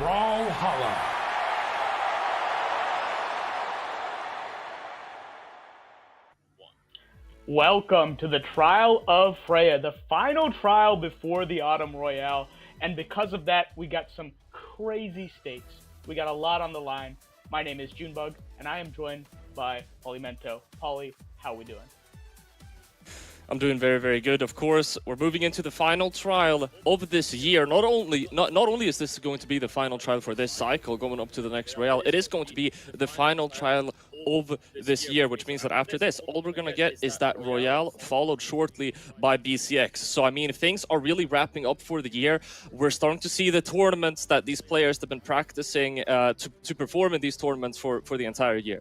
Brawlhalla. Welcome to the Trial of Freya, the final trial before the Autumn Royale. And because of that, we got some crazy stakes. We got a lot on the line. My name is Junebug, and I am joined by Polymento. Polly, how are we doing? I'm doing very, very good. Of course, we're moving into the final trial of this year. Not only is this going to be the final trial for this cycle going up to the next Royale, it is going to be the final trial of this year, which means that after this, all we're going to get is that Royale followed shortly by BCX. So, I mean, things are really wrapping up for the year. We're starting to see the tournaments that these players have been practicing to perform in these tournaments for the entire year.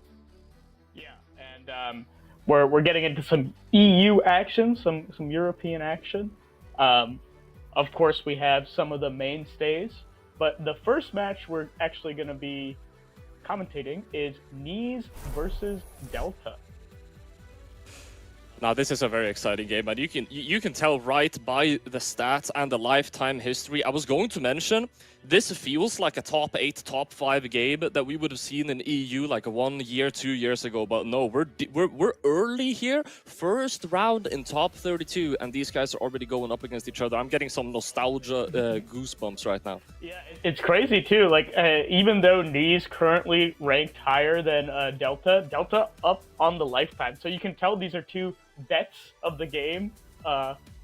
Yeah, and we're getting into some EU action, some European action. Of course, we have some of the mainstays, but the first match we're actually going to be commentating is Neeze versus Delta. Now, this is a very exciting game, and you can tell right by the stats and the lifetime history. I was going to mention, this feels like a top 8, top 5 game that we would have seen in EU like 1 year, 2 years ago. But no, we're early here, first round in top 32, and these guys are already going up against each other. I'm getting some nostalgia goosebumps right now. Yeah, it's crazy too. Like even though Neeze currently ranked higher than Delta up on the lifetime, so you can tell these are two vets of the game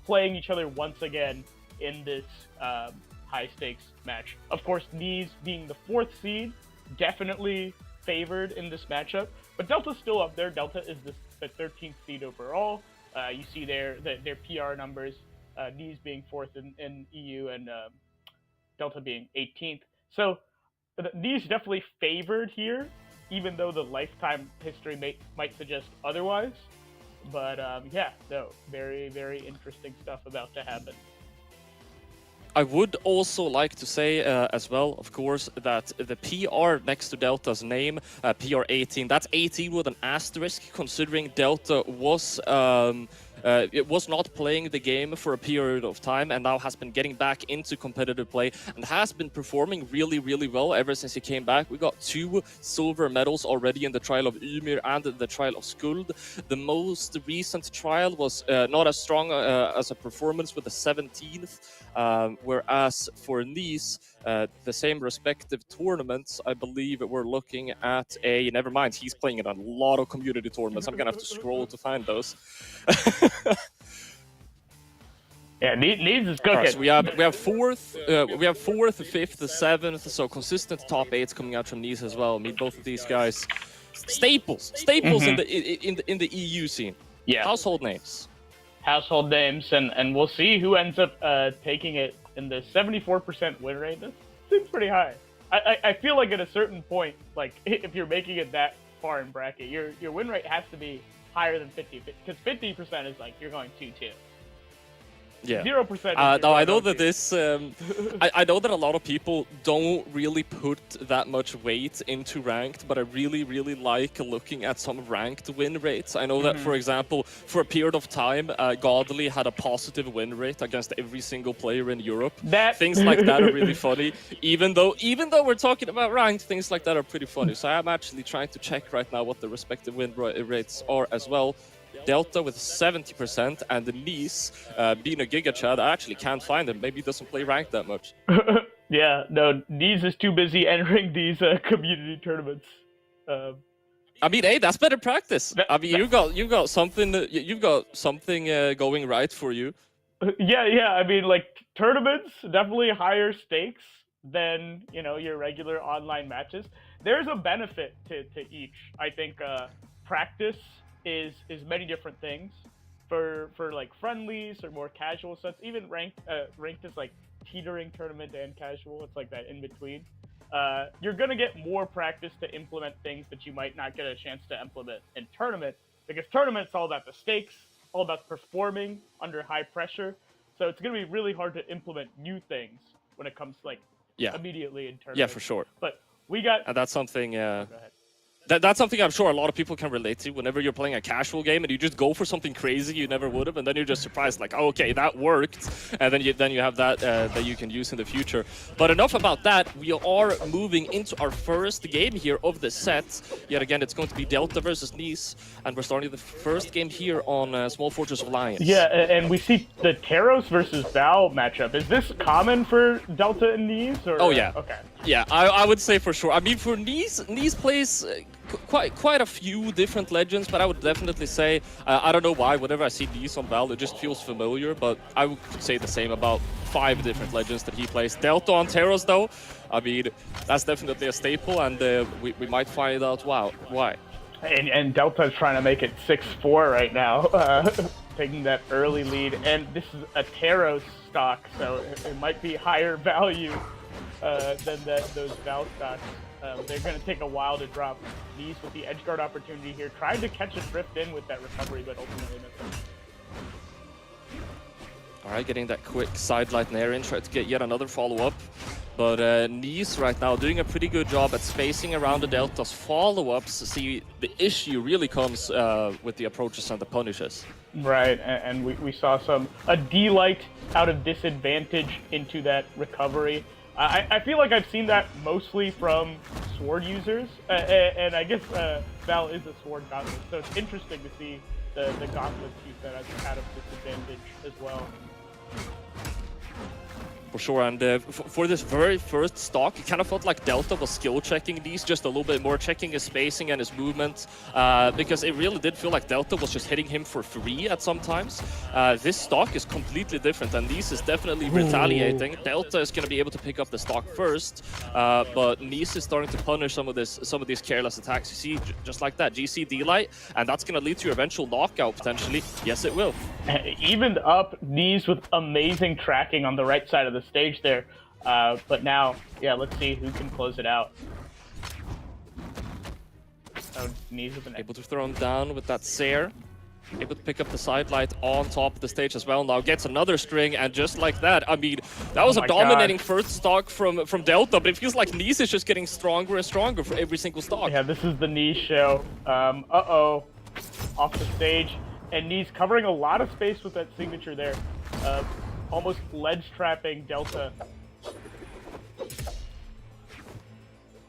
playing each other once again in this high stakes match. Of course, Neeze being the 4th seed, definitely favored in this matchup, but Delta's still up there. Delta is the 13th seed overall. You see their PR numbers, Neeze being 4th in EU and Delta being 18th. So Neeze definitely favored here, even though the lifetime history might suggest otherwise. But yeah, no, very, very interesting stuff about to happen. I would also like to say as well, of course, that the PR next to Delta's name, PR 18, that's 18 with an asterisk, considering Delta was it was not playing the game for a period of time and now has been getting back into competitive play and has been performing really, really well ever since he came back. We got 2 silver medals already in the trial of Ymir and the trial of Skuld. The most recent trial was not as strong as a performance with the 17th, whereas for Neeze, the same respective tournaments, I believe we're looking at a... Never mind, he's playing in a lot of community tournaments. I'm going to have to scroll to find those. Yeah, Neeze is cooking. Right, so we have 4th, 5th, 7th, so consistent top 8s coming out from Neeze as well. Meet both of these guys, staples in the EU scene. Yeah, household names, and we'll see who ends up taking it in the 74% win rate. That seems pretty high. I feel like at a certain point, like if you're making it that far in bracket, your win rate has to be higher than 50, because 50% is like you're going 2-2. Yeah. 0%. No, I know that this. I know that a lot of people don't really put that much weight into ranked, but I really, really like looking at some ranked win rates. I know that, for example, for a period of time, Godly had a positive win rate against every single player in Europe. Things like that are really funny. Even though we're talking about ranked, things like that are pretty funny. So I'm actually trying to check right now what the respective win rates are as well. Delta with 70%, and the Neeze, being a Giga Chad, I actually can't find him. Maybe he doesn't play ranked that much. Yeah, no, Neeze is too busy entering these community tournaments. I mean, hey, that's better practice. I mean, you've got something going right for you. Yeah. I mean, like tournaments, definitely higher stakes than your regular online matches. There's a benefit to each. I think practice is many different things. For like friendlies or more casual sets, even ranked is like teetering tournament and casual. It's like that in between. You're gonna get more practice to implement things that you might not get a chance to implement in tournament, because tournament's all about the stakes, all about performing under high pressure. So it's gonna be really hard to implement new things when it comes to like immediately in tournament. Yeah, for sure. But we got. And that's something. Oh, go ahead. That's something I'm sure a lot of people can relate to. Whenever you're playing a casual game and you just go for something crazy you never would have, and then you're just surprised, like, oh, okay, that worked, and then you have that that you can use in the future. But enough about that. We are moving into our first game here of the set. Yet again, it's going to be Delta versus Neeze, and we're starting the first game here on Small Fortress Alliance. Yeah, and we see the Taros versus Val matchup. Is this common for Delta and Neeze? Or? Oh yeah. Okay. Yeah, I would say for sure. I mean, for Neeze plays quite a few different legends, but I would definitely say, I don't know why, whenever I see Neeze on Val, it just feels familiar, but I would say the same about 5 different legends that he plays. Delta on Taros, though, I mean, that's definitely a staple, and we might find out why. And Delta is trying to make it 6-4 right now, taking that early lead. And this is a Taros stock, so it might be higher value than those Val stocks. They're going to take a while to drop. Neeze with the edgeguard opportunity here, trying to catch a drift in with that recovery, but ultimately missing. All right, getting that quick side light nair in, try to get yet another follow-up. But Neeze right now doing a pretty good job at spacing around the Delta's follow-ups. See, the issue really comes with the approaches and the punishes. Right, and we saw a D-light out of disadvantage into that recovery. I feel like I've seen that mostly from sword users, and I guess Val is a sword gauntlet, so it's interesting to see the gauntlet use that out of disadvantage as well. For sure, and for this very first stock, it kind of felt like Delta was skill checking these just a little bit more, checking his spacing and his movement, because it really did feel like Delta was just hitting him for free at some times. This stock is completely different, and Neeze is definitely retaliating. Delta is going to be able to pick up the stock first, but Neeze is starting to punish some of these careless attacks. You see, just like that, GC D-Light, and that's going to lead to your eventual knockout potentially. Yes, it will. Evened up Neeze with amazing tracking on the right side of the stage there, but now, yeah, let's see who can close it out. Oh, Neeze with an able to throw him down with that Sair. Able to pick up the side light on top of the stage as well. Now gets another string, and just like that, I mean, that was a dominating first stock from Delta, but it feels like Neeze is just getting stronger and stronger for every single stock. Yeah, this is the Neeze show. Uh-oh, off the stage, and Neeze covering a lot of space with that signature there. Almost ledge trapping Delta.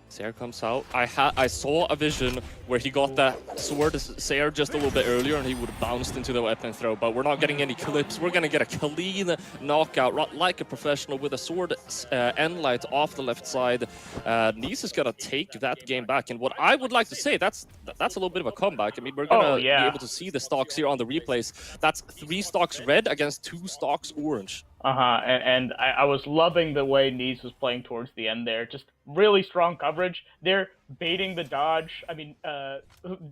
Sair comes out. I saw a vision where he got that sword Sair just a little bit earlier, and he would have bounced into the weapon throw, but we're not getting any clips. We're gonna get a clean knockout like a professional with a sword end light off the left side. Neeze is gonna take that game back, and what I would like to say, that's a little bit of a comeback. I mean, we're gonna be able to see the stocks here on the replays. That's 3 stocks red against 2 stocks orange. And I was loving the way Neeze was playing towards the end there. Just really strong coverage. They're baiting the dodge. I mean,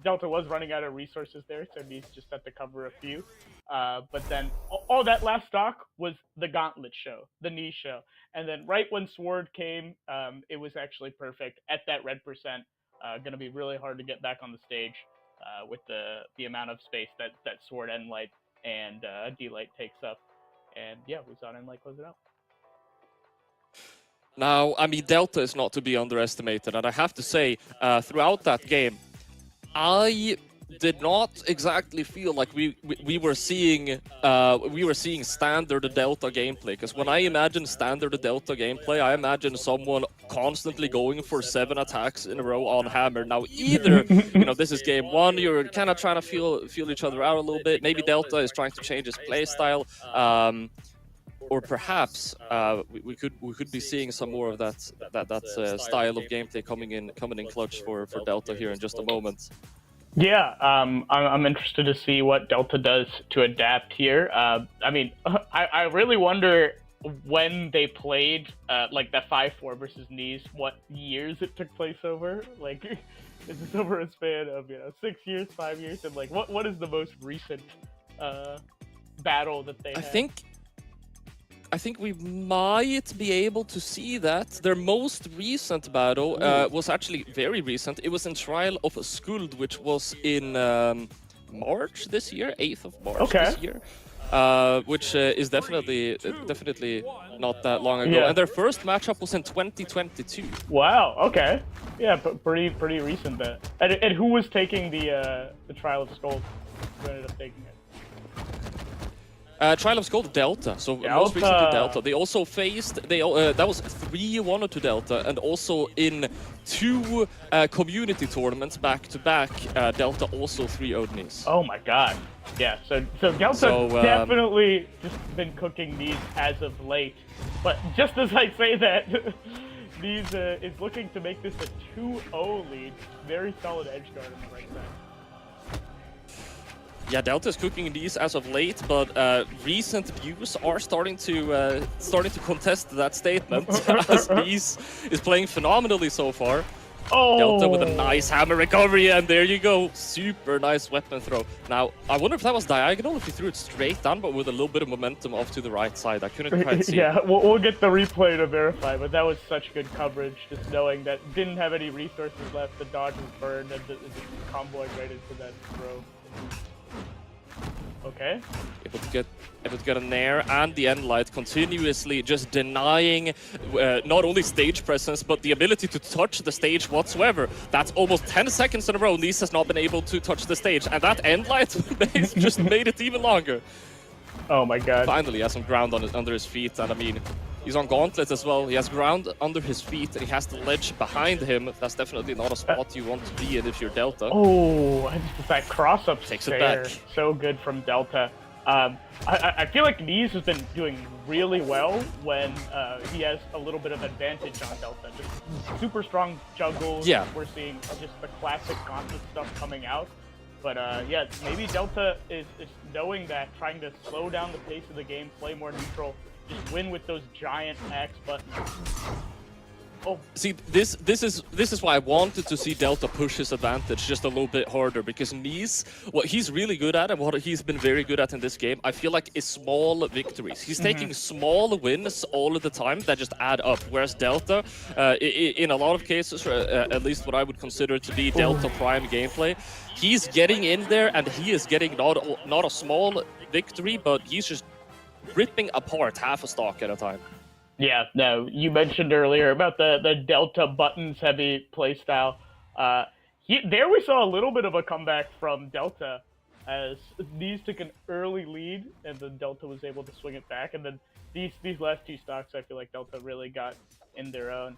Delta was running out of resources there, so Neeze just had to cover a few. But then, that last stock was the Gauntlet show, the Neeze show. And then right when Sword came, it was actually perfect at that red percent. Gonna be really hard to get back on the stage with the amount of space that Sword End Light and D-Light takes up. And yeah, we saw End Light close it out. Now, I mean, Delta is not to be underestimated, and I have to say, throughout that game, I did not exactly feel like we were seeing standard Delta gameplay. Because when I imagine standard Delta gameplay, I imagine someone constantly going for 7 attacks in a row on hammer. Now, either this is game 1, you're kind of trying to feel each other out a little bit. Maybe Delta is trying to change his playstyle. Or perhaps we could be seeing some more of that style of gameplay coming in clutch for Delta here in just a moment. Yeah, I'm interested to see what Delta does to adapt here. I mean, I really wonder when they played like that 5-4 versus Neeze, what years it took place over. Like, is this over a span of 6 years, 5 years, and like what is the most recent battle that they had? I think we might be able to see that. Their most recent battle was actually very recent. It was in Trial of Skuld, which was in March this year, 8th of March this year. which is definitely not that long ago. Yeah. And their first matchup was in 2022. Wow. Okay. Yeah, pretty recent then. And who was taking the Trial of Skulls? Who ended up taking it? Trial of Skull Delta, so Delta. most recently Delta. They also faced, that was 3-1 to Delta, and also in 2 community tournaments back-to-back, Delta also 3-0'd Neeze. Oh my god. Yeah, so Delta definitely just been cooking these as of late. But just as I say that, Neeze is looking to make this a 2-0 lead. Very solid edge guard on the right side. Yeah, Delta is cooking these as of late, but recent views are starting to contest that statement, as Neeze is playing phenomenally so far. Oh. Delta with a nice hammer recovery, and there you go. Super nice weapon throw. Now, I wonder if that was diagonal, if he threw it straight down, but with a little bit of momentum off to the right side. I couldn't quite see. Yeah, we'll get the replay to verify, but that was such good coverage, just knowing that didn't have any resources left, the dodge was burned, and just comboing right into that throw. Okay. Able to get a nair and the end light, continuously just denying not only stage presence, but the ability to touch the stage whatsoever. That's almost 10 seconds in a row Neeze has not been able to touch the stage, and that end light just made it even longer. Oh my god. Finally, he has some ground under his feet, and I mean, he's on gauntlet as well. He has ground under his feet, and he has the ledge behind him. That's definitely not a spot you want to be in if you're Delta. Oh, that cross-up takes stare. it back. So good from Delta. I feel like Neeze has been doing really well when he has a little bit of advantage on Delta. Just super strong juggles. Yeah. We're seeing just the classic gauntlet stuff coming out. But yeah, maybe Delta is knowing that, trying to slow down the pace of the game, play more neutral, just win with those giant X buttons. Oh. See, this is why I wanted to see Delta push his advantage just a little bit harder, because Neeze, what he's really good at and what he's been very good at in this game, I feel like, is small victories. He's taking small wins all of the time that just add up, whereas Delta, in a lot of cases, at least what I would consider to be Delta Prime gameplay, he's getting in there and he is getting not a small victory, but he's just ripping apart half a stock at a time. Yeah, no, you mentioned earlier about the Delta buttons heavy playstyle. There we saw a little bit of a comeback from Delta as Neeze took an early lead, and then Delta was able to swing it back. And then these last 2 stocks, I feel like Delta really got in their own.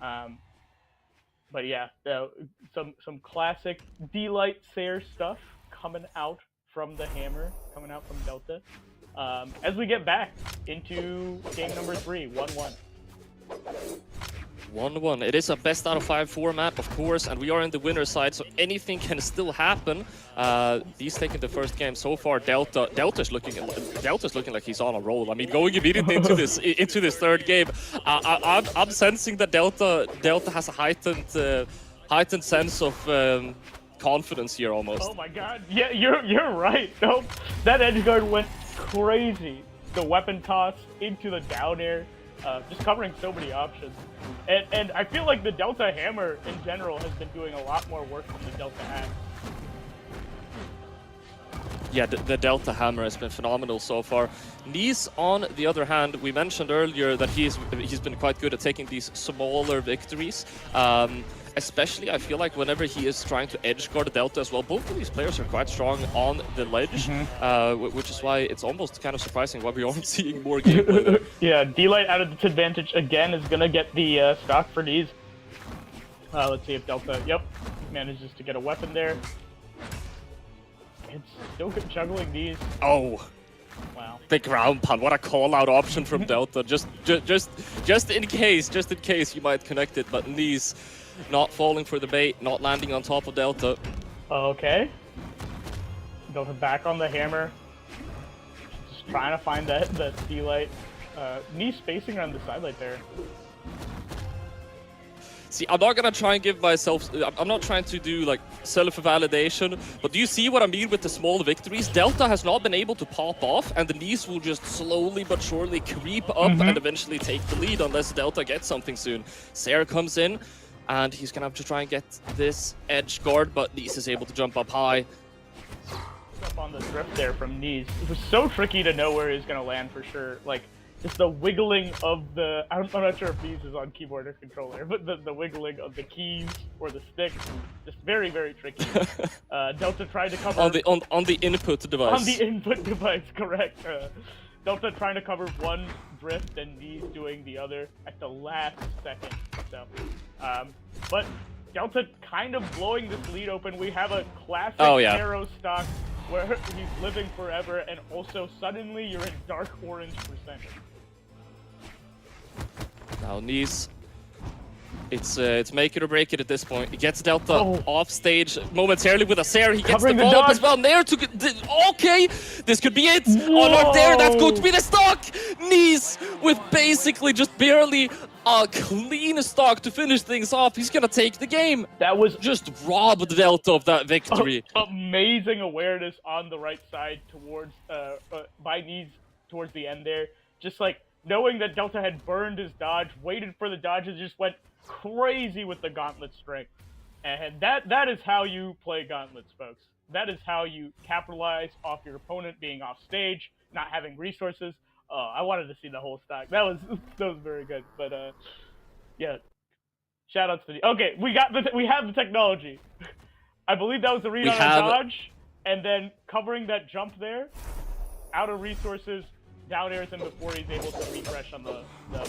But yeah, some classic D-Light Sair stuff coming out from the hammer, coming out from Delta. As we get back into game number 3, 1-1. 1-1. It is a best out of 5 format, of course, and we are in the winner's side, so anything can still happen. He's taking the first game so far. Delta's looking like he's on a roll. I mean, going immediately into this third game, I'm sensing that Delta has a heightened sense of confidence here almost. Oh my god! Yeah, you're right. Nope, that edgeguard went crazy. The weapon toss into the down air, just covering so many options. And I feel like the Delta hammer in general has been doing a lot more work than the Delta axe. Yeah, the Delta hammer has been phenomenal so far. Neeze, on the other hand, we mentioned earlier that he's been quite good at taking these smaller victories. Especially, I feel like whenever he is trying to edge guard Delta as well, both of these players are quite strong on the ledge, which is why it's almost kind of surprising why we aren't seeing more gameplay there. Yeah, D-Light out of disadvantage again is going to get the stock for Neeze. Let's see if Delta, manages to get a weapon there. It's still good juggling these. Oh. Wow. Big ground pound. What a call-out option from Delta. Just in case you might connect it, but Neeze not falling for the bait, not landing on top of Delta. Okay. Delta back on the hammer. Just trying to find that D-Light. Neeze spacing around the side light there. See, I'm not gonna try and give myself, I'm not trying to do like self-validation, but do you see what I mean with the small victories? Delta has not been able to pop off, and the Neeze will just slowly but surely creep up and eventually take the lead unless Delta gets something soon. Sair comes in, and he's gonna have to try and get this edge guard, but Neeze is able to jump up high. Up on the drift there from Neeze. It was so tricky to know where he was going to land for sure. Like, just the wiggling of the... I'm not sure if Neeze is on keyboard or controller, but the wiggling of the keys or the sticks is just very, very tricky. Delta tried to cover... on the input device. On the input device, correct. Delta trying to cover one drift and Neeze doing the other at the last second. So, but Delta kind of blowing this lead open. We have a classic arrow stock where he's living forever, and also suddenly you're in dark orange percentage. Now Neeze, it's make it or break it at this point. He gets Delta off stage momentarily with a Sarah. He gets the ball up as well. Nair to okay, this could be it. Oh no, there, that's going to be the stock. Neeze with basically just barely a clean stock to finish things off. He's gonna take the game. That was just robbed Delta of that victory. Amazing awareness on the right side towards by Neeze towards the end there. Just like knowing that Delta had burned his dodge, waited for the dodges, just went crazy with the gauntlet strength. And that is how you play gauntlets, folks. That is how you capitalize off your opponent being off stage, not having resources. I wanted to see the whole stock. That was very good. But yeah, shout outs to the. Okay, we have the technology. I believe that was the read on a dodge, and then covering that jump there, out of resources, down airs him before he's able to refresh on the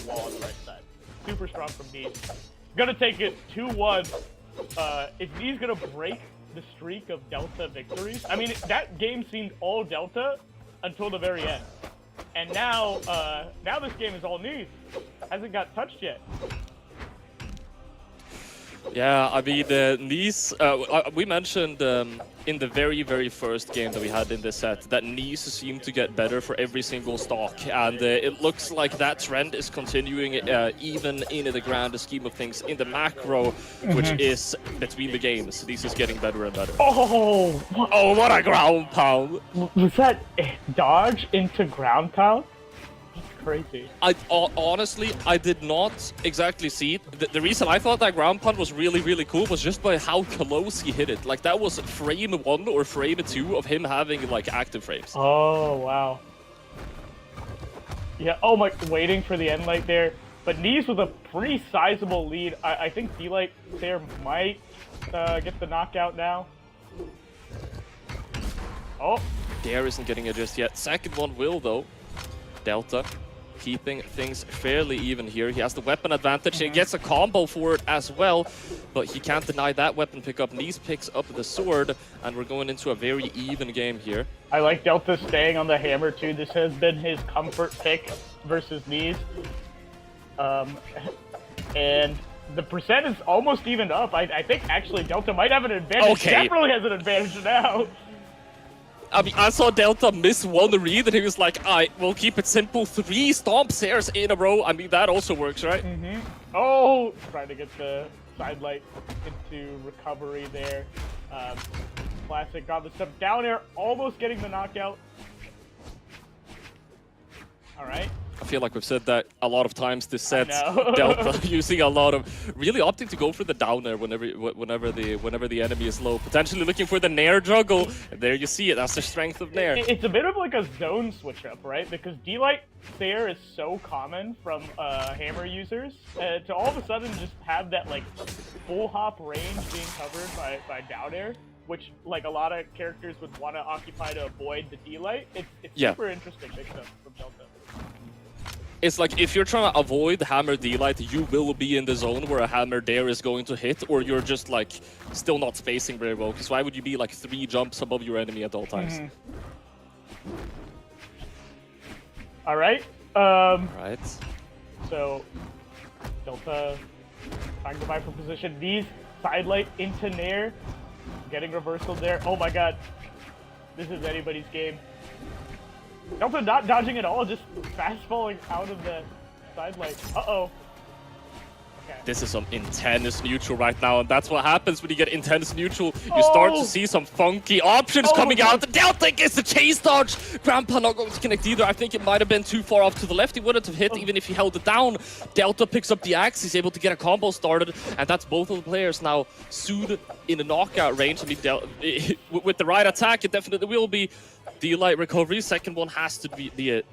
wall on the right side. Super strong from Neeze. Gonna take it 2-1. Is Neeze gonna break the streak of Delta victories? I mean, that game seemed all Delta until the very end. And now this game is all Neeze. Hasn't got touched yet. Yeah, I mean, Neeze, we mentioned in the very, very first game that we had in this set that Neeze seemed to get better for every single stock, and it looks like that trend is continuing even in the grand scheme of things in the macro, which is between the games. Neeze is getting better and better. Oh, what a ground pound! Was that a dodge into ground pound? Crazy. Honestly, I did not exactly see it. The reason I thought that ground pound was really, really cool was just by how close he hit it. Like, that was frame 1 or frame 2 of him having, like, active frames. Oh, wow. Yeah, oh my, waiting for the end light there. But Neeze with a pretty sizable lead. I think D-Light there might get the knockout now. Oh. Dare isn't getting it just yet. Second one will, though. Delta keeping things fairly even here. He has the weapon advantage. He gets a combo for it as well, but he can't deny that weapon pickup. Neeze picks up the sword, and we're going into a very even game here. I like Delta staying on the hammer too. This has been his comfort pick versus Neeze. And the percent is almost evened up. I think actually Delta might have an advantage. Okay. Definitely has an advantage now. I mean, I saw Delta miss one read, and he was like, we'll keep it simple. 3 stomp Sairs in a row. I mean, that also works, right? Oh, trying to get the side light into recovery there. Classic got the step down air, almost getting the knockout. All right. I feel like we've said that a lot of times this set. Delta using a lot of really opting to go for the down air whenever the enemy is low, potentially looking for the Nair juggle. And there you see it. That's the strength of Nair. It's a bit of like a zone switch up, right? Because D-Light Sair is so common from hammer users to all of a sudden just have that like full hop range being covered by down air, which like a lot of characters would want to occupy to avoid the D-Light. It's super interesting mix-up from Delta. It's like, if you're trying to avoid hammer D-Light, you will be in the zone where a hammer there is going to hit, or you're just like still not spacing very well, because why would you be like 3 jumps above your enemy at all times? All right. Right. So, Delta trying to buy for position. These side light into Nair, getting reversal there. Oh my god. This is anybody's game. Delta not dodging at all, just fast falling out of the side light. Uh-oh. This is some intense neutral right now, and that's what happens when you get intense neutral. You start to see some funky options coming out. The Delta gets the chase dodge. Grandpa not going to connect either. I think it might have been too far off to the left. He wouldn't have hit even if he held it down. Delta picks up the axe. He's able to get a combo started, and that's both of the players now sued in a knockout range. I mean, with the right attack, it definitely will be the light recovery. Second one has to be the...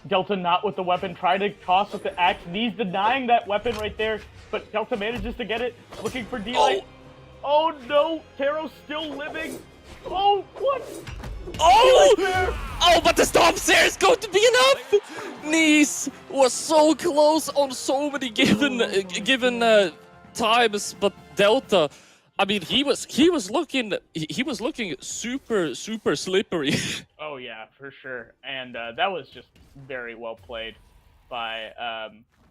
Delta not with the weapon, trying to toss with the axe. Neeze denying that weapon right there, but Delta manages to get it, looking for D-Light. Oh no, Taro's still living. Oh, what? Oh, but the stomp there is going to be enough. Neeze was so close on so many given times, but Delta, I mean, he was looking super slippery. Oh yeah, for sure, and that was just very well played by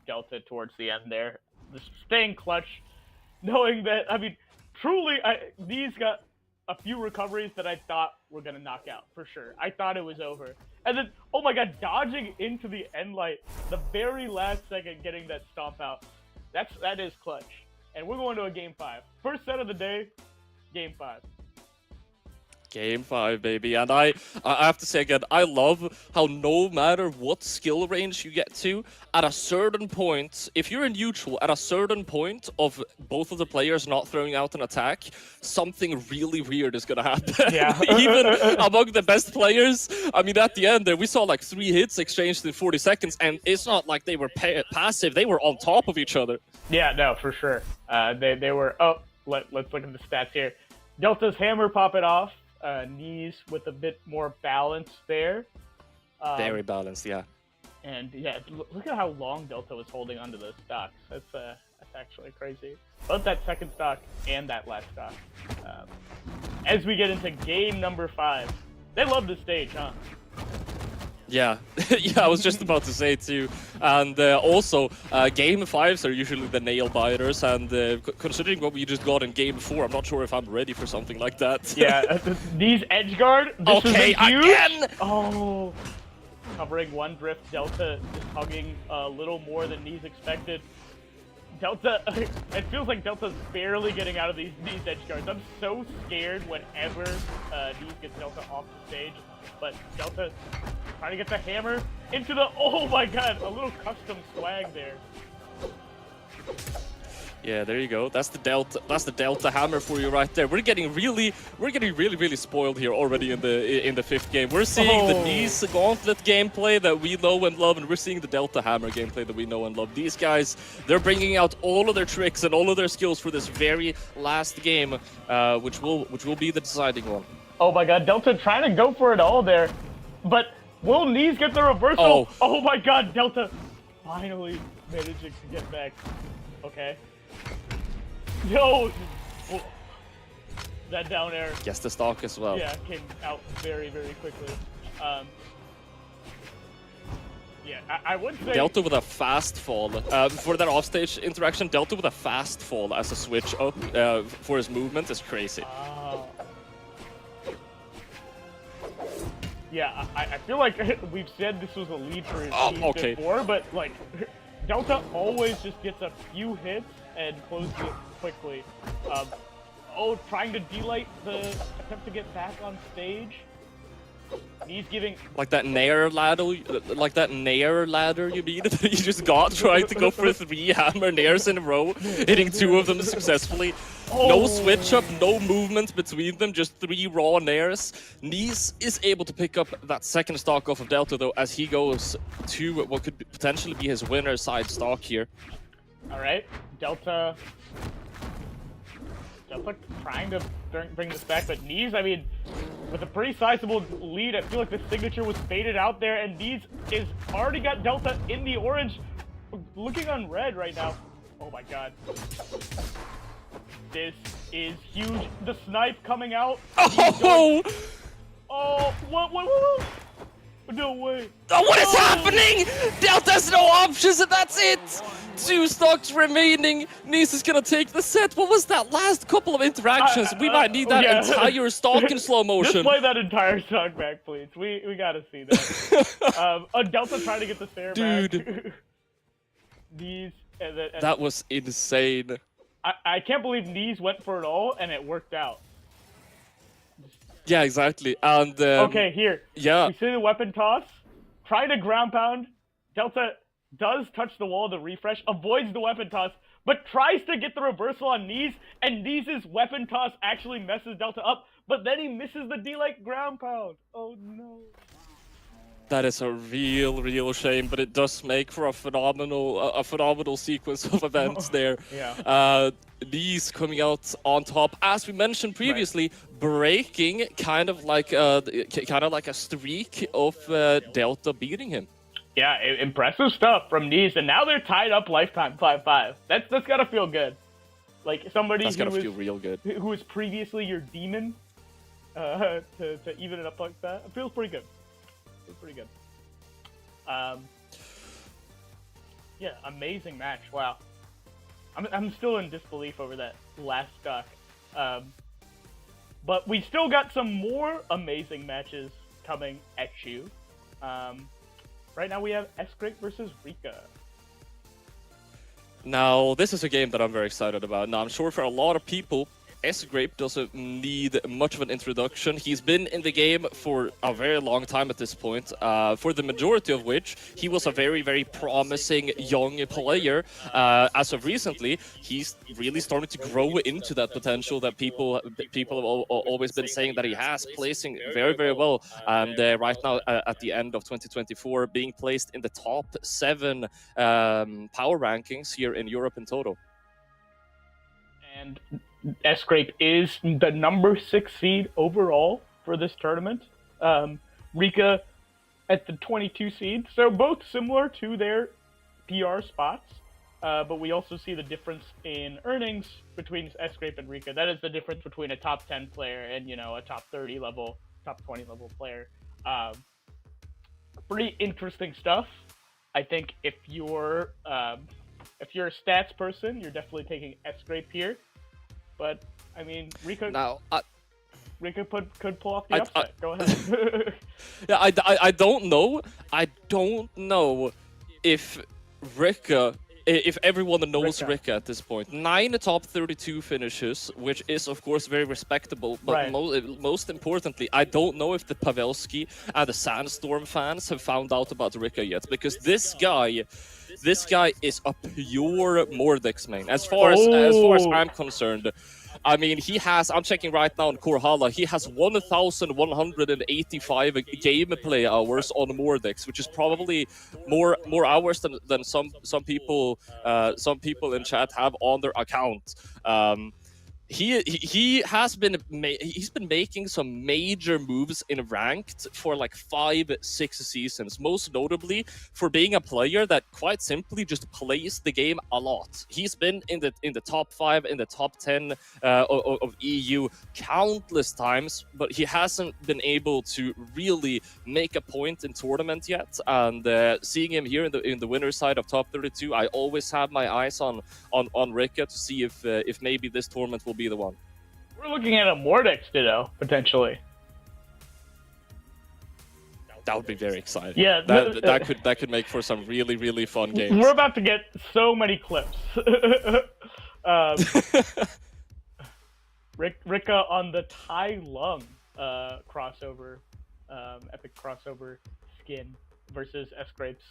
Delta towards the end there. Just staying clutch, knowing that, I mean, truly, these got a few recoveries that I thought were gonna knock out for sure. I thought it was over, and then oh my god, dodging into the end light, the very last second, getting that stomp out. That is clutch. And we're going to a game 5. First set of the day, game 5. Game 5, baby. And I have to say again, I love how no matter what skill range you get to, at a certain point, if you're in neutral, at a certain point of both of the players not throwing out an attack, something really weird is going to happen. Yeah. Even among the best players. I mean, at the end there, we saw like 3 hits exchanged in 40 seconds, and it's not like they were passive. They were on top of each other. Yeah, no, for sure. They were... Oh, let's look at the stats here. Delta's hammer popping off. Neeze with a bit more balance there. Very balanced, yeah. And yeah, look at how long Delta was holding onto those stocks. That's actually crazy. Both that second stock and that last stock. As we get into game number 5, they love this stage, huh? Yeah, yeah, I was just about to say too. And also, game 5s are usually the nail biters, and considering what we just got in game 4, I'm not sure if I'm ready for something like that. Yeah, these edge guard. Okay, again! Oh, covering one drift. Delta just hugging a little more than Neeze expected. Delta, it feels like Delta's barely getting out of these edge guards. I'm so scared whenever Neeze gets Delta off the stage. But Delta trying to get the hammer into the... Oh my god, a little custom swag there. Yeah, there you go. That's the Delta hammer for you right there. We're getting really spoiled here already in the 5th game. We're seeing the Neeze gauntlet gameplay that we know and love, and we're seeing the Delta hammer gameplay that we know and love. These guys, they're bringing out all of their tricks and all of their skills for this very last game, which will be the deciding one. Oh my god, Delta trying to go for it all there, but will Neeze get the reversal? Oh my god, Delta finally managing to get back. Okay. No! Oh. That down air. Guess the stock as well. Yeah, came out very quickly. Yeah, I would say... Delta with a fast fall. For that offstage interaction, Delta with a fast fall as a switch up for his movement is crazy. Yeah, I feel like we've said this was a lead for his team before, but like Delta always just gets a few hits and closes it quickly. Trying to D-Light the attempt to get back on stage. He's giving like that nair ladder, you mean that you just got trying to go for 3 hammer nairs in a row, hitting 2 of them successfully. No switch up, no movement between them, just 3 raw nairs. Neeze is able to pick up that second stock off of Delta though, as he goes to what could potentially be his winner side stock here. All right, Delta trying to bring this back, but Neeze, I mean, with a pretty sizable lead, I feel like the signature was faded out there, and Neeze is already got Delta in the orange, looking on red right now. Oh my god. This is huge. The snipe coming out. Oh! Oh, what? No way. Oh, what is happening? Delta has no options, and that's it. 2 stocks remaining. Neeze is gonna take the set. What was that last couple of interactions? We might need that entire stock in slow motion. Just play that entire stock back, please. We gotta see that. Delta trying to get the fair back. Dude. Neeze And That was insane. I can't believe Neeze went for it all and it worked out. Yeah, exactly. And Okay, here. yeah, We see the weapon toss. Try to ground pound. Delta does touch the wall to refresh, avoids the weapon toss, but tries to get the reversal on Neeze, and Neeze's weapon toss actually messes Delta up, but then he misses the D-like ground pound. Oh no. that is a real shame, but it does make for a phenomenal sequence of events there. Yeah. Neeze coming out on top, as we mentioned previously, breaking kind of like a streak of Delta beating him. Yeah, impressive stuff from Neeze, and now they're tied up lifetime 5-5. That's gotta feel good. Like somebody That's gotta feel real good. Who was previously your demon, to even it up like that. It feels pretty good. It's pretty good. Yeah, amazing match. Wow. I'm still in disbelief over that last stock. But we still got some more amazing matches coming at you. Right now we have Sgrape versus Rikka. Now, this is a game that I'm very excited about. Now, I'm sure for a lot of people, Sgrape doesn't need much of an introduction. He's been in the game for a very long time at this point, for the majority of which he was a very promising young player. As of recently, he's really starting to grow into that potential that people have always been saying that he has, placing very well. And right now, at the end of 2024, being placed in the top 7 power rankings here in Europe in total. And Sgrape is the number 6 seed overall for this tournament. Rikka at the 22 seed, so both similar to their PR spots. But we also see the difference in earnings between Sgrape and Rikka. That is the difference between a top 10 player and, you know, a top 30 level, top 20 level player. Pretty interesting stuff. I think if you're a stats person, you're definitely taking Sgrape here. But I mean, Rikka could pull off the upset. Go ahead. Yeah, I don't know. I don't know if Rikka, if everyone knows Rikka at this point. 9 top 32 finishes, which is of course very respectable. But most importantly, I don't know if the Pavelski and the Sandstorm fans have found out about Rikka yet, because this guy is a pure Mordex main. As far as I'm concerned, I mean, he has, I'm checking right now on Korhala, he has 1,185 gameplay hours on Mordex, which is probably more hours than some people in chat have on their account. He's been making some major moves in ranked for like 5-6 seasons, most notably for being a player that quite simply just plays the game a lot. He's been in the top 5, in the top 10 of EU countless times, but he hasn't been able to really make a point in tournament yet. And seeing him here in the winner's side of top 32, I always have my eyes on Rikka to see if maybe this tournament will be the one. We're looking at a Mordex Ditto, potentially. That would be very exciting. Yeah, that could make for some really fun games. We're about to get so many clips. Rikka on the Tai Lung crossover, epic crossover skin versus Sgrape's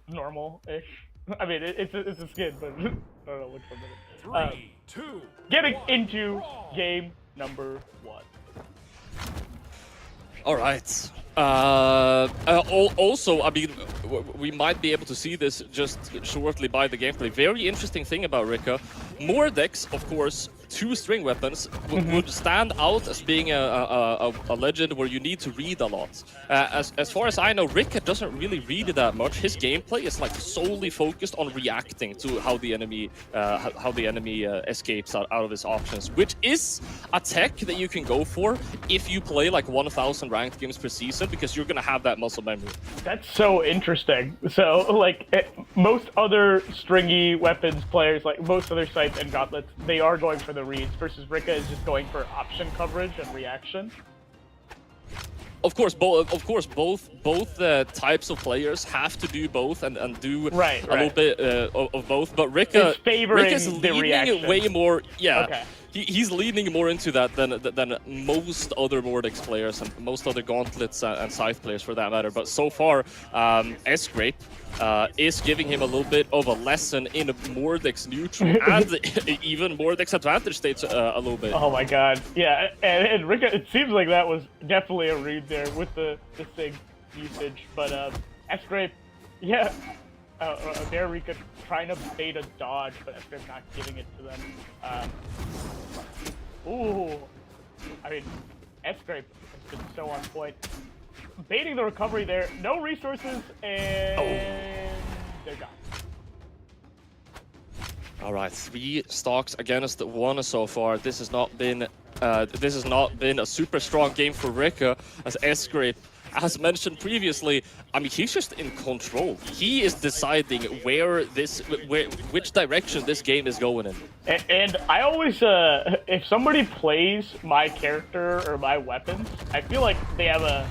normal-ish. I mean, it's a skin, but I don't know which one it is. 3, 2, getting into game number 1. All right. Also, I mean, we might be able to see this just shortly by the gameplay. Very interesting thing about Rikka. Mordex, of course, 2 string weapons would stand out as being a legend where you need to read a lot. As far as I know, Rikka doesn't really read that much. His gameplay is like solely focused on reacting to how the enemy escapes out of his options, which is a tech that you can go for if you play like 1,000 ranked games per season, because you're gonna have that muscle memory. That's so interesting. So like most other stringy weapons players, like most other sites and gauntlets, they are going for the reads, versus Rikka is just going for option coverage and reaction. of course, both types of players have to do both and do a little bit of both. But Rikka's leaning way more. Yeah, okay. He's leaning more into that than most other Mordex players and most other Gauntlets and Scythe players for that matter. But so far, Sgrape is giving him a little bit of a lesson in Mordex neutral and even Mordex advantage states a little bit. Oh my god, yeah, and Rikka, it seems like that was definitely a read there with the Sig usage, but Sgrape, yeah, there Rikka trying to bait a dodge, but Sgrape not giving it to them. Ooh, I mean, Sgrape has been so on point. Baiting the recovery there, no resources, and they're gone. All right, 3 stocks against 1 so far. This has not been a super strong game for Rikka, as Sgrape, as mentioned previously, I mean, he's just in control. He is deciding which direction this game is going in. And I always, if somebody plays my character or my weapons, I feel like they have a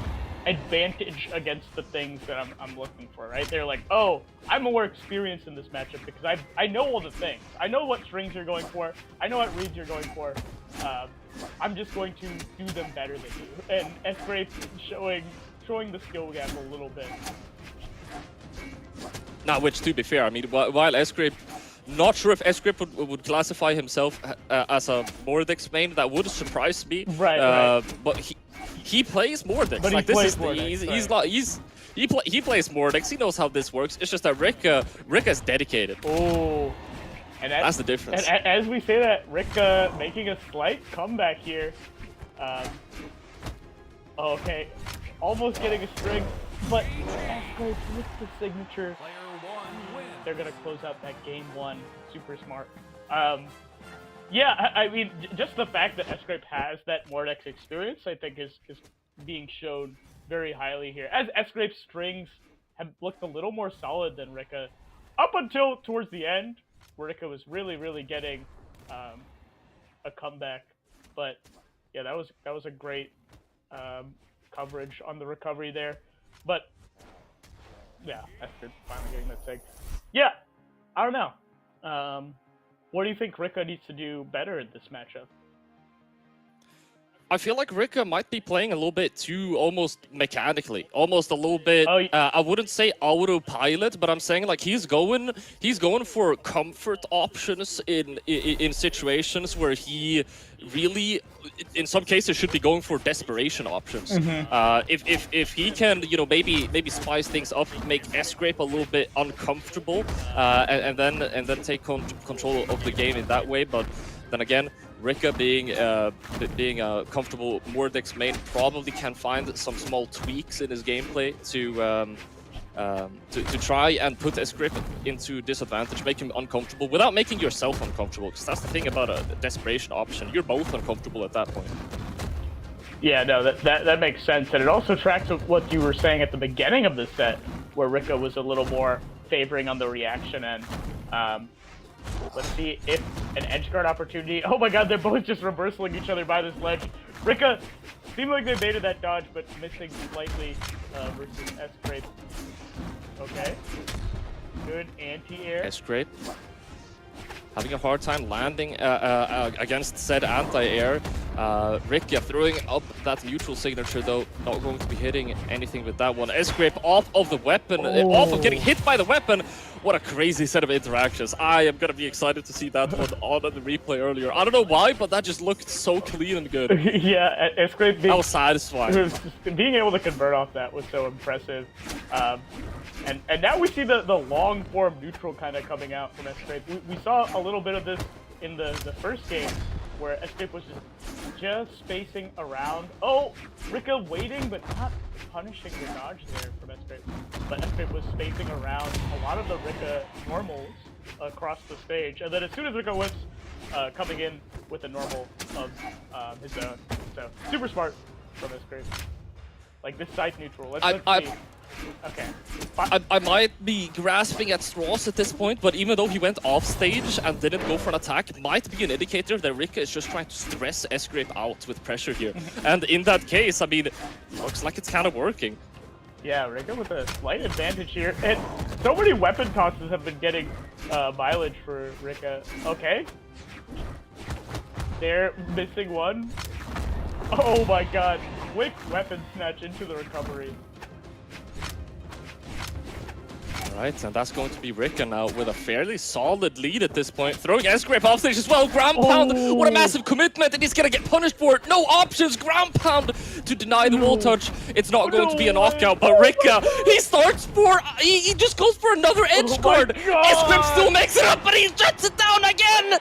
advantage against the things that I'm looking for, right? They're like, oh, I'm more experienced in this matchup because I know all the things. I know what strings you're going for. I know what reads you're going for. I'm just going to do them better than you. And Sgrape showing the skill gap a little bit. Now, which to be fair, I mean, while Sgrape, not sure if Sgrape would classify himself as a Mordex main, that would surprise me. Right. But he plays Mordex. But like, he plays Mordex, he plays Mordex. He knows how this works. It's just that Rikka's dedicated. Oh, and that's the difference. And as we say that, Rikka making a slight comeback here. Okay, almost getting a string, but Sgrape with the signature. They're gonna close out that game 1. Super smart. Yeah, I mean, just the fact that Sgrape has that Mordex experience, I think, is being shown very highly here. As Sgrape's strings have looked a little more solid than Rikka, up until towards the end, where Rikka was really getting a comeback. But yeah, that was a great coverage on the recovery there. But yeah, Sgrape finally getting that sig. Yeah, I don't know. What do you think Rikka needs to do better in this matchup? I feel like Rikka might be playing a little bit too almost mechanically, almost a little bit. I wouldn't say autopilot, but I'm saying like he's going for comfort options in situations where he really, in some cases, should be going for desperation options. If he can, you know, maybe spice things up, make Sgrape a little bit uncomfortable, and then take control of the game in that way. But then again, Rikka being a comfortable Mordex main probably can find some small tweaks in his gameplay to try and put Sgrape into disadvantage, make him uncomfortable without making yourself uncomfortable. Because that's the thing about a desperation option; you're both uncomfortable at that point. Yeah, no, that makes sense, and it also tracks with what you were saying at the beginning of the set, where Rikka was a little more favoring on the reaction end. Let's see if an edge guard opportunity. Oh my god, they're both just reversaling each other by this ledge. Rikka seemed like they baited that dodge, but missing slightly versus Sgrape. Okay. Good anti-air. Sgrape having a hard time landing against said anti-air. Rikka throwing up that neutral signature though, not going to be hitting anything with that one. Sgrape off of the weapon, off of getting hit by the weapon. What a crazy set of interactions. I am going to be excited to see that one on the replay earlier. I don't know why, but that just looked so clean and good. Yeah, Sgrape being... That was satisfying. Being able to convert off that was so impressive. And now we see the long form neutral kind of coming out from Sgrape. We saw a little bit of this in the first game, where Sgrape was just spacing around. Oh, Rikka waiting, but not punishing the dodge there from Sgrape. But Sgrape was spacing around a lot of the Rikka normals across the stage. And then as soon as Rikka whips, coming in with a normal of his own. So, super smart from Sgrape. Like this side neutral. Let's see. Okay. I might be grasping at straws at this point, but even though he went off stage and didn't go for an attack, might be an indicator that Rikka is just trying to stress Sgrape out with pressure here. And in that case, I mean, looks like it's kind of working. Yeah, Rikka with a slight advantage here. And so many weapon tosses have been getting mileage for Rikka. Okay. They're missing one. Oh my god. Quick weapon snatch into the recovery. Alright, and that's going to be Rikka now with a fairly solid lead at this point. Throwing Sgrape off stage as well. Ground pound. What a massive commitment, and he's going to get punished for it. No options. Ground pound to deny the wall touch. It's not going to be a knockout, but Rikka, he starts for... He just goes for another edge guard. Sgrape still makes it up, but he shuts it down again.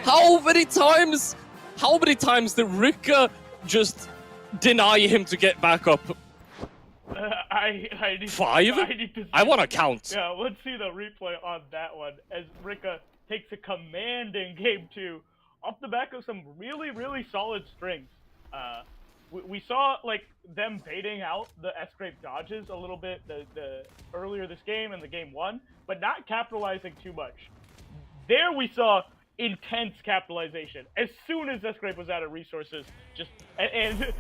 How many times did Rikka just deny him to get back up? I need 5? I want to count. Yeah, let's see the replay on that one as Rikka takes a commanding game 2 off the back of some really, really solid strings. We saw like them baiting out the Sgrape dodges a little bit the earlier this game and the game 1, but not capitalizing too much. There we saw intense capitalization as soon as Sgrape was out of resources. And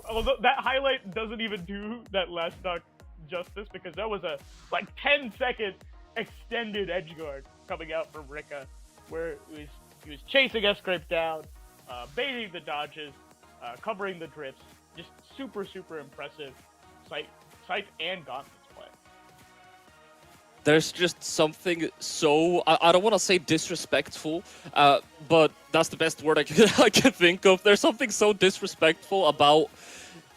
although that highlight doesn't even do that last stock justice, because that was a like 10-second extended edge guard coming out from Rikka, where he was chasing Sgrape down, baiting the dodges, covering the drifts. Just super impressive sight and gauntlets play. There's just something so, I don't want to say disrespectful, but that's the best word I can think of. There's something so disrespectful about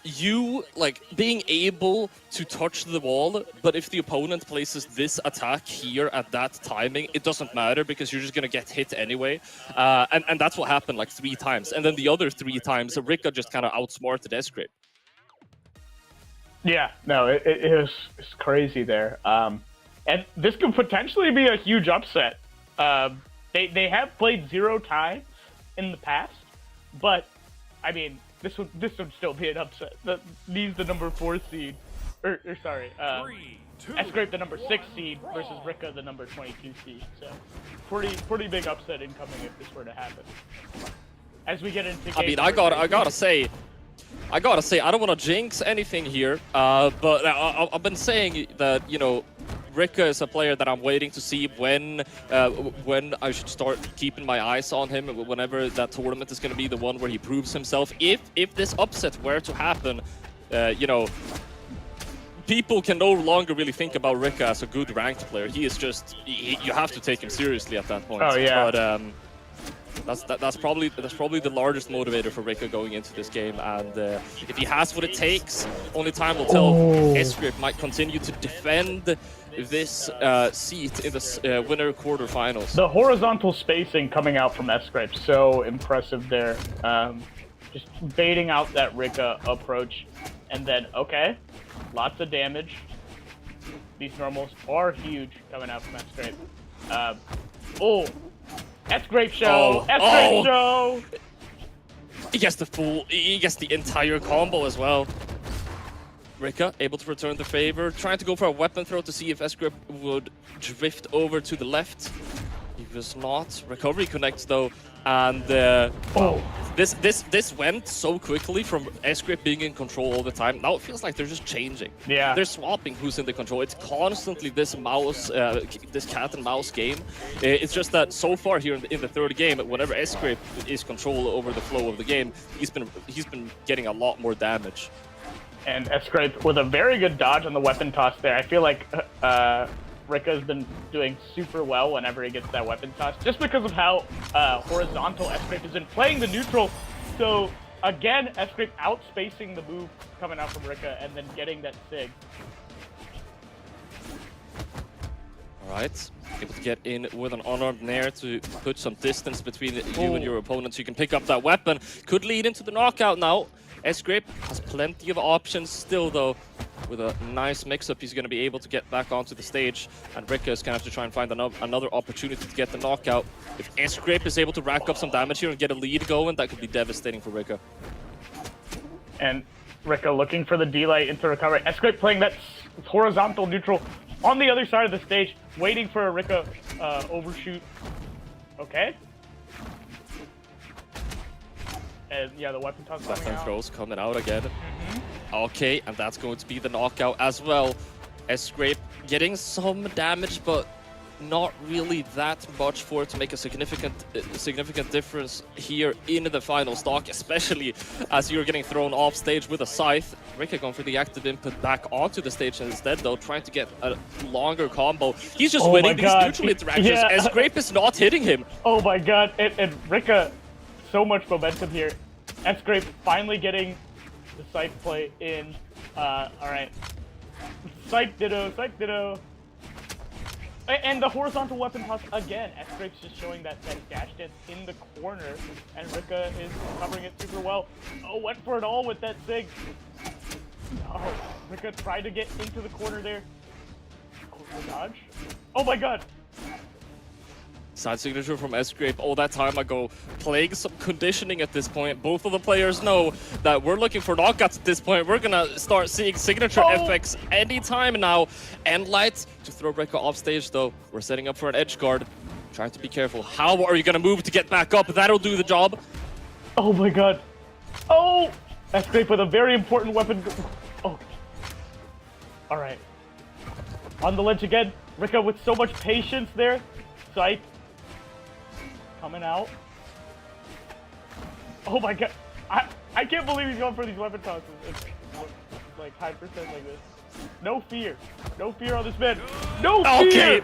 you like being able to touch the wall, but if the opponent places this attack here at that timing, it doesn't matter because you're just gonna get hit anyway. And that's what happened like 3 times. And then the other 3 times, Rikka just kind of outsmarted Sgrape. Yeah, no, it's crazy there. And this could potentially be a huge upset. They have played 0 times in the past, but I mean, this would still be an upset. Neeze the number 4 seed, Sgrape the number 6 seed versus Rikka the number 22 seed. So pretty big upset incoming if this were to happen. As we get into game, I mean, I gotta say, I don't want to jinx anything here, but I've been saying that, you know, Rikka is a player that I'm waiting to see when I should start keeping my eyes on him, whenever that tournament is going to be the one where he proves himself. If this upset were to happen, you know, people can no longer really think about Rikka as a good ranked player. He is just, you have to take him seriously at that point. Oh yeah. But that's probably the largest motivator for Rikka going into this game, and if he has what it takes, only time will tell. Sgrape might continue to defend this seat in the winner quarterfinals. The horizontal spacing coming out from Sgrape, so impressive there. Just baiting out that Rikka approach, and then okay, lots of damage. These normals are huge coming out from Sgrape. Sgrape show! Sgrape show! He gets the entire combo as well. Rikka able to return the favor, trying to go for a weapon throw to see if Sgrape would drift over to the left. He was not. Recovery connects though, and this went so quickly from Sgrape being in control all the time. Now it feels like they're just changing. Yeah, they're swapping who's in the control. It's constantly this this cat and mouse game. It's just that so far here in the 3rd game, whenever Sgrape is control over the flow of the game, he's been getting a lot more damage. And Sgrape with a very good dodge on the weapon toss there. I feel like Rikka's been doing super well whenever he gets that weapon toss, just because of how horizontal Sgrape has been playing the neutral. So again, Sgrape outspacing the move coming out from Rikka and then getting that sig. Alright, able to get in with an unarmed nair to put some distance between you and your opponent so you can pick up that weapon. Could lead into the knockout now. Sgrape has plenty of options still though. With a nice mix-up, he's going to be able to get back onto the stage, and Rikka is going to have to try and find another opportunity to get the knockout. If Sgrape is able to rack up some damage here and get a lead going, that could be devastating for Rikka. And Rikka looking for the D-light into recovery. Sgrape playing that horizontal neutral on the other side of the stage, waiting for a Rikka overshoot. Okay. And yeah, the weapon toss coming Weapon out. throws coming out again. Okay, and that's going to be the knockout as well. Sgrape getting some damage, but not really that much for it to make a significant difference here in the final stock, especially as you're getting thrown off stage with a scythe. Rikka going for the active input back onto the stage instead, though, trying to get a longer combo. He's just winning these neutral interactions. Yeah. Sgrape is not hitting him. Oh my god, and Rikka, so much momentum here. Sgrape finally getting the scythe play in. Alright. Scythe ditto. And the horizontal weapon toss again. Sgrape's just showing that dash dance in the corner, and Rikka is covering it super well. Oh, went for it all with that sig. Oh, Rikka tried to get into the corner there. Corner dodge. Oh my god. Side signature from Sgrape all that time ago, playing some conditioning at this point. Both of the players know that we're looking for knockouts at this point. We're gonna start seeing signature effects anytime now. End light to throw Rikka off stage though. We're setting up for an edge guard. Trying to be careful. How are you gonna move to get back up? That'll do the job. Oh my god. Oh! Sgrape with a very important weapon. Oh. Alright. On the ledge again. Rikka with so much patience there. Scythe. Coming out. Oh my god. I can't believe he's going for these weapon tosses. It's like high percent like this. No fear. No fear on this man. No fear! Okay.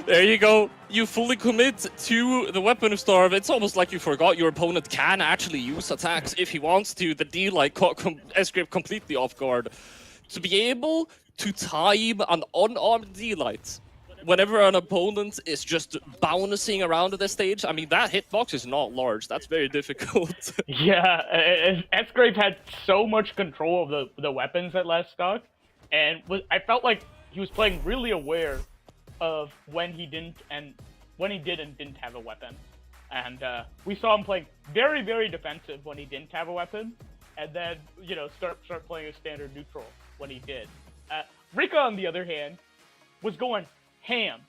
There you go. You fully commit to the weapon starve. It's almost like you forgot your opponent can actually use attacks if he wants to. The D-Light caught Sgrape completely off guard. To be able to time an unarmed D-Light whenever an opponent is just bouncing around the stage, I mean, that hitbox is not large. That's very difficult. Yeah, Sgrape had so much control of the weapons at last stock, and I felt like he was playing really aware of when he did and didn't have a weapon. And we saw him playing very, very defensive when he didn't have a weapon, and then, you know, start playing a standard neutral when he did. Rikka, on the other hand, was going ham,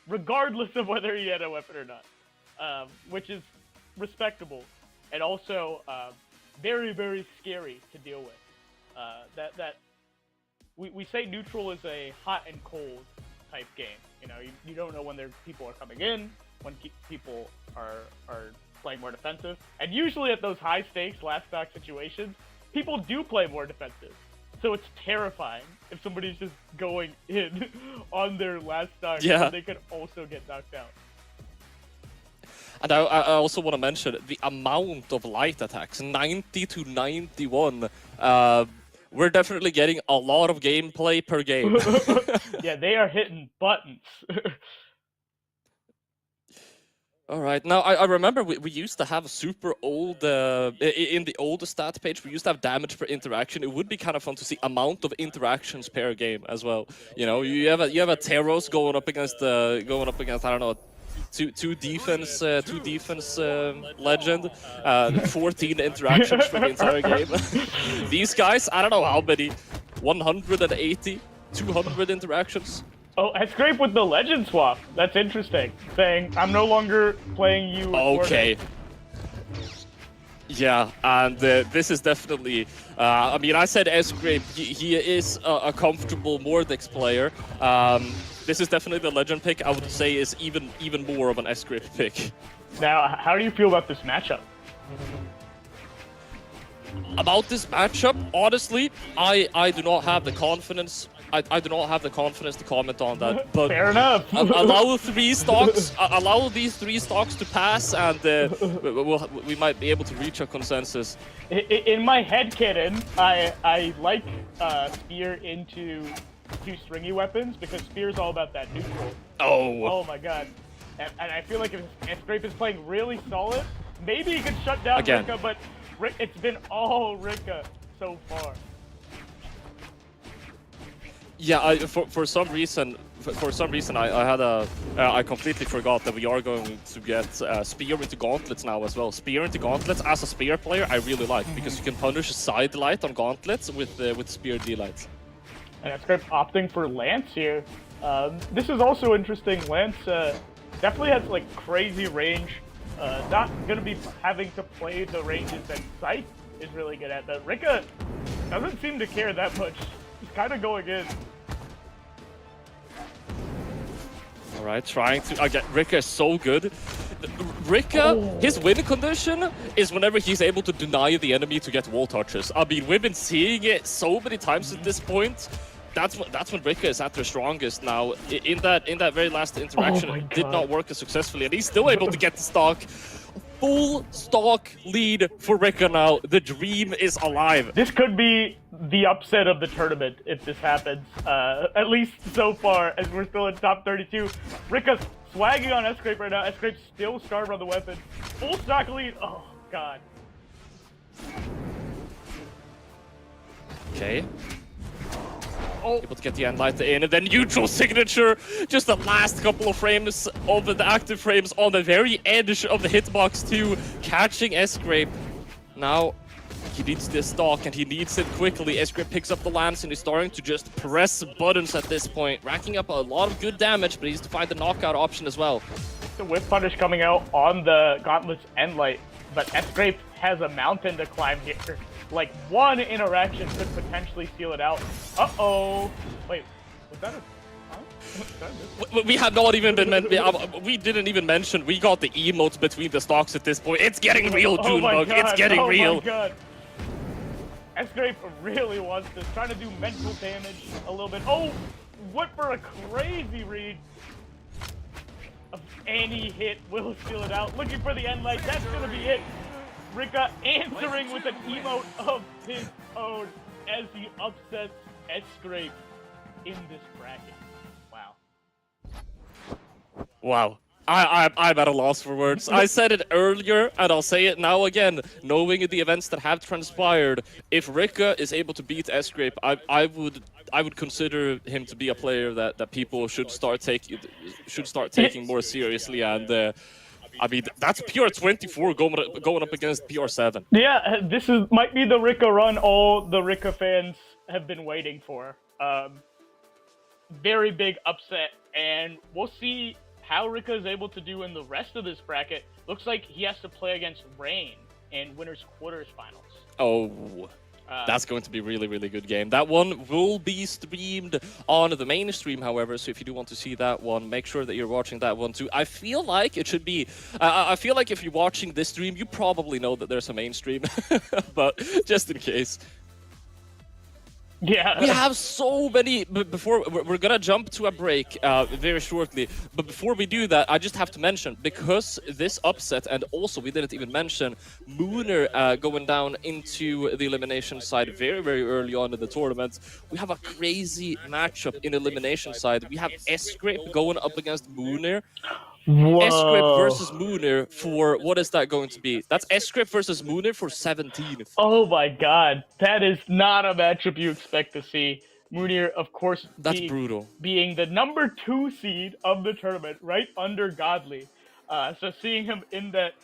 regardless of whether he had a weapon or not, which is respectable, and also very, very scary to deal with. We say neutral is a hot and cold type game. You know, you don't know when people are coming in, when people are playing more defensive, and usually at those high stakes last stock situations, people do play more defensive. So it's terrifying if somebody's just going in on their last stock, yeah. They could also get knocked out. And I also want to mention the amount of light attacks, 90 to 91. We're definitely getting a lot of gameplay per game. Yeah, they are hitting buttons. All right. Now, I remember we used to have a super old, in the old stat page, we used to have damage per interaction. It would be kind of fun to see amount of interactions per game as well. You know, you have a Teros going up against, I don't know, two defense legend, 14 interactions for the entire game. These guys, I don't know how many, 180, 200 interactions. Oh, Sgrape with the legend swap. That's interesting. Saying, I'm no longer playing you. Okay. Yeah, and this is definitely... I mean, I said Sgrape, he is a comfortable Mordex player. This is definitely the legend pick. I would say is even more of an Sgrape pick. Now, how do you feel about this matchup? About this matchup, honestly, I do not have the confidence. I do not have the confidence to comment on that. But fair enough. allow these three stocks to pass, and we might be able to reach a consensus. In my headcanon, I like Spear into two stringy weapons because Spear's all about that neutral. Oh my god. And I feel like if Sgrape is playing really solid, maybe he could shut down again. Rikka, but it's been all Rikka so far. Yeah, for some reason, I completely forgot that we are going to get Spear into Gauntlets now as well. Spear into Gauntlets as a Spear player, I really like because you can punish side light on Gauntlets with Spear D-lights. And Sgrape opting for Lance here. This is also interesting. Lance definitely has like crazy range. Not gonna be having to play the ranges that Scythe is really good at. But Rikka doesn't seem to care that much. He's kind of going in. All right, trying to again. Rikka is so good. Rikka, his win condition is whenever he's able to deny the enemy to get wall touches. I mean, we've been seeing it so many times at this point. That's when Rikka is at their strongest now. In that very last interaction, it did not work as successfully, and he's still able to get the stock. Full stock lead for Rikka now. The dream is alive. This could be the upset of the tournament if this happens. At least so far, as we're still in top 32. Rikka's swagging on Sgrape right now. Sgrape's still starved on the weapon. Full stock lead. Oh, God. Okay. Able to get the end light in, and then neutral signature. Just the last couple of frames of the active frames on the very edge of the hitbox too, catching Sgrape. Now he needs this stock and he needs it quickly. Sgrape picks up the lance and he's starting to just press buttons at this point, racking up a lot of good damage, but he needs to find the knockout option as well. The whip punish coming out on the Gauntlet's end light, but Sgrape has a mountain to climb here. Like, one interaction could potentially seal it out. Uh-oh. Wait, was that a... Huh? We had not even been... we didn't even mention we got the emotes between the stocks at this point. It's getting real, Junebug. It's getting real. Oh my god. Sgrape really wants this. Trying to do mental damage a little bit. Oh, what for a crazy read. Any hit will seal it out. Looking for the end light. That's going to be it. Rikka answering with an emote of his own as he upsets Sgrape in this bracket. Wow. Wow. I'm at a loss for words. I said it earlier, and I'll say it now again. Knowing the events that have transpired, if Rikka is able to beat Sgrape, I would consider him to be a player that people should start taking more seriously. And I mean, that's PR24 going up against PR7. Yeah, this might be the Rikka run all the Rikka fans have been waiting for. Very big upset, and we'll see how Rikka is able to do in the rest of this bracket. Looks like he has to play against Rain in winners quarters finals. Oh. That's going to be a really, really good game. That one will be streamed on the main stream, however, so if you do want to see that one, make sure that you're watching that one too. I feel like it should be... I feel like if you're watching this stream, you probably know that there's a main stream, but just in case. Yeah. We have so many, before we're gonna jump to a break very shortly, but before we do that, I just have to mention, because this upset, and also we didn't even mention Mounir going down into the elimination side very, very early on in the tournament. We have a crazy matchup in elimination side. We have Sgrape going up against Mounir. Sgrape versus Mounir for, what is that going to be? That's Sgrape versus Mounir for 17. Oh my god, that is not a matchup you expect to see. Mounir, of course, that's brutal. Being the number 2 seed of the tournament, right under Godly. So seeing him in that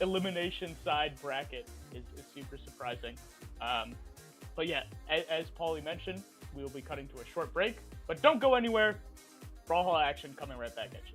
elimination side bracket is super surprising. But yeah, as Paulie mentioned, we will be cutting to a short break. But don't go anywhere. Brawlhalla action coming right back at you.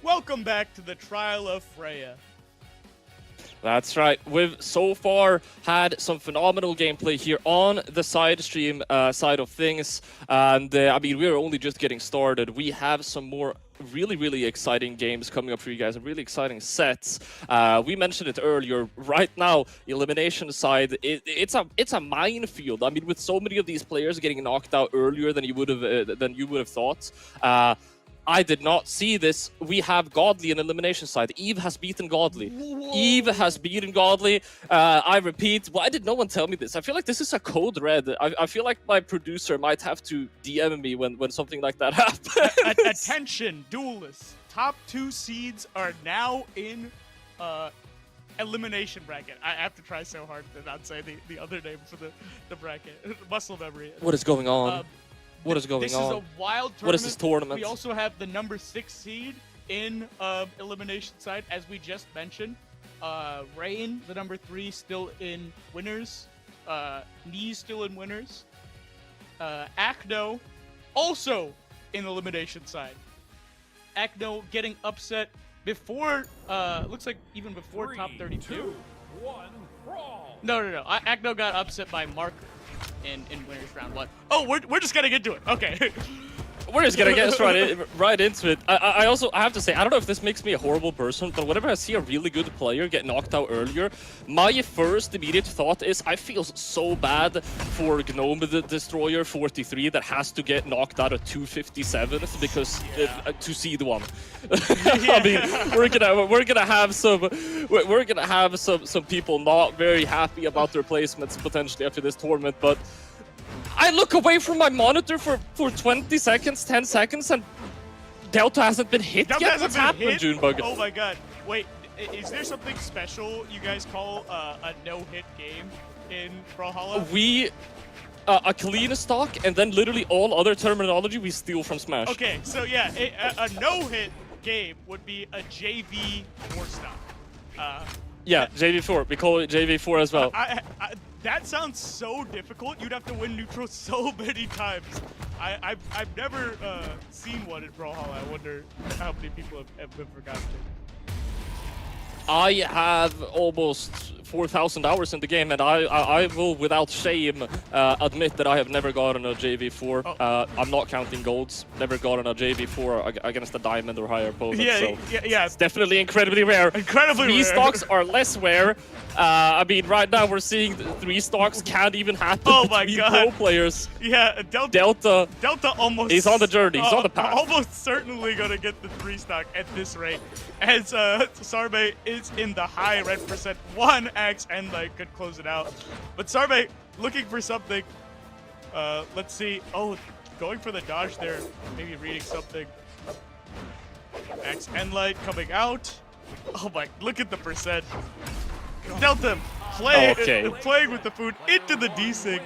Welcome back to the trial of Freya. That's right. We've so far had some phenomenal gameplay here on the side stream side of things. And I mean, we're only just getting started. We have some more really exciting games coming up for you guys, really exciting sets. We mentioned it earlier. Right now, elimination side, it's a minefield. I mean, with so many of these players getting knocked out earlier than you would have thought. I did not see this. We have Godly in elimination side. Eve has beaten Godly. Whoa. Eve has beaten Godly. I repeat, why did no one tell me this? I feel like this is a code red. I feel like my producer might have to DM me when something like that happens. Attention, duelists. Top 2 seeds are now in elimination bracket. I have to try so hard to not say the other name for the bracket. Muscle memory. What is going on? What is going this on? This is a wild tournament. What is this tournament? We also have the number 6 seed in elimination side, as we just mentioned. Rain, the number 3, still in winners. Neeze still in winners. Akno, also in elimination side. Akno getting upset before, looks like even before 3, top 32. 2, 1, brawl. No. Akno got upset by Marker in winners round 1. Oh, we're just getting into it. Okay. We're just gonna get right into it. I have to say, I don't know if this makes me a horrible person, but whenever I see a really good player get knocked out earlier, my first immediate thought is I feel so bad for Gnome the Destroyer 43 that has to get knocked out at 257th because to seed 1. I mean, we're gonna have some people not very happy about their placements potentially after this tournament, but I look away from my monitor for 20 seconds, 10 seconds, and Delta hasn't been hit yet? What's happened, Junebug? Oh my god. Wait, is there something special you guys call a no-hit game in Brawlhalla? We... a clean stock, and then literally all other terminology we steal from Smash. Okay, so yeah, a no-hit game would be a JV 4-stock. Yeah, JV4. We call it JV4 as well. That sounds so difficult. You'd have to win neutral so many times. I've never seen one in Brawlhalla. I wonder how many people have been forgotten it. I have almost 4,000 hours in the game, and I will, without shame, admit that I have never gotten a JV4. Oh. I'm not counting golds. Never gotten a JV4 against a diamond or higher opponent. Yeah. It's definitely incredibly rare. Incredibly rare. 3 stocks are less rare. I mean, right now we're seeing 3 stocks can't even happen between pro players. Yeah, Delta almost... He's on the journey. He's on the path. Almost certainly gonna get the 3-stock at this rate, as Sarm is in the high red percent. 1x and like could close it out. But Sarm looking for something. Let's see. Oh, going for the dodge there. Maybe reading something. X and light coming out. Oh my, look at the percent. Delta playing with the food into the desync.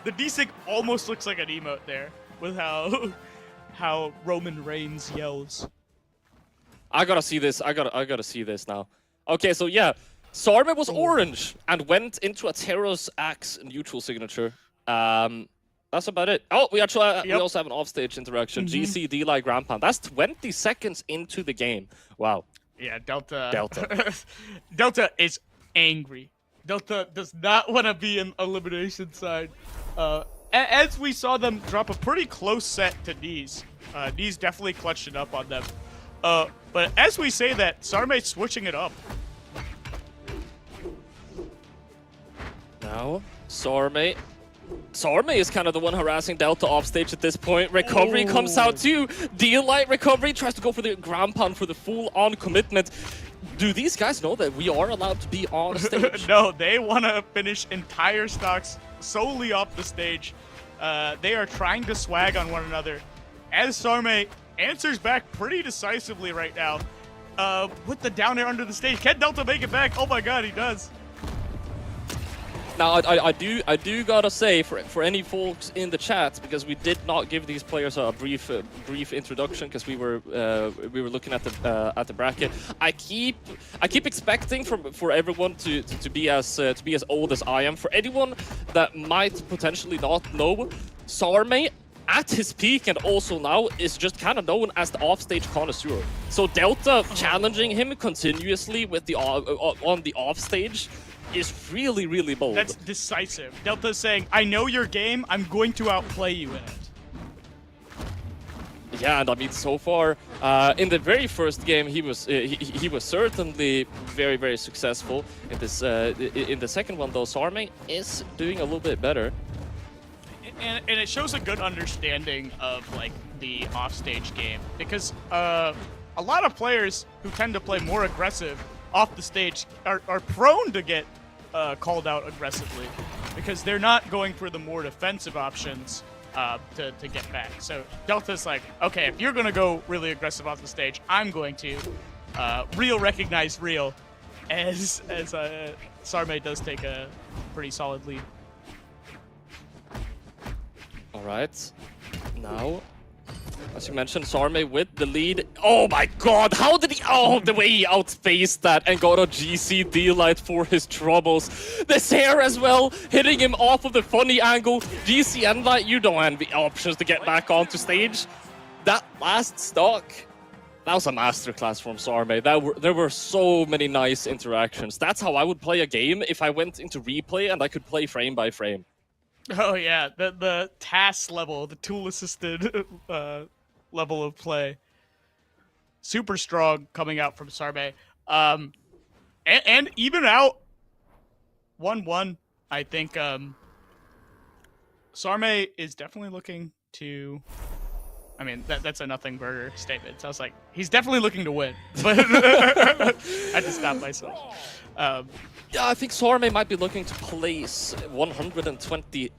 The desync almost looks like an emote there with how Roman Reigns yells. I gotta see this. I gotta see this now. Okay, so yeah, Sarm was orange and went into a Terra's Axe neutral signature. That's about it. Oh, we actually we also have an offstage interaction. GC D-Light Grand Pound. That's 20 seconds into the game. Wow. Yeah, Delta is angry. Delta does not want to be in elimination side. As we saw them drop a pretty close set to Neeze. Neeze definitely clutched it up on them. But as we say that, Sarme's switching it up. Now, Sarme is kind of the one harassing Delta offstage at this point. Recovery comes out too. D-Light Recovery tries to go for the ground pound for the full-on commitment. Do these guys know that we are allowed to be on stage? No, they want to finish entire stocks solely off the stage. They are trying to swag on one another. As Sarme answers back pretty decisively right now. With the down air under the stage. Can Delta make it back? Oh my god, he does. Now, I do gotta say, for any folks in the chat, because we did not give these players a brief introduction, because we were looking at the bracket. I keep expecting for everyone to be as old as I am. For anyone that might potentially not know, Sarme at his peak and also now is just kind of known as the offstage connoisseur. So Delta challenging him continuously with the on the offstage is really, really bold. That's decisive. Delta's saying, I know your game, I'm going to outplay you in it. Yeah, and I mean, so far in the very first game, he was certainly very, very successful. In this in the second one, though, Sarm is doing a little bit better. And it shows a good understanding of like the offstage game because a lot of players who tend to play more aggressive off the stage are prone to get called out aggressively because they're not going for the more defensive options. To get back. So Delta's like, okay, if you're gonna go really aggressive off the stage, I'm going to real recognize real, as Sarm does take a pretty solid lead. All right, now, as you mentioned, Sarm with the lead. Oh my God, how did he? Oh, the way he outspaced that and got a GC D-Light for his troubles. This hair as well, hitting him off of the funny angle. GC N-Light, you don't have the options to get back onto stage. That last stock, that was a masterclass from Sarm. There were so many nice interactions. That's how I would play a game if I went into replay and I could play frame by frame. Oh yeah, the task level, the tool-assisted level of play, super strong coming out from Sarm. And even out 1-1, I think Sarm is definitely looking to. I mean, that's a nothing burger statement. So I was like, he's definitely looking to win, but I had to stop myself. Yeah, I think Sarm might be looking to place 129th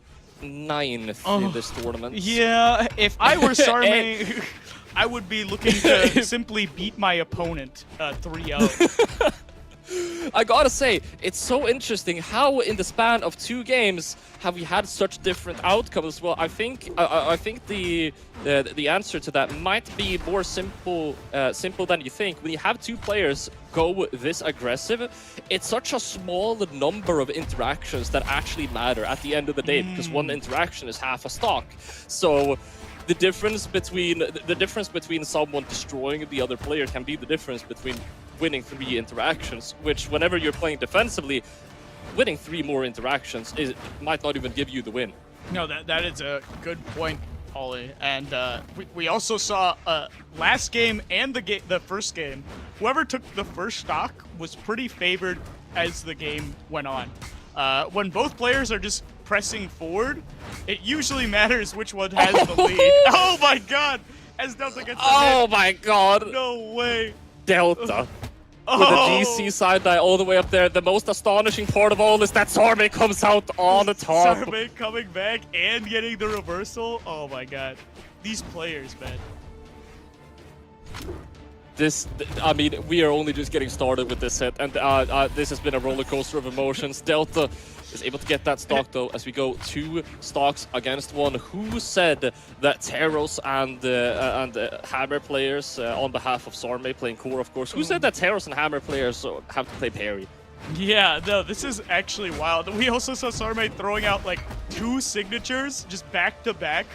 in this tournament. Yeah, if I were Sarm, I would be looking to simply beat my opponent 3-0. I gotta say, it's so interesting how in the span of 2 games have we had such different outcomes. Well, I think the answer to that might be more simple than you think. When you have 2 players go this aggressive, it's such a small number of interactions that actually matter at the end of the day, because one interaction is half a stock. So the difference between someone destroying the other player can be the difference between winning 3 interactions, which whenever you're playing defensively, winning 3 more interactions might not even give you the win. No, that is a good point, Ollie. And we also saw last game and the first game, whoever took the first stock was pretty favored as the game went on. When both players are just pressing forward, it usually matters which one has the lead. Oh my God! As Delta gets the hit. My God! No way! Delta. With the GC side die all the way up there. The most astonishing part of all is that Sarm comes out on the top. Sarm coming back and getting the reversal. Oh my God. These players, man. I mean, we are only just getting started with this set, and this has been a roller coaster of emotions. Delta is able to get that stock, though, as we go 2 stocks against 1. Who said that Teros and Hammer players, on behalf of Sarm playing core, of course, who said that Teros and Hammer players have to play parry? Yeah, no, this is actually wild. We also saw Sarm throwing out like 2 signatures just back to back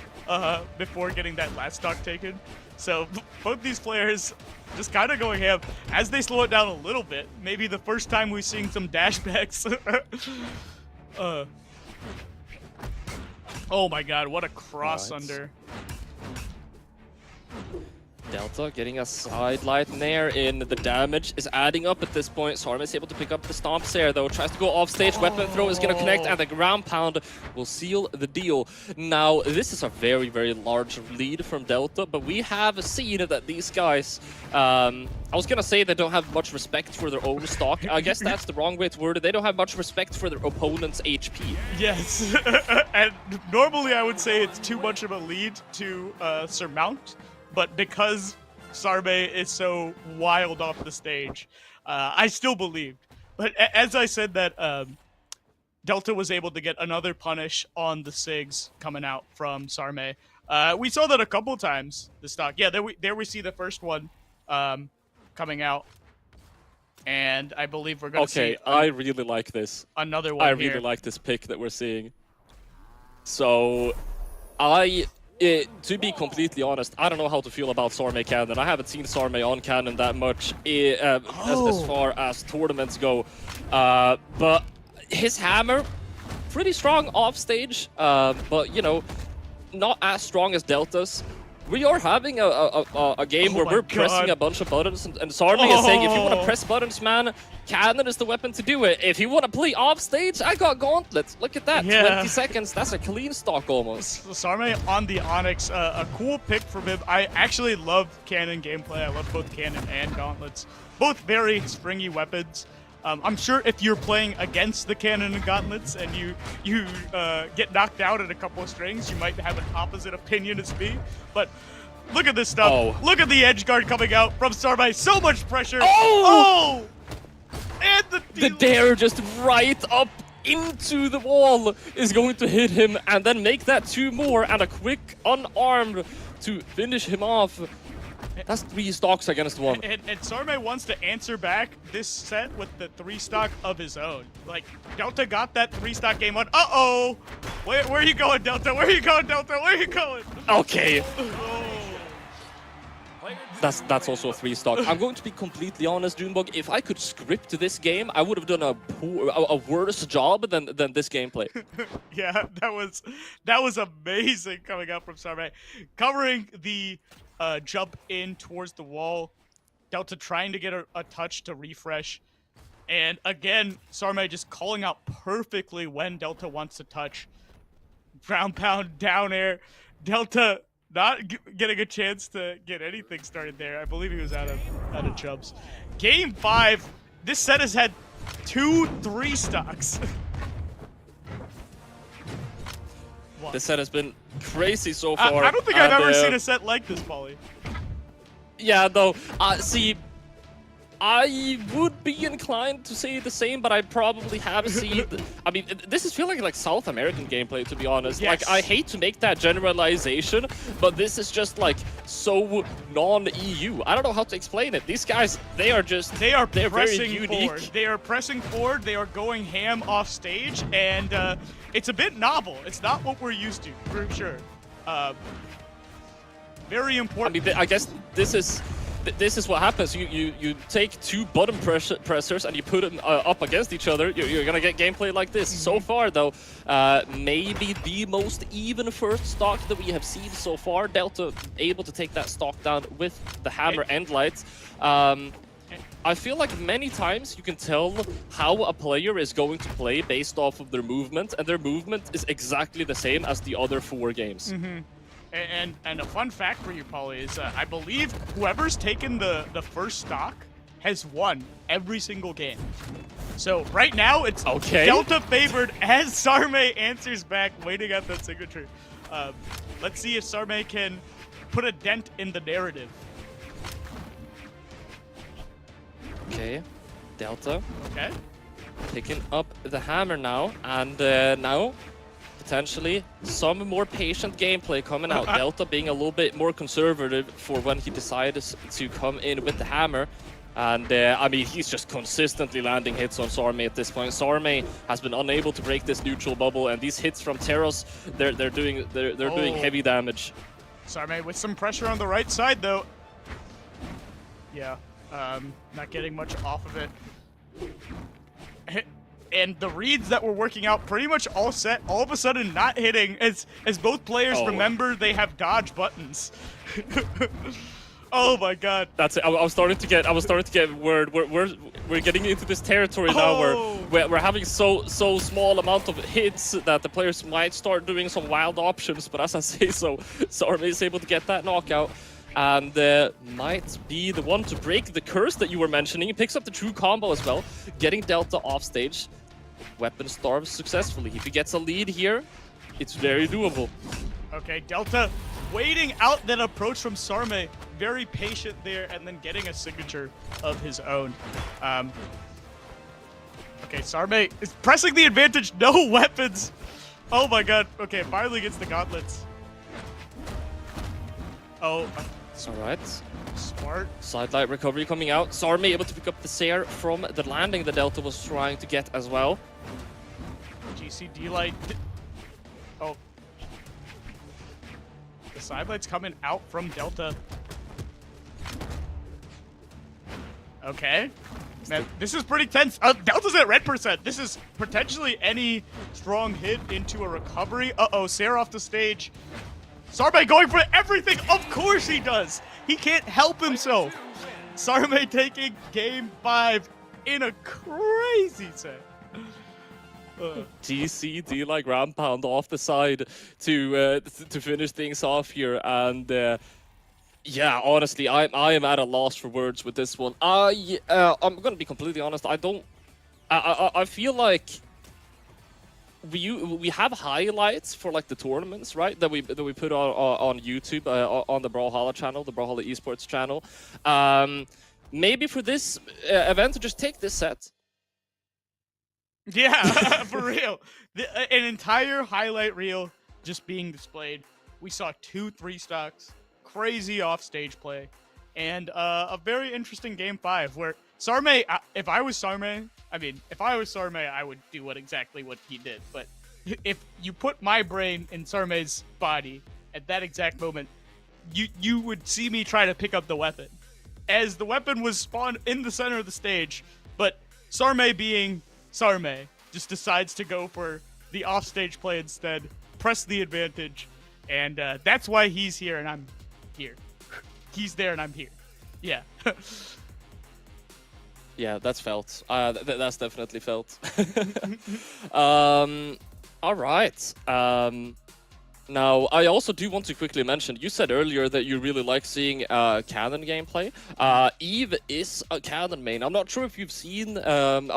before getting that last stock taken. So both these players just kind of going ham as they slow it down a little bit. Maybe the first time we've seen some dashbacks. Oh my God, what a cross under. Delta getting a side light nair in. The damage is adding up at this point. Sarm is able to pick up the stomps there, though. Tries to go off stage. Weapon throw is going to connect, and the ground pound will seal the deal. Now, this is a very, very large lead from Delta, but we have seen that these guys, I was going to say they don't have much respect for their own stock. I guess that's the wrong way to word it. They don't have much respect for their opponent's HP. Yes, and normally I would say it's too much of a lead to surmount. But because Sarm is so wild off the stage, I still believed. But as I said that Delta was able to get another punish on the SIGs coming out from Sarm. We saw that a couple times, the stock. Yeah, there we see the first one coming out. And I believe we're going to see... I really like this. Another one I really like this pick that we're seeing. So, I To be completely honest, I don't know how to feel about Sarm Cannon. I haven't seen Sarm on Cannon that much as far as tournaments go. But his hammer, pretty strong off stage, but you know, not as strong as Delta's. We are having a game where we're pressing a bunch of buttons, and Sarm is saying, if you want to press buttons, man, Cannon is the weapon to do it. If you want to play off stage, I got gauntlets. Look at that, 20 seconds. That's a clean stock almost. Sarm on the Onyx, a cool pick from him. I actually love Cannon gameplay. I love both Cannon and gauntlets. Both very springy weapons. I'm sure if you're playing against the Cannon and gauntlets and you get knocked out at a couple of strings, you might have an opposite opinion as me. But look at this stuff. Oh. Look at the edge guard coming out from Sarm. So much pressure. Oh! And the dare just right up into the wall is going to hit him and then make that 2 more and a quick unarmed to finish him off. That's 3 stocks against 1. And Sarm wants to answer back this set with the 3 stock of his own. Like, Delta got that 3 stock game 1. Uh-oh! Where are you going, Delta? Where are you going, Delta? Where are you going? Okay. Oh. That's also a 3 stock. I'm going to be completely honest, Junebug. If I could script this game, I would have done a worse job than this gameplay. Yeah, that was amazing coming out from Sarm. Covering the jump in towards the wall. Delta trying to get a touch to refresh. And again, Sarm just calling out perfectly when Delta wants to touch. Ground pound, down air. Delta not getting a chance to get anything started there. I believe he was out of jumps. Game 5. This set has had 2 3 stocks. This set has been crazy so far. I don't think I've ever seen a set like this, Paulie. Yeah, though. See, I would be inclined to say the same, but I probably have seen... I mean, this is feeling like South American gameplay, to be honest. Yes. Like, I hate to make that generalization, but this is just, like, so non-EU. I don't know how to explain it. These guys, they're pressing very unique. forward. They are pressing forward. They are going ham off stage, and it's a bit novel. It's not what we're used to, for sure. Very important. I mean, I guess this is what happens. You take 2 button pressers and you put them up against each other. You're gonna get gameplay like this. So far, though, maybe the most even first stock that we have seen so far. Delta able to take that stock down with the hammer and lights. I feel like many times you can tell how a player is going to play based off of their movement, and their movement is exactly the same as the other 4 games. And a fun fact for you, Paulie, is I believe whoever's taken the first stock has won every single game. So right now it's Delta favored as Sarm answers back, waiting at that signature. Let's see if Sarm can put a dent in the narrative. Okay, Delta. Okay. Picking up the hammer now, and now potentially some more patient gameplay coming out. Delta being a little bit more conservative for when he decides to come in with the hammer. And I mean, he's just consistently landing hits on Sarm at this point. Sarm has been unable to break this neutral bubble, and these hits from Teros, they're doing heavy damage. Sarm with some pressure on the right side, though. Yeah, not getting much off of it. And the reads that were working out pretty much all set, all of a sudden not hitting as both players remember they have dodge buttons. Oh my god. That's it. I was starting to get word. We're getting into this territory now where we're having so small amount of hits that the players might start doing some wild options. But as I say so, Sarm is able to get that knockout. And might be the one to break the curse that you were mentioning. He picks up the true combo as well, getting Delta off stage. Weapon starves successfully. If he gets a lead here, it's very doable. Okay, Delta waiting out that approach from Sarm, very patient there, and then getting a signature of his own. Okay, Sarm is pressing the advantage, no weapons. Oh my god. Okay, finally gets the gauntlets. Oh, alright. Smart. Sidelight recovery coming out. Sarm able to pick up the Seer from the landing that Delta was trying to get as well. GCD light. Oh. The sidelights coming out from Delta. Okay. Man, this is pretty tense. Delta's at red percent. This is potentially any strong hit into a recovery. Uh-oh, Sarah off the stage. Sarme going for everything. Of course he does. He can't help himself. Sarme taking game 5 in a crazy set. GCD like ground pound off the side to finish things off here, and yeah, honestly, I am at a loss for words with this one. I'm gonna be completely honest. I feel like we have highlights for like the tournaments, right? That we put on YouTube on the Brawlhalla channel, the Brawlhalla Esports channel. Maybe for this event, to just take this set. Yeah, for real. An entire highlight reel just being displayed. We saw 2 3 stocks, crazy offstage play, and a very interesting game 5 where Sarme, if I was Sarme, I would do exactly what he did. But if you put my brain in Sarme's body at that exact moment, you would see me try to pick up the weapon. As the weapon was spawned in the center of the stage, but Sarme being Sarme just decides to go for the offstage play instead, press the advantage, and that's why he's here and I'm here. He's there and I'm here. Yeah. Yeah, that's felt. That's definitely felt. All right. Now, I also do want to quickly mention, you said earlier that you really like seeing Canon gameplay. Eve is a Canon main. I'm not sure if you've seen, I'm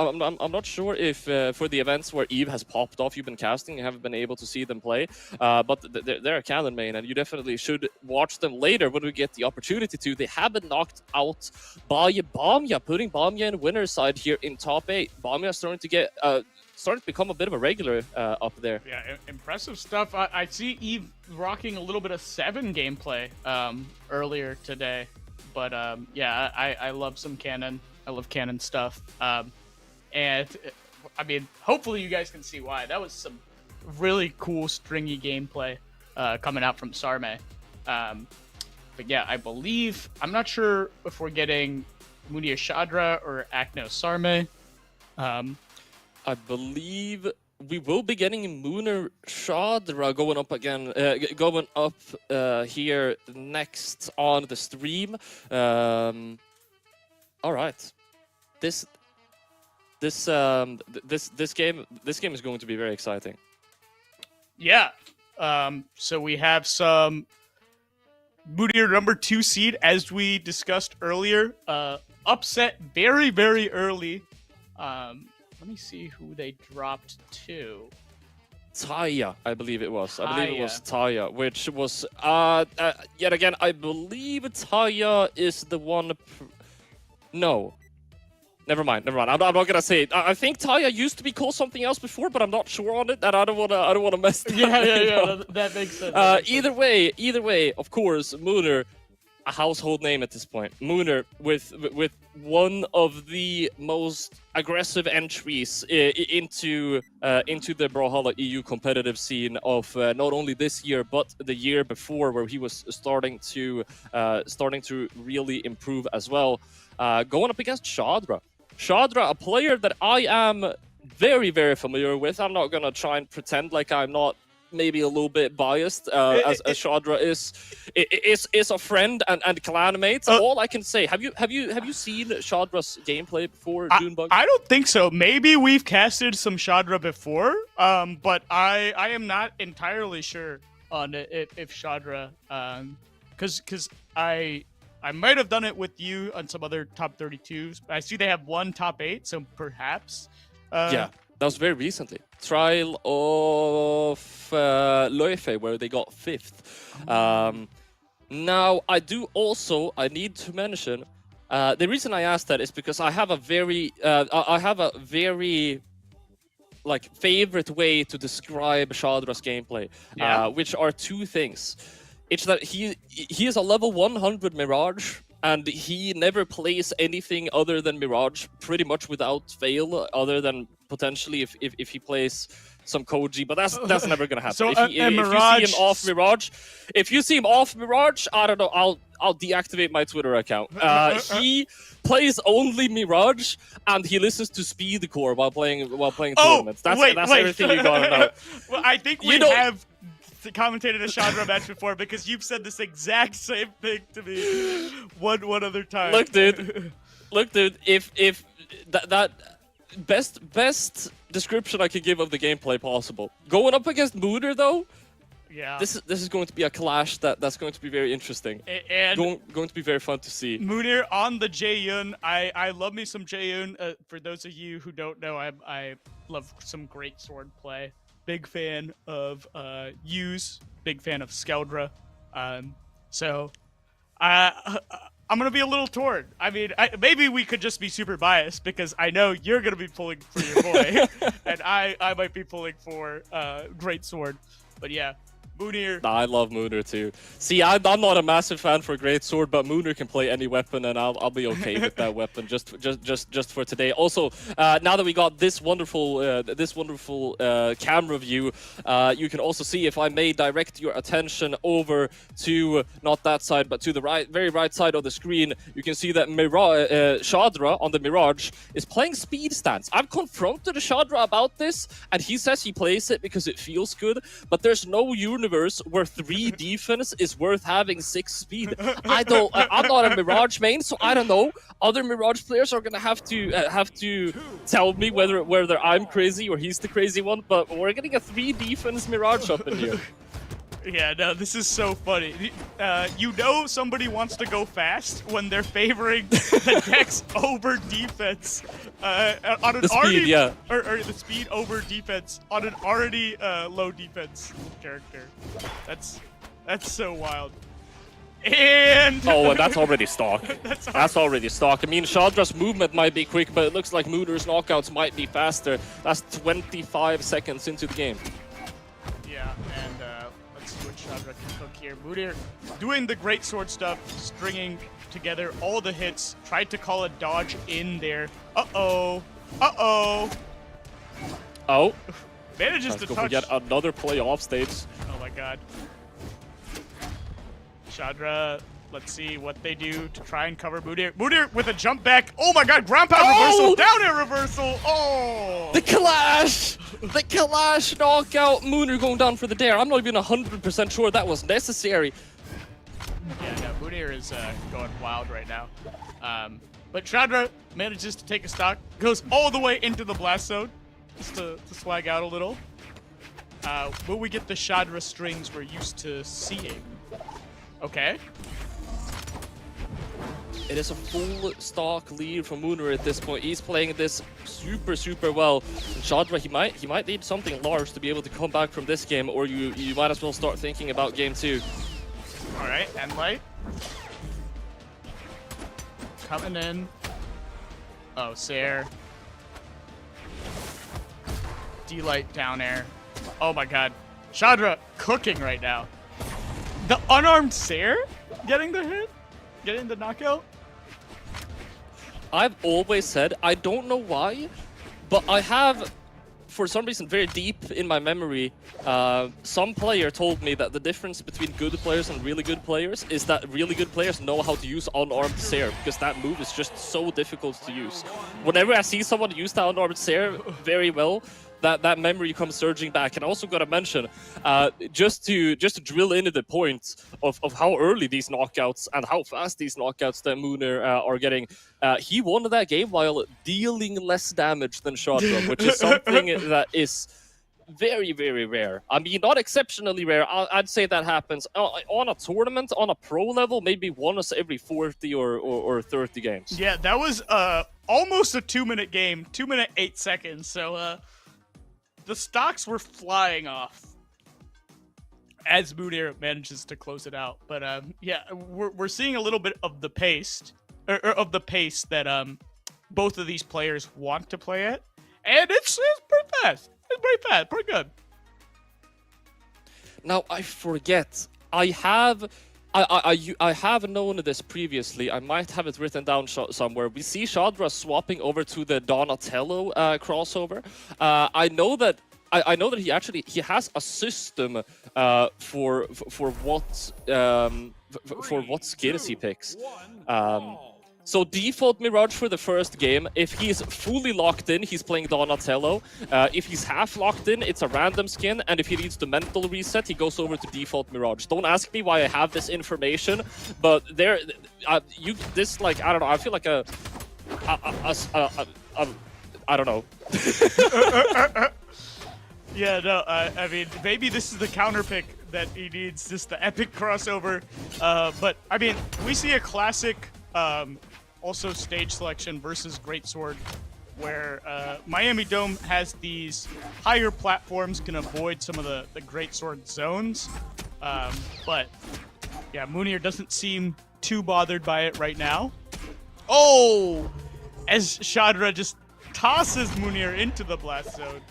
not sure if for the events where Eve has popped off, you've been casting, you haven't been able to see them play, but they're a Canon main, and you definitely should watch them later when we get the opportunity to. They have been knocked out by Bamya, putting Bamya in winner's side here in top 8. Bamya starting to become a bit of a regular up there. Yeah, impressive stuff. I see Eve rocking a little bit of 7 gameplay earlier today, but yeah, I love some Canon. I love Canon stuff, and I mean, hopefully you guys can see why. That was some really cool stringy gameplay coming out from Sarme. But yeah, I believe, I'm not sure if we're getting Mounir Shadra or Akno Sarme. I believe we will be getting Mounir Shadra going up again, here next on the stream. All right, this game is going to be very exciting. Yeah. So we have some Mounir number 2 seed, as we discussed earlier. Upset very, very early. Let me see who they dropped to. Taya, I believe it was. I believe it was Taya. Taya, which was yet again. I believe Taya is the one. No, never mind. I'm not gonna say it. I think Taya used to be called something else before, but I'm not sure on it, and I don't wanna mess. Yeah. That makes sense. Either way, of course, Mounir, a household name at this point. Mounir with one of the most aggressive entries into the Brawlhalla EU competitive scene of not only this year but the year before, where he was starting to really improve as well. Going up against Shadra, a player that I am very, very familiar with. I'm not gonna try and pretend like I'm not maybe a little bit biased, as Shadra is a friend and clanmate. All I can say, have you seen Shadra's gameplay before, Junebug? I don't think so. Maybe we've casted some Shadra before, but I am not entirely sure on if Shadra, because I might have done it with you on some other top 32s. I see they have 1 top 8, so perhaps. Yeah. That was very recently. Trial of Lopez, where they got 5th. Now, I need to mention, the reason I asked that is because I have a very like favorite way to describe Shadra's gameplay, which are 2 things. It's that he is a level 100 Mirage, and he never plays anything other than Mirage, pretty much without fail, other than potentially if he plays some Koji, but that's never gonna happen. So, if you see Mirage... him off Mirage, if you see him off Mirage, I don't know. I'll deactivate my Twitter account. He plays only Mirage, and he listens to Speedcore while playing tournaments. That's everything you gotta know. Well, I think we have commentated a Shadra match before because you've said this exact same thing to me one other time. Look, dude. If that best description I could give of the gameplay possible. Going up against Mounir though. Yeah. This is going to be a clash that's going to be very interesting. And going to be very fun to see. Mounir on the Jaehyun. I love me some Jaehyun. For those of you who don't know, I love some great sword play. Big fan of Use. Big fan of Skeldra. So I'm gonna be a little torn. I mean, maybe we could just be super biased because I know you're gonna be pulling for your boy, and I might be pulling for Great Sword. But yeah. Mounir. I love Mounir too. See, I'm not a massive fan for Great Sword, but Mounir can play any weapon, and I'll be okay with that weapon just for today. Also, now that we got this wonderful camera view, you can also see, if I may direct your attention over to not that side, but to the very right side of the screen, you can see that Shadra on the Mirage is playing speed stance. I've confronted Shadra about this, and he says he plays it because it feels good, but there's no universe where 3 defense is worth having 6 speed. I'm not a Mirage main, so I don't know. Other Mirage players are gonna have to tell me whether I'm crazy or he's the crazy one. But we're getting a 3 defense Mirage up in here. Yeah, no, this is so funny. You know somebody wants to go fast when they're favoring the dex over defense on an or the speed over defense on an already low defense character. That's so wild. And and that's already stock. That's already stock. I mean, Shadra's movement might be quick, but it looks like Mounir's knockouts might be faster. That's 25 seconds into the game. Yeah, and let's see what Shadra can cook here. Mounir doing the great sword stuff, stringing together all the hits, tried to call a dodge in there. Uh-oh. Oh. Manages to touch. Yet another play off stage. Oh my god. Shadra, let's see what they do to try and cover Mounir. Mounir with a jump back. Oh my god, ground pound reversal, down air reversal. Oh! The clash! The clash knockout. Mounir going down for the dare. I'm not even 100% sure that was necessary. Yeah, no, Mounir is going wild right now. But Shadra manages to take a stock, goes all the way into the blast zone, just to swag out a little. Will we get the Shadra strings we're used to seeing? Okay. It is a full stock lead from Mounir at this point. He's playing this super well. And Shadra, he might need something large to be able to come back from this game, or you might as well start thinking about game 2. All right, and light coming in. Oh, Sair. D-light down air. Oh my god, Shadra cooking right now. The unarmed Sair getting the hit, getting the knockout. I've always said, I don't know why, but I have, for some reason, very deep in my memory, some player told me that the difference between good players and really good players is that really good players know how to use unarmed Sair, because that move is just so difficult to use. Whenever I see someone use the unarmed Sair very well, that memory comes surging back. And I also got to mention, just to drill into the point of how early these knockouts and how fast these knockouts that Mounir are getting, he won that game while dealing less damage than Shadra, which is something that is very rare. I mean, not exceptionally rare. I'd say that happens on a tournament, on a pro level, maybe once every 40 or 30 games. Yeah, that was almost a 2-minute game, 2 minutes 8 seconds. So the stocks were flying off as Mounir manages to close it out. But yeah, we're seeing a little bit of the pace, or of the pace that both of these players want to play at, and it's pretty fast. It's pretty fast, pretty good. Now I forget. I have known this previously. I might have it written down somewhere. We see Shadra swapping over to the Donatello crossover. I know that I know that he has a system for what skills he picks. So default Mirage for the first game. If he's fully locked in, he's playing Donatello. If he's half locked in, it's a random skin. And if he needs the mental reset, he goes over to default Mirage. Don't ask me why I have this information, but there, I don't know. I feel like I don't know. Yeah, no, I mean, maybe this is the counter pick that he needs, just the epic crossover. But, I mean, we see a classic, also stage selection versus Greatsword, where Miami Dome has these higher platforms, can avoid some of the Greatsword zones. But, yeah, Mounir doesn't seem too bothered by it right now. Oh! As Shadra just tosses Mounir into the blast zone.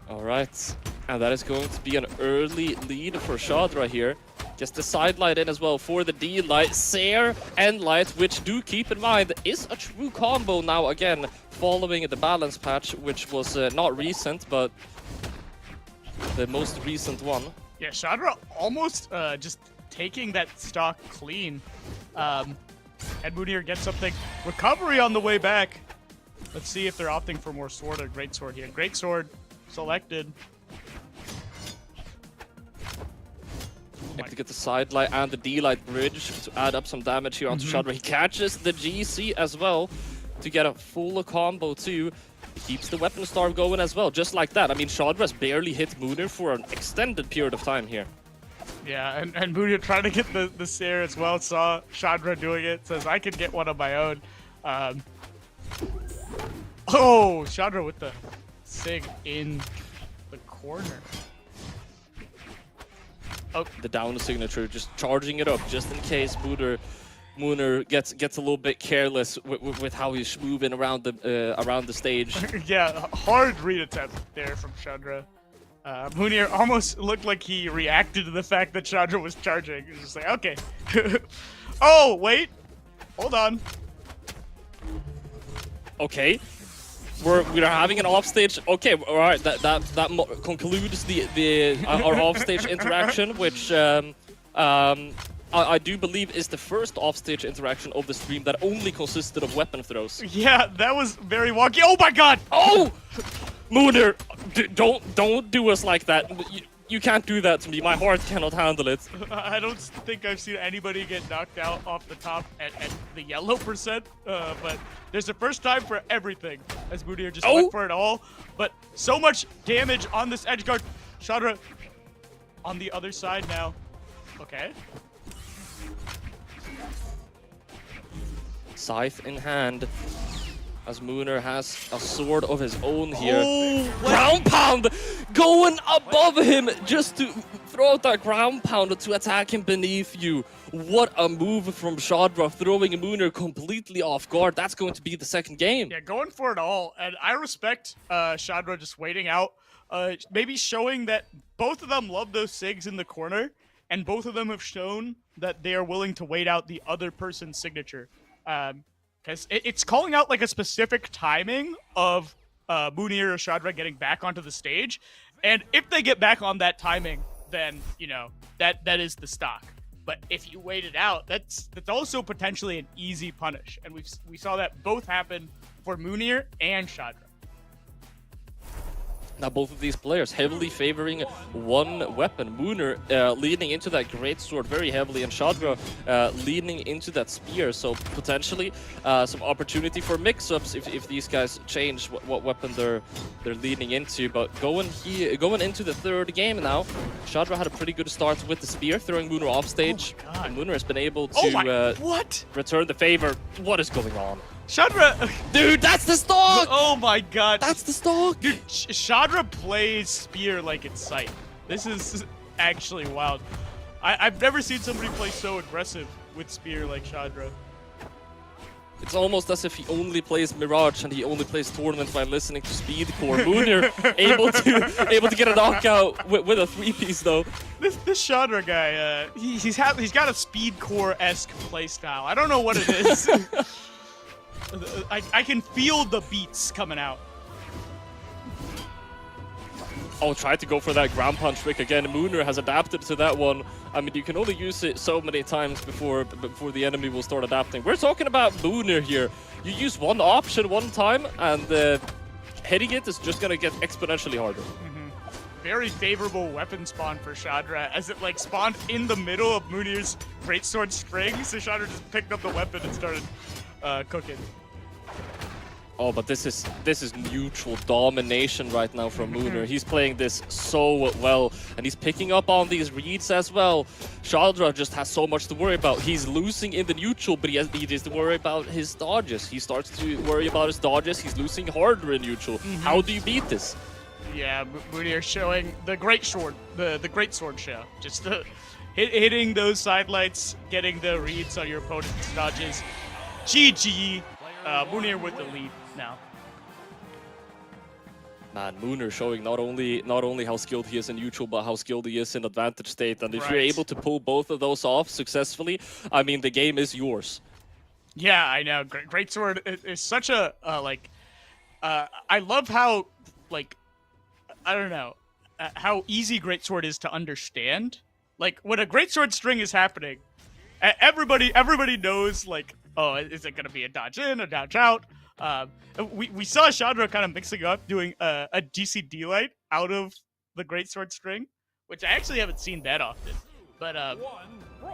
All right, and that is going to be an early lead for Shadra here. Just the side light in as well for the D light, Seer and light, which do keep in mind is a true combo now again, following the balance patch, which was not recent, but the most recent one. Yeah, Shadra almost just taking that stock clean. And Mounir gets something. Recovery on the way back. Let's see if they're opting for more sword or Greatsword here. Greatsword selected. Able to get the side light and the D light bridge to add up some damage here onto Shadra. He catches the GC as well to get a full combo too. Keeps the weapon starve going as well, just like that. I mean, Shadra's barely hit Mounir for an extended period of time here. Yeah, and Mounir trying to get the Seer as well. Saw Shadra doing it. Says, I can get one of my own. Oh, Shadra with the Sig in the corner. Oh, the down signature, just charging it up, just in case Mounir gets a little bit careless with how he's moving around the stage. Yeah, hard read attempt there from Shadra. Mounir almost looked like he reacted to the fact that Shadra was charging. He was just like, okay. Oh, wait. Hold on. Okay. We're having an offstage. Okay, all right. That concludes our offstage interaction, which I do believe is the first offstage interaction of the stream that only consisted of weapon throws. Yeah, that was very wonky. Oh my god! Oh, Mounir, don't do us like that. You can't do that to me. My heart cannot handle it. I don't think I've seen anybody get knocked out off the top at the yellow percent, but there's a first time for everything, as Mounir just went for it all. But so much damage on this edge guard. Shadra on the other side now. Okay. Scythe in hand, as Mounir has a sword of his own here. Oh, ground pound going above him just to throw out that ground pound to attack him beneath you. What a move from Shadra, throwing Mounir completely off guard. That's going to be the second game. Yeah, going for it all. And I respect Shadra just waiting out. Maybe showing that both of them love those SIGs in the corner, and both of them have shown that they are willing to wait out the other person's signature. Because it's calling out like a specific timing of Mounir or Shadra getting back onto the stage, and if they get back on that timing, then you know that is the stock. But if you wait it out, that's also potentially an easy punish, and we saw that both happen for Mounir and Shadra. Now both of these players heavily favoring one weapon. Mounir leaning into that greatsword very heavily, and Shadra leaning into that spear. So potentially some opportunity for mix-ups if these guys change what weapon they're leaning into. But going into the third game now, Shadra had a pretty good start with the spear, throwing Mounir off stage. Oh And Mounir has been able to return the favor. What is going on? Shadra! Dude, that's the stock! Oh my god. That's the stock! Dude, Shadra plays spear like it's sight. This is actually wild. I've never seen somebody play so aggressive with spear like Shadra. It's almost as if he only plays Mirage and he only plays Tournament by listening to Speedcore. Mounir able to get a knockout with a 3-piece though. This Shadra guy, he's got a Speedcore-esque playstyle. I don't know what it is. I can feel the beats coming out. Oh, tried to go for that ground punch trick again. Mounir has adapted to that one. I mean, you can only use it so many times before the enemy will start adapting. We're talking about Mounir here. You use one option one time, and hitting it is just gonna get exponentially harder. Very favorable weapon spawn for Shadra, as it like spawned in the middle of Mounir's greatsword string, so Shadra just picked up the weapon and started cooking. Oh, but this is neutral domination right now from Mounir. He's playing this so well, and he's picking up on these reads as well. Shadra just has so much to worry about. He's losing in the neutral, but he has to worry about his dodges. He starts to worry about his dodges. He's losing harder in neutral. How do you beat this? Yeah, Mounir showing the great sword, the great sword show. Just hitting those sidelights, getting the reads on your opponent's dodges. GG. Mounir with the lead now. Man, Mounir showing not only how skilled he is in neutral, but how skilled he is in advantage state. And if you're able to pull both of those off successfully, I mean, the game is yours. Yeah, I know. Greatsword is such a I love how I don't know how easy Greatsword is to understand. Like when a Greatsword string is happening, everybody knows like, oh, is it gonna be a dodge in, a dodge out? We saw Shadra kind of mixing up, doing a GCD light out of the Greatsword string, which I actually haven't seen that often. But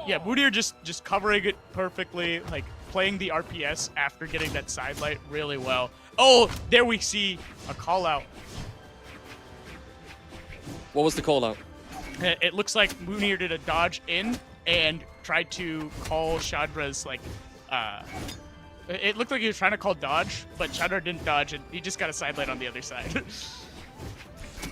yeah, Mounir just covering it perfectly, like playing the RPS after getting that side light really well. Oh, there we see a call out. What was the call out? It looks like Mounir did a dodge in and tried to call Shadra's like it looked like he was trying to call dodge, but Shadra didn't dodge, and he just got a side light on the other side.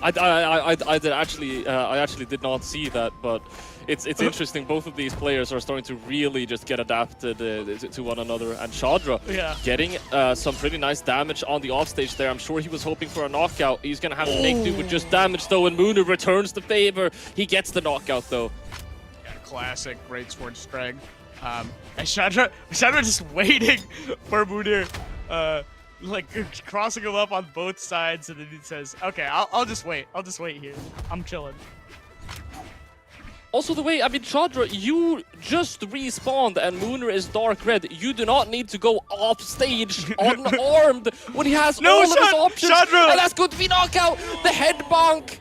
I actually did not see that, but it's interesting. Both of these players are starting to really just get adapted to one another, and Shadra getting some pretty nice damage on the offstage there. I'm sure he was hoping for a knockout. He's gonna have to make do with just damage though, and Mounir returns the favor. He gets the knockout though. Yeah, classic greatsword string. And Shadra just waiting for Mounir, like crossing him up on both sides, and then he says, "Okay, I'll just wait. I'll just wait here. I'm chilling." Also, the way, I mean, Shadra, you just respawned and Mounir is dark red. You do not need to go off stage unarmed when he has all of his options. Shadra! And that's going to be knockout. The head bonk.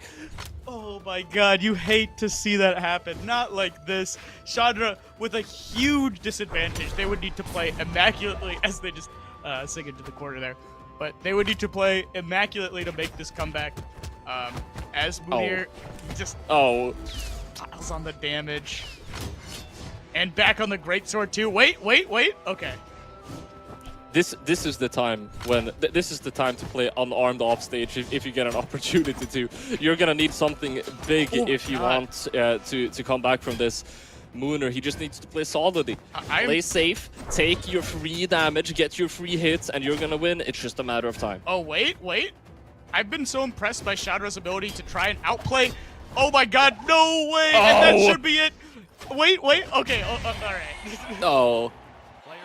Oh my god, you hate to see that happen. Not like this. Shadra with a huge disadvantage. They would need to play immaculately, as they just sing into the corner there. But they would need to play immaculately to make this comeback. As Mounir just piles on the damage. And back on the greatsword too. Wait. Okay. This is the time when this is the time to play unarmed offstage if you get an opportunity to. You're gonna need something big if you want to come back from this. Mounir, he just needs to play solidly. Play safe, take your free damage, get your free hits, and you're gonna win. It's just a matter of time. Oh, wait. I've been so impressed by Shadra's ability to try and outplay. Oh my god, no way! And that should be it. Wait. Okay, all right. Oh.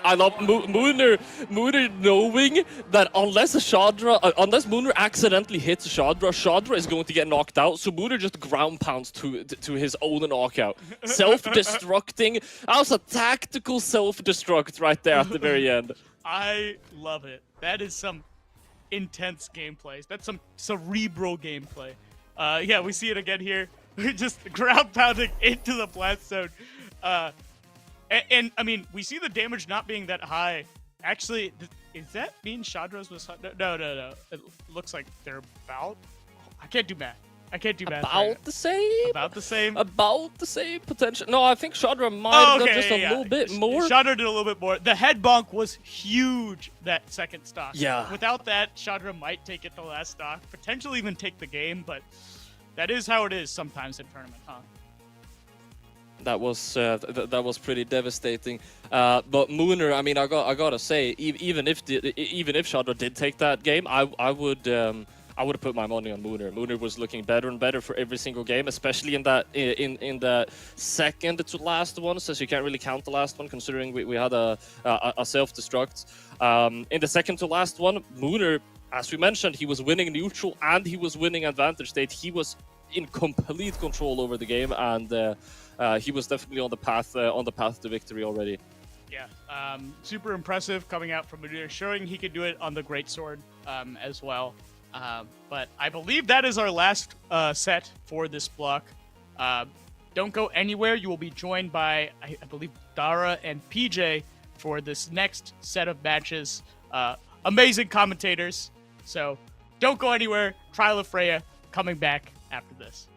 I love Mounir knowing that unless Mounir accidentally hits Shadra is going to get knocked out. So Mounir just ground pounds to his own knockout. Self-destructing. That was a tactical self-destruct right there at the very end. I love it. That is some intense gameplay. That's some cerebral gameplay. Yeah, we see it again here. Just ground pounding into the blast zone. And I mean, we see the damage not being that high. Actually, is that mean Shadra's was... No. It looks like they're about... I can't do math. About the same? About the same? About the same potential. No, I think Shadra might have done just a little bit more. Shadra did a little bit more. The head bonk was huge that second stock. Yeah. Without that, Shadra might take it the last stock. Potentially even take the game, but that is how it is sometimes in tournament, huh? That was pretty devastating. But Mounir, I mean, I gotta say, even if Shadra did take that game, I would have put my money on Mounir. Mounir was looking better and better for every single game, especially in the second to last one, since you can't really count the last one considering we had a self-destruct. In the second to last one, Mounir as we mentioned, he was winning neutral and he was winning advantage state. He was in complete control over the game, and he was definitely on the path to victory already. Yeah, super impressive coming out from Mounir, showing he could do it on the greatsword as well. But I believe that is our last set for this block. Don't go anywhere. You will be joined by, I believe, Dara and PJ for this next set of matches. Amazing commentators. So don't go anywhere. Trial of Freya coming back after this.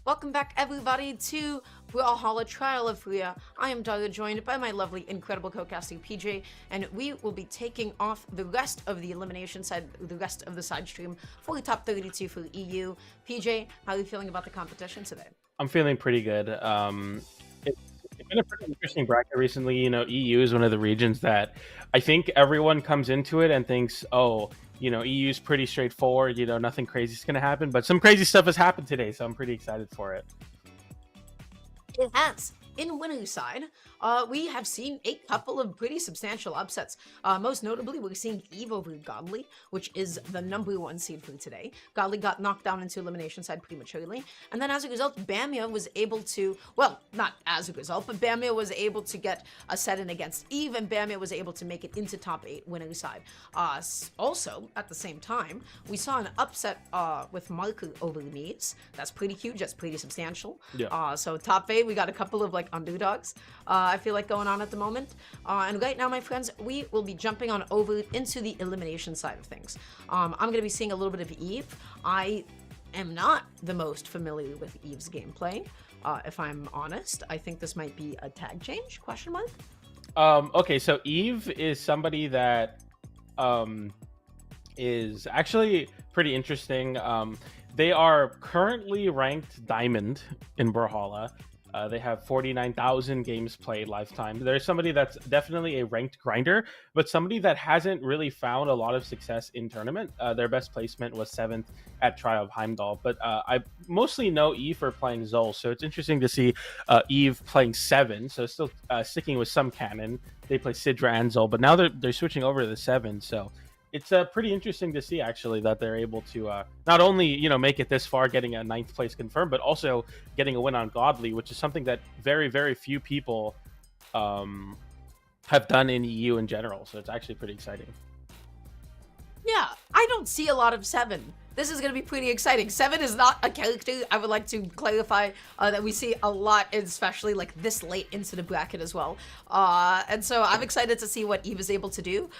Welcome back, everybody, to Brawlhalla Trial of Freya. I am Daria, joined by my lovely, incredible co-casting PJ, and we will be taking off the rest of the elimination side, the rest of the side stream for the top 32 for EU. PJ, how are you feeling about the competition today? I'm feeling pretty good. It's been a pretty interesting bracket recently. You know, EU is one of the regions that I think everyone comes into it and thinks, oh, you know, EU is pretty straightforward. You know, nothing crazy is going to happen. But some crazy stuff has happened today, so I'm pretty excited for it. It has. In winner's side, we have seen a couple of pretty substantial upsets. Most notably, we're seeing Eve over Godly, which is the #1 seed for today. Godly got knocked down into elimination side prematurely, and then as a result, Bamia was able to, well, not as a result, but Bamia was able to get a set in against Eve, and Bamia was able to make it into top 8 winner's side. Also, at the same time, we saw an upset with Marker over Neeze. That's pretty huge. That's pretty substantial. Yeah. So top 8, we got a couple of like underdogs. I feel like going on at the moment. And right now, my friends, we will be jumping on over into the elimination side of things. I'm going to be seeing a little bit of Eve. I am not the most familiar with Eve's gameplay. If I'm honest, I think this might be a tag change, question mark? Okay, so Eve is somebody that is actually pretty interesting. They are currently ranked Diamond in Brawlhalla. They have 49,000 games played lifetime. There's somebody that's definitely a ranked grinder, but somebody that hasn't really found a lot of success in tournament. Their best placement was 7th at Trial of Heimdall, but I mostly know Eve for playing Zol, so it's interesting to see Eve playing 7, so still sticking with some canon. They play Sidra and Zol, but now they're switching over to the 7, so it's pretty interesting to see, actually, that they're able to not only, you know, make it this far, getting a 9th place confirmed, but also getting a win on Godly, which is something that very, very few people have done in EU in general. So it's actually pretty exciting. Yeah, I don't see a lot of 7. This is going to be pretty exciting. 7 is not a character, I would like to clarify, that we see a lot, especially like this late into the bracket as well. And so I'm excited to see what Eve is able to do.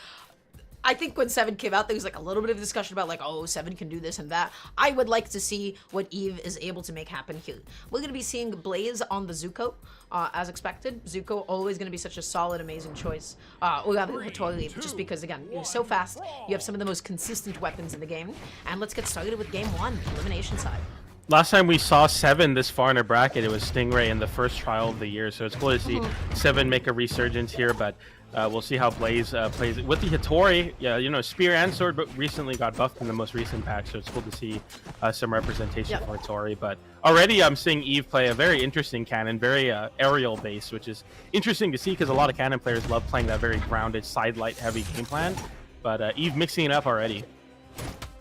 I think when 7 came out, there was like a little bit of discussion about like, oh, 7 can do this and that. I would like to see what Eve is able to make happen here. We're going to be seeing Blaze on the Zuko, as expected. Zuko always going to be such a solid, amazing choice. Or rather, Hattori, just because, again, you're so fast. You have some of the most consistent weapons in the game. And let's get started with game 1, elimination side. Last time we saw 7 this far in a bracket, it was Stingray in the first trial of the year. So it's cool to see 7 make a resurgence here, but We'll see how Blaze plays with the Hattori. Yeah, you know, spear and sword, but recently got buffed in the most recent patch, so it's cool to see some representation for Hattori. But already I'm seeing Eve play a very interesting cannon, very aerial base, which is interesting to see because a lot of cannon players love playing that very grounded, side light heavy game plan. But Eve mixing it up already.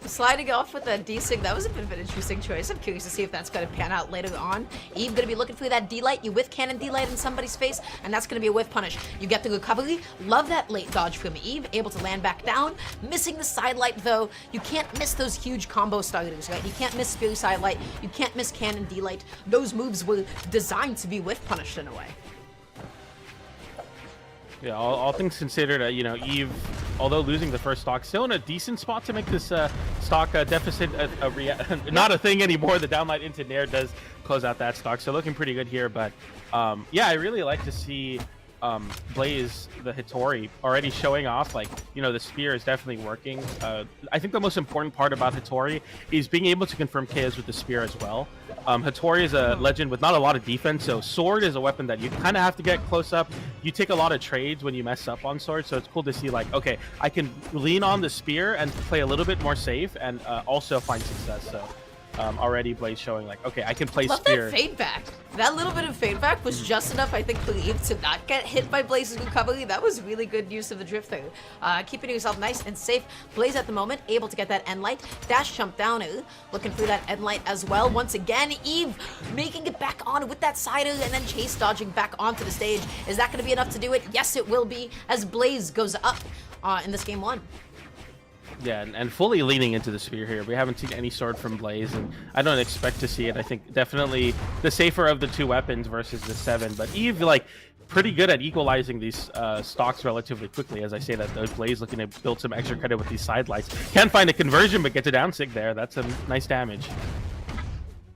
Sliding off with that D-Sig, that was a bit of an interesting choice. I'm curious to see if that's going to pan out later on. Eve going to be looking for that D-Light. You whiff cannon D-Light in somebody's face, and that's going to be a whiff punish. You get the recovery. Love that late dodge from Eve, able to land back down. Missing the side light, though. You can't miss those huge combo starters, right? You can't miss Spear side light. You can't miss cannon D-Light. Those moves were designed to be whiff punished in a way. Yeah, all things considered, you know, Eve, although losing the first stock, still in a decent spot to make this stock deficit not a thing anymore. The downlight into Nair does close out that stock, so looking pretty good here. But yeah, I really like to see Blaze, the Hattori, already showing off. Like, you know, the spear is definitely working. I think the most important part about Hattori is being able to confirm KOs with the spear as well. Hattori is a legend with not a lot of defense, so sword is a weapon that you kind of have to get close up. You take a lot of trades when you mess up on sword, so it's cool to see, like, okay, I can lean on the spear and play a little bit more safe and also find success. So already Blaze showing, like, okay, I can play spear. Love that fade back. That little bit of fade back was just enough, I think, for Eve to not get hit by Blaze's recovery. That was really good use of the drift there. Keeping yourself nice and safe. Blaze at the moment, able to get that end light. Dash jump down, looking for that end light as well. Once again, Eve making it back on with that sider and then chase dodging back onto the stage. Is that going to be enough to do it? Yes, it will be, as Blaze goes up in this game 1. Yeah, and fully leaning into the spear here. We haven't seen any sword from Blaze, and I don't expect to see it. I think definitely the safer of the two weapons versus the 7. But Eve, like, pretty good at equalizing these stocks relatively quickly. As I say that, Blaze looking to build some extra credit with these side lights. Can't find a conversion, but gets a down sig there. That's some nice damage.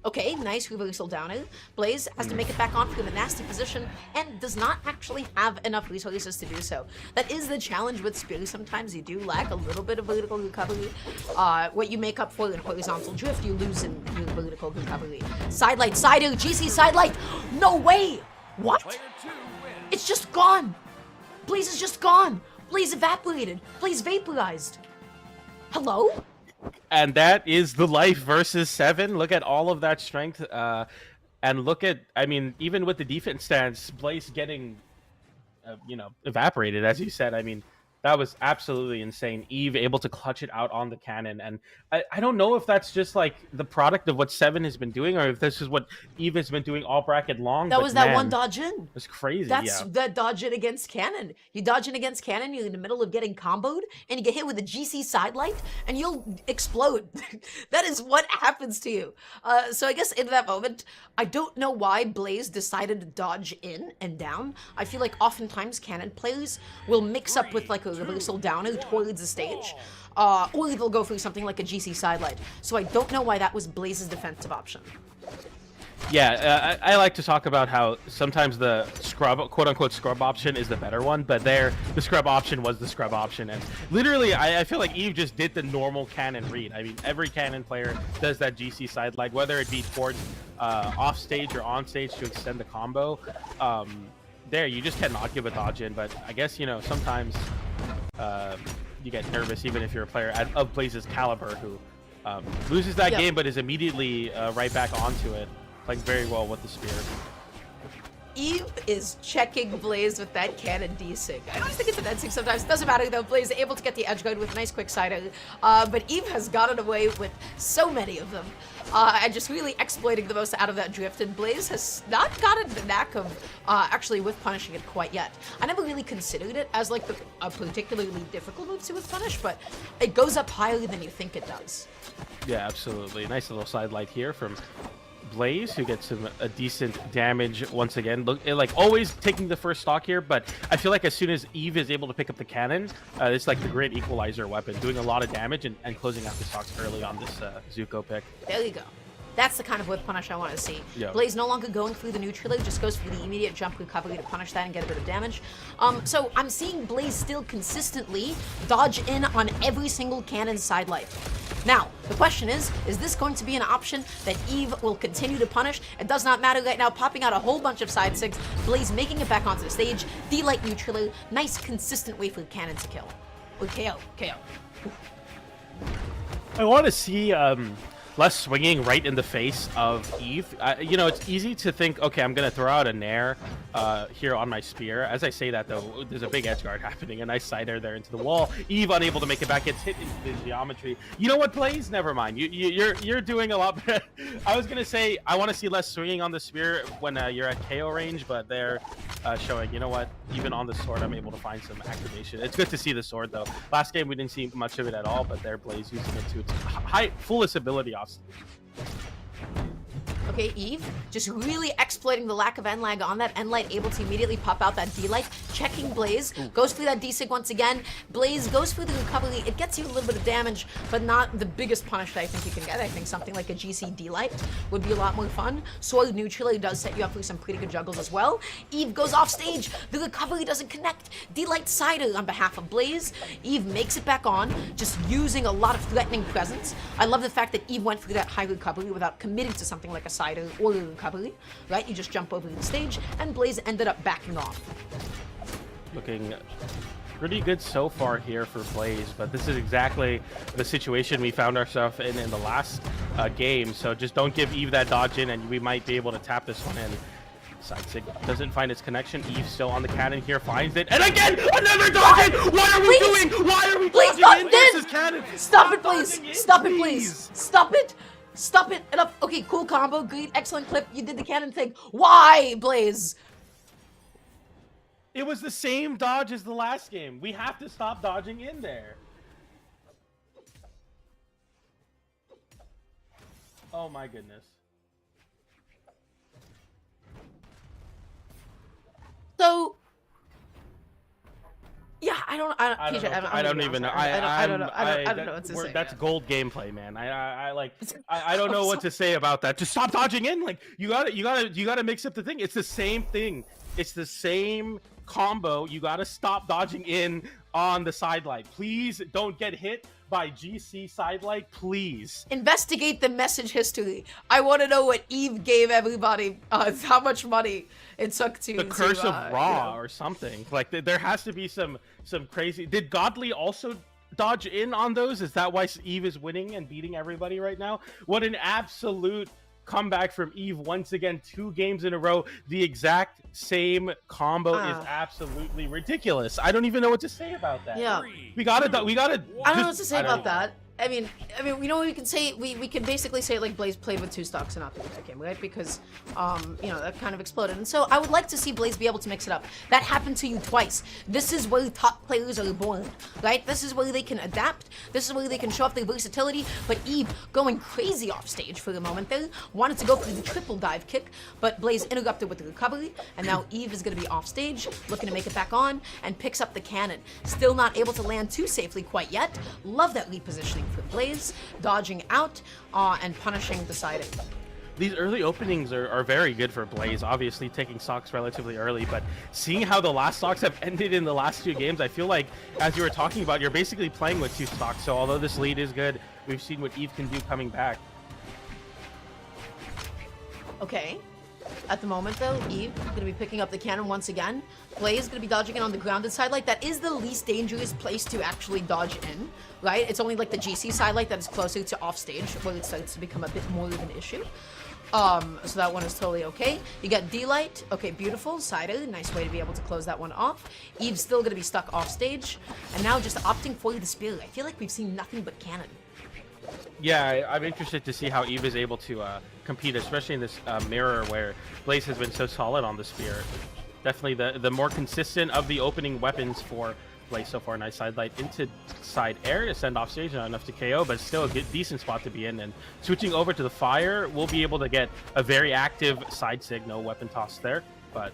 Okay, nice reversal down. Blaze has to make it back on from a nasty position and does not actually have enough resources to do so. That is the challenge with Spear. Sometimes you do lack a little bit of vertical recovery. What you make up for in horizontal drift, you lose in your vertical recovery. Sidelight, sider, GC sidelight. No way! What? It's just gone. Blaze is just gone. Blaze evaporated. Blaze vaporized. Hello? And that is the life versus 7. Look at all of that strength. And look at, I mean, even with the defense stance, Blaze getting, you know, evaporated, as you said. I mean, that was absolutely insane. Eve able to clutch it out on the cannon. And I don't know if that's just like the product of what 7 has been doing, or if this is what Eve has been doing all bracket long. That was that one dodge in. It's crazy. That's that dodge in against cannon. You dodge in against cannon, you're in the middle of getting comboed, and you get hit with a GC sidelight, and you'll explode. That is what happens to you. So I guess in that moment, I don't know why Blaze decided to dodge in and down. I feel like oftentimes cannon players will mix up with like a reversal downer towards the stage, or they'll go for something like a GC sidelight. So I don't know why that was Blaze's defensive option. Yeah, I like to talk about how sometimes the scrub, quote-unquote scrub option is the better one, but there, the scrub option was the scrub option. And literally, I feel like Eve just did the normal cannon read. I mean, every cannon player does that GC sidelight, whether it be towards off stage or on stage to extend the combo. There, you just cannot give a dodge in, but I guess, you know, sometimes you get nervous even if you're a player of Blaze's caliber who loses that game but is immediately right back onto it, playing very well with the spear. Eve is checking Blaze with that cannon D-Sig. I always think it's an N-Sig sometimes. It doesn't matter though. Blaze is able to get the edge guard with a nice quick sider. But Eve has gotten away with so many of them. And just really exploiting the most out of that drift. And Blaze has not gotten the knack of actually with punishing it quite yet. I never really considered it as like a particularly difficult move to with punish, but it goes up higher than you think it does. Yeah, absolutely. Nice little sidelight here from Blaze, who gets him a decent damage once again. Look, like always taking the first stock here, but I feel like as soon as Eve is able to pick up the cannon, it's like the great equalizer weapon, doing a lot of damage and closing out the stocks early on this Zuko pick. There you go. That's the kind of whip punish I want to see. Yeah. Blaze no longer going through the neutral, just goes for the immediate jump recovery to punish that and get a bit of damage. So I'm seeing Blaze still consistently dodge in on every single cannon side life. Now, the question is this going to be an option that Eve will continue to punish? It does not matter right now, popping out a whole bunch of side sigs, Blaze making it back onto the stage, D-Light neutral, nice consistent way for the cannon to kill. Or KO. I want to see less swinging right in the face of Eve. You know, it's easy to think, okay, I'm going to throw out a nair here on my spear. As I say that, though, there's a big edge guard happening. A nice side air there into the wall. Eve unable to make it back. Gets hit into the geometry. You know what, Blaze? Never mind. You're doing a lot better. I was going to say, I want to see less swinging on the spear when you're at KO range, but they're showing, you know what, even on the sword, I'm able to find some activation. It's good to see the sword, though. Last game, we didn't see much of it at all, but there, Blaze using it to its fullest ability off. Okay, Eve, just really exploiting the lack of N-lag on that. N-Light able to immediately pop out that D-Light, checking Blaze, goes through that D-Sig once again. Blaze goes through the recovery. It gets you a little bit of damage, but not the biggest punish that I think you can get. I think something like a GC D-Light would be a lot more fun. Sword neutral does set you up for some pretty good juggles as well. Eve goes off stage. The recovery doesn't connect. D-Light sider on behalf of Blaze. Eve makes it back on, just using a lot of threatening presence. I love the fact that Eve went through that high recovery without committing to something like a cider or a recovery, right? You just jump over the stage, and Blaze ended up backing off. Looking pretty good so far here for Blaze, but this is exactly the situation we found ourselves in the last game, so just don't give Eve that dodge in, and we might be able to tap this one in. Side sig doesn't find its connection. Eve still on the cannon here, finds it, and again, another dodge in! What are we doing? Why are we dodging in versus cannon? Stop it, please! Stop it, please! Stop it! Stop it! Enough! Okay, cool combo, great, excellent clip. You did the cannon thing. Why, Blaze? It was the same dodge as the last game. We have to stop dodging in there. Oh my goodness. So, yeah, I don't even know. I don't know what to say. That's gold gameplay, man. I don't know what to say about that. Just stop dodging in. Like you gotta mix up the thing. It's the same thing. It's the same combo. You gotta stop dodging in on the sidelight. Please don't get hit by GC sidelight, please. Investigate the message history. I want to know what Eve gave everybody, how much money it took to... The curse of Raw or something. Like, there has to be some crazy... Did Godly also dodge in on those? Is that why Eve is winning and beating everybody right now? What an absolute comeback from Eve once again, 2 games in a row. The exact same combo is absolutely ridiculous. I don't even know what to say about that. Yeah. We gotta I don't know what to say about that. I mean, you know what we can say? We can basically say like Blaze played with 2 stocks and not that game, right? Because, you know, that kind of exploded. And so I would like to see Blaze be able to mix it up. That happened to you twice. This is where top players are born, right? This is where they can adapt. This is where they can show off their versatility. But Eve going crazy off stage for the moment there. Wanted to go for the triple dive kick, but Blaze interrupted with the recovery. And now Eve is going to be off stage, looking to make it back on, and picks up the cannon. Still not able to land too safely quite yet. Love that repositioning for Blaze, dodging out and punishing the siding. These early openings are very good for Blaze, obviously taking stocks relatively early, but seeing how the last stocks have ended in the last 2 games, I feel like, as you were talking about, you're basically playing with 2 stocks, so although this lead is good, we've seen what Eve can do coming back. Okay. At the moment, though, Eve going to be picking up the cannon once again. Blaze going to be dodging it on the grounded sidelight. That is the least dangerous place to actually dodge in, right? It's only like the GC sidelight that is closer to offstage, where it starts to become a bit more of an issue. So that one is totally okay. You got D-Light. Okay, beautiful. Cider. Nice way to be able to close that one off. Eve's still going to be stuck off stage. And now just opting for the spear. I feel like we've seen nothing but cannon. Yeah, I'm interested to see how Eve is able to compete, especially in this mirror where Blaze has been so solid on the spear. Definitely the more consistent of the opening weapons for Blaze so far. Nice side light into side air to send off stage, not enough to KO, but still a good, decent spot to be in. And switching over to the fire, we'll be able to get a very active side sig, no weapon toss there, but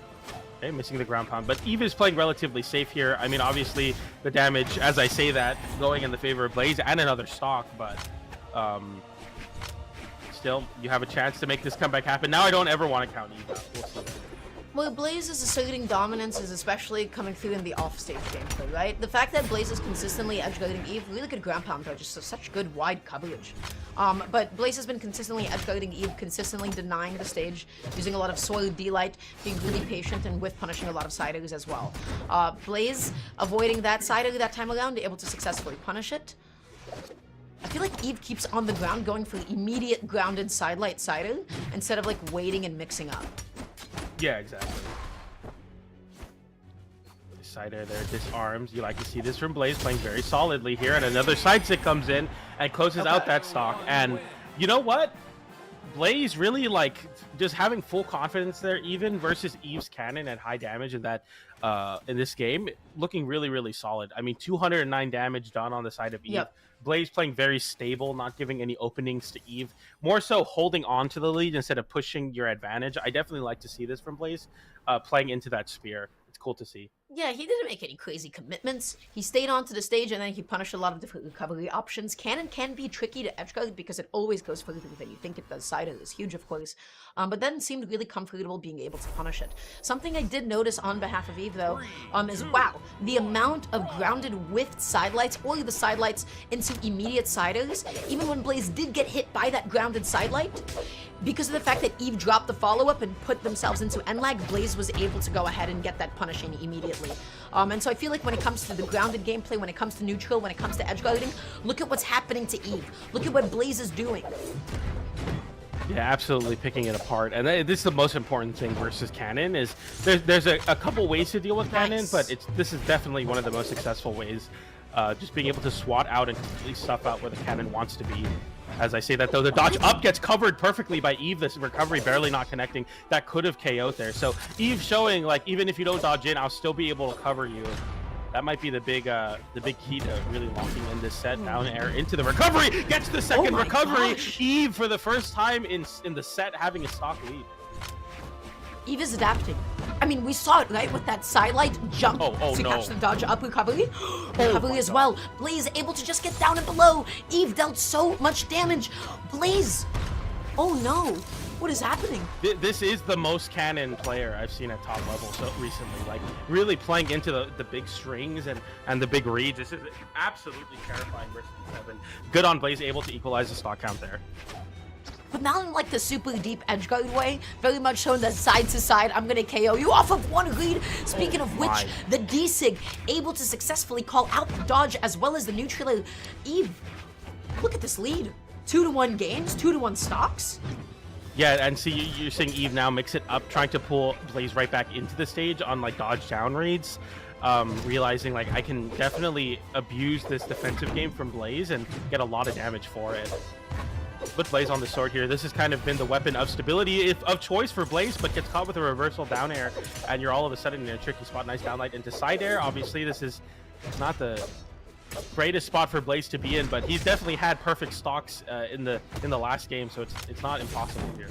okay, missing the ground pound. But Eve is playing relatively safe here. I mean, obviously the damage, as I say that, going in the favor of Blaze and another stock, but still, you have a chance to make this comeback happen. Now I don't ever want to count Eve out. We'll see. Well, Blaze's asserting dominance is especially coming through in the off-stage gameplay, right? The fact that Blaze is consistently edgeguarding Eve, really good ground pound though, just such good wide coverage. But Blaze has been consistently edgeguarding Eve, consistently denying the stage, using a lot of soil D-light, being really patient, and with punishing a lot of side A's as well. Blaze avoiding that side A that time around, able to successfully punish it. I feel like Eve keeps on the ground going for immediate grounded sidelight side A instead of like waiting and mixing up. Yeah, exactly. Side air there, disarms. You like to see this from Blaze playing very solidly here, and another side stick comes in and closes out that stock. And you know what? Blaze really like just having full confidence there, even versus Eve's cannon at high damage in that in this game, looking really, really solid. I mean, 209 damage done on the side of Eve. Yep. Blaze playing very stable, not giving any openings to Eve. More so holding on to the lead instead of pushing your advantage. I definitely like to see this from Blaze, playing into that spear. It's cool to see. Yeah, he didn't make any crazy commitments. He stayed onto the stage and then he punished a lot of different recovery options. Cannon can be tricky to edgeguard because it always goes further than you think it does. Side is huge, of course. But then seemed really comfortable being able to punish it. Something I did notice on behalf of Eve, though, is wow, the amount of grounded whiffed sidelights or the sidelights into immediate siders, even when Blaze did get hit by that grounded sidelight, because of the fact that Eve dropped the follow-up and put themselves into end lag, Blaze was able to go ahead and get that punishing immediately. And so I feel like when it comes to the grounded gameplay, when it comes to neutral, when it comes to edgeguarding, look at what's happening to Eve. Look at what Blaze is doing. Yeah, absolutely picking it apart. And this is the most important thing versus Cannon is there's a couple ways to deal with Cannon, but this is definitely one of the most successful ways. Just being able to swat out and completely stuff out where the Cannon wants to be. As I say that though, the dodge up gets covered perfectly by Eve. This recovery barely not connecting. That could have KO'd there. So Eve showing like, even if you don't dodge in, I'll still be able to cover you. That might be the big key to really locking in this set. Down air into the recovery, gets the second recovery. Gosh. Eve for the first time in the set having a stock lead. Eve is adapting. I mean, we saw it, right, with that sidelight jump to catch the dodge up recovery. Recovery as well. Blaze able to just get down and below. Eve dealt so much damage. Blaze! Oh no. What is happening? This is the most Cannon player I've seen at top level so recently. Like, really playing into the big strings and the big reads. This is absolutely terrifying versus 7. Good on Blaze, able to equalize the stock count there. But not in like the super deep edgeguard way, very much so in the side to side, I'm gonna KO you off of one lead. Speaking of which, the D-Sig able to successfully call out the dodge as well as the neutral. Eve, look at this lead. 2-1 games, 2-1 stocks. Yeah, and see, you're seeing Eve now mix it up, trying to pull Blaze right back into the stage on like dodge down reads. Realizing like I can definitely abuse this defensive game from Blaze and get a lot of damage for it. With Blaze on the sword here, this has kind of been the weapon of stability of choice for Blaze, but gets caught with a reversal down air, and you're all of a sudden in a tricky spot. Nice downlight into side air. Obviously, this is not the greatest spot for Blaze to be in, but he's definitely had perfect stocks in the last game, so it's not impossible here.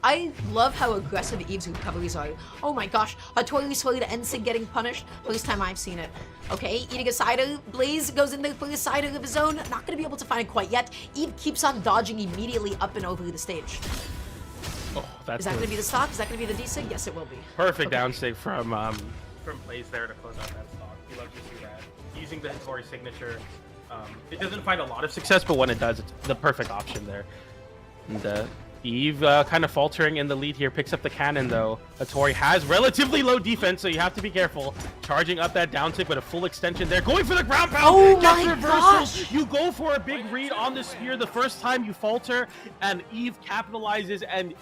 I love how aggressive Eve's recoveries are. Oh my gosh, Hattori Sway to Ensig getting punished. First time I've seen it. Okay, eating a cider. Blaze goes in there for a cider of his own. Not gonna be able to find it quite yet. Eve keeps on dodging immediately up and over the stage. Oh, that's Is that gonna be the stock? Is that gonna be the D-Sig? Yes, it will be. Perfect downstig from Blaze there to close out that stock. You love to see that. Using the Hattori signature. It doesn't find a lot of success, but when it does, it's the perfect option there. And Eve kind of faltering in the lead here, picks up the cannon though. Hattori has relatively low defense, so you have to be careful. Charging up that down tick with a full extension there, going for the ground pound. Oh gets my reversal. gosh! You go for a big read on the spear the first time you falter, and Eve capitalizes and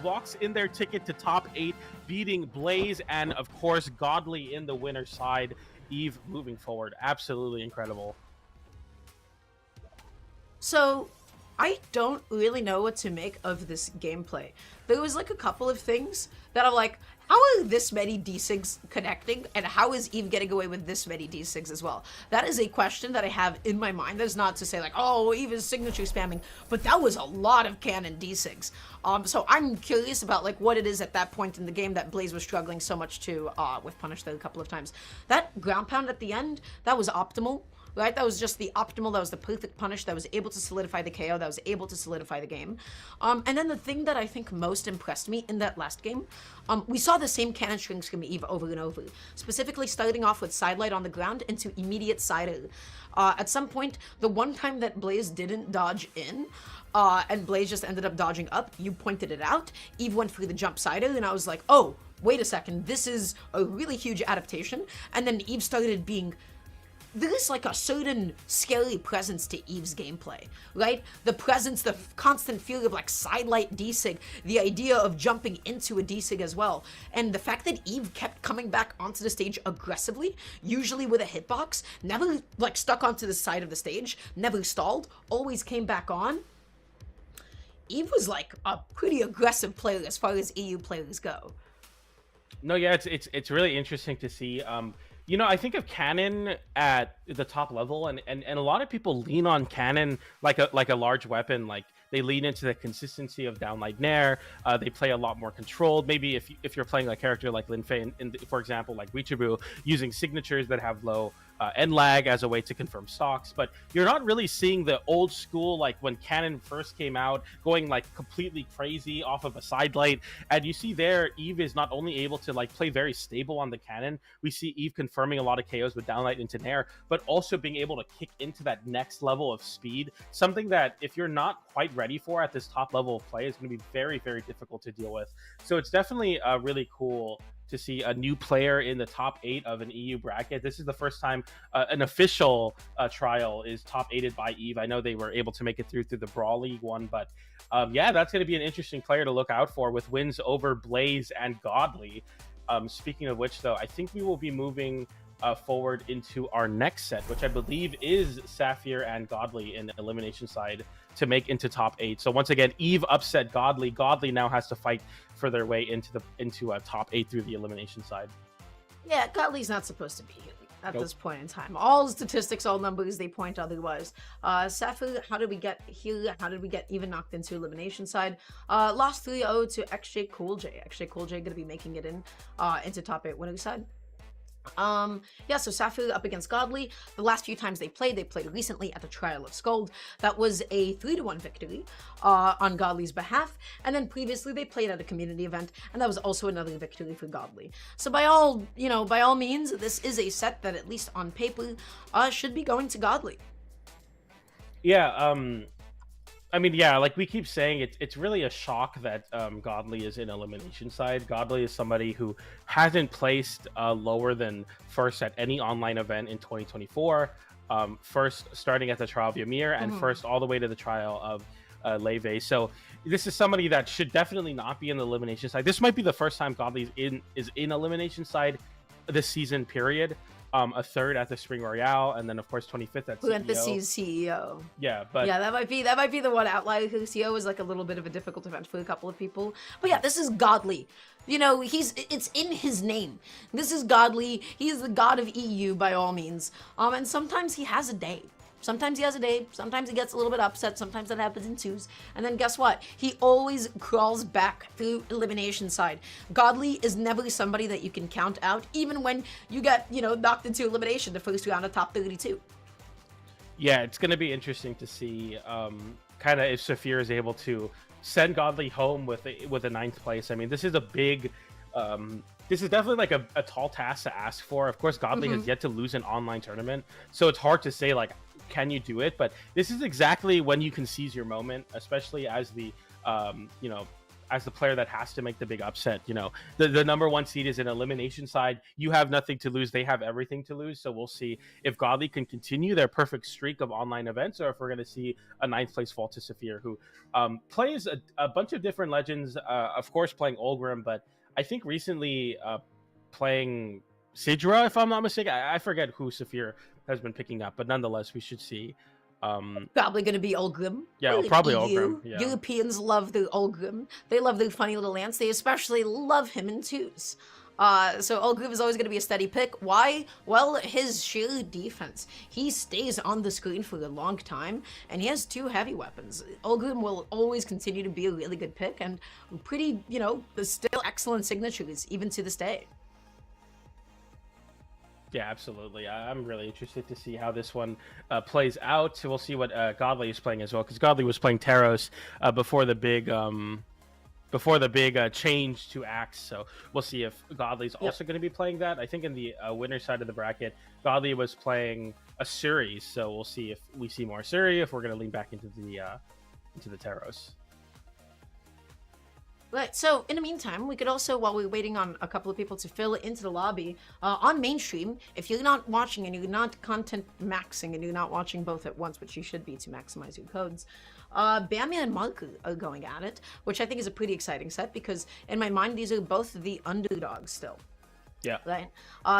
walks in their ticket to top 8, beating Blaze and of course Godly in the winner's side. Eve moving forward, absolutely incredible. So, I don't really know what to make of this gameplay. There was like a couple of things that I'm like, how are this many D-Sigs connecting, and how is Eve getting away with this many D-Sigs as well? That is a question that I have in my mind. That's not to say like, oh, Eve is signature spamming, but that was a lot of cannon D-Sigs. So I'm curious about like what it is at that point in the game that Blaze was struggling so much to with punish there a couple of times. That ground pound at the end, that was optimal. right? That was just the optimal, that was the perfect punish, that was able to solidify the KO, that was able to solidify the game. And then the thing that I think most impressed me in that last game, we saw the same cannon strings from Eve over and over, specifically starting off with sidelight on the ground into immediate side at some point, the one time that Blaze didn't dodge in, and Blaze just ended up dodging up, you pointed it out, Eve went through the jump sider, and I was like, oh, wait a second, this is a really huge adaptation. And then Eve started being, there's like a certain scary presence to Eve's gameplay, right? The presence, the constant feel of like sidelight D-Sig, the idea of jumping into a D-Sig as well. And the fact that Eve kept coming back onto the stage aggressively, usually with a hitbox, never like stuck onto the side of the stage, never stalled, always came back on. Eve was like a pretty aggressive player as far as EU players go. No, yeah, it's really interesting to see. You know, I think of Cannon at the top level, and a lot of people lean on Cannon like a large weapon. Like they lean into the consistency of downlight Nair. They play a lot more controlled. Maybe if you're playing a character like Lin Fei, for example, like Richibu, using signatures that have low end lag as a way to confirm stocks, but you're not really seeing the old school, like when Cannon first came out, going like completely crazy off of a sidelight. And you see there, Eve is not only able to like play very stable on the Cannon, we see Eve confirming a lot of KOs with downlight into Nair, but also being able to kick into that next level of speed, something that if you're not quite ready for at this top level of play is going to be very, very difficult to deal with. So it's definitely really cool to see a new player in the top 8 of an EU bracket. This is the first time an official trial is top 8'd by Eve. I know they were able to make it through the Brawl League one, but yeah, that's going to be an interesting player to look out for with wins over Blaze and Godly. Speaking of which, though, I think we will be moving forward into our next set, which I believe is Sapphire and Godly in the elimination side to make into top 8. So once again, Eve upset Godly. Godly now has to fight for their way into top 8 through the elimination side. Yeah, Godly's not supposed to be here at Nope. this point in time. All statistics, all numbers, they point otherwise. Sapphire, how did we get here? How did we get even knocked into elimination side? Lost 3-0 to XJ Cool J. XJ Cool J gonna be making it into top 8 winning side. Yeah, so Sapphire up against Godly. The last few times they played recently at the Trial of Skuld. That was a 3-1 victory on Godly's behalf. And then previously they played at a community event, and that was also another victory for Godly. So by all means, this is a set that at least on paper should be going to Godly. Yeah, I mean, yeah, like we keep saying, it's really a shock that Godly is in elimination side. Godly is somebody who hasn't placed lower than first at any online event in 2024. First starting at the Trial of Ymir, and first all the way to the Trial of Leve. So this is somebody that should definitely not be in the elimination side. This might be the first time Godly is in elimination side this season, period. A third at the Spring Royale, and then of course 25th at Parentheses CEO. Yeah, but yeah, that might be the one outlier. CEO is like a little bit of a difficult event for a couple of people. But yeah, this is Godly. You know, it's in his name. This is Godly. He is the god of EU by all means. And sometimes he has a day. Sometimes he has a day, sometimes he gets a little bit upset, sometimes that happens in twos, and then guess what? He always crawls back through elimination side. Godly is never somebody that you can count out, even when you get, knocked into elimination the first round of top 32. Yeah, it's going to be interesting to see kind of if Saphir is able to send Godly home with a 9th place. I mean, this is a big... this is definitely like a tall task to ask for. Of course, Godly has yet to lose an online tournament, so it's hard to say, like, can you do it? But this is exactly when you can seize your moment, especially as the, as the player that has to make the big upset. The number 1 seed is an elimination side. You have nothing to lose. They have everything to lose. So we'll see if Godly can continue their perfect streak of online events, or if we're going to see a 9th place fall to Saphir, who plays a bunch of different legends, of course, playing Olgrim, but I think recently playing Sidra, if I'm not mistaken. I forget who Saphir has been picking up, but nonetheless, we should see. Probably going to be Olgrim. Yeah, probably Olgrim. Yeah. Europeans love their Olgrim. They love their funny little lance. They especially love him in twos. So Olgrim is always going to be a steady pick. Why? Well, his sheer defense. He stays on the screen for a long time, and he has 2 heavy weapons. Olgrim will always continue to be a really good pick, and pretty, still excellent signatures, even to this day. Yeah, absolutely. I'm really interested to see how this one plays out. So we'll see what Godly is playing as well, because Godly was playing Taros before the big change to Axe. So we'll see if Godly's also going to be playing that. I think in the winner side of the bracket, Godly was playing a Suri. So we'll see if we see more Suri, if we're going to lean back into the Taros. Right, so in the meantime, we could also, while we're waiting on a couple of people to fill into the lobby, on mainstream, if you're not watching and you're not content maxing and you're not watching both at once, which you should be to maximize your codes, Bamia and Mark are going at it, which I think is a pretty exciting set because in my mind, these are both the underdogs still. Yeah. Right.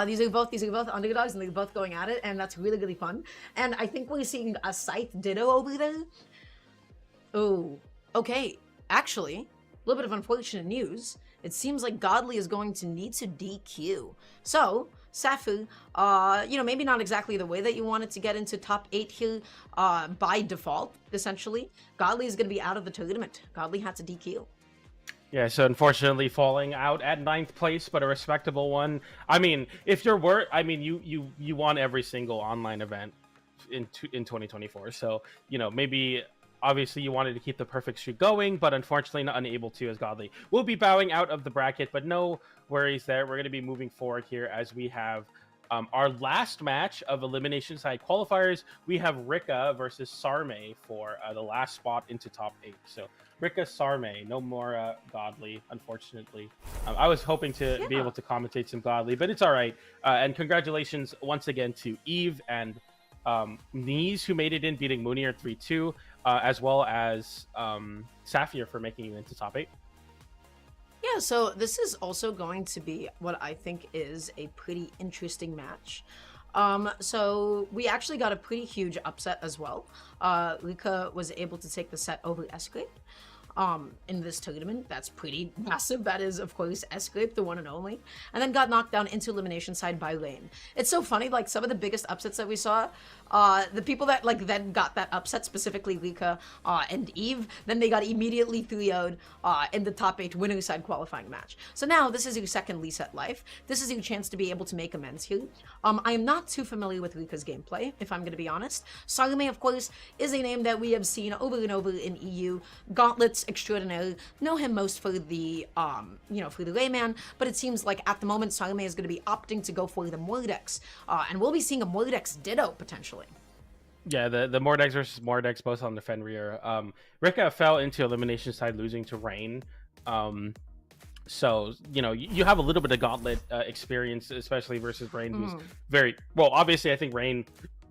These are both underdogs and they're both going at it, and that's really, really fun. And I think we're seeing a Scythe Ditto over there. Oh, okay. Actually, a little bit of unfortunate news. It seems like Godly is going to need to DQ. So, Safu, maybe not exactly the way that you wanted to get into top 8 here by default, essentially. Godly is going to be out of the tournament. Godly had to DQ. Yeah, so unfortunately falling out at 9th place, but a respectable one. I mean, if you're you won every single online event in 2024. So, maybe obviously you wanted to keep the perfect streak going, but unfortunately not unable to, as Godly will be bowing out of the bracket, but no worries there. We're going to be moving forward here as we have our last match of elimination side qualifiers. We have Rikka versus Sarm SA for the last spot into top 8. So Rikka, Sarm SA, no more Godly, unfortunately. I was hoping to be able to commentate some Godly, but it's all right. And congratulations once again to Eve and Neeze, who made it in, beating Mounir 3-2, as well as Sapphire for making it into top 8. Yeah, so this is also going to be what I think is a pretty interesting match. So we actually got a pretty huge upset as well. Rikka was able to take the set over Sgrape. In this tournament. That's pretty massive. That is, of course, Sgrape, the one and only. And then got knocked down into elimination side by Lane. It's so funny, like, some of the biggest upsets that we saw, the people that, like, then got that upset, specifically Rikka and Eve, then they got immediately 3-0'd in the top 8 winner side qualifying match. So now, this is your second Reset life. This is your chance to be able to make amends here. I am not too familiar with Rikka's gameplay, if I'm going to be honest. Sarm SA, of course, is a name that we have seen over and over in EU. Gauntlets extraordinaire, know him most for the for the layman, but it seems like at the moment Sarm SA is going to be opting to go for the Mordex, and we'll be seeing a Mordex Ditto potentially. Yeah, the Mordex versus Mordex, both on the Fenrir. Rikka fell into elimination side, losing to Rain. So, you have a little bit of Gauntlet experience, especially versus Rain, who's very well. Obviously, I think Rain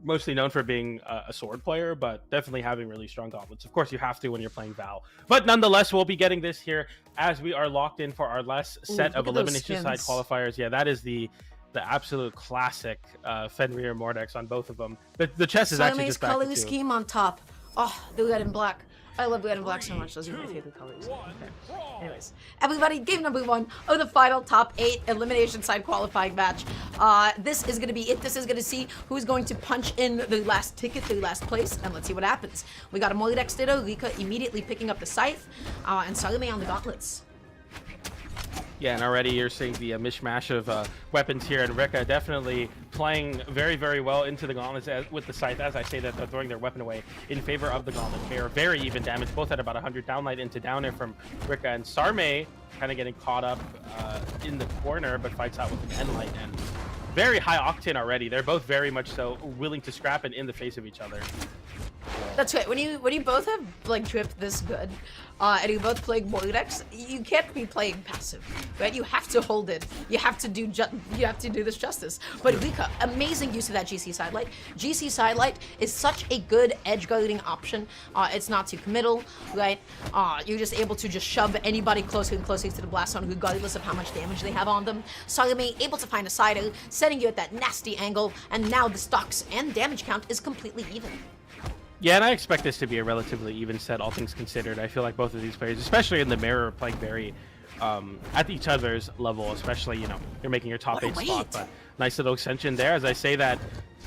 mostly known for being a sword player, but definitely having really strong gauntlets. Of course, you have to when you're playing Val. But nonetheless, we'll be getting this here as we are locked in for our last set of elimination side qualifiers. Yeah, that is the absolute classic Fenrir Mordex on both of them. The chest is actually just back to color scheme on top. Oh, the red and black. I love red and black so much. Those are my favorite colors. Okay. Anyways, everybody, game number 1 of the final top 8 elimination side qualifying match. This is going to be it. This is going to see who's going to punch in the last ticket, the last place, and let's see what happens. We got a Mordex Ditto, Rikka immediately picking up the Scythe, and Sarm SA on the gauntlets. Yeah, and already you're seeing the mishmash of weapons here, and Rikka definitely playing very, very well into the gauntlets with the Scythe. As I say that, they're throwing their weapon away in favor of the gauntlet. They are very even damage, both at about 100 downlight into downer from Rikka, and Sarm SA kind of getting caught up in the corner, but fights out with an N-light, and very high octane already. They're both very much so willing to scrap it in the face of each other. That's right. When you both have like drip this good, and you both playing Mordex, you can't be playing passive, right? You have to hold it. You have to do this justice. But Rikka, amazing use of that GC sidelight. GC sidelight is such a good edge guarding option. It's not too committal, right? You're just able to just shove anybody closer and closer to the blast zone, regardless of how much damage they have on them. Sarm SA able to find a sider, setting you at that nasty angle, and now the stocks and damage count is completely even. Yeah, and I expect this to be a relatively even set, all things considered. I feel like both of these players, especially in the mirror, are playing very at each other's level, especially, you're making your top 8 spot, but nice little extension there. As I say that,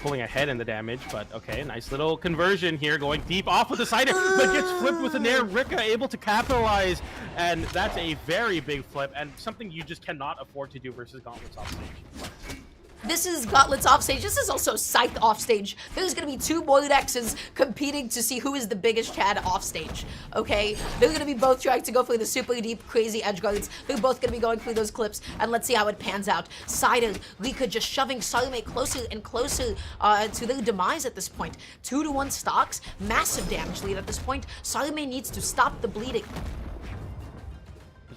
pulling ahead in the damage, but okay, nice little conversion here, going deep off with the cider, but gets flipped with an air. Rikka able to capitalize, and that's a very big flip, and something you just cannot afford to do versus Gauntlets off stage. This is Gauntlet's offstage. This is also Scythe offstage. There's gonna be two Moinexes competing to see who is the biggest Chad offstage. Okay? They're gonna be both trying to go for the super deep, crazy edge guards. They're both gonna be going through those clips, and let's see how it pans out. Cider, Rikka just shoving Salome closer and closer to their demise at this point. 2-to-1 stocks, massive damage lead at this point. Salome needs to stop the bleeding.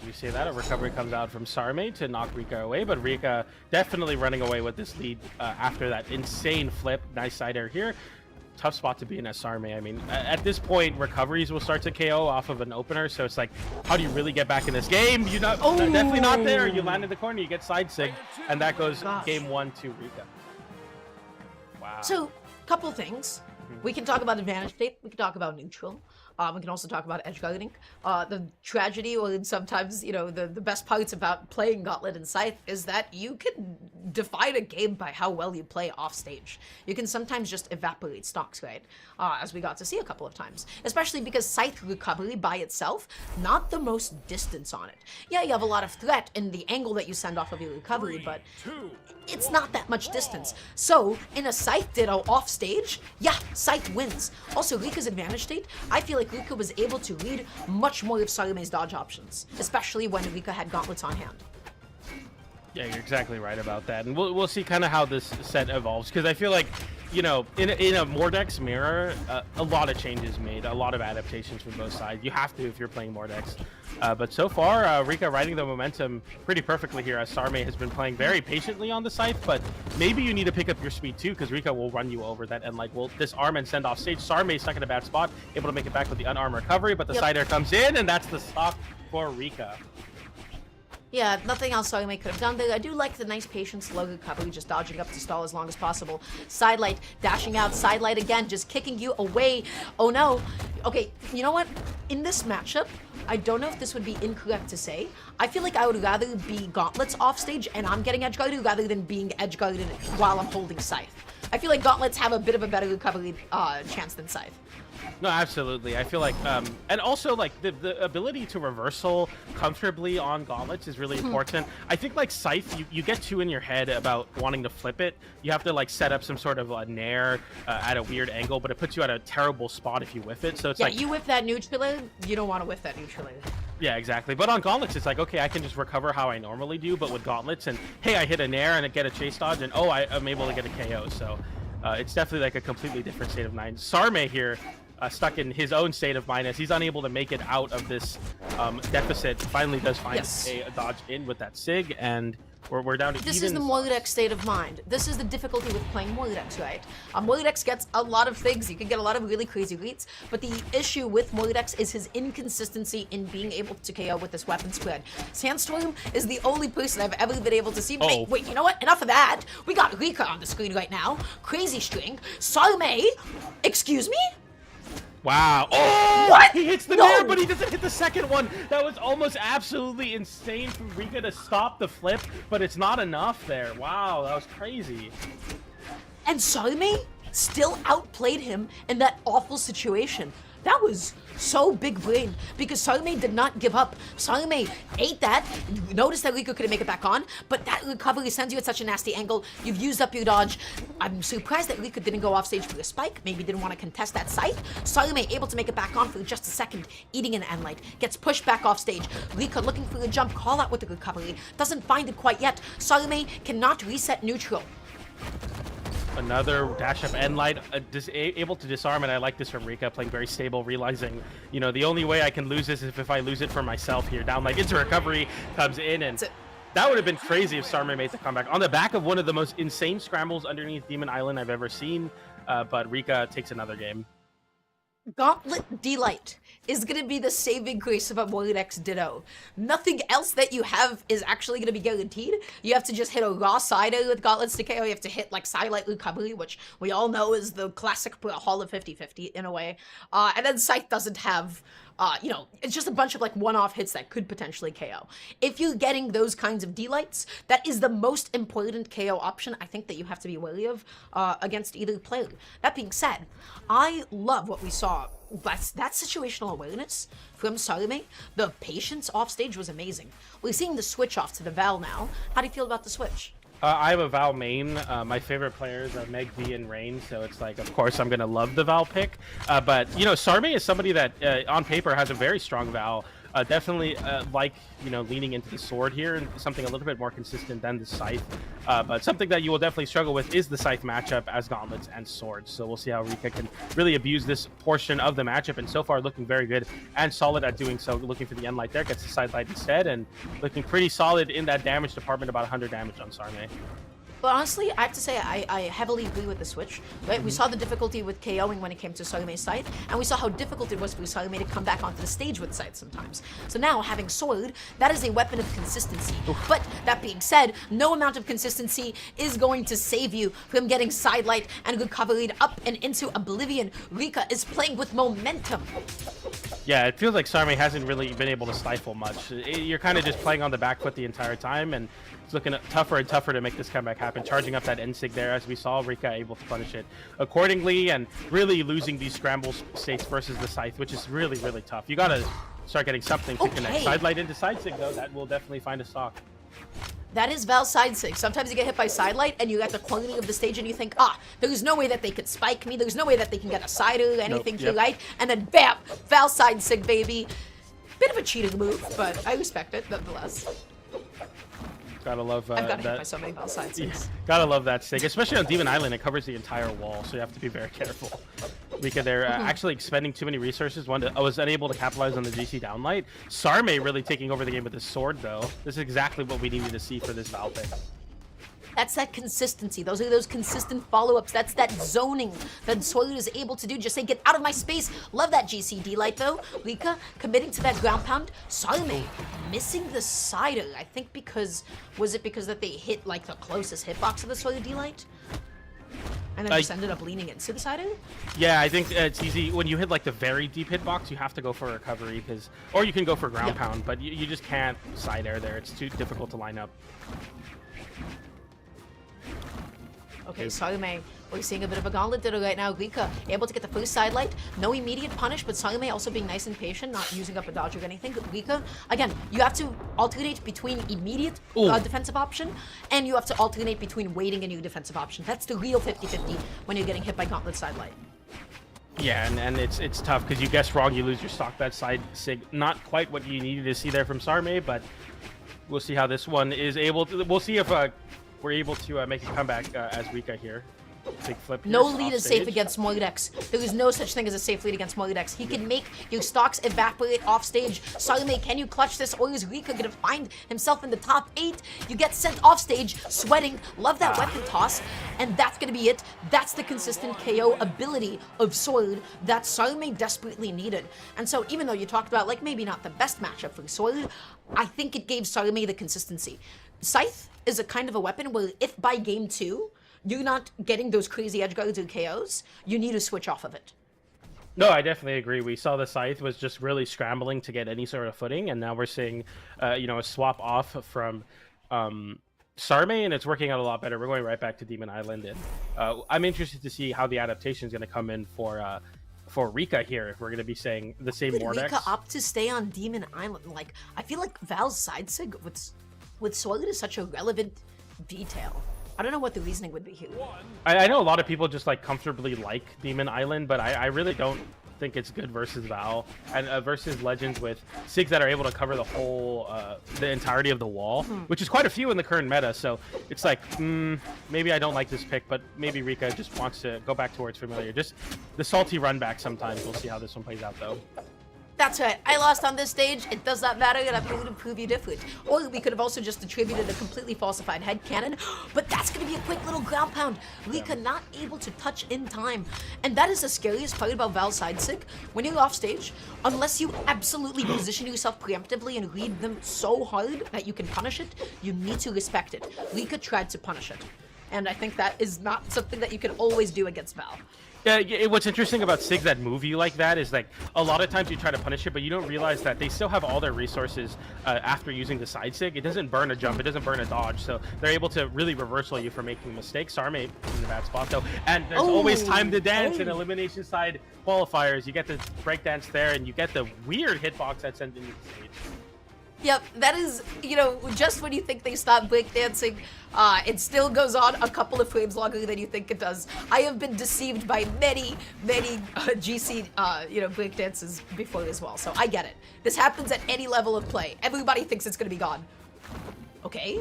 We say that a recovery comes out from Sarme to knock Rikka away, but Rikka definitely running away with this lead after that insane flip. Nice side air here. Tough spot to be in as Sarme. I mean, at this point, recoveries will start to KO off of an opener, so it's like, how do you really get back in this game? You're not definitely not there. You land in the corner, you get side sig, and that goes game 1 to Rikka. Wow. So, couple things. We can talk about advantage state. We can talk about neutral. We can also talk about edge guarding. The tragedy, or sometimes, you know, the best parts about playing Gauntlet and Scythe is that you can define a game by how well you play off stage. You can sometimes just evaporate stocks, right? As we got to see a couple of times. Especially because Scythe recovery by itself, not the most distance on it. Yeah, you have a lot of threat in the angle that you send off of your recovery, but it's not that much distance. So, in a Scythe Ditto off stage, yeah, Scythe wins. Also, Rikka's advantage state, I feel like Rikka was able to read much more of Salome's dodge options, especially when Rikka had gauntlets on hand. Yeah, you're exactly right about that, and we'll see kind of how this set evolves, because I feel like, you know, in a Mordex mirror, a lot of changes made, a lot of adaptations from both sides. You have to if you're playing Mordex. But so far, Rikka riding the momentum pretty perfectly here, as Sarme has been playing very patiently on the Scythe, but maybe you need to pick up your speed too, because Rikka will run you over that, and like, will disarm and send off stage. Sarme stuck in a bad spot, able to make it back with the unarmed recovery, but the side air comes in, and that's the stock for Rikka. Yeah, nothing else Salome could have done there. I do like the nice patient slow recovery, just dodging up to stall as long as possible. Sidelight, dashing out, sidelight again, just kicking you away. Oh no. Okay, you know what? In this matchup, I don't know if this would be incorrect to say. I feel like I would rather be gauntlets off stage and I'm getting edge guarded rather than being edge guarded while I'm holding Scythe. I feel like gauntlets have a bit of a better recovery chance than Scythe. No, absolutely. I feel like, and also like the ability to reversal comfortably on gauntlets is really important. I think like Scythe, you get too in your head about wanting to flip it. You have to like set up some sort of a nair at a weird angle, but it puts you at a terrible spot if you whiff it. So it's like, you whiff that neutral air, you don't want to whiff that neutral air. Yeah, exactly. But on gauntlets, it's like, okay, I can just recover how I normally do, but with gauntlets, and hey, I hit a nair and I get a chase dodge, and oh, I'm able to get a KO. So it's definitely like a completely different state of mind. Sarme here, stuck in his own state of mind as he's unable to make it out of this deficit. Finally does find a dodge in with that sig, and we're down to This is the Moinir state of mind. This is the difficulty with playing Moinir, right? Moinir gets a lot of things. You can get a lot of really crazy reads, but the issue with Moinir is his inconsistency in being able to KO with this weapon spread. Sandstorm is the only person I've ever been able to see. Wait, you know what? Enough of that. We got Rikka on the screen right now. Crazy string. Salome, excuse me? Wow. Oh! What? He hits the nair, but he doesn't hit the second one. That was almost absolutely insane for Rikka to stop the flip, but it's not enough there. Wow, that was crazy. And Salome still outplayed him in that awful situation. That was so big brain because Salome did not give up. Salome ate that. Noticed that Rikka couldn't make it back on, but that recovery sends you at such a nasty angle. You've used up your dodge. I'm surprised that Rikka didn't go off stage for the spike. Maybe didn't want to contest that Scythe. Salome able to make it back on for just a second, eating an end light. Gets pushed back off stage. Rikka looking for a jump, call out with the recovery. Doesn't find it quite yet. Salome cannot reset neutral. Another dash up end light, able to disarm, and I like this from Rikka, playing very stable, realizing, you know, the only way I can lose this is if I lose it for myself here. Down like into recovery, comes in, and that would have been crazy if Sarme made the comeback. On the back of one of the most insane scrambles underneath Demon Island I've ever seen, but Rikka takes another game. Gauntlet Delight is going to be the saving grace of a Moinir Ditto. Nothing else that you have is actually going to be guaranteed. You have to just hit a raw side A with Gauntlets to KO. You have to hit like Sidelight Recovery, which we all know is the classic Hall of 50-50 in a way. And then Scythe doesn't have, you know, it's just a bunch of like one-off hits that could potentially KO. If you're getting those kinds of delights, that is the most important KO option I think that you have to be wary of against either player. That being said, I love what we saw. That situational awareness from Salome, the patience off stage was amazing. We're seeing the switch off to the Val now. How do you feel about the switch? I'm a Val main. My favorite players are Meg, V, and Rain, so it's like, of course, I'm going to love the Val pick. But, you know, Sarm is somebody that, on paper, has a very strong Val. Definitely like, you know, leaning into the sword here and something a little bit more consistent than the scythe. But something that you will definitely struggle with is the scythe matchup as gauntlets and swords. So we'll see how Rikka can really abuse this portion of the matchup. And so far looking very good and solid at doing so. Looking for the end light there, gets the side light instead, and looking pretty solid in that damage department, about 100 damage on Sarm. But honestly, I have to say I heavily agree with the switch. Right? We saw the difficulty with KOing when it came to Sarme's scythe, and we saw how difficult it was for Sarme to come back onto the stage with scythe sometimes. So now, having sword, that is a weapon of consistency. But that being said, no amount of consistency is going to save you from getting side light and recovery up and into oblivion. Rikka is playing with momentum. Yeah, it feels like Sarme hasn't really been able to stifle much. You're kind of just playing on the back foot the entire time, and it's looking tougher and tougher to make this comeback happen. Charging up that N-Sig there, as we saw, Rikka able to punish it accordingly, and really losing these scramble states versus the scythe, which is really, really tough. You gotta start getting something to connect. Side light into side sig, though, that will definitely find a stock. That is Val's side sig. Sometimes you get hit by side light and you're at the quality of the stage and you think, there's no way that they could spike me. There's no way that they can get a side or anything too light. And then bam, Val side sig, baby. Bit of a cheating move, but I respect it nonetheless. Gotta love I've got hit by so many Val side sigs. Gotta love that stick, especially on Demon Island. It covers the entire wall, so you have to be very careful. Rikka there actually expending too many resources. I was unable to capitalize on the GC downlight. Sarme really taking over the game with his sword, though. This is exactly what we needed to see for this Val pick. That's that consistency. Those are those consistent follow-ups. That's that zoning that Sword is able to do. Just say, get out of my space. Love that GCD light, though. Rikka committing to that ground pound. Sarme missing the cider. I think was it because that they hit, like, the closest hitbox of the Sword D light? And then just ended up leaning into the cider? Yeah, I think it's easy. When you hit, like, the very deep hitbox, you have to go for recovery, or you can go for ground pound, but you just can't side air there. It's too difficult to line up. Okay, Sarme, we're seeing a bit of a gauntlet diddle right now. Rikka able to get the first side light. No immediate punish, but Sarme also being nice and patient, not using up a dodge or anything. Rikka, again, you have to alternate between immediate defensive option, and you have to alternate between waiting and your defensive option. That's the real 50-50 when you're getting hit by gauntlet side light. Yeah, and it's tough because you guess wrong, you lose your stock that side sig. Not quite what you needed to see there from Sarme, but we'll see how this one is able to. We'll see if we're able to make a comeback as Rikka here. Big flip here. No lead is safe against Moirex. There is no such thing as a safe lead against Moirex. He can make your stocks evaporate off stage. Sarme, can you clutch this, or is Rikka gonna find himself in the top 8? You get sent off stage, sweating. Love that weapon toss, and that's gonna be it. That's the consistent KO ability of Sword that Sarme desperately needed. And so, even though you talked about, like, maybe not the best matchup for Sword, I think it gave Sarme the consistency. Scythe is a kind of a weapon where if by game 2, you're not getting those crazy edge guards or KOs, you need to switch off of it. No, I definitely agree. We saw the Scythe was just really scrambling to get any sort of footing, and now we're seeing, you know, a swap off from Sarme, and it's working out a lot better. We're going right back to Demon Island, and I'm interested to see how the adaptation is going to come in for Rikka here, if we're going to be saying the same Mordex. Rikka opt to stay on Demon Island? Like, I feel like Val's side sig with Sword is such a relevant detail. I don't know what the reasoning would be here. I know a lot of people just like comfortably like Demon Island, but I really don't think it's good versus Val and versus Legends with SIGs that are able to cover the whole, the entirety of the wall, which is quite a few in the current meta. So it's like, maybe I don't like this pick, but maybe Rikka just wants to go back to where it's familiar. Just the salty run back sometimes. We'll see how this one plays out though. That's right. I lost on this stage. It does not matter, and I'm going to prove you different. Or we could have also just attributed a completely falsified headcanon, but that's going to be a quick little ground pound. Rikka not able to touch in time. And that is the scariest part about Val's side sig. When you're off stage, unless you absolutely position yourself preemptively and read them so hard that you can punish it, you need to respect it. Rikka tried to punish it. And I think that is not something that you can always do against Val. Yeah, what's interesting about SIGs that move you like that is like a lot of times you try to punish it, but you don't realize that they still have all their resources after using the side SIG. It doesn't burn a jump, it doesn't burn a dodge, so they're able to really reversal you for making mistakes. Sarme in a bad spot though, and there's always time to dance in elimination side qualifiers. You get the breakdance there, and you get the weird hitbox that's sent into the stage. Yep, that is, you know, just when you think they stop breakdancing, it still goes on a couple of frames longer than you think it does. I have been deceived by many GC, you know, breakdances before as well, so I get it. This happens at any level of play. Everybody thinks it's gonna be gone. Okay.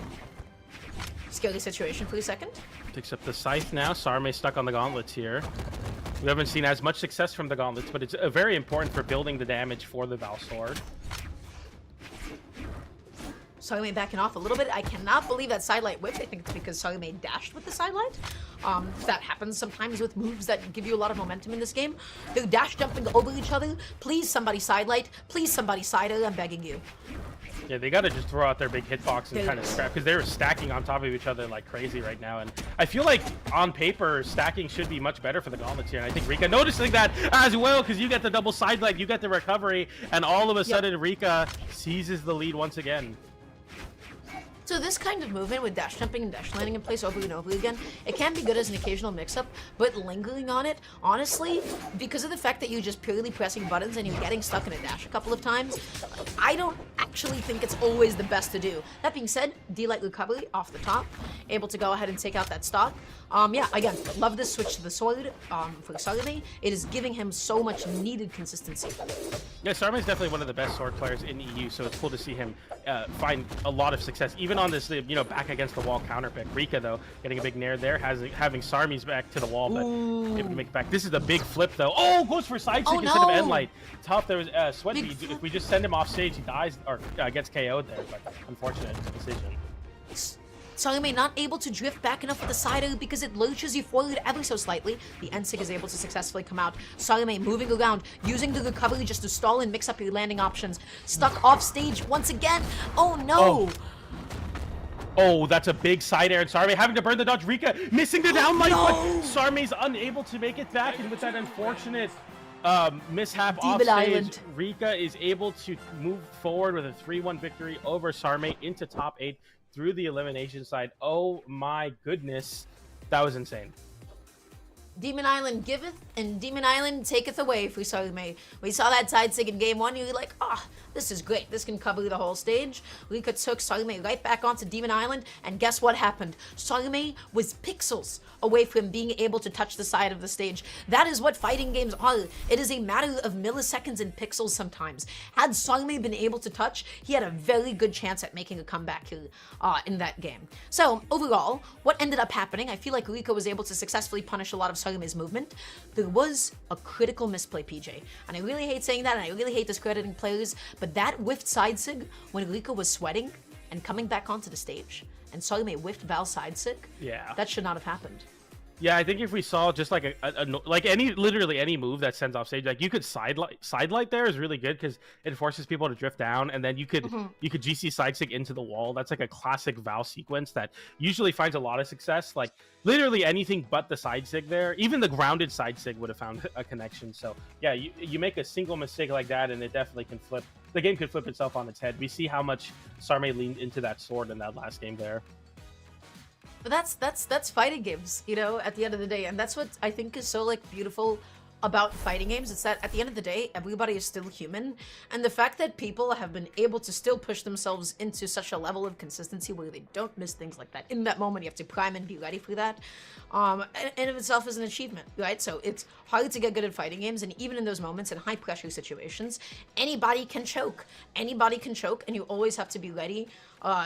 Scary situation for a second. Picks up the scythe now. Sarm stuck on the gauntlets here. We haven't seen as much success from the gauntlets, but it's very important for building the damage for the Val Sword. Sarme backing off a little bit. I cannot believe that sidelight whipped. I think it's because Sarme dashed with the sidelight. That happens sometimes with moves that give you a lot of momentum in this game. They're dash jumping over each other. Please somebody sidelight. Please somebody sider. I'm begging you. Yeah, they gotta just throw out their big hitbox and kind of scrap, because they're stacking on top of each other like crazy right now. And I feel like on paper, stacking should be much better for the gauntlets here. And I think Rikka noticing that as well, because you get the double sidelight, you get the recovery, and all of a sudden Rikka seizes the lead once again. So this kind of movement with dash jumping and dash landing in place over and over again, it can be good as an occasional mix-up, but lingering on it, honestly, because of the fact that you're just purely pressing buttons and you're getting stuck in a dash a couple of times, I don't actually think it's always the best to do. That being said, D-Light recovery off the top, able to go ahead and take out that stock. Yeah, again, love this switch to the sword for Sarme. It is giving him so much needed consistency. Yeah, Sarme is definitely one of the best sword players in EU, so it's cool to see him find a lot of success, even on this, you know, back against the wall counter pick. Rikka, though, getting a big nair there, having Sarme's back to the wall, but able to make it back. This is a big flip, though. Oh, goes for side stick instead of end light. Tough. There was Sweaty. If we just send him off stage, he dies or gets KO'd there, but unfortunate decision. Sarme not able to drift back enough with the sider because it lurches you forward ever so slightly. The N-Sig is able to successfully come out. Sarme moving around, using the recovery just to stall and mix up your landing options. Stuck off stage once again. Oh no! Oh, that's a big side air, and Sarme having to burn the dodge. Rikka missing the down light, but Sarme's unable to make it back, and with that unfortunate mishap off stage, Rikka is able to move forward with a 3-1 victory over Sarme into top 8 through the elimination side. Oh my goodness, that was insane. Demon Island giveth and Demon Island taketh away for Sarme. We saw that side sig in game 1, you were like, ah, this is great. This can cover the whole stage. Rikka took Sarme right back onto Demon Island, and guess what happened? Sarme was pixels away from being able to touch the side of the stage. That is what fighting games are. It is a matter of milliseconds and pixels sometimes. Had Sarme been able to touch, he had a very good chance at making a comeback here in that game. So overall, what ended up happening, I feel like Rikka was able to successfully punish a lot of Sarme's movement. There was a critical misplay, PJ. And I really hate saying that, and I really hate discrediting players, but that whiffed side sig when Rikka was sweating and coming back onto the stage, and Sarme whiffed Val side sig, yeah, that should not have happened. Yeah, I think if we saw just like like literally any move that sends off stage, like you could sidelight there is really good because it forces people to drift down, and then you could GC side stick into the wall. That's like a classic Val sequence that usually finds a lot of success. Like literally anything but the side sig there, even the grounded side sig would have found a connection. So yeah, you make a single mistake like that, and it definitely can flip. The game could flip itself on its head. We see how much Sarme leaned into that sword in that last game there. But that's fighting games, you know, at the end of the day, and that's what I think is so like beautiful about fighting games. It's that at the end of the day, everybody is still human, and the fact that people have been able to still push themselves into such a level of consistency where they don't miss things like that. In that moment, you have to prime and be ready for that. In of itself is an achievement, right? So it's hard to get good at fighting games, and even in those moments, in high pressure situations, anybody can choke. Anybody can choke, and you always have to be ready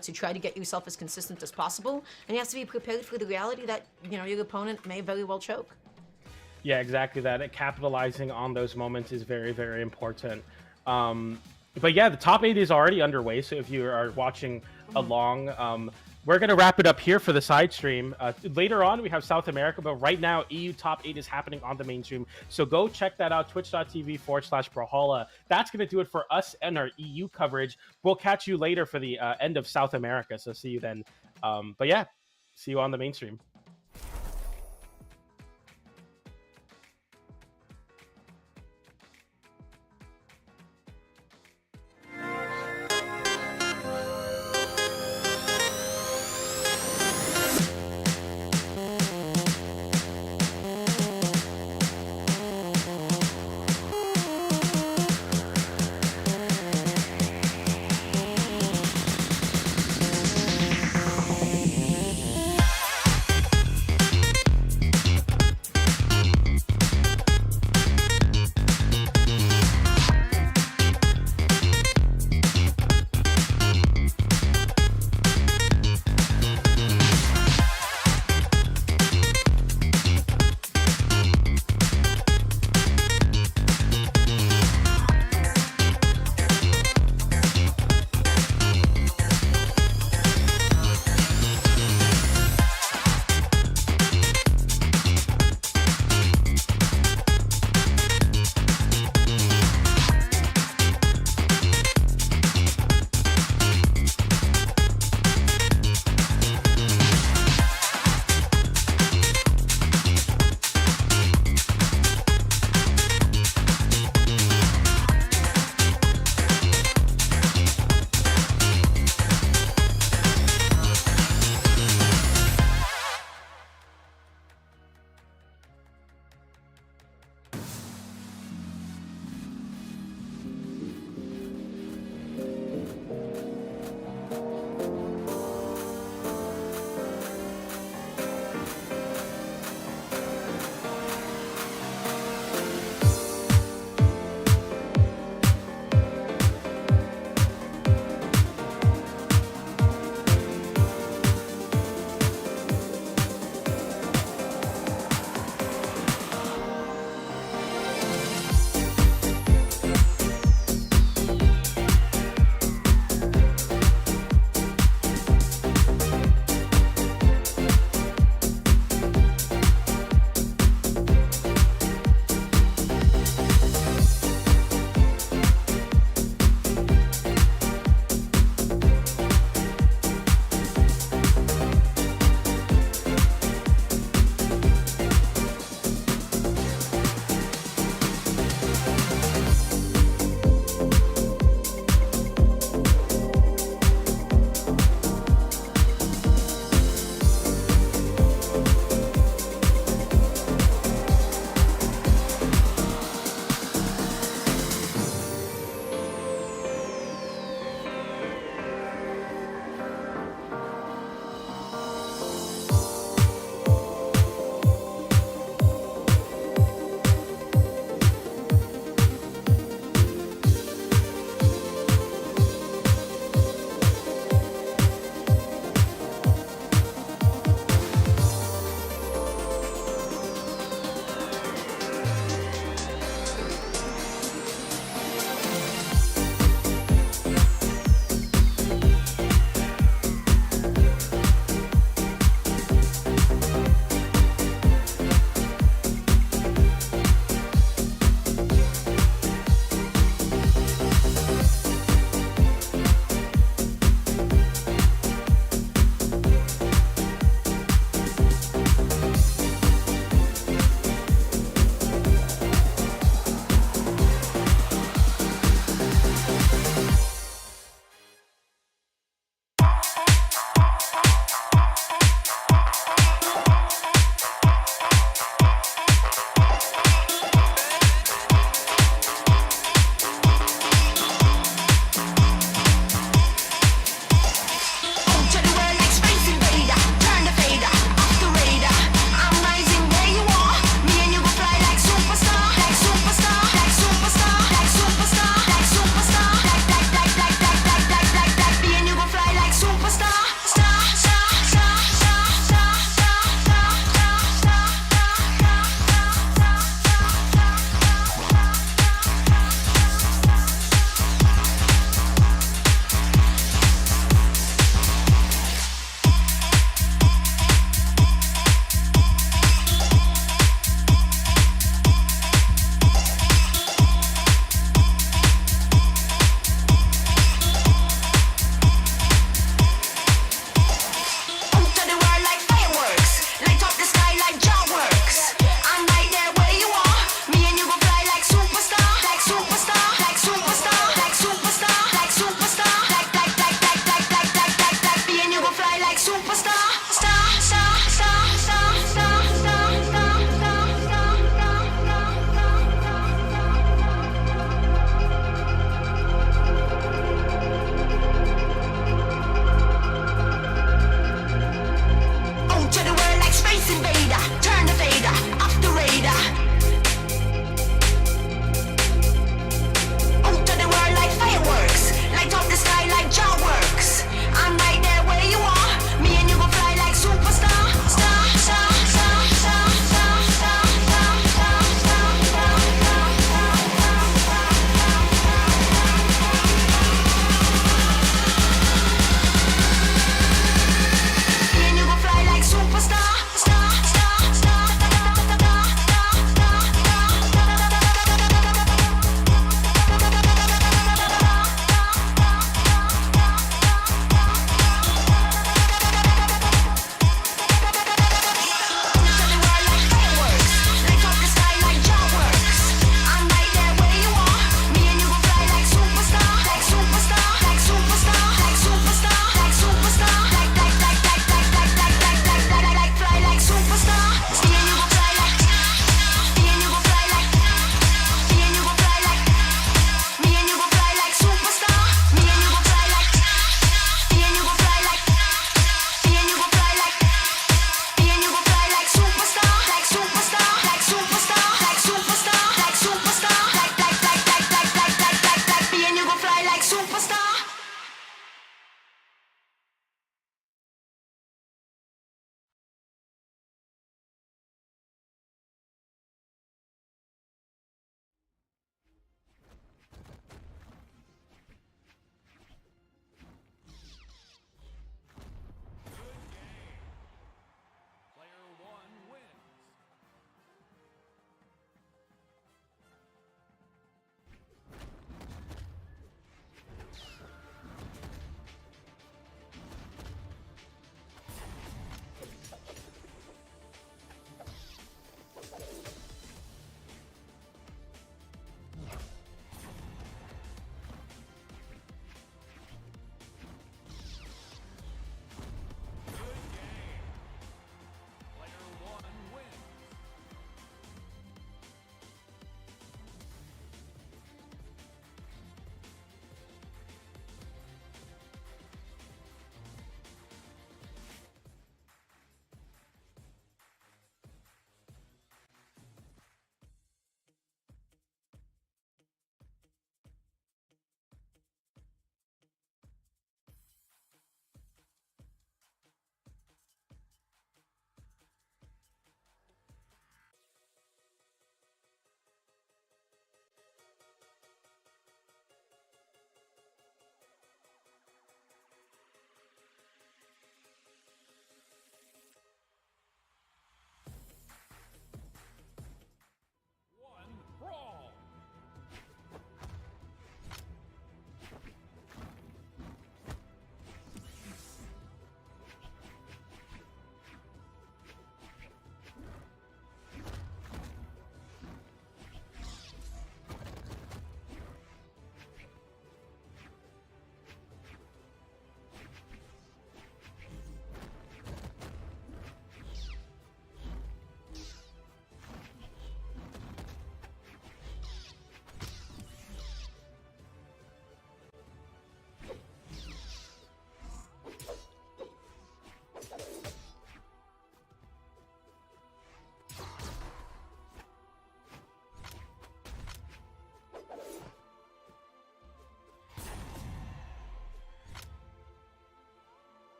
to try to get yourself as consistent as possible, and you have to be prepared for the reality that, you know, your opponent may very well choke. Yeah, exactly that. Capitalizing on those moments is very, very important. But yeah, the top 8 is already underway, so if you are watching along, we're going to wrap it up here for the side stream. Later on, we have South America, but right now, EU top 8 is happening on the main stream. So go check that out, twitch.tv/Brawlhalla. That's going to do it for us and our EU coverage. We'll catch you later for the end of South America, so see you then. But yeah, see you on the main stream.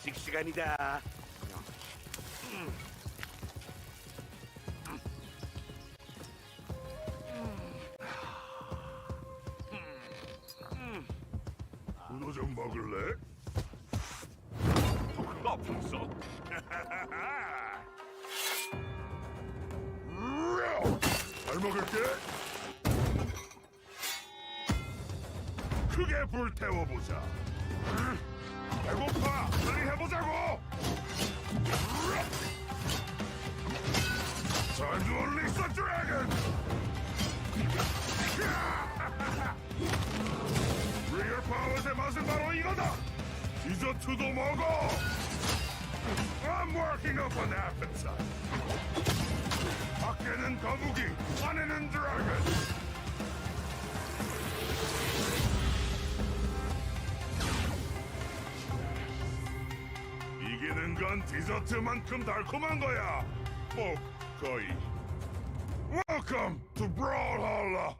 휴식 시간이다. 문어 좀 먹을래? 없어. 잘 먹을게. 크게 불태워보자. 배고파. 빨리 해보자고. Time to unleash the dragon. 리얼 파워의 맛은 바로 이거다. 디저트도 먹어. I'm working up an appetite. 밖에는 거북이, 안에는 드래곤. 이기는 건 디저트만큼 달콤한 거야. 뭐 거의. Welcome to Brawlhalla.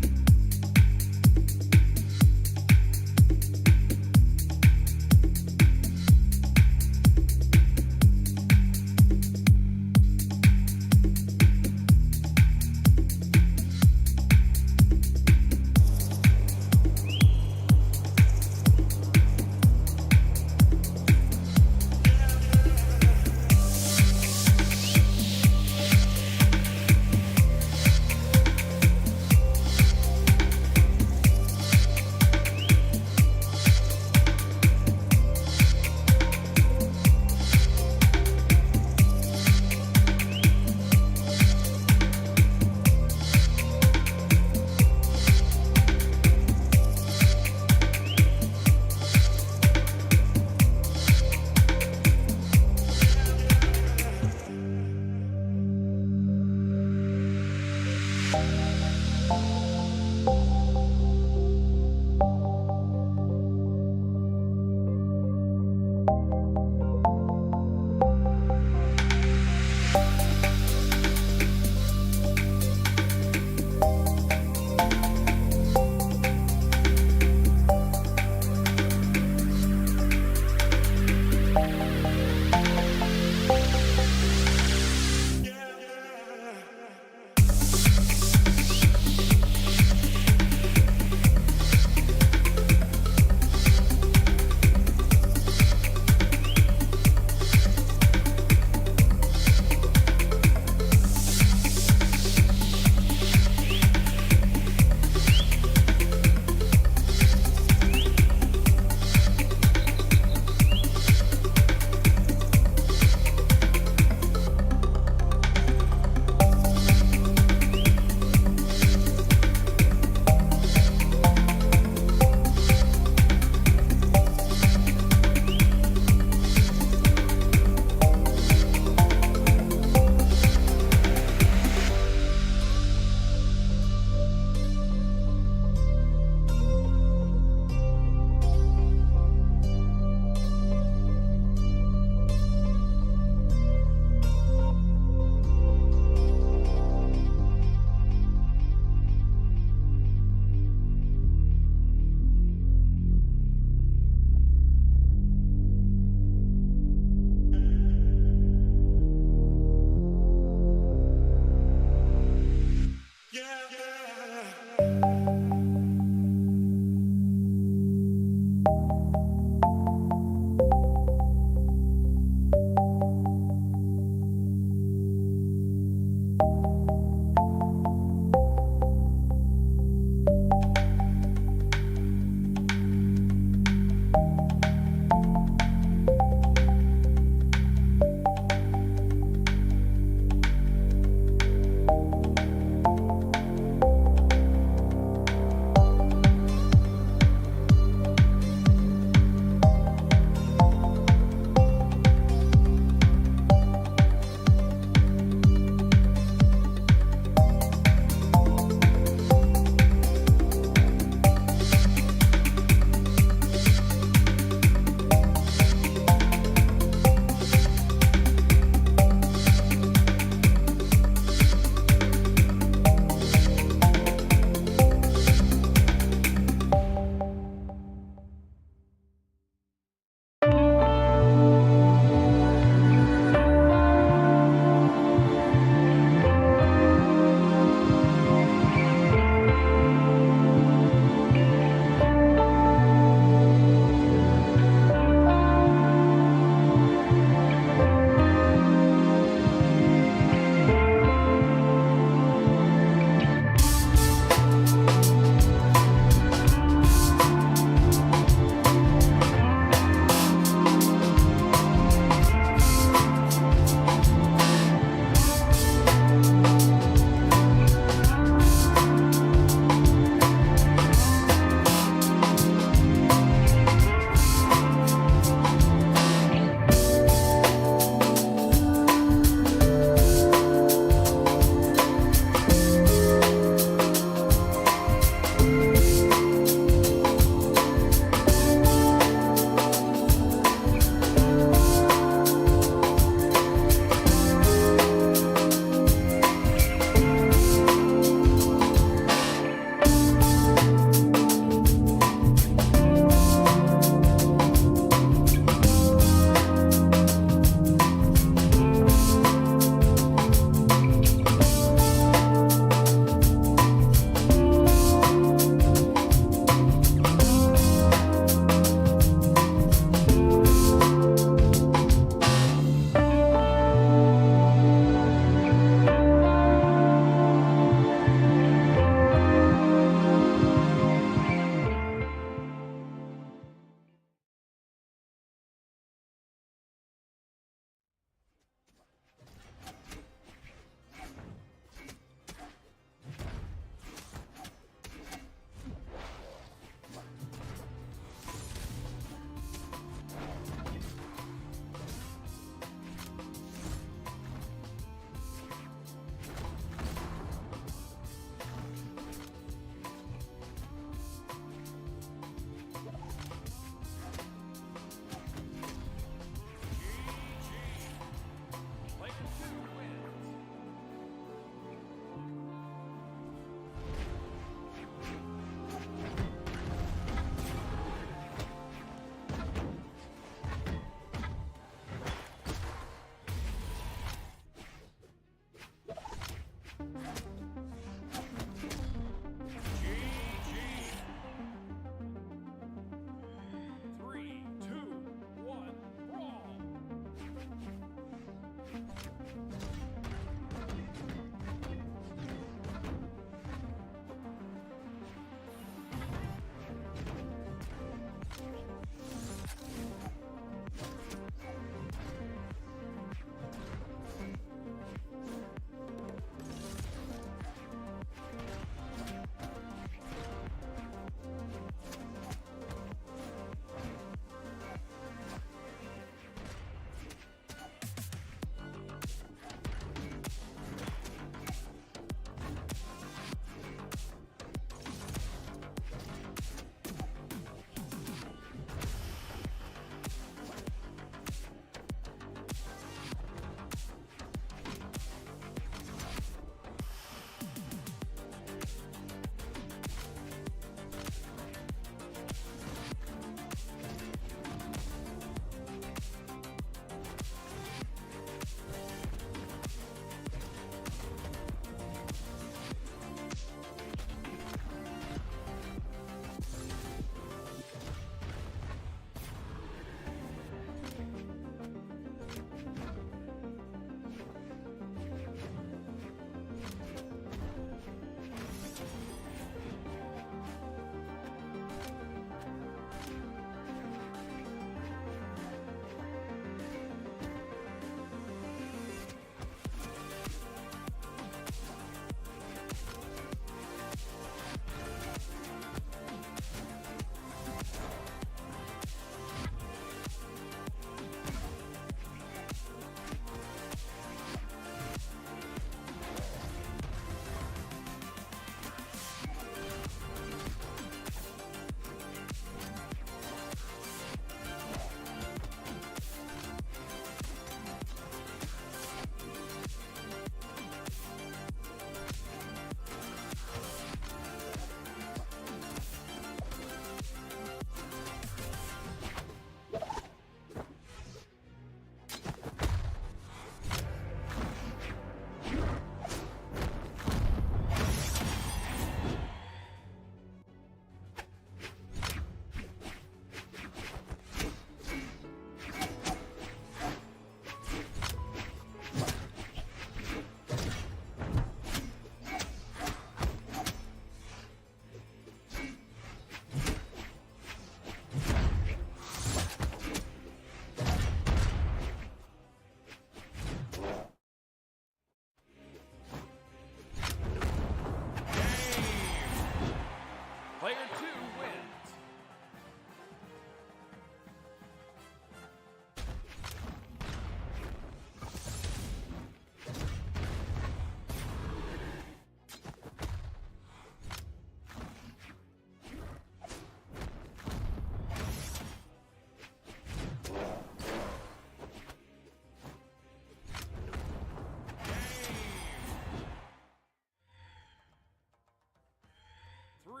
3,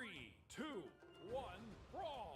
2, 1, brawl!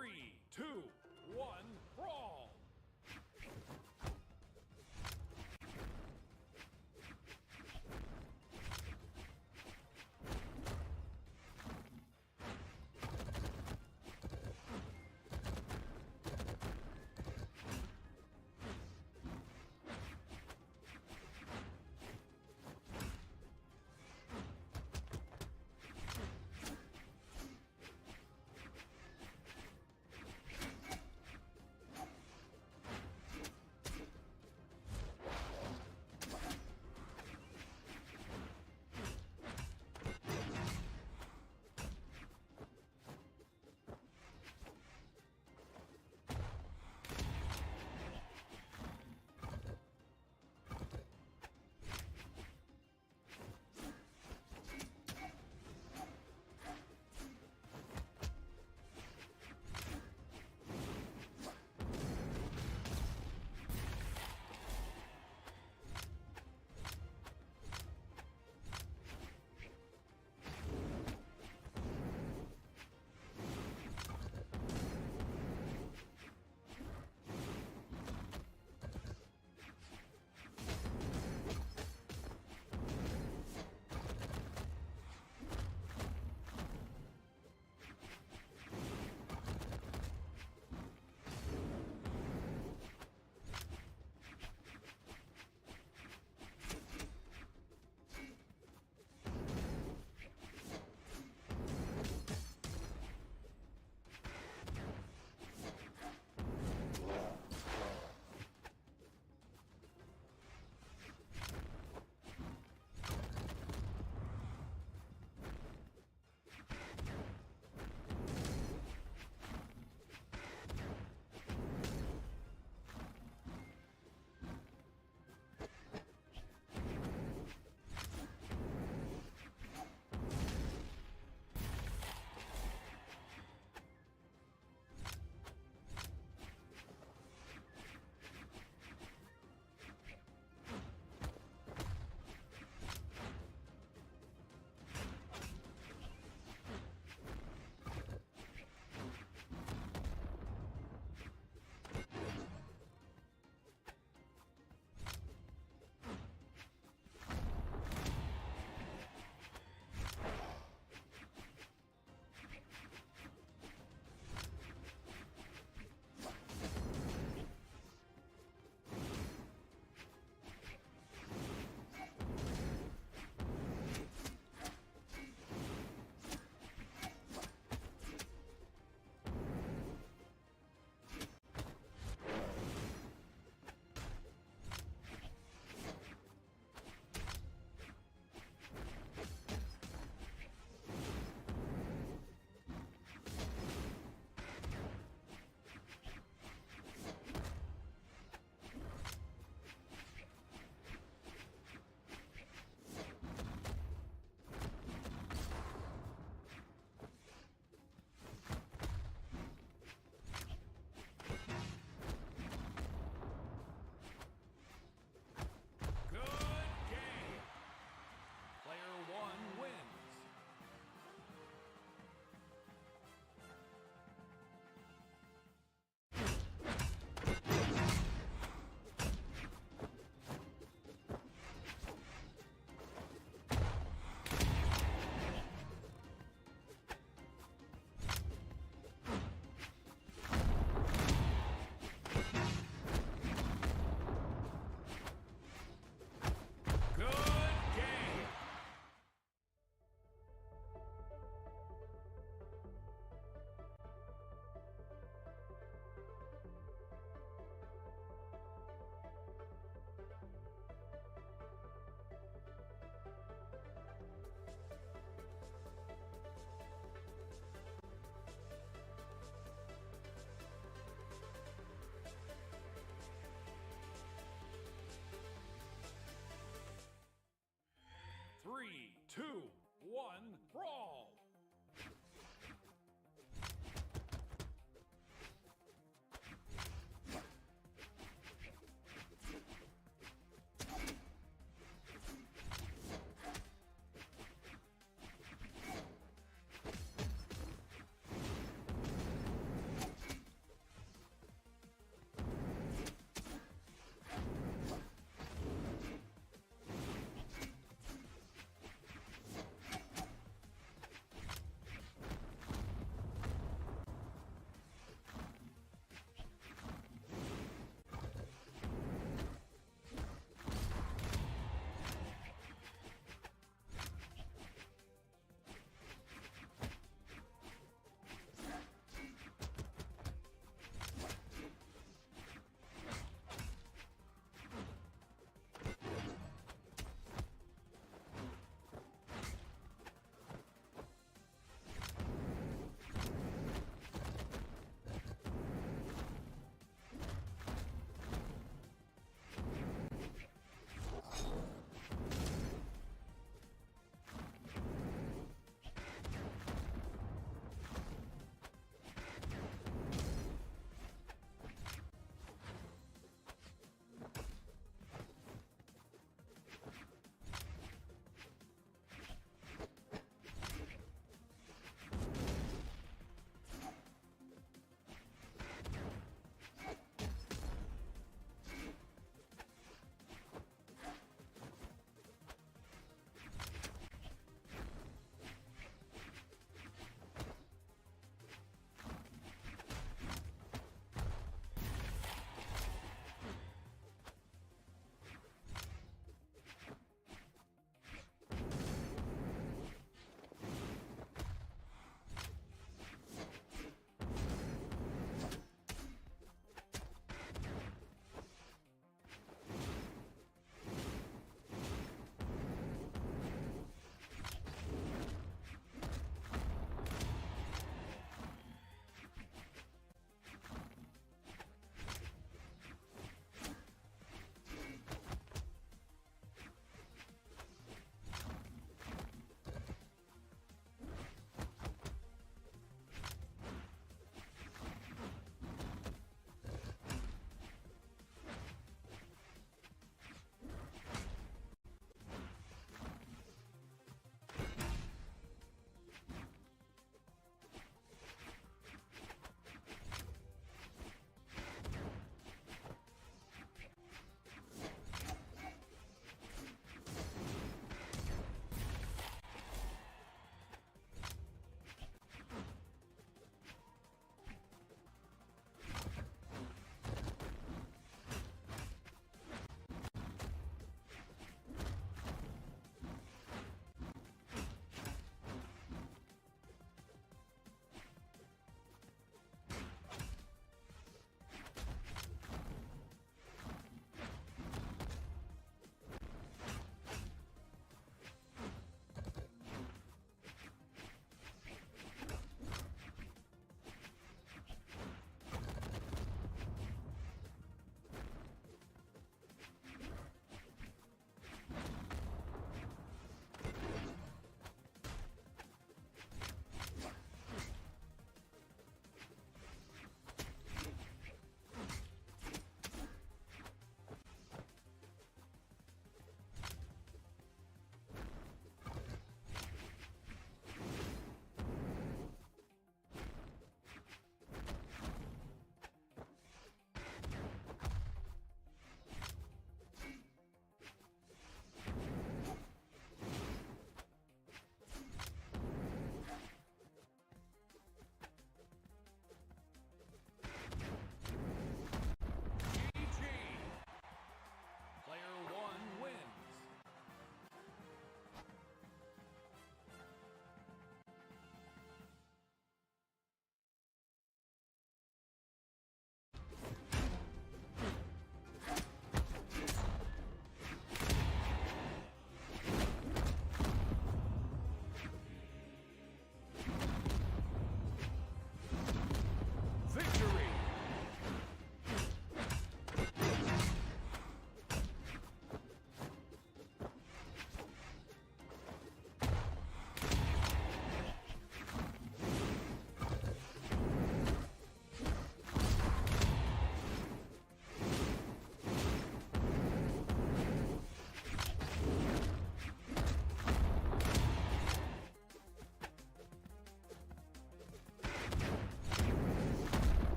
3, 2, 1, brawl!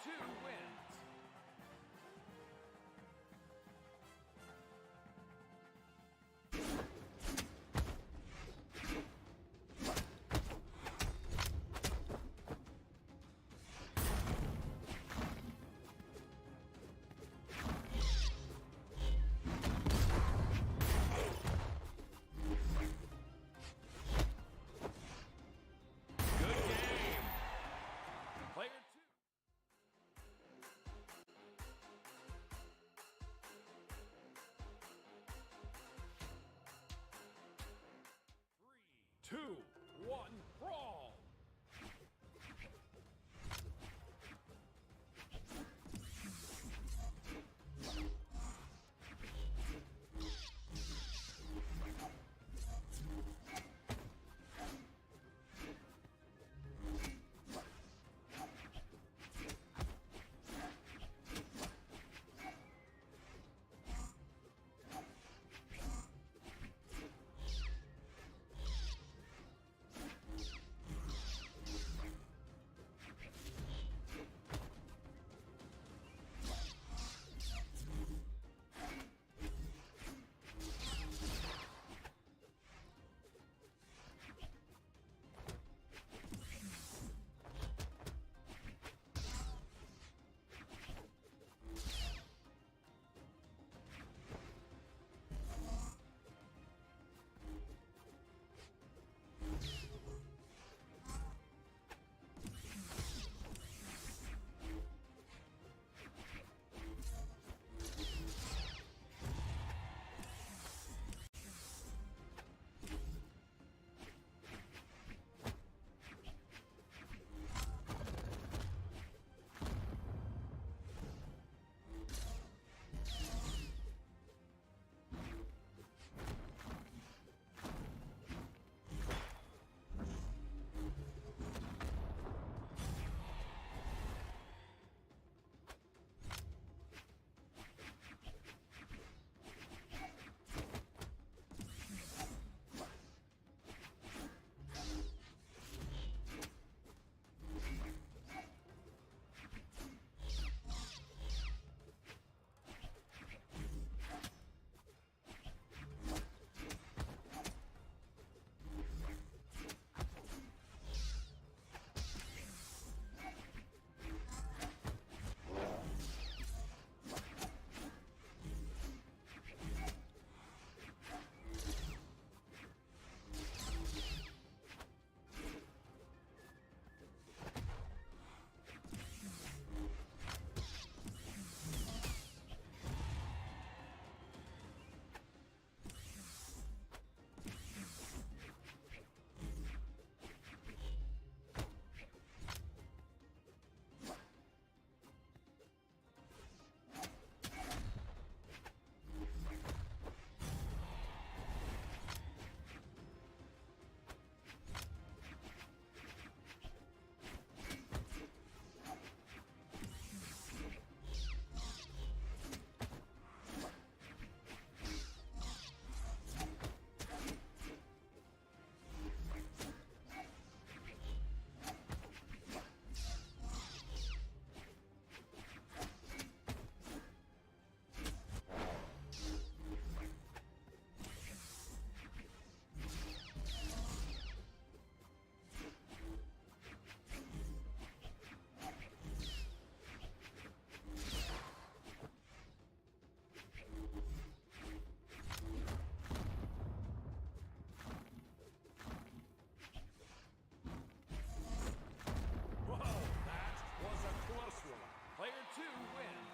2 wins. Good game. Player 2. Three, two, one, brawl! Player 2 wins.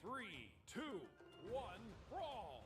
Three, two, one, brawl!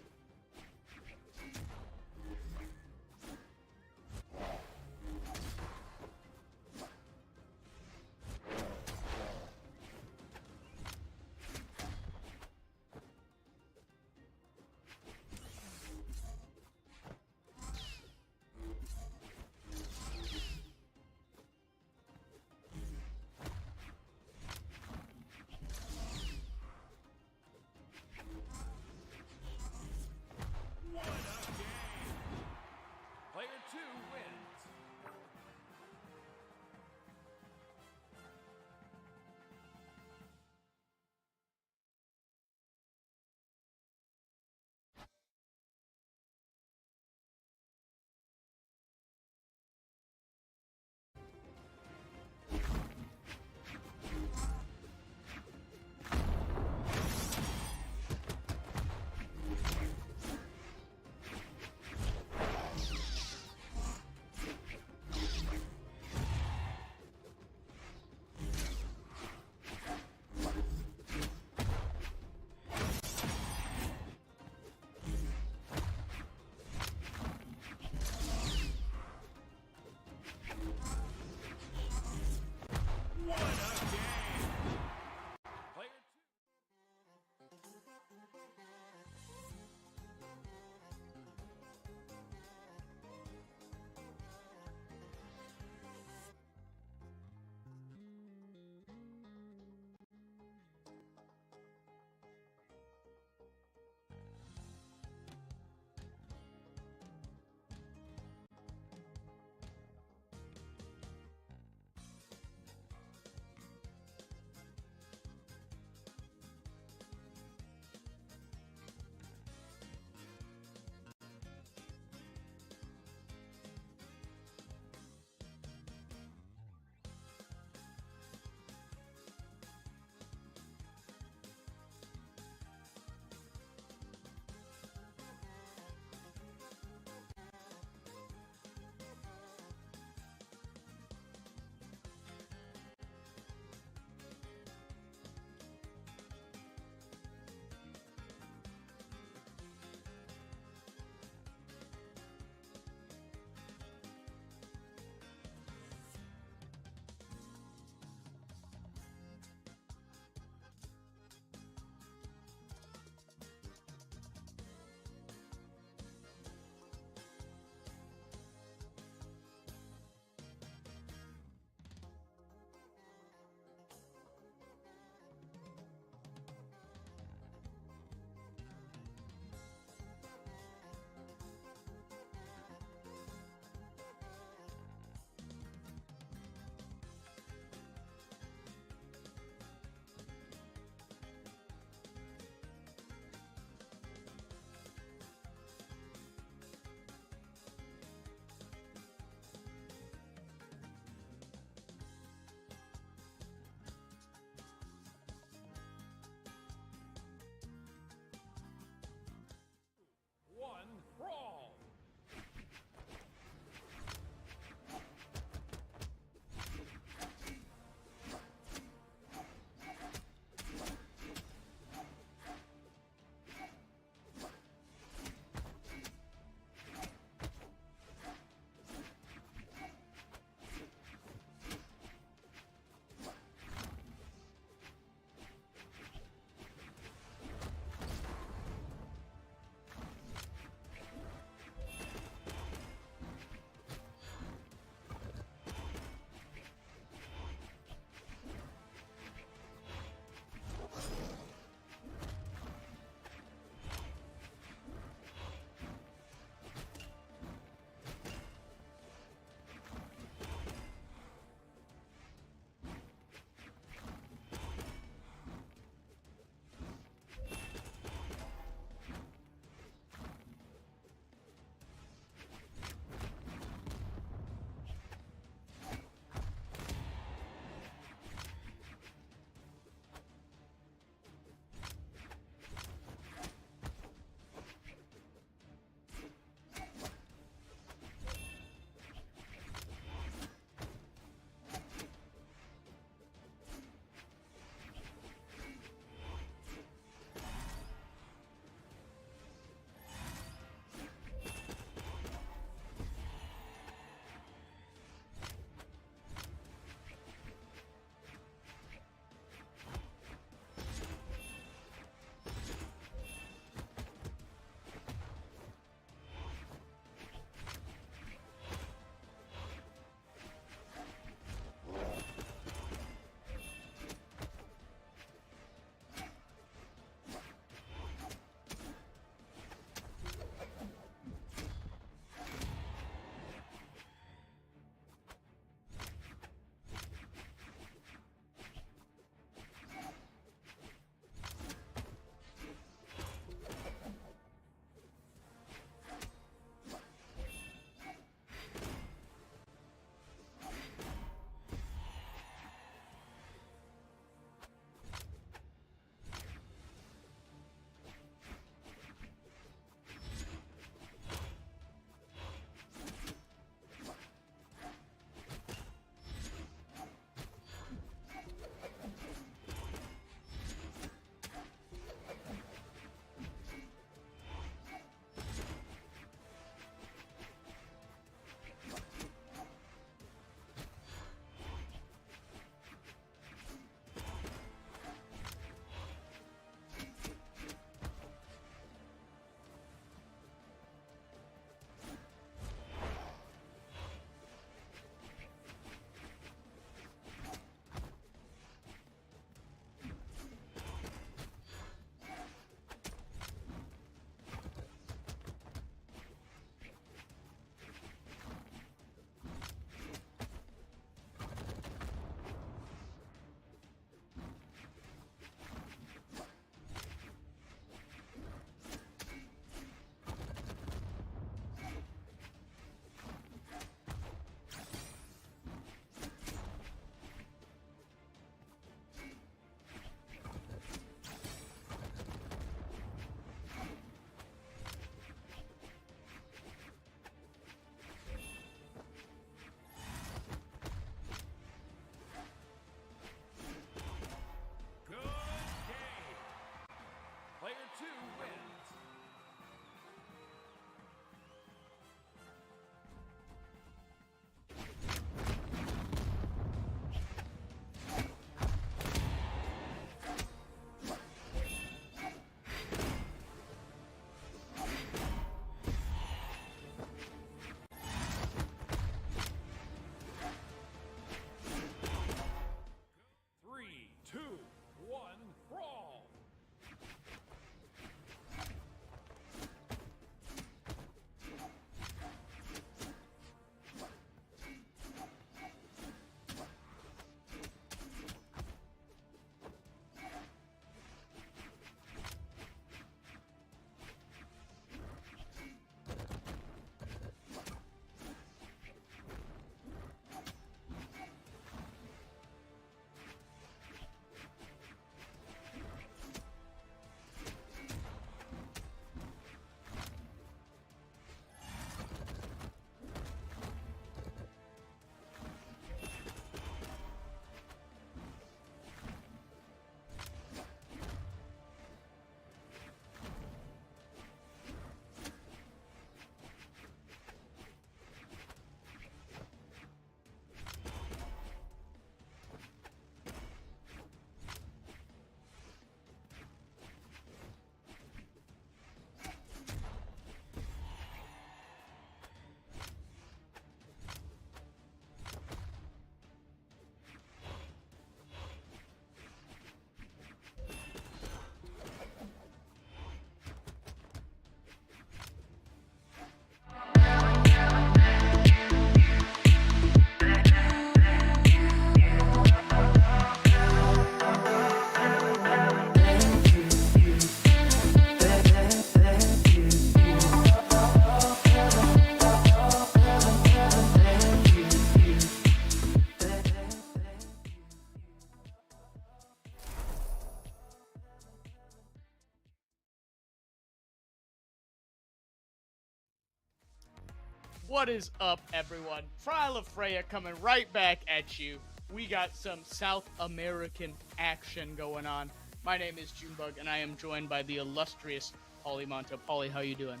What is up, everyone? Trial of Freya coming right back at you. We got some South American action going on. My name is Junebug, and I am joined by the illustrious Pauly Monta. Pauly, how you doing?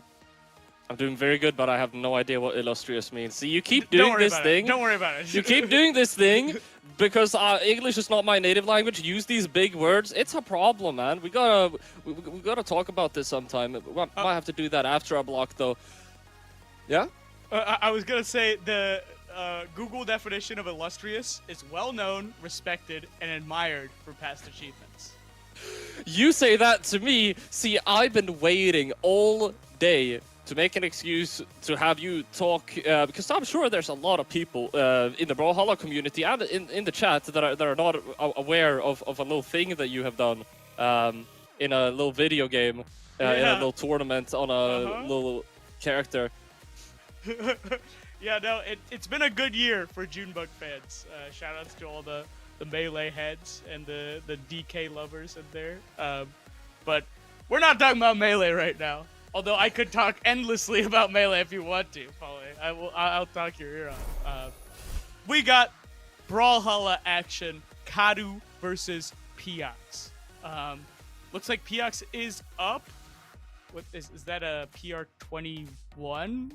I'm doing very good, but I have no idea what illustrious means. See, you keep Don't doing worry this about thing. it. Don't worry about it. You keep doing this thing because English is not my native language. Use these big words. It's a problem, man. We gotta talk about this sometime. We might have to do that after our block, though. Yeah. I was gonna say the Google definition of illustrious is well known, respected, and admired for past achievements. You say that to me. See, I've been waiting all day to make an excuse to have you talk, because I'm sure there's a lot of people in the Brawlhalla community and in the chat that are not aware of a little thing that you have done in a little video game, in a little tournament on a little character. Yeah, no, it's been a good year for Junebug fans. Shoutouts to all the Melee heads and the DK lovers in there. But we're not talking about Melee right now. Although I could talk endlessly about Melee if you want to, Pauly. I'll talk your ear off. We got Brawlhalla action, Kadu versus Piox. Looks like Piox is up. What is that a PR21?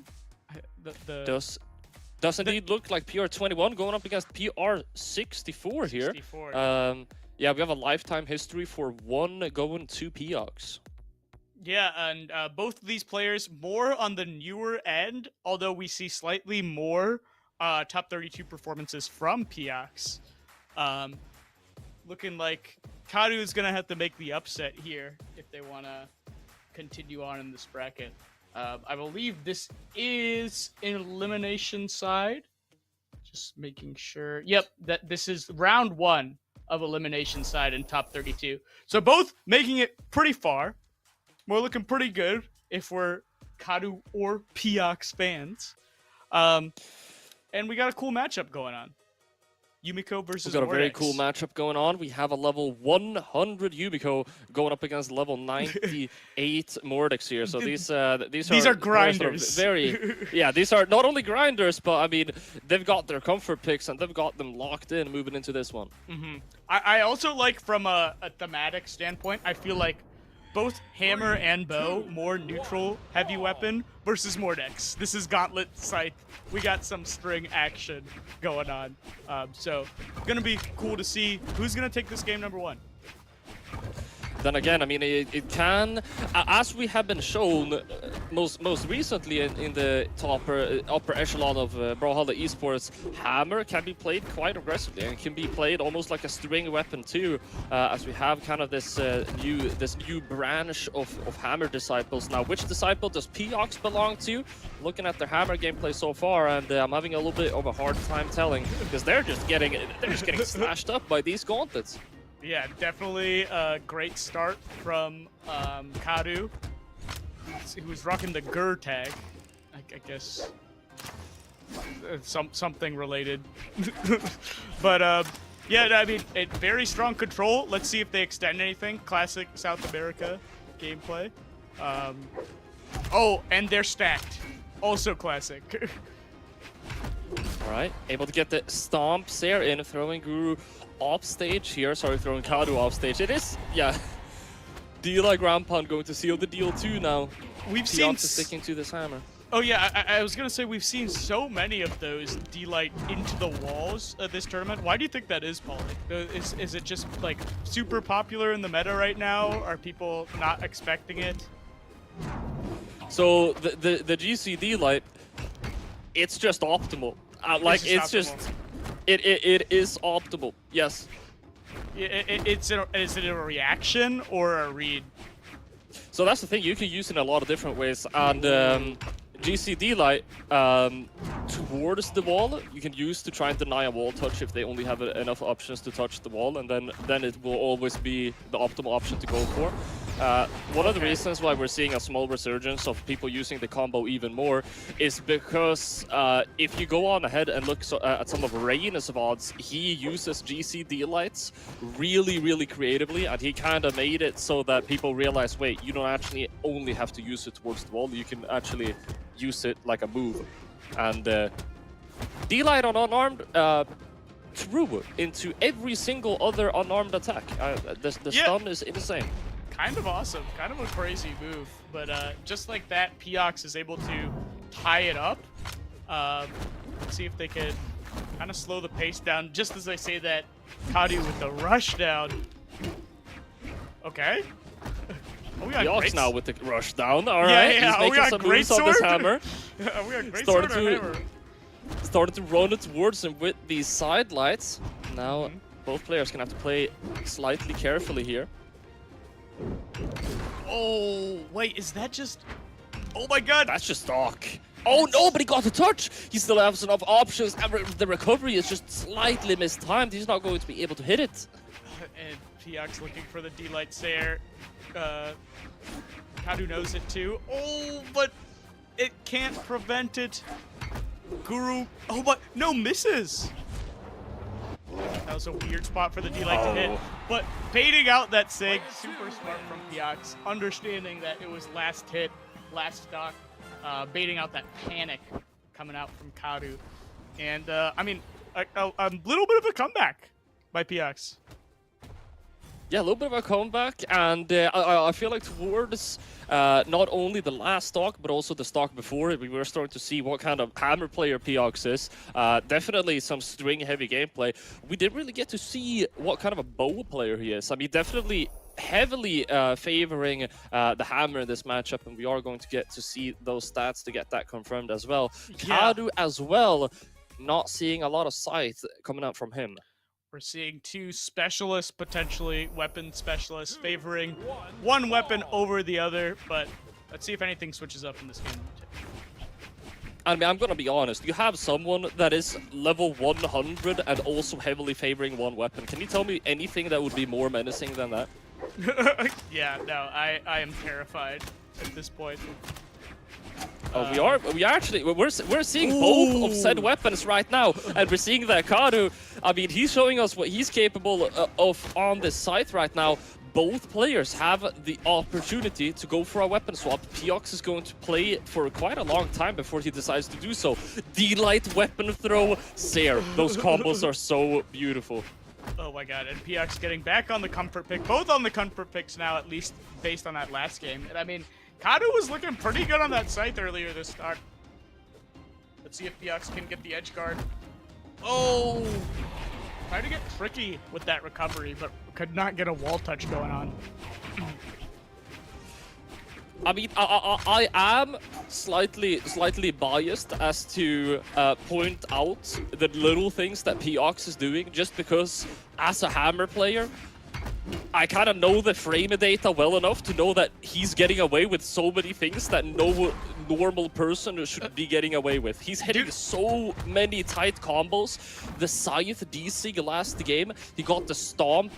Does indeed look like PR21 going up against PR64 here. 64. Yeah, we have a lifetime history for one going to Piox. Yeah, and both of these players more on the newer end, although we see slightly more top 32 performances from Piox. Looking like Kadu is going to have to make the upset here if they want to continue on in this bracket. I believe this is an elimination side. Just making sure. Yep, that this is round 1 of elimination side in top 32. So both making it pretty far. We're looking pretty good if we're Kadu or Piox fans. And we got a cool matchup going on. Yumiko versus We've got a very Mordex. cool matchup going on. We have a level 100 Yumiko going up against level 98 Mordex here. So these are grinders. These are not only grinders, but I mean they've got their comfort picks and they've got them locked in moving into this one. I also like from a thematic standpoint, I feel like both hammer and bow, more neutral heavy weapon versus Mordex. This is Gauntlet Scythe. We got some string action going on. So gonna be cool to see who's gonna take this game number 1. Then again, I mean, it can, as we have been shown most recently in the upper echelon of Brawlhalla esports, hammer can be played quite aggressively and can be played almost like a string weapon too, as we have kind of this new branch of hammer disciples. Now, which disciple does Piox belong to? Looking at their hammer gameplay so far, and I'm having a little bit of a hard time telling because they're just getting slashed up by these gauntlets. Yeah, definitely a great start from Kadu, who's rocking the Gur tag. I guess something related. But yeah, I mean, very strong control. Let's see if they extend anything. Classic South America gameplay. Oh, and they're stacked. Also classic. All right, able to get the stomps there in, throwing Guru off stage here. Sorry, throwing Kadu off stage. It is, yeah. D-Like Ground Pound going to seal the deal too now. We've seen sticking to this hammer. Oh yeah, I was gonna say we've seen so many of those D-Light into the walls of this tournament. Why do you think that is, Pauly? Is it just like super popular in the meta right now? Are people not expecting it? So the GC D-Light, it's just optimal. It is optimal. Yes. Is it a reaction or a read? So that's the thing. You can use it in a lot of different ways, and GC D-Light towards the wall you can use to try and deny a wall touch if they only have enough options to touch the wall, and then it will always be the optimal option to go for. One of the reasons why we're seeing a small resurgence of people using the combo even more is because if you go on ahead and look at some of Rain's VODs, he uses GC D-Lights really creatively, and he kind of made it so that people realize, wait, you don't actually only have to use it towards the wall, you can actually use it like a move. And D-Light on unarmed threw into every single other unarmed attack. The stun is insane. Kind of awesome, kind of a crazy move, but just like that, Piox is able to tie it up. Let's see if they can kind of slow the pace down. Just as I say that, Kadu with the rush down. Okay. Oh, we got Piox great now with the rush down. All right, yeah. he's making some moves on this sword. hammer. We got great Started sword or hammer. Started to run it towards him with these side lights. Now both players gonna have to play slightly carefully here. Oh, wait, is that just... Oh my god! That's just stock. Oh no, but he got the touch! He still has enough options, and the recovery is just slightly mistimed. He's not going to be able to hit it. And Piox looking for the D-Light Sayer. Kadu knows it too. Oh, but it can't prevent it. Guru. Oh, but no, misses. That was a weird spot for the D-Light to hit. But baiting out that Sig, super smart from Piox. Understanding that it was last hit, last stock. Baiting out that panic coming out from Kadu. And, I mean, a little bit of a comeback by Piox. Yeah, a little bit of a comeback, and I feel like towards not only the last stock, but also the stock before it, we were starting to see what kind of hammer player Piox is. Definitely some string-heavy gameplay. We didn't really get to see what kind of a bow player he is. I mean, definitely heavily favoring the hammer in this matchup, and we are going to get to see those stats to get that confirmed as well. Yeah. Kadu as well, not seeing a lot of sight coming out from him. We're seeing two specialists, potentially weapon specialists, favoring one weapon over the other, but let's see if anything switches up in this game. I mean, I'm gonna be honest, you have someone that is level 100 and also heavily favoring one weapon. Can you tell me anything that would be more menacing than that? Yeah, no, I am terrified at this point. We're seeing both of said weapons right now, and we're seeing that Kadu, I mean, he's showing us what he's capable of on this site right now. Both players have the opportunity to go for a weapon swap. Piox is going to play for quite a long time before he decides to do so. D-Light weapon throw, Sayer. Those combos are so beautiful. Oh my god, and Piox getting back on the comfort pick. Both on the comfort picks now, at least based on that last game. And I mean, Kadu was looking pretty good on that site earlier this start. Let's see if Piox can get the edge guard. Oh! Tried to get tricky with that recovery, but could not get a wall touch going on. I mean, I am slightly biased as to point out the little things that Piox is doing, just because as a hammer player, I kind of know the frame data well enough to know that he's getting away with so many things that no normal person should be getting away with. He's hitting so many tight combos. The Scythe DC last game, he got the Stomp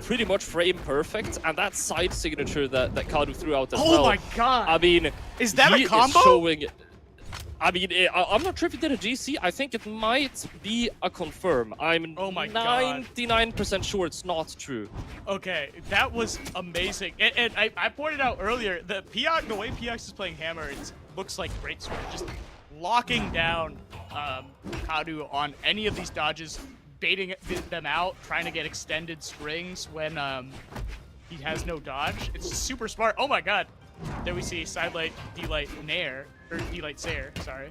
pretty much frame perfect, and that side signature that Kadu threw out as well. Oh my god! I mean, is that a combo? Is showing, I mean, I'm not sure if he did a GC. I think it might be a confirm. I'm 99% sure it's not true. Okay, that was amazing. And I pointed out earlier, the way Piox is playing hammer, it looks like great sword. Just locking down Kadu on any of these dodges, baiting them out, trying to get extended strings when he has no dodge. It's super smart. Oh my god. There we see side light, D-Light Nair, or D-Light Sayer, sorry.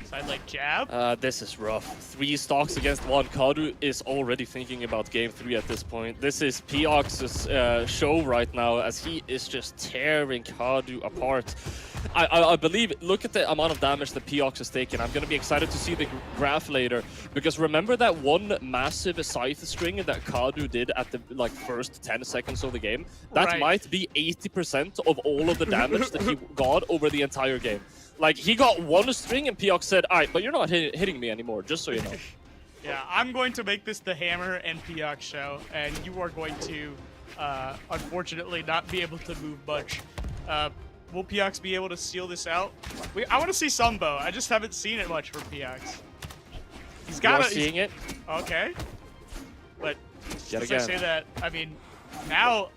Side light jab. This is rough. 3 stocks against 1. Kadu is already thinking about game 3 at this point. This is Piox's show right now, as he is just tearing Kadu apart. I believe, look at the amount of damage that Piox has taken. I'm going to be excited to see the graph later, because remember that one massive Scythe string that Kadu did at the first 10 seconds of the game? That might be 80% of all of the damage that he got over the entire game. Like, he got one string and Piox said, alright, but you're not hitting me anymore, just so you know. Yeah, I'm going to make this the Hammer and Piox show, and you are going to, unfortunately, not be able to move much. Will Piox be able to seal this out? I want to see Sumbo. I just haven't seen it much from Piox. He's got it. Seeing it. Okay. But Yet as again. I say that, I mean, now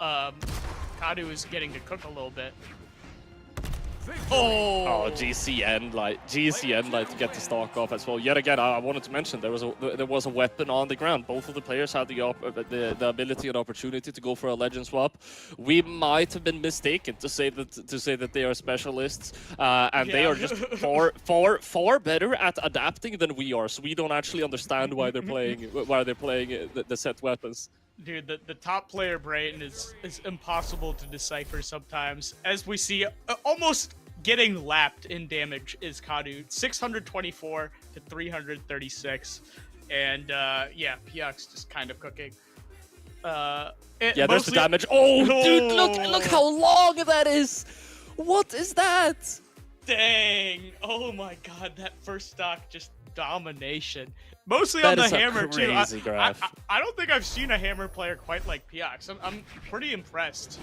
Kadu is getting to cook a little bit. Oh, GCN light to get the stock off as well. Yet again, I wanted to mention there was a weapon on the ground. Both of the players had the ability and opportunity to go for a legend swap. We might have been mistaken to say that they are specialists, and they are just far better at adapting than we are. So we don't actually understand why they're playing the set weapons. Dude, the top player brain is impossible to decipher sometimes. As we see, almost getting lapped in damage is Kadu, 624 to 336, and yeah, Pyux just kind of cooking. Yeah, there's the damage. Oh, dude, look how long that is. What is that? Dang! Oh my god, that first stock just domination. Mostly That on is the a hammer too. crazy graph. I don't think I've seen a hammer player quite like Pyux. I'm pretty impressed.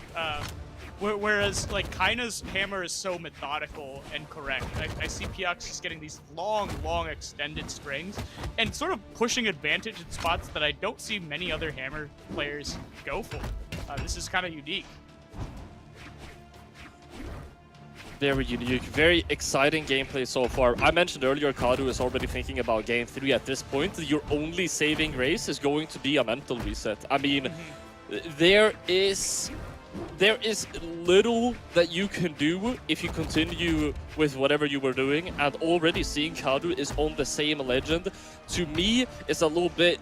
Whereas like Kyna's hammer is so methodical and correct. I see Pyux just getting these long extended strings and sort of pushing advantage in spots that I don't see many other hammer players go for. This is kind of unique. Very unique, very exciting gameplay so far. I mentioned earlier, Kadu is already thinking about Game 3 at this point. Your only saving grace is going to be a mental reset. I mean, there is little that you can do if you continue with whatever you were doing, and already seeing Kadu is on the same legend, to me, is a little bit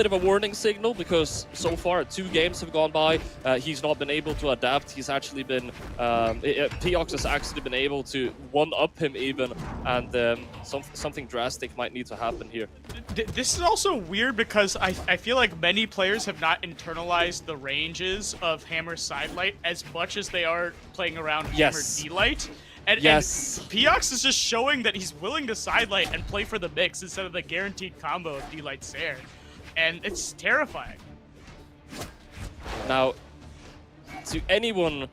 of a warning signal, because so far 2 games have gone by. He's not been able to adapt. He's actually been Pyux has actually been able to one-up him even, and something drastic might need to happen here. This is also weird because I feel like many players have not internalized the ranges of Hammer Sidelight as much as they are playing around Hammer D-Light. And Pyux is just showing that he's willing to sidelight and play for the mix instead of the guaranteed combo of D-Light Sair. And it's terrifying. Now, to anyone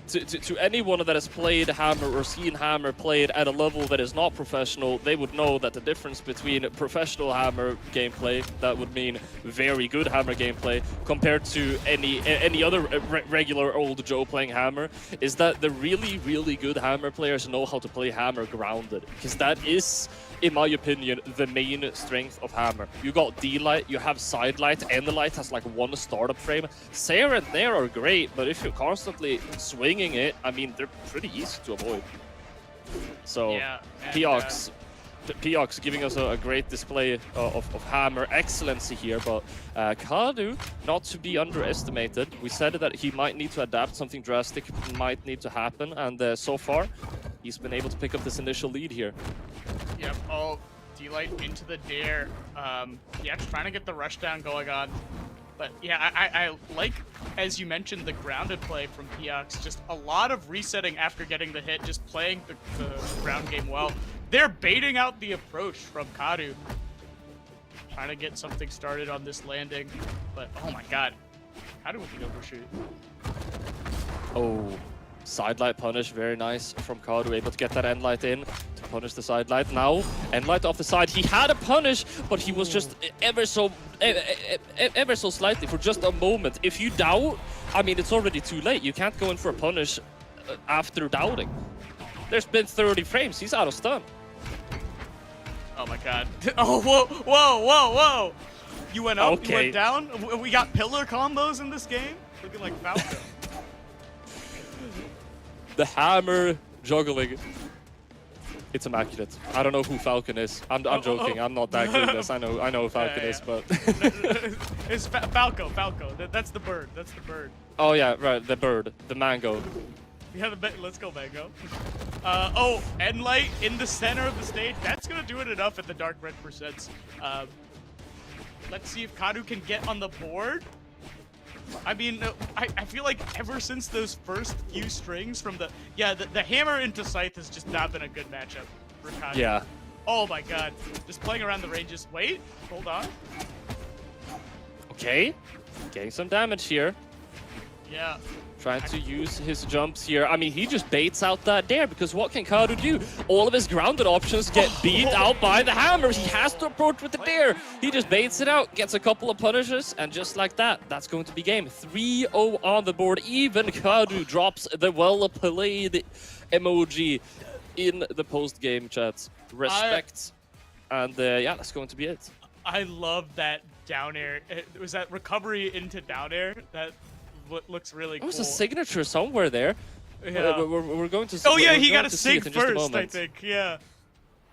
that has played Hammer or seen Hammer played at a level that is not professional, they would know that the difference between professional Hammer gameplay, that would mean very good Hammer gameplay, compared to any other regular old Joe playing Hammer, is that the really good Hammer players know how to play Hammer grounded, because that is, in my opinion, the main strength of Hammer. You got D-Light, you have Sidelight, and the Light has like 1 startup frame. Sair and Nair are great, but if you're constantly swinging it, I mean, they're pretty easy to avoid. So, yeah, Pyux giving us a great display of Hammer excellency here, but Kadu, not to be underestimated. We said that he might need to adapt, something drastic might need to happen, and so far, he's been able to pick up this initial lead here. Yep, oh, D-Light into the dare. Yeah, trying to get the rush down going on. But yeah, I like, as you mentioned, the grounded play from Pyux. Just a lot of resetting after getting the hit, just playing the ground game well. They're baiting out the approach from Kadu. Trying to get something started on this landing. But oh my god, Kadu with the overshoot. Oh, sidelight punish, very nice from Kadu, able to get that end light in to punish the sidelight. Now, end light off the side. He had a punish, but he was just ever so slightly for just a moment. If you doubt, I mean, it's already too late. You can't go in for a punish after doubting. There's been 30 frames. He's out of stun. Oh my god. Oh, whoa. You went up, you Okay. went down. We got pillar combos in this game. Looking like Falco. The Hammer juggling. It's immaculate. I don't know who Falcon is. I'm joking. I'm not that clueless. I know who Falcon is, but It's Falco. That's the bird. oh yeah, right. The bird, the mango. Yeah, let's go, Mango. Oh, end light in the center of the stage. That's gonna do it enough at the dark red percents. Let's see if Kadu can get on the board. I mean, I feel like ever since those first few strings from the hammer into Scythe has just not been a good matchup for Kadu. Yeah. Oh my god. Just playing around the ranges. Wait, hold on. Okay. Getting some damage here. Yeah. Trying to use his jumps here. I mean, he just baits out that dare because what can Kadu do? All of his grounded options get beat out by the hammers. He has to approach with the dare. He just baits it out, gets a couple of punishes, and just like that, that's going to be game. 3-0 on the board. Even Kadu drops the well-played emoji in the post-game chat. Respect. And yeah, that's going to be it. I love that down air. Was that recovery into down air? That looks really cool. There was a signature somewhere there. Yeah. We're going to. Oh yeah, he going got a to see it sig in just a first, I moment. think. Yeah.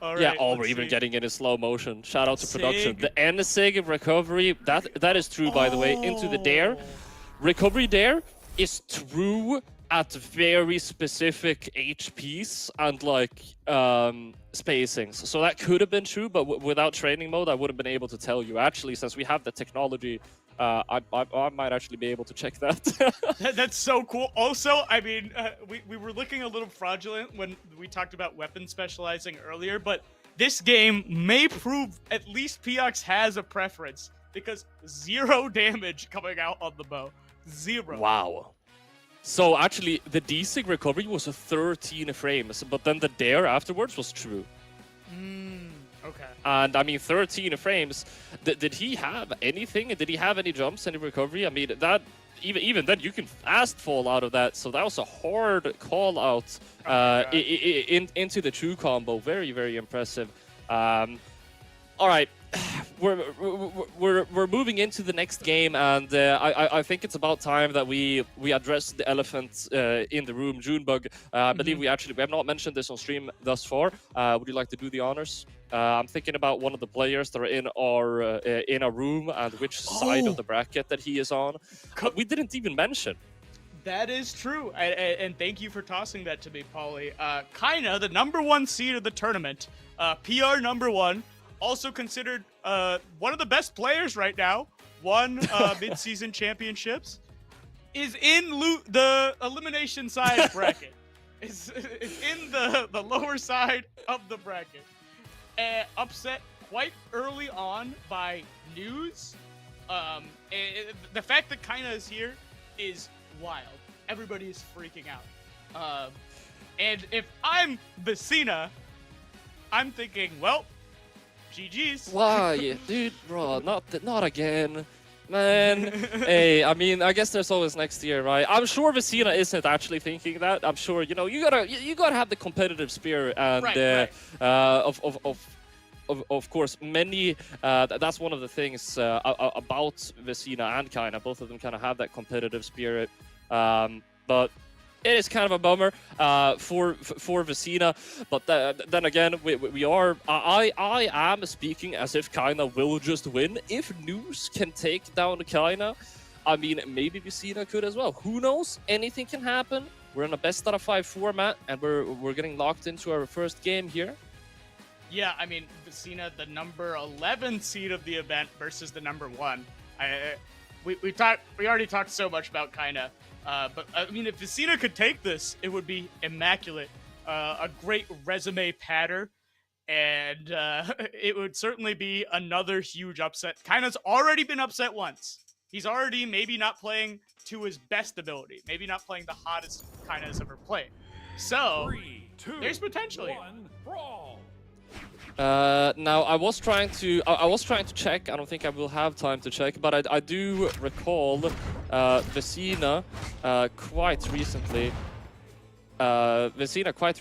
All right. Yeah, oh, let's we're even see. getting it in slow motion. Shout out to production. Sig. The N sig recovery, that is true, by the way, into the dare. Oh. Recovery dare is true at very specific HPs and like spacings. So that could have been true, but without training mode, I would have been able to tell you. Actually, since we have the technology, I might actually be able to check that. That's so cool. Also, I mean, we were looking a little fraudulent when we talked about weapon specializing earlier, but this game may prove at least Piox has a preference because 0 damage coming out on the bow. 0. Wow. So actually, the D-Sig recovery was a 13 frames, but then the dare afterwards was true. Okay. And I mean, 13 frames. Did he have anything? Did he have any jumps, any recovery? I mean, that even then you can fast fall out of that. So that was a hard call out into the true combo. Very, very impressive. All right. We're moving into the next game, and I think it's about time that we address the elephant in the room, Junebug. I believe we have not mentioned this on stream thus far. Would you like to do the honors? I'm thinking about one of the players that are in our room and which side of the bracket that he is on. We didn't even mention. That is true, and thank you for tossing that to me, Paulie. Kyna, the #1 seed of the tournament, PR #1. Also considered one of the best players right now, won mid-season championships, is in the elimination side bracket. Is in the lower side of the bracket. Upset quite early on by Neeze. The fact that Kyna is here is wild. Everybody is freaking out. And if I'm Vecina, I'm thinking, well, GG's. Why, dude, bro? Not again, man. Hey, I mean, I guess there's always next year, right? I'm sure Vecina isn't actually thinking that. I'm sure, you know, you gotta have the competitive spirit, and Right. of course, many. That's one of the things about Vecina and Kyna. Both of them kind of have that competitive spirit, but. It is kind of a bummer for Vecina, but then again, I am speaking as if Kyna will just win. If Neeze can take down Kyna, I mean, maybe Vecina could as well. Who knows? Anything can happen. We're in a best out of 5 format, and we're getting locked into our first game here. Yeah, I mean, Vecina, the #11 seed of the event versus the #1. We already talked so much about Kyna. But I mean, if Vecina could take this, it would be immaculate. A great resume patter, and it would certainly be another huge upset. Kyna's already been upset once. He's already maybe not playing to his best ability, maybe not playing the hottest Kyna has ever played. So 3, 2, there's potential here. 1, brawl. Now I was trying to check. I don't think I will have time to check, but I do recall Vecina quite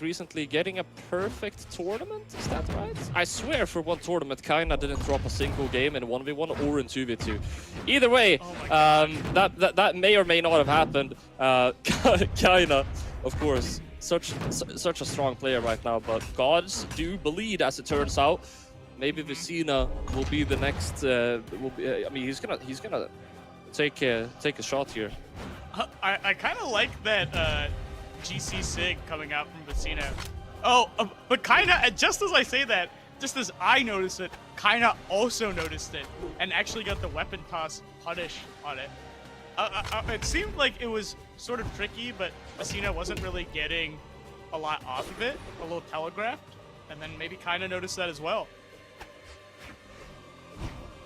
recently getting a perfect tournament. Is that right? I swear for one tournament Kyna didn't drop a single game in 1v1 or in 2v2. Either way, that may or may not have happened. Kyna, of course. Such a strong player right now, but gods do bleed, as it turns out. Maybe Vecina will be the next. I mean, he's gonna take a shot here. I kind of like that GC Sig coming out from Vecina. Oh, but Kyna, just as I say that, just as I noticed it, Kyna also noticed it and actually got the weapon toss punish on it. It seemed like it was sort of tricky, but Vecina wasn't really getting a lot off of it, a little telegraphed, and then maybe Kyna noticed that as well.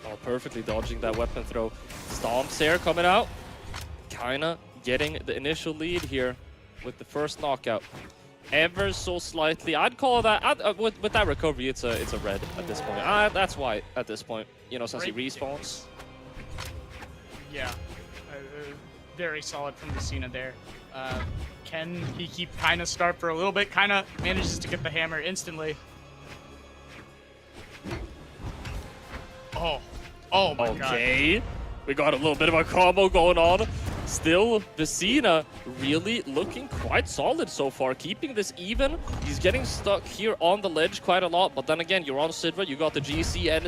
Oh, perfectly dodging that weapon throw. Stomps here coming out. Kyna getting the initial lead here with the first knockout. Ever so slightly, I'd call that with that recovery. It's a red at this point. That's white at this point. You know, since he respawns. Yeah, very solid from Vecina there. Can he keep Kyna start for a little bit? Kyna manages to get the hammer instantly. Oh my god. Okay, we got a little bit of a combo going on. Still, Vecina really looking quite solid so far, keeping this even. He's getting stuck here on the ledge quite a lot, but then again, you're on Sidra, you got the GC and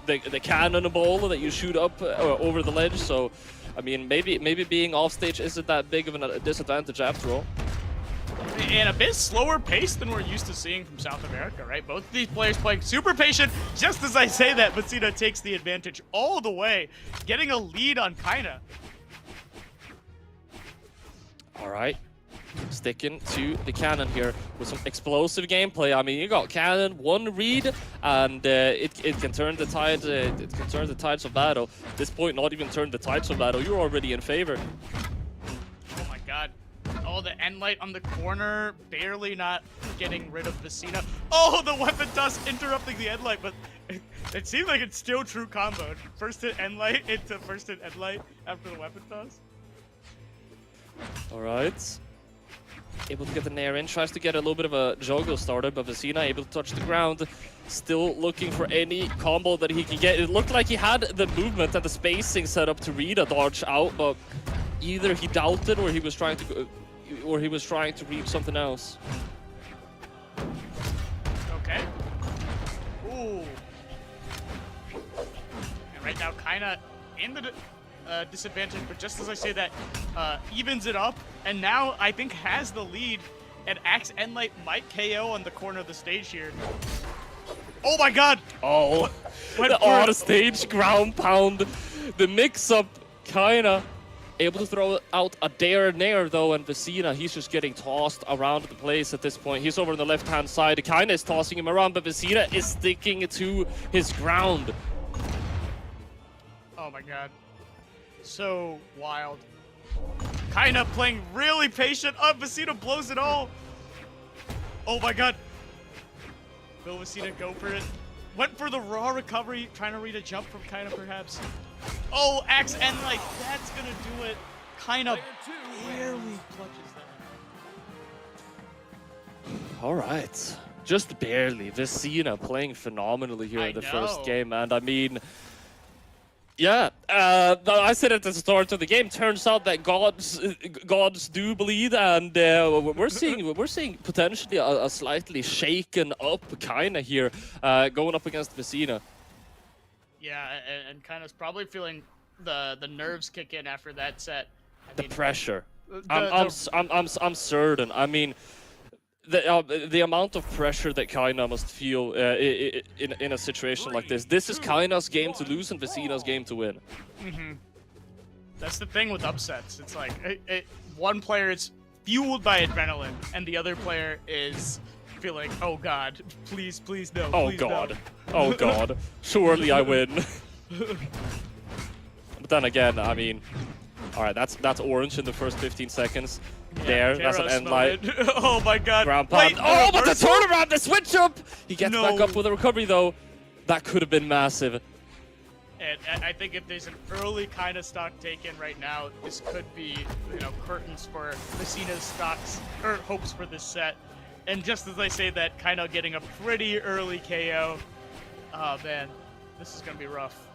the cannonball that you shoot up over the ledge, so, I mean, maybe being off stage isn't that big of a disadvantage after all. And a bit slower pace than we're used to seeing from South America, right? Both of these players playing super patient. Just as I say that, Vecina takes the advantage all the way, getting a lead on Kyna. All right, sticking to the cannon here with some explosive gameplay. I mean, you got cannon, one read, and it can turn the tide. It can turn the tides of battle. At this point, not even turn the tides of battle. You're already in favor. Oh my god. Oh, the end light on the corner, barely not getting rid of Vecina. Oh, the weapon toss interrupting the end light, but it seems like it's still true combo. First hit end light into first hit end light after the weapon toss. All right. Able to get the nair in, tries to get a little bit of a juggle started, but Vecina able to touch the ground. Still looking for any combo that he can get. It looked like he had the movement and the spacing set up to read a dodge out, but either he doubted or he was trying to read something else. Okay. Ooh. And right now, Kyna in the disadvantage, but just as I say that, evens it up, and now I think has the lead, and Axe Endlight might KO on the corner of the stage here. Oh my god! Oh, the on-stage ground pound, the mix-up, Kyna able to throw out a dare nair though, and Vecina, he's just getting tossed around the place at this point. He's over on the left-hand side. Kyna is tossing him around, but Vecina is sticking to his ground. Oh my god. So wild. Kyna playing really patient. Oh, Vecina blows it all. Oh my god. Will Vecina go for it? Went for the raw recovery, trying to read a jump from Kyna perhaps. Oh, Axe Endlight, that's gonna do it. Kyna barely clutches that. All right, just barely. Vecina playing phenomenally here in the first game, and I mean, yeah, I said at the start of the game. Turns out that gods do bleed, and we're seeing potentially a slightly shaken up Kyna here, going up against Vecina. Yeah, and Kyna's probably feeling the nerves kick in after that set. The pressure. I'm certain. I mean, the amount of pressure that Kyna must feel in a situation like this. This is Kyna's game to lose and Vecina's game to win. Mm-hmm. That's the thing with upsets. It's like one player is fueled by adrenaline, and the other player is feeling, oh god, please no. Oh please god. No. Oh god. Surely I win. But then again, I mean, all right, that's orange in the first 15 seconds. Yeah, that's an end light. Oh my god. Ground pound. Oh, but the turnaround, the switch up! He gets No. back up with a recovery though. That could have been massive. And I think if there's an early kind of stock taken right now, this could be, curtains for Vecina's stocks or hopes for this set. And just as I say that, kind of getting a pretty early KO. Oh man, this is gonna be rough.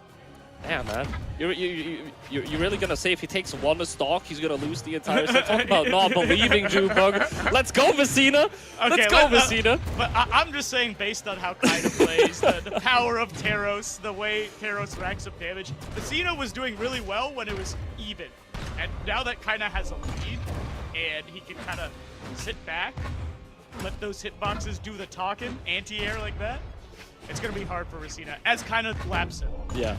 Yeah, man. You're really gonna say if he takes one stock, he's gonna lose the entire set? Talk about not believing, Jubug. Let's go, Vecina! Let's go, Vecina! But I'm just saying, based on how Kyna plays, the power of Taros, the way Taros racks up damage, Vecina was doing really well when it was even. And now that Kyna has a lead, and he can kind of sit back, let those hitboxes do the talking, anti-air like that, it's gonna be hard for Vecina, as Kyna laps it. Yeah.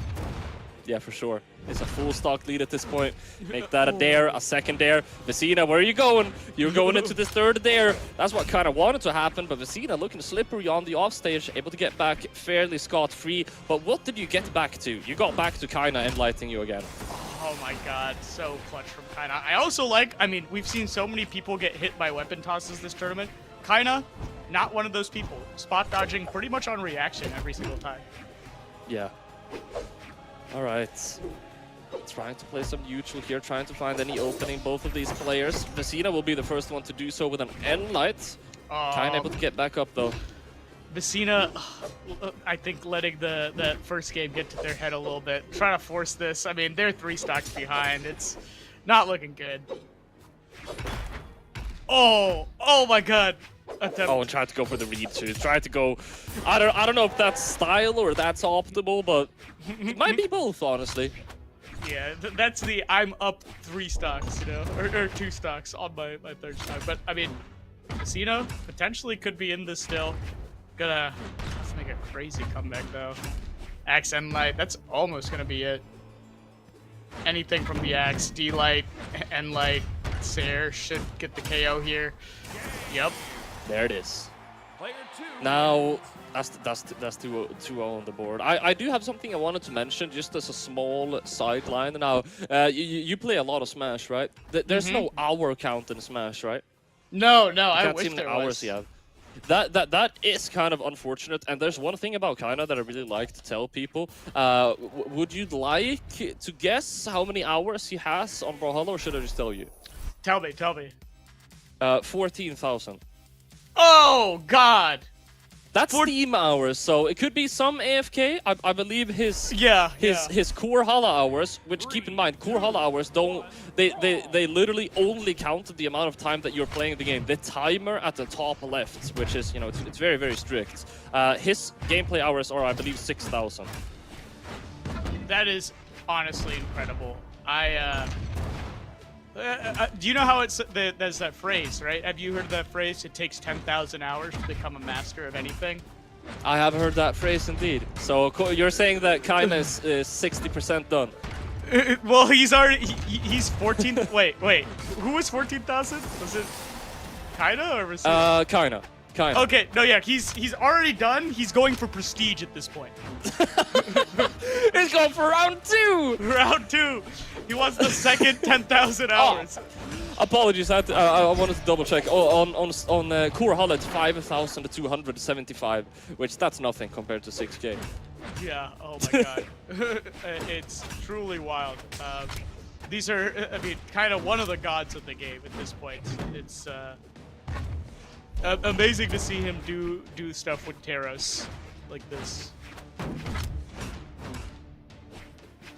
Yeah, for sure. It's a full stock lead at this point. Make that a dare, a second dare. Vecina, where are you going? You're going into this third dare. That's what kind of wanted to happen, but Vecina looking slippery on the offstage, able to get back fairly scot-free. But what did you get back to? You got back to Kyna end lighting you again. Oh Oh my god, so clutch from Kyna. I also like, I mean, we've seen so many people get hit by weapon tosses this tournament. Kyna, not one of those people. Spot dodging pretty much on reaction every single time. Yeah. All right. Trying to play some neutral here, trying to find any opening. Both of these players. Vecina will be the first one to do so with an N light. Kyna able to get back up though. Vecina, I think letting the first game get to their head a little bit. Trying to force this. I mean, they're 3 stocks behind. It's not looking good. Oh my god. Attempt. Oh, and tried to go for the read too. Tried to go. I don't know if that's style or that's optimal, but it might be both, honestly. Yeah, that's the I'm up 3 stocks, you know, or 2 stocks on my third stock. But I mean, Casino potentially could be in this still. Let's make a crazy comeback though. Axe and Light, that's almost gonna be it. Anything from the Axe, D-Light, and Light, Sair should get the KO here. Yep. There it is. Player 2 Now, that's 2-0 on the board. I do have something I wanted to mention, just as a small sideline. Now, you play a lot of Smash, right? There's no hour count in Smash, right? No, You I can't wish see how there many hours was. you have. That is kind of unfortunate. And there's one thing about Kyna that I really like to tell people. Would you like to guess how many hours he has on Brawlhalla, or should I just tell you? Tell me. 14,000. Oh god. That's Steam hours, so it could be some AFK. I believe his core Hala hours, which keep in mind, core Hala hours they literally only count the amount of time that you're playing the game. The timer at the top left, which is, you know, it's very, very strict. His gameplay hours are, I believe, 6,000. That is honestly incredible. Do you know how there's that phrase, right? Have you heard that phrase? It takes 10,000 hours to become a master of anything. I have heard that phrase indeed. So you're saying that Kyna is 60% done? Well, he's 14. wait. Who was 14,000? Was it Kyna or was it? Kyna. Okay, no, yeah, he's already done. He's going for prestige at this point. He's going for round 2. Round 2. He wants the second 10,000 hours. Apologies, I wanted to double check. On Core Hull, it's 5,275, which that's nothing compared to 6K. Yeah. Oh my god. It's truly wild. These are, I mean, kind of one of the gods of the game at this point. It's amazing to see him do stuff with Terros like this.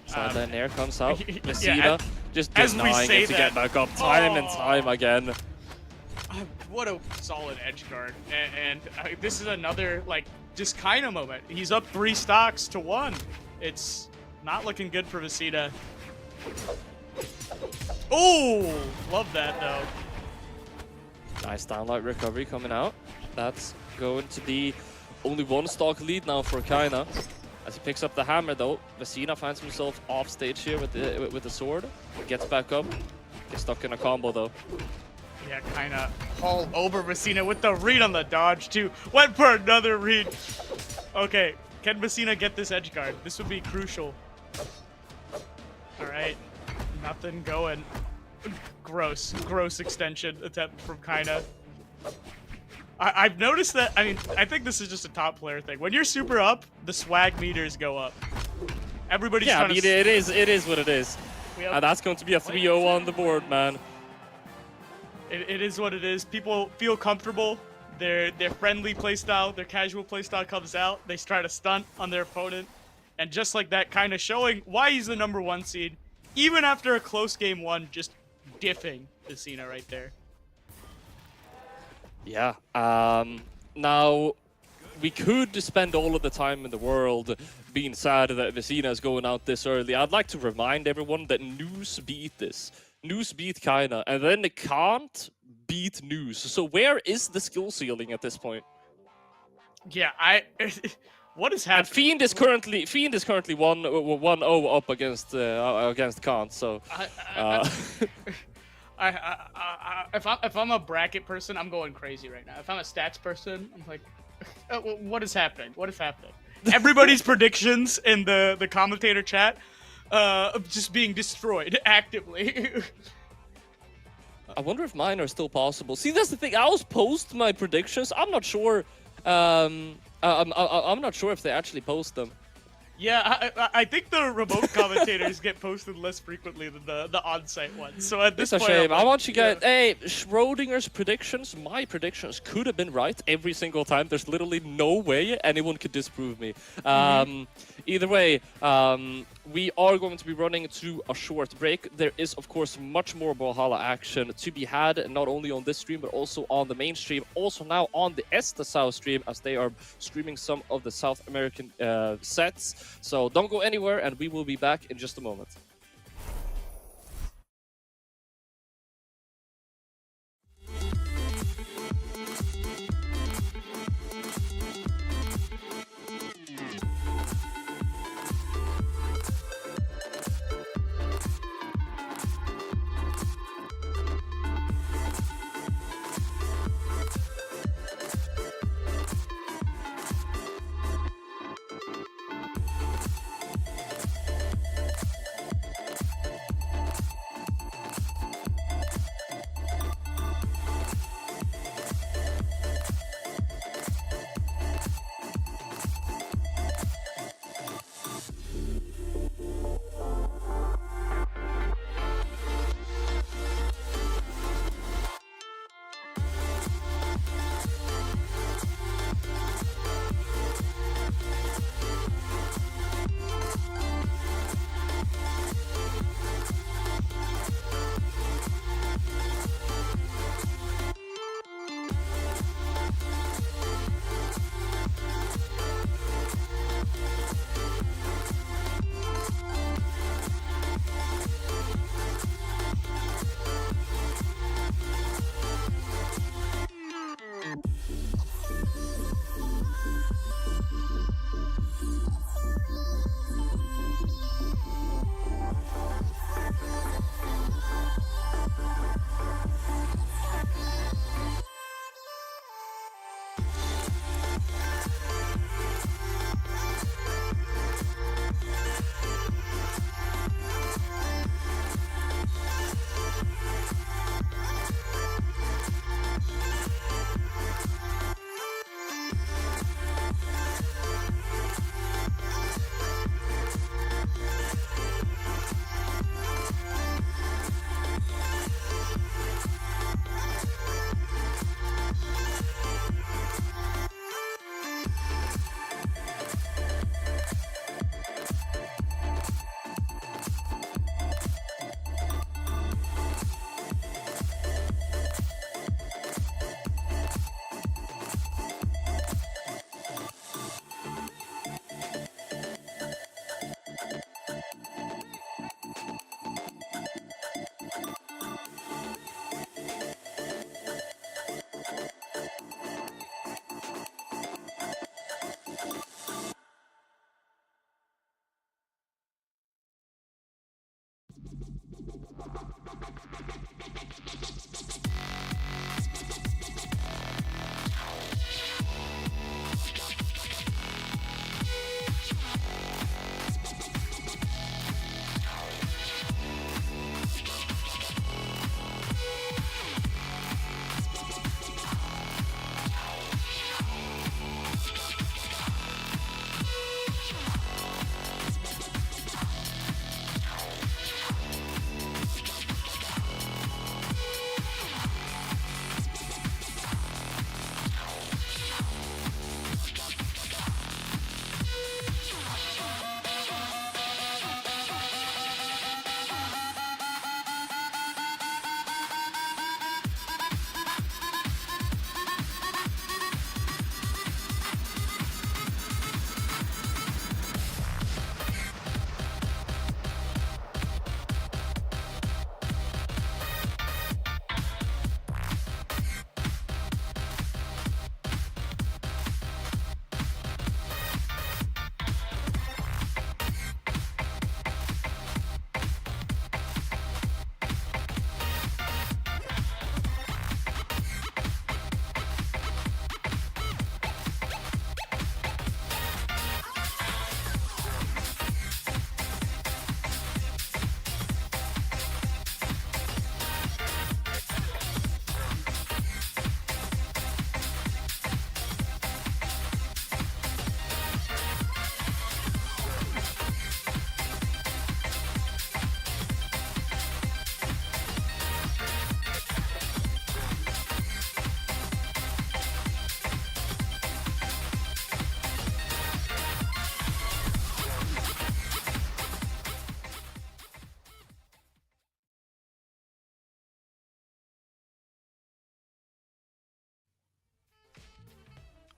Sideline air comes out. Vecina yeah, just as we denying say it to that, get back up time and time again. What a solid edge guard. And this is another, like, just kind of moment. He's up 3 stocks to 1. It's not looking good for Vecina. Oh, love that though. Nice downlight recovery coming out. That's going to be only 1 stock lead now for Kyna. As he picks up the hammer though, Vecina finds himself off stage here with the sword. Gets back up. Gets stuck in a combo though. Yeah, kinda haul over Vecina with the read on the dodge too. Went for another read. Okay, can Vecina get this edge guard? This would be crucial. Alright, nothing going. Gross extension attempt from Kyna. I've noticed that, I mean, I think this is just a top player thing. When you're super up, the swag meters go up. Everybody's trying to... Yeah, it is what it is. And that's going to be a 3-0 on the board, man. It is what it is. People feel comfortable. Their friendly playstyle, their casual playstyle comes out. They try to stunt on their opponent. And just like that, kind of showing why he's the #1 seed. Even after a close game 1, just diffing Vecina right there. Yeah. Now, we could spend all of the time in the world being sad that Vecina is going out this early. I'd like to remind everyone that Neeze beat this. Neeze beat Kyna, and then they can't beat Neeze. So where is the skill ceiling at this point? Yeah, what is happening? And Fiend is currently 1-0 up against Kant. So if I'm a bracket person, I'm going crazy right now. If I'm a stats person, I'm like, what is happening? What is happening? Everybody's predictions in the commentator chat. just being destroyed actively. I wonder if mine are still possible. See, that's the thing. I always post my predictions. I'm not sure. I'm not sure if they actually post them. Yeah, I think the remote commentators get posted less frequently than the on-site ones. So at this It's a point, shame. I'm I like, want you guys. yeah. Hey, Schrodinger's predictions. My predictions could have been right every single time. There's literally no way anyone could disprove me. Either way, we are going to be running to a short break. There is, of course, much more Brawlhalla action to be had, not only on this stream, but also on the main stream. Also now on the SA stream, as they are streaming some of the South American sets. So don't go anywhere, and we will be back in just a moment.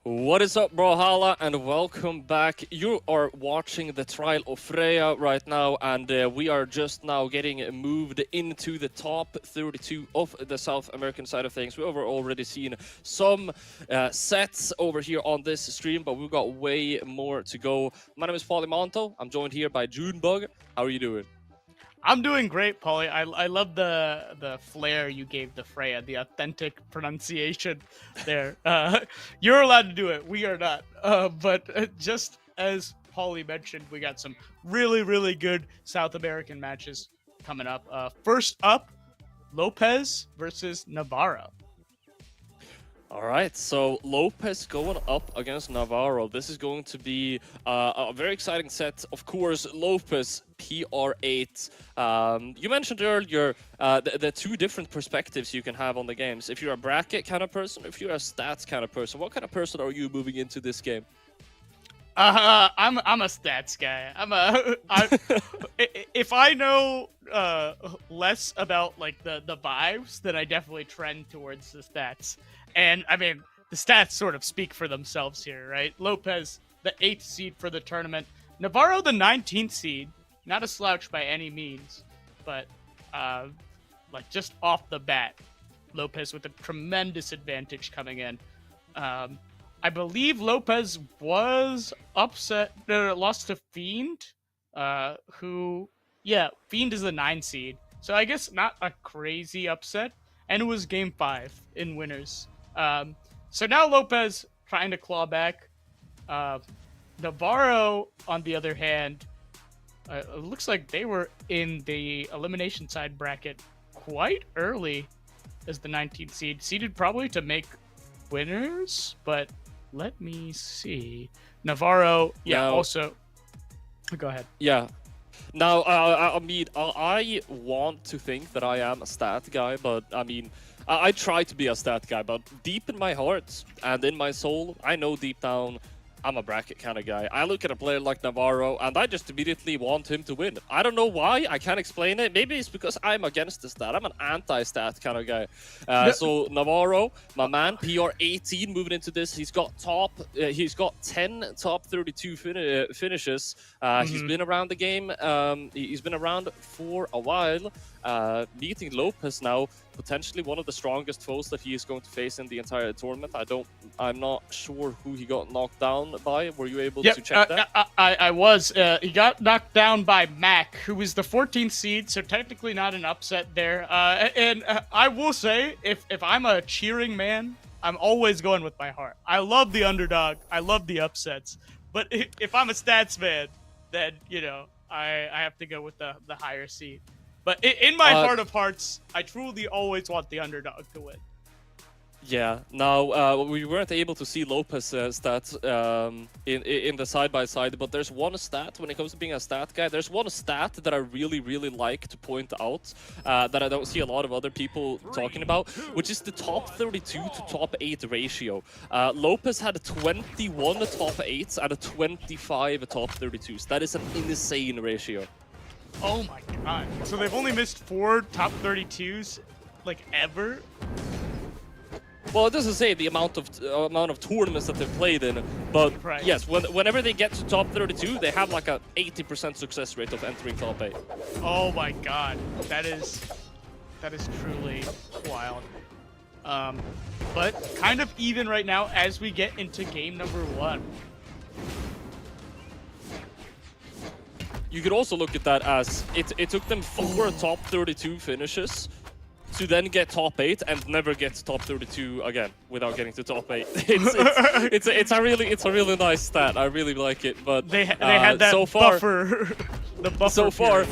What is up, Brawlhalla, and welcome back. You are watching the trial of Freya right now, and we are just now getting moved into the top 32 of the South American side of things. We've already seen some sets over here on this stream, but we've got way more to go. My name is Polymonto. I'm joined here by Junebug. How are you doing? I'm doing great, Paulie. I love the flair you gave to Freya, the authentic pronunciation there. You're allowed to do it. We are not. But just as Paulie mentioned, we got some really, really good South American matches coming up. First up, Lopez versus Navaro. All right, so Lopez going up against Navaro. This is going to be a very exciting set. Of course, Lopez, PR8. You mentioned earlier the two different perspectives you can have on the games. If you're a bracket kind of person, if you're a stats kind of person, what kind of person are you moving into this game? I'm a stats guy. If I know less about like the vibes, then I definitely trend towards the stats. And I mean, the stats sort of speak for themselves here, right? Lopez, the 8th seed for the tournament. Navaro, the 19th seed. Not a slouch by any means, but like just off the bat, Lopez with a tremendous advantage coming in. I believe Lopez was lost to Fiend, who, Fiend is the 9 seed. So I guess not a crazy upset. And it was game 5 in winners. So now Lopez trying to claw back. Navaro, on the other hand, it looks like they were in the elimination side bracket quite early as the 19th seed. Seeded probably to make winners, but let me see. Navaro, also. Go ahead. Yeah. Now, I mean, I want to think that I am a stat guy, but I mean, I try to be a stat guy, but deep in my heart and in my soul, I know deep down I'm a bracket kind of guy. I look at a player like Navaro, and I just immediately want him to win. I don't know why. I can't explain it. Maybe it's because I'm against the stat. I'm an anti-stat kind of guy. So Navaro, my man, PR18 moving into this. He's got 10 top 32 finishes. He's been around the game. He's been around for a while. Meeting Lopez now, potentially one of the strongest foes that he is going to face in the entire tournament. I'm not sure who he got knocked down by. Were you able to check that? I was. He got knocked down by Mac, who was the 14th seed, so technically not an upset there. And I will say, if I'm a cheering man, I'm always going with my heart. I love the underdog. I love the upsets. But if I'm a stats man, then, I have to go with the higher seed. But in my heart of hearts, I truly always want the underdog to win. Yeah. Now, we weren't able to see Lopez stats in the side-by-side, but there's one stat, when it comes to being a stat guy, there's one stat that I really, really like to point out that I don't see a lot of other people talking about, which is the top 32 to top 8 ratio. Lopez had a 21 top 8s and a 25 top 32s. That is an insane ratio. Oh my god. So they've only missed 4 top 32s, like, ever? Well, it doesn't say the amount of tournaments that they've played in, but yes, whenever they get to top 32, they have like a 80% success rate of entering top 8. Oh my god. That is truly wild. But kind of even right now as we get into game number 1. You could also look at that as it took them 4 top 32 finishes to then get top 8 and never get top 32 again without getting to top 8. It's a really nice stat. I really like it. But they had that so far, buffer. The buffer. So far,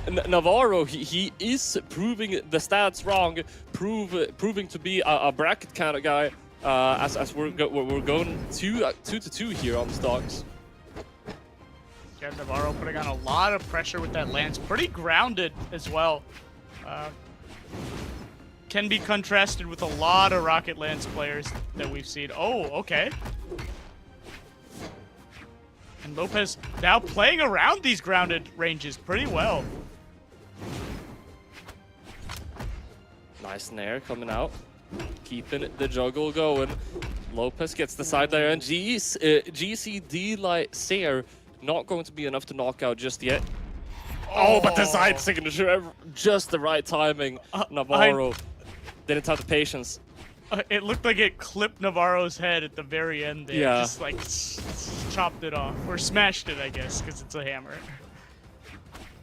Navaro he is proving the stats wrong, proving to be a bracket kind of guy. As we're going 2-2 here on the stocks. Navaro putting on a lot of pressure with that lance. Pretty grounded as well. Can be contrasted with a lot of Rocket Lance players that we've seen. Oh, okay. And Lopez now playing around these grounded ranges pretty well. Nice nair coming out. Keeping the juggle going. Lopez gets the side layer, and GCD like Seer not going to be enough to knock out just yet. Oh, but the side signature, just the right timing. Navaro didn't have the patience. It looked like it clipped Navaro's head at the very end there. Yeah. Just like chopped it off. Or smashed it, I guess, because it's a hammer.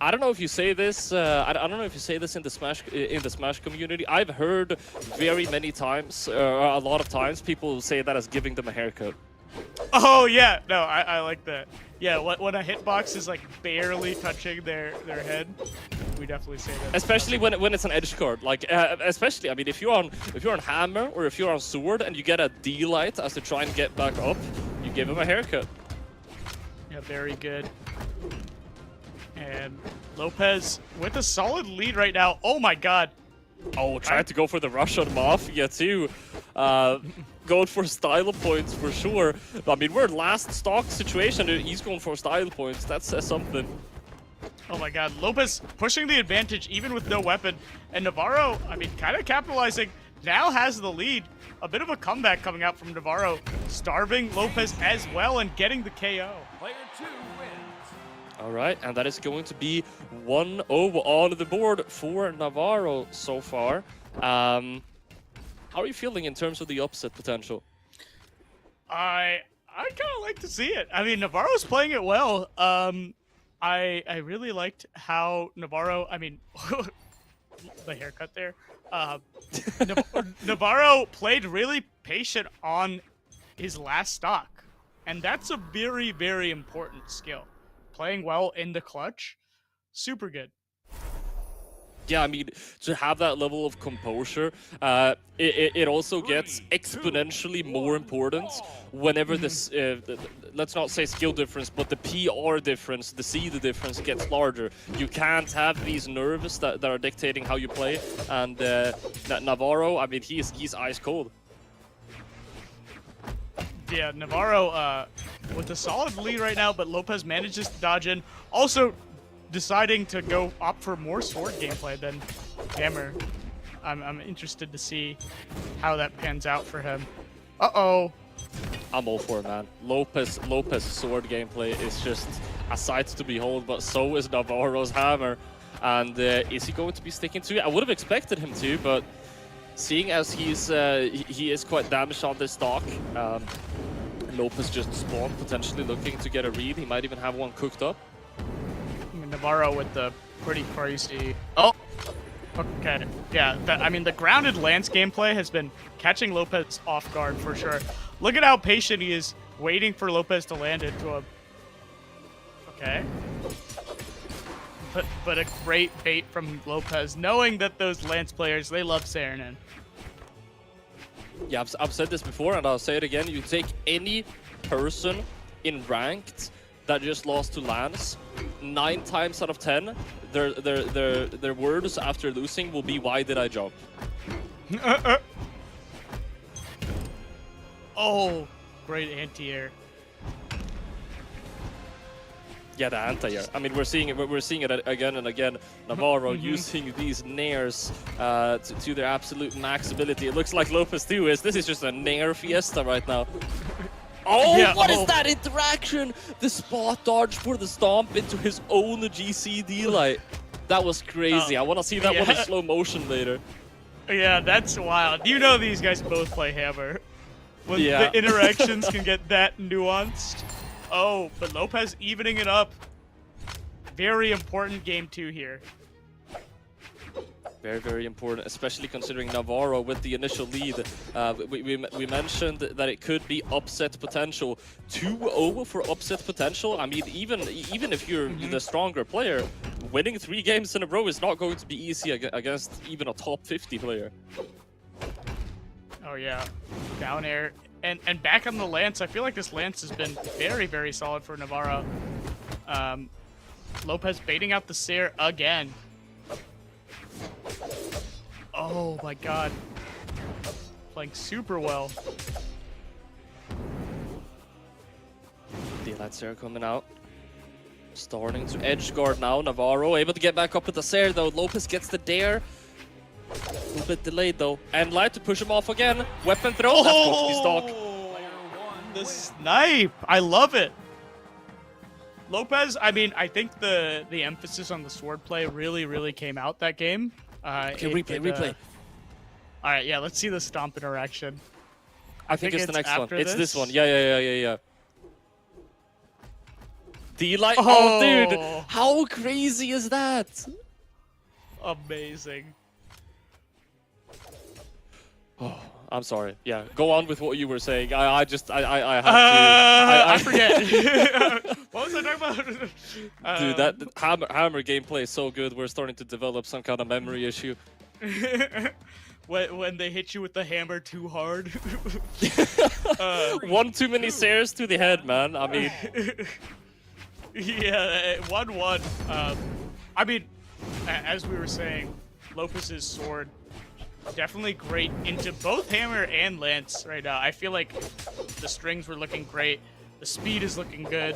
I don't know if you say this. I don't know if you say this in the Smash community. I've heard very many times, a lot of times, people say that as giving them a haircut. Oh yeah, no, I like that. Yeah, when a hitbox is like barely touching their head, we definitely say that. Especially when it's an edge card, like especially, I mean, if you're on hammer or if you're on sword and you get a D-light as to try and get back up, you give him a haircut. Yeah, very good. And Lopez with a solid lead right now. Oh my god. Oh, trying to go for the rush on Mafia too. Going for style points for sure. I mean, we're last stock situation. He's going for style points. That says something. Oh my god. Lopez pushing the advantage even with no weapon. And Navaro, I mean, kind of capitalizing. Now has the lead. A bit of a comeback coming out from Navaro. Starving Lopez as well and getting the KO. Player 2 wins. All right, and that is going to be 1-0 on the board for Navaro so far. How are you feeling in terms of the upset potential? I kind of like to see it. I mean, Navaro's playing it well. I really liked how Navaro, I mean, the haircut there. Navaro played really patient on his last stock. And that's a very, very important skill. Playing well in the clutch, super good. Yeah, I mean, to have that level of composure, it also gets exponentially more important whenever this, let's not say skill difference, but the PR difference, the seed difference gets larger. You can't have these nerves that are dictating how you play, and Navaro, I mean, he's ice cold. Yeah, Navaro with a solid lead right now, but Lopez manages to dodge in. Also, deciding to go opt for more sword gameplay than hammer. I'm interested to see how that pans out for him. Uh-oh. I'm all for it, man. Lopez sword gameplay is just a sight to behold, but so is Navaro's hammer. And is he going to be sticking to it? I would have expected him to, but seeing as he is quite damaged on this stock, Lopez just spawned, potentially looking to get a read. He might even have one cooked up. I mean, Navaro with the pretty crazy... Oh! Okay, yeah, I mean, the grounded lance gameplay has been catching Lopez off guard for sure. Look at how patient he is, waiting for Lopez to land into a... Okay. But a great bait from Lopez, knowing that those lance players, they love Saarinen. Yeah, I've said this before, and I'll say it again. You take any person in ranked that just lost to Lance, 9 times out of 10, their words after losing will be, "Why did I jump?" Oh, great anti-air. Yeah, the anti-air. I mean, we're seeing it again and again. Navaro using these nairs to their absolute max ability. It looks like Lopez too is. This is just a nair fiesta right now. Oh, yeah, what is that interaction? The spot dodge for the stomp into his own GCD light. That was crazy. I want to see that one in slow motion later. Yeah, that's wild. You know these guys both play hammer. When the interactions can get that nuanced. Oh, but Lopez evening it up. Very important game 2 here. Very, very important, especially considering Navaro with the initial lead. We mentioned that it could be upset potential. 2-0 for upset potential. I mean, even if you're the stronger player, winning 3 games in a row is not going to be easy against even a top 50 player. Oh yeah, down air. And back on the lance, I feel like this lance has been very, very solid for Navaro. Lopez baiting out the Seer again. Oh my god. Playing super well. The light Seer coming out. Starting to edge guard now. Navaro able to get back up with the Seer though. Lopez gets the dare. A little bit delayed though. And Light to push him off again. Weapon throw. That's going to be stock. The snipe. I love it. Lopez, I mean, I think the emphasis on the sword play really came out that game. Okay, replay. All right, yeah, let's see the stomp interaction. I think it's the next one. after It's this one. Yeah. D-Light. Oh, Oh. dude. How crazy is that? Amazing. Oh, I'm sorry. Yeah, go on with what you were saying. I have to. I forget. What was I talking about? Dude, that hammer gameplay is so good. We're starting to develop some kind of memory issue. when they hit you with the hammer too hard. One too many stairs to the head, man. I mean, yeah, 1-1. I mean, as we were saying, Lopez's sword definitely great into both hammer and lance right now. I feel like the strings were looking great. The speed is looking good.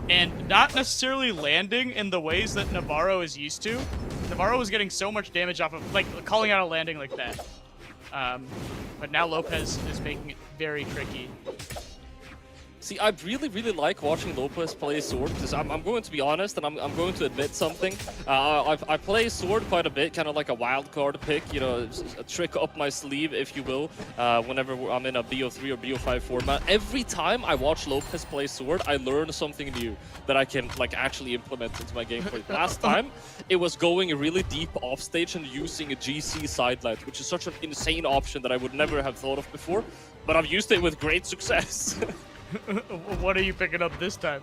And not necessarily landing in the ways that Navaro is used to. Navaro was getting so much damage off of, like, calling out a landing like that. But now Lopez is making it very tricky. see, I really like watching Lopez play sword because I'm going to be honest and I'm going to admit something. I play sword quite a bit, kind of like a wild card pick, you know, a trick up my sleeve, if you will, whenever I'm in a BO3 or BO5 format. Every time I watch Lopez play sword, I learn something new that I can like actually implement into my gameplay. Last time, it was going really deep off stage and using a GC sidelight, which is such an insane option that I would never have thought of before, but I've used it with great success. What are you picking up this time?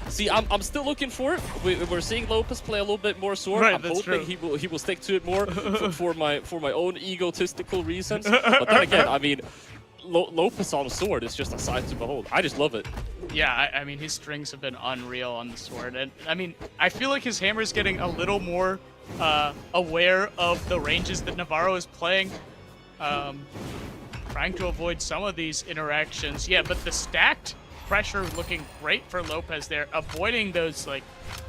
See, I'm still looking for it. We're seeing Lopez play a little bit more sword. Right, I'm that's hoping true. he will stick to it more for my own egotistical reasons. But then again, I mean, Lopez on sword is just a sight to behold. I just love it. Yeah, I mean, his strings have been unreal on the sword. And, I mean, I feel like his hammer's getting a little more aware of the ranges that Navaro is playing. Trying to avoid some of these interactions. Yeah, but the stacked pressure looking great for Lopez there. Avoiding those, like,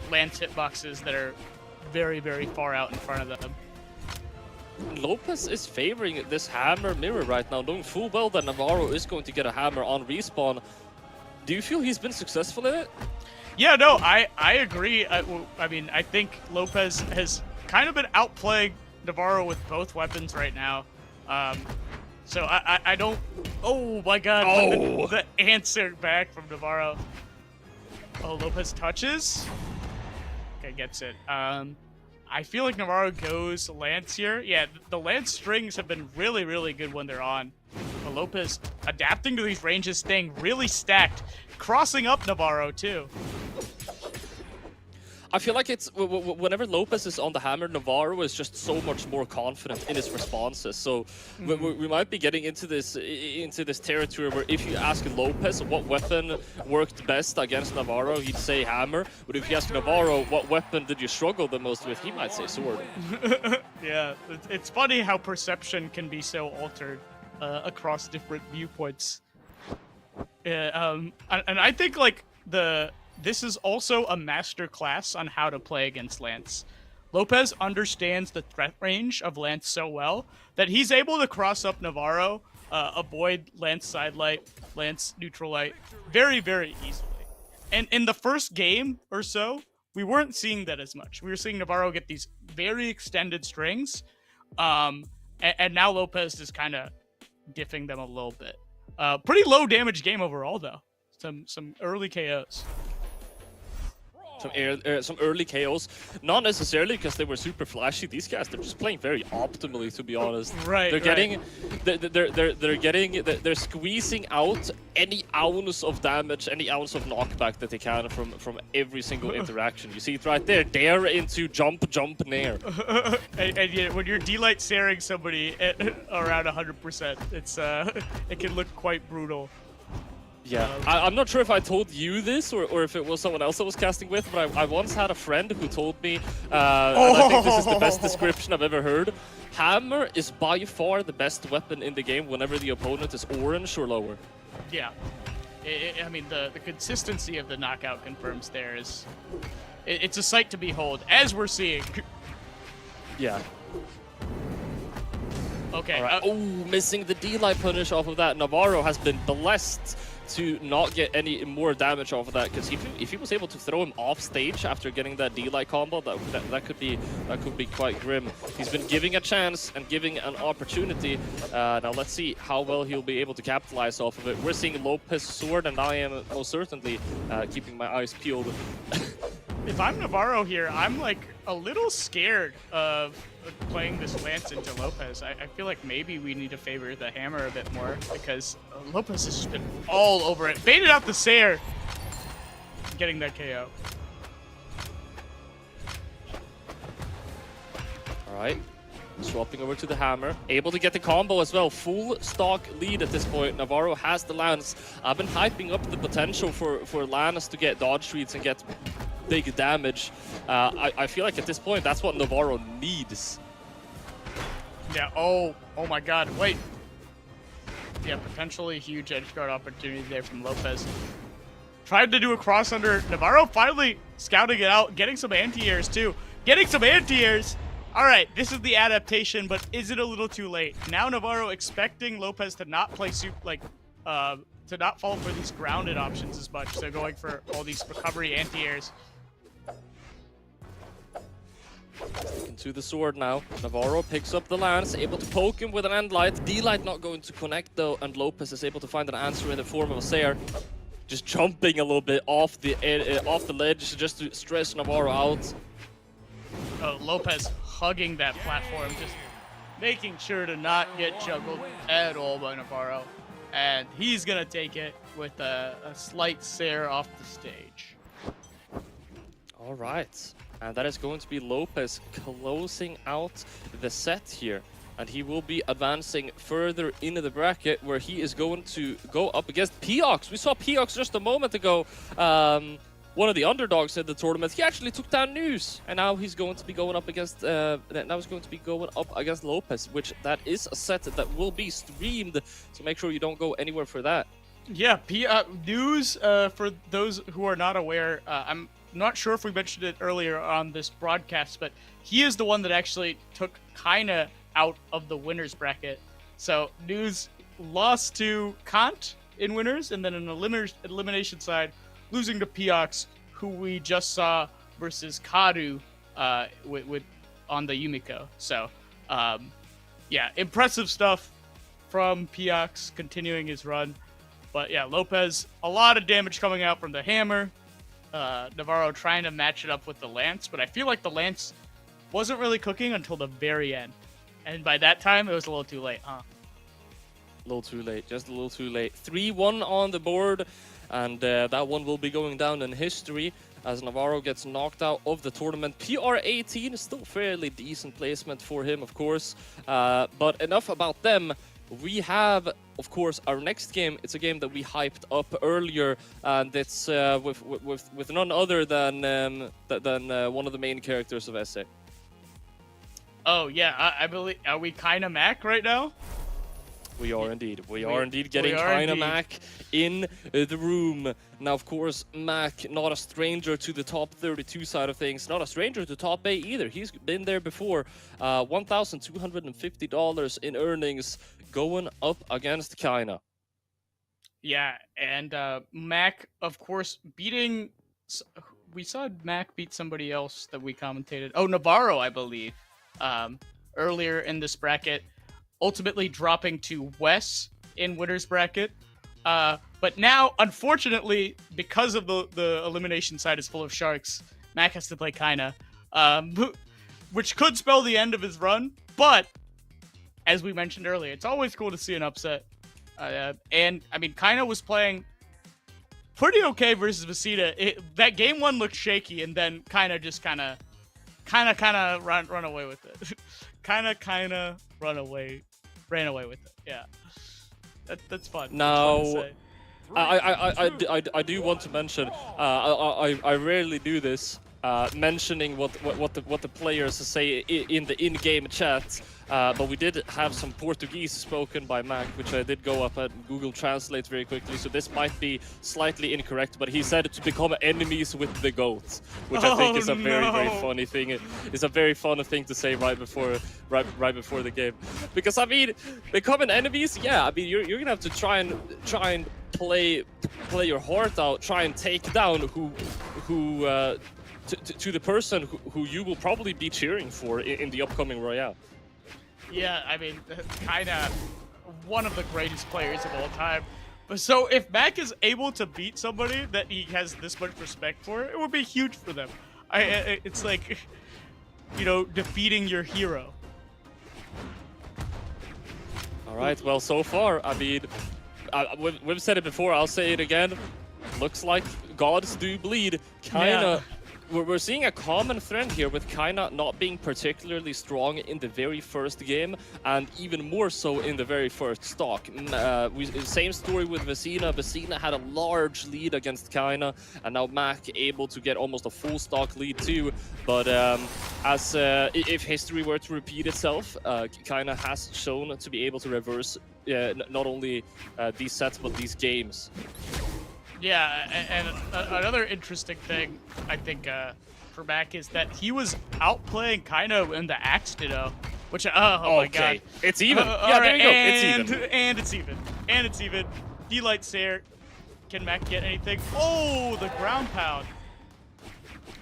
lance hitboxes that are very far out in front of them. Lopez is favoring this hammer mirror right now, knowing full well that Navaro is going to get a hammer on respawn. Do you feel he's been successful in it? Yeah, no, I agree. I mean, I think Lopez has kind of been outplaying Navaro with both weapons right now. So I don't... Oh, my God. Oh. The answer back from Navaro. Oh, Lopez touches? Okay, gets it. I feel like Navaro goes Lance here. Yeah, the Lance strings have been really good when they're on. But Lopez adapting to these ranges, staying really stacked, crossing up Navaro too. I feel like it's whenever Lopez is on the hammer, Navaro is just so much more confident in his responses. So we might be getting into this territory where if you ask Lopez what weapon worked best against Navaro, he'd say hammer. But if you ask Navaro what weapon did you struggle the most with, he might say sword. Yeah, it's funny how perception can be so altered across different viewpoints. And I think like this is also a master class on how to play against Lance. Lopez understands the threat range of Lance so well that he's able to cross up Navaro, avoid Lance sidelight, Lance neutral light very easily. And in the first game or so, we weren't seeing that as much. We were seeing Navaro get these very extended strings, and now Lopez is kind of diffing them a little bit. Pretty low damage game overall, though. Some early KOs. Some early KOs, not necessarily because they were super flashy. These guys, they're just playing very optimally, to be honest. Right. They're squeezing out any ounce of damage, any ounce of knockback that they can from every single interaction. You see it right there. Dare into jump, nair. and yet, when you're D-Light staring somebody at around 100%, it's it can look quite brutal. Yeah, I'm not sure if I told you this or if it was someone else I was casting with, but I once had a friend who told me, and I think this is the best description I've ever heard, hammer is by far the best weapon in the game whenever the opponent is orange or lower. Yeah. I mean, the consistency of the knockout confirms there is... It's a sight to behold, as we're seeing. Yeah. Okay. All right. Oh, missing the D-Light punish off of that. Navaro has been blessed to not get any more damage off of that, because if he was able to throw him off stage after getting that D-Light combo, that could be quite grim. He's been giving a chance and giving an opportunity. Now let's see how well he'll be able to capitalize off of it. We're seeing Lopez sword, and I am most certainly keeping my eyes peeled. If I'm Navaro here, I'm like a little scared of playing this Lance into Lopez. I feel like maybe we need to favor the hammer a bit more, because Lopez has just been all over it. Baited out the Sayer, getting that KO. All right, swapping over to the hammer, able to get the combo as well. Full stock lead at this point. Navaro has the Lance. I've been hyping up the potential for Lance to get dodge reads and get big damage. I feel like at this point, that's what Navaro needs. Yeah, oh my god, wait. Yeah, potentially huge edge guard opportunity there from Lopez. Tried to do a cross under. Navaro finally scouting it out, getting some anti-airs too. Getting some anti-airs! Alright, this is the adaptation, but is it a little too late? Now Navaro expecting Lopez to not play to not fall for these grounded options as much. So going for all these recovery anti-airs. Into the sword now. Navaro picks up the Lance, able to poke him with an end light. D-Light not going to connect though, and Lopez is able to find an answer in the form of a Sayer. Just jumping a little bit off the ledge just to stress Navaro out. Oh, Lopez hugging that platform, just making sure to not get juggled at all by Navaro. And he's gonna take it with a slight Sayer off the stage. All right. And that is going to be Lopez closing out the set here. And he will be advancing further into the bracket, where he is going to go up against Piox. We saw Piox just a moment ago, one of the underdogs in the tournament. He actually took down Neeze, and now he's going to be going up against Lopez, which that is a set that will be streamed. So make sure you don't go anywhere for that. Yeah, Neeze, for those who are not aware, I'm not sure if we mentioned it earlier on this broadcast, but he is the one that actually took Kyna out of the winners bracket. So Neeze lost to Kant in winners, and then in elimination side, losing to Piox, who we just saw versus Karu with on the Yumiko. So yeah, impressive stuff from Piox continuing his run. But yeah, Lopez, a lot of damage coming out from the hammer. Navaro trying to match it up with the Lance, but I feel like the Lance wasn't really cooking until the very end. And by that time, it was a little too late, huh? A little too late, just a little too late. 3-1 on the board, and that one will be going down in history as Navaro gets knocked out of the tournament. PR18 is still fairly decent placement for him, of course. But enough about them. We have, of course, our next game. It's a game that we hyped up earlier, and it's with none other than one of the main characters of SA. Oh yeah, I believe. Are we Kyna Mac right now? We are indeed. We are indeed getting Kyna Mac in the room. Now, of course, Mac, not a stranger to the top 32 side of things, not a stranger to top 8 either. He's been there before. $1,250 in earnings going up against Kyna. Yeah, and Mac, of course, beating... We saw Mac beat somebody else that we commentated. Oh, Navaro, I believe, earlier in this bracket. Ultimately dropping to Wes in winner's bracket. But now, unfortunately, because of the elimination side is full of sharks, Mac has to play Kyna, which could spell the end of his run. But, as we mentioned earlier, it's always cool to see an upset. And, I mean, Kyna was playing pretty okay versus Vecita. That game one looked shaky, and then Kyna just kind of run away with it. Kyna ran away with it. Yeah, that's fun. Now, that's I do want to mention, I rarely do this, mentioning what the players say in the in-game chat. But we did have some Portuguese spoken by Mac, which I did go up at Google Translate very quickly. So this might be slightly incorrect, but he said to become enemies with the goats, which I think is a very funny thing. It's a very fun thing to say right before the game, because I mean, becoming enemies. Yeah, I mean you're gonna have to try and play your heart out, try and take down to the person who you will probably be cheering for in the upcoming Royale. Yeah, I mean, Kyna, one of the greatest players of all time. So if Mac is able to beat somebody that he has this much respect for, it would be huge for them. It's like, you know, defeating your hero. All right, well, so far, I mean, we've said it before, I'll say it again. Looks like gods do bleed. Kyna, we're seeing a common thread here with Kyna not being particularly strong in the very first game, and even more so in the very first stock. Same story with Vecina. Vecina had a large lead against Kyna, and now Mac able to get almost a full stock lead too. But if history were to repeat itself, Kyna has shown to be able to reverse not only these sets but these games. Yeah, and another interesting thing, I think, for Mac is that he was outplaying Kyna in the Axe Ditto, which, oh my god. It's even. Yeah, there you go, it's even. And it's even. And it's even. Delight Sayer. Can Mac get anything? Oh, the ground pound.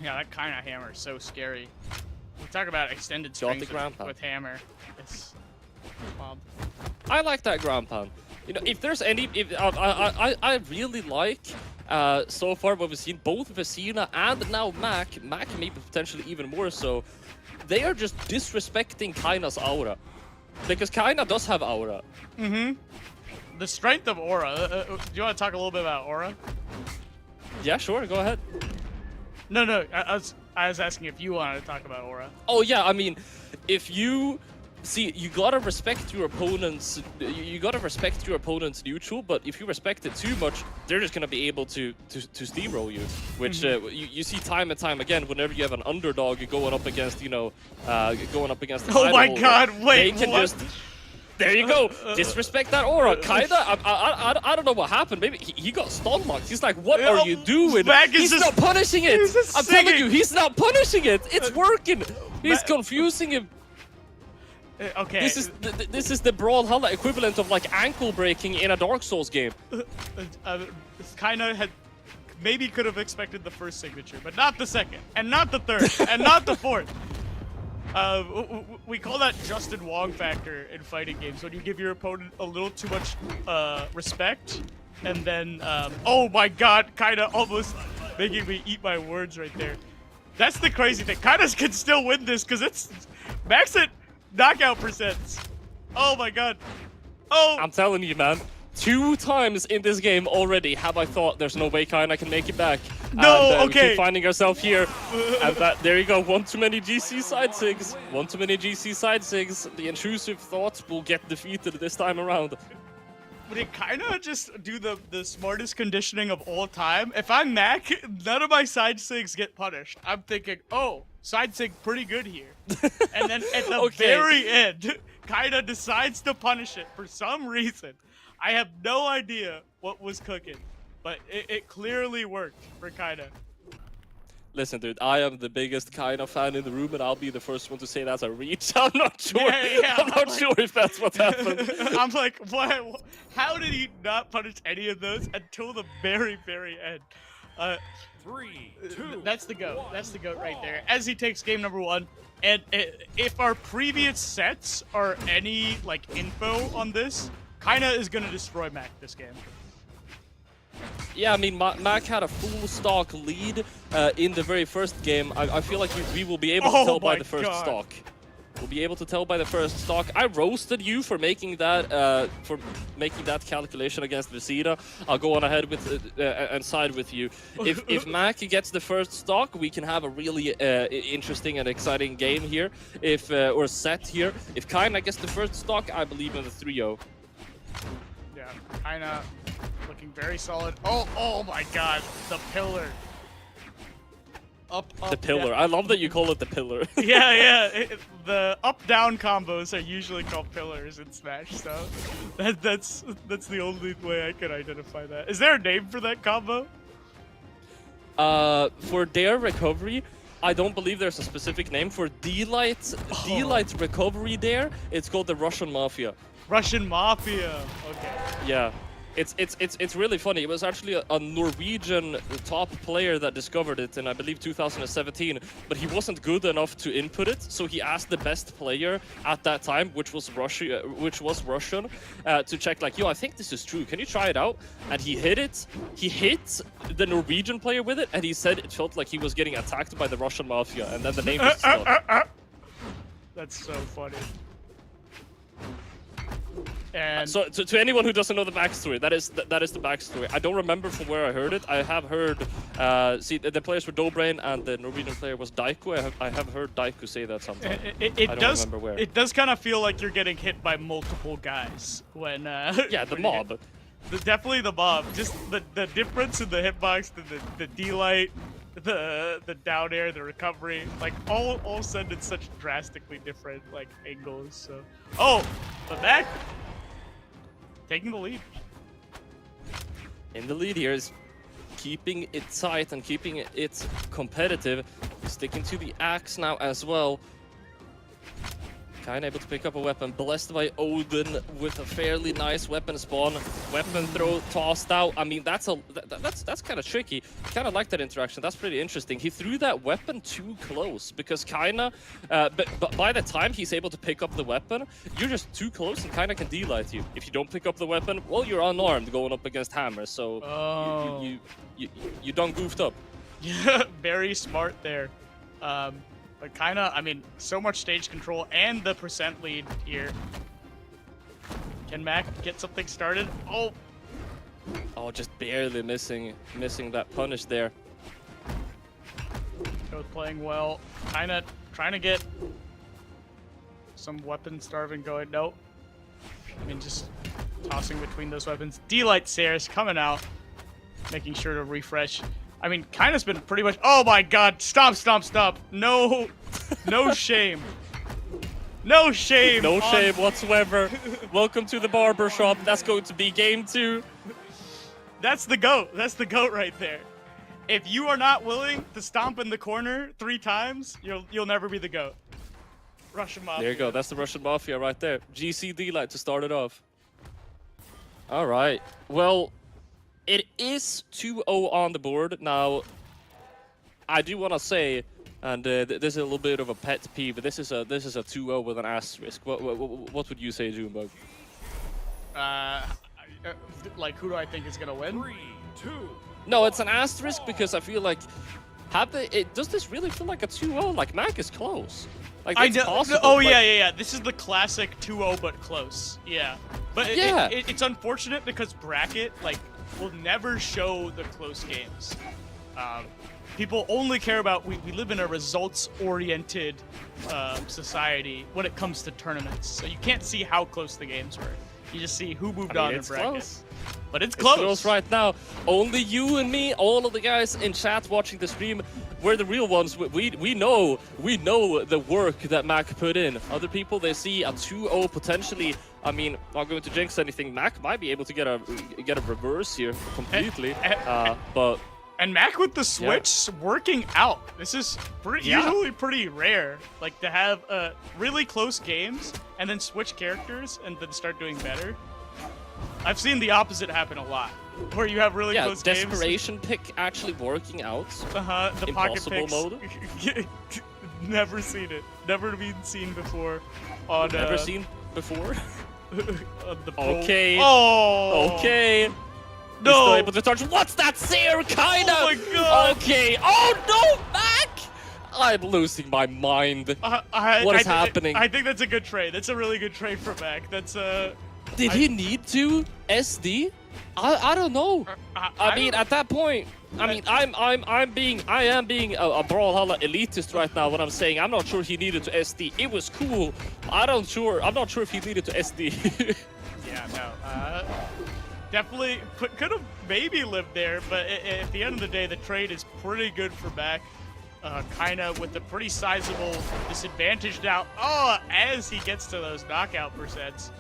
Yeah, that Kyna hammer is so scary. We talk about extended strings with hammer. It's wild. I like that ground pound. You know, if there's any, I really like so far what we've seen, both Vecina and now Mac maybe potentially even more so. They are just disrespecting Kyna's aura, because Kyna does have aura. The strength of aura. Do you want to talk a little bit about aura? Yeah, sure. Go ahead. No. I was asking if you wanted to talk about aura. Oh yeah, I mean, if you. See, you gotta respect your opponent's. You gotta respect your opponent's neutral, but if you respect it too much, they're just gonna be able to steamroll you. Which you see time and time again. Whenever you have an underdog going up against, going up against. Oh my god! Wait, they can just. There you go. Disrespect that aura. Kinda. I don't know what happened. Maybe he got stun locked. He's like, what are you doing? He's not punishing it. I'm telling you, he's not punishing it. It's working. He's confusing him. Okay. This is the Brawlhalla equivalent of like ankle breaking in a Dark Souls game. Kyna had maybe could have expected the first signature, but not the second, and not the third, and not the fourth. We call that Justin Wong factor in fighting games, when you give your opponent a little too much respect, and then oh my god, Kyna almost making me eat my words right there. That's the crazy thing. Kyna can still win this because it's max at knockout percents. Oh my god. Oh! I'm telling you, man. 2 times in this game already have I thought there's no way Kyna can make it back. No, and, okay. We keep finding ourselves here. And there you go. One too many GC side sigs. One too many GC side sigs. The intrusive thoughts will get defeated this time around. Did Kyna just do the smartest conditioning of all time? If I'm Mac, none of my side sigs get punished. I'm thinking, oh, side sig pretty good here. And then at the very end, Kyna decides to punish it for some reason. I have no idea what was cooking, but it clearly worked for Kyna. Listen, dude, I am the biggest Kyna fan in the room, and I'll be the first one to say that's a reach. I'm not sure. Yeah, I'm not sure if that's what happened. I'm like, what? How did he not punish any of those until the very, very end? 3, 2. That's the GOAT. That's the GOAT right there. As he takes game number 1. And if our previous sets are any like info on this, Kyna is gonna destroy Mac this game. Yeah, I mean, Mac had a full stock lead in the very first game. I feel like we will be able to tell by the first stock. We'll be able to tell by the first stock. I roasted you for making that calculation against Vecina. I'll go on ahead with and side with you. If Mac gets the first stock, we can have a really interesting and exciting game here. Or set here. If Kyna gets the first stock, I believe in the 3-0. Yeah, Kyna looking very solid. Oh my god, the pillar. Up, The pillar. down. I love that you call it the pillar. Yeah. The up-down combos are usually called pillars in Smash, so that's the only way I can identify that. Is there a name for that combo? For their recovery, I don't believe there's a specific name. For D-Light recovery there, it's called the Russian Mafia. Russian Mafia. Okay. Yeah. It's really funny. It was actually a Norwegian top player that discovered it in, I believe, 2017, but he wasn't good enough to input it, so he asked the best player at that time, which was Russian, to check like, yo, I think this is true. Can you try it out? And he hit it. He hit the Norwegian player with it, and he said it felt like he was getting attacked by the Russian Mafia, and then the name was stuck. That's so funny. And So to anyone who doesn't know the backstory, that is the backstory. I don't remember from where I heard it. I have heard, see, the players were Dobrain and the Norwegian player was Daiku. I have heard Daiku say that sometime. I don't remember where. It does kind of feel like you're getting hit by multiple guys when. Yeah, the when mob. Definitely the mob. Just the difference in the hitbox, the D-Light, the down air, the recovery, like all said in such drastically different like angles. So, oh, but back taking the lead. In the lead here is keeping it tight and keeping it competitive, sticking to the axe now as well. Kyna able to pick up a weapon, blessed by Odin with a fairly nice weapon spawn. Weapon throw tossed out. I mean, that's kind of tricky. Kind of like that interaction. That's pretty interesting. He threw that weapon too close because Kyna, but by the time he's able to pick up the weapon, you're just too close and Kyna can D-Light you. If you don't pick up the weapon, well, you're unarmed going up against hammers. So you done goofed up. Yeah, very smart there. But Kyna, I mean, so much stage control and the percent lead here. Can Mac get something started? Oh, just barely missing that punish there. both playing well. Kyna trying to get some weapon starving going. Nope. I mean, just tossing between those weapons. D-Light Saris coming out, making sure to refresh. I mean, Kyna's been pretty much. Oh my God! Stop! No, no shame. No shame. No shame whatsoever. Welcome to the barber shop. That's going to be game 2. That's the GOAT. That's the GOAT right there. If you are not willing to stomp in the corner 3 times, you'll never be the GOAT. Russian Mafia. There you go. That's the Russian Mafia right there. GC D-Light to start it off. All right. Well, it is 2-0 on the board. Now, I do want to say, and this is a little bit of a pet peeve, but this is a 2-0 with an asterisk. What would you say, Junebug? Like, who do I think is gonna win? 3, 2. No, it's an asterisk because I feel like, does this really feel like a 2-0? Like, Mac is close. Like, it's possible. Oh, like, yeah. This is the classic 2-0 but close. Yeah. But it's unfortunate because bracket, like, will never show the close games. People only care about, we live in a results-oriented society when it comes to tournaments. So you can't see how close the games were. You just see who moved on in bracket. Close. But it's close. It's close right now. Only you and me, all of the guys in chat watching the stream, we're the real ones. We know the work that Mac put in. Other people, they see a 2-0 potentially. I mean, not going to jinx anything. Mac might be able to get a reverse here completely. But and Mac with the switch working out. This is usually pretty rare. Like to have really close games and then switch characters and then start doing better. I've seen the opposite happen a lot, where you have really close games. Desperation pick actually working out. The Impossible pocket picks. mode. Never seen it. Never been seen before. On Never seen before. on the Okay. Oh. Okay. No. He's still able to touch. What's that, Seer? Kinda. Oh my God. Okay. Oh no, Mac! I'm losing my mind. What is happening? I think that's a good trade. That's a really good trade for Mac. That's Did he need to SD? I don't know. I mean, at that point, I mean, I am being a Brawlhalla elitist right now when I'm saying I'm not sure he needed to SD. It was cool. I'm not sure if he needed to SD. Yeah, no. Definitely could have maybe lived there, but at the end of the day, the trade is pretty good for Mac. Kyna with a pretty sizable disadvantage now. Oh, as he gets to those knockout percents.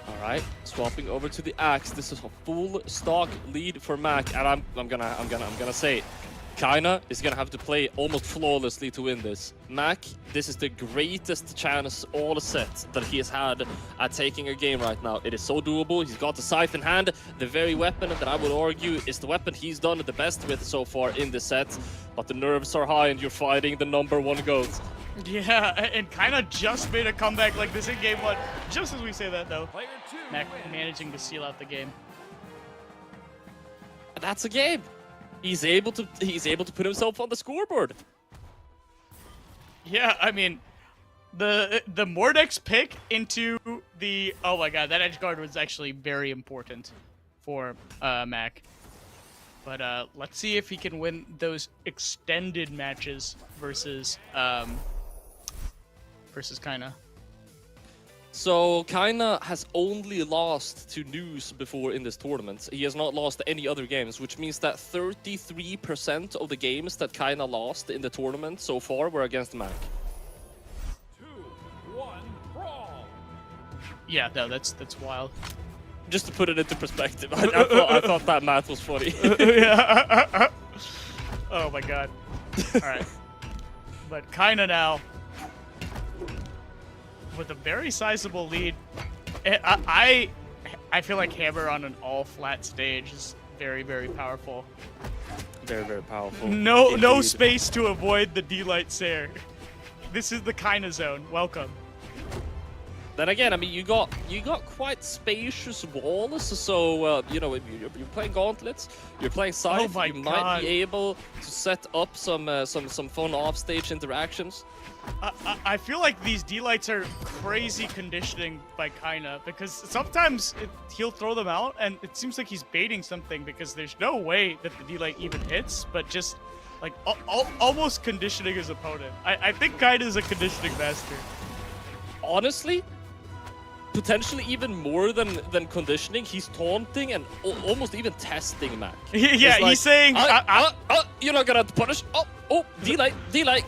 All right, swapping over to the axe. This is a full stock lead for Mac, and I'm gonna say, Kyna is gonna have to play almost flawlessly to win this. Mac, this is the greatest chance all set that he has had at taking a game right now. It is so doable. He's got the scythe in hand, the very weapon that I would argue is the weapon he's done the best with so far in this set. But the nerves are high, and you're fighting the #1 GOAT. Yeah, and Kyna just made a comeback like this in game 1. Just as we say that, though, Player 2 Mac wins. managing to seal out the game. That's a game. He's able to put himself on the scoreboard. Yeah, I mean, the Mordex pick into the... Oh my god, that edge guard was actually very important for Mac. But let's see if he can win those extended matches versus Kyna. So Kyna has only lost to Neeze before in this tournament. He has not lost any other games, which means that 33% of the games that Kyna lost in the tournament so far were against Mac. 2, 1, brawl. Yeah, no, that's wild. Just to put it into perspective, I thought that math was funny. Yeah. Oh my god. All right. But Kyna now with a very sizable lead. I feel like Hammer on an all-flat stage is very, very powerful. Very, very powerful. No Indeed. space to avoid the D-Light Sair. This is the Kyna zone. Welcome. Then again, I mean, you got quite spacious walls, so you know, you're playing gauntlets, you're playing scythe, my you might God. be able to set up some fun off-stage interactions. I feel like these D-Lights are crazy conditioning by Kyna, because sometimes he'll throw them out, and it seems like he's baiting something because there's no way that the D-Light even hits, but just like almost conditioning his opponent. I think Kyna is a conditioning master. Honestly, potentially even more than conditioning, he's taunting and almost even testing Mac. Yeah, It's like, he's saying, you're not gonna punish. Oh, D-Light,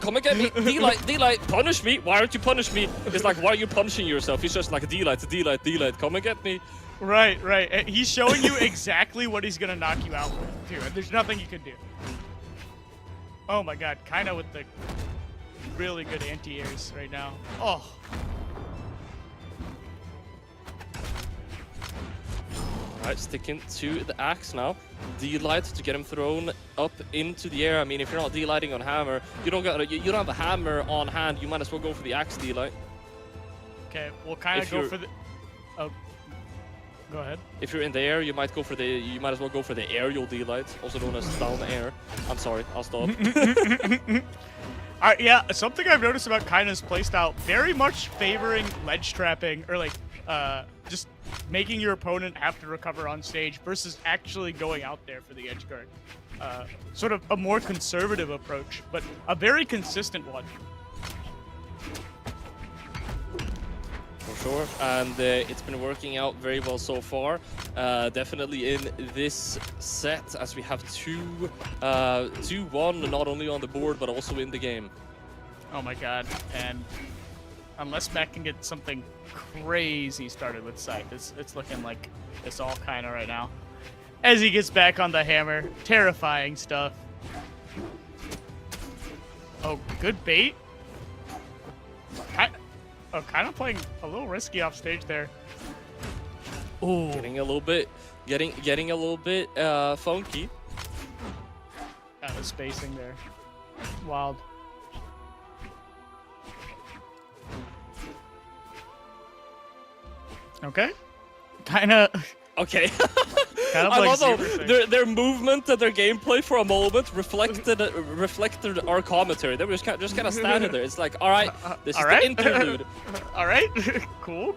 come and get me. D-Light, punish me. Why aren't you punishing me? It's like, why are you punishing yourself? He's just like, D-Light, come and get me. Right. And he's showing you exactly what he's gonna knock you out with, too, and there's nothing you can do. Oh my god, Kyna with the really good anti-airs right now. Oh. Alright, sticking to the axe now. D-Light to get him thrown up into the air. I mean, if you're not D-Lighting on hammer, you don't have a hammer on hand, you might as well go for the axe D-Light. Okay, we'll kind of go for the... Oh, go ahead. If you're in the air, you might as well go for the aerial D-Light, also known as down air. I'm sorry, I'll stop. Yeah, something I've noticed about Kyna's playstyle, very much favoring ledge trapping, or like, just making your opponent have to recover on stage versus actually going out there for the edge guard. Sort of a more conservative approach, but a very consistent one. For sure, and it's been working out very well so far. Definitely in this set, as we have 2-1, not only on the board, but also in the game. Oh my god, and unless Mac can get something crazy started with Scythe, it's looking like it's all Kyna right now. As he gets back on the hammer, terrifying stuff. Oh, good bait. Kyna playing a little risky off stage there. Ooh. Getting a little bit funky. Out of spacing there. Wild. Okay. Kyna. Okay. Kind of I like love how Zebra their movement and their gameplay for a moment reflected our commentary. They were just kind of standing there. It's like, all right, this is the interlude. All right. Cool.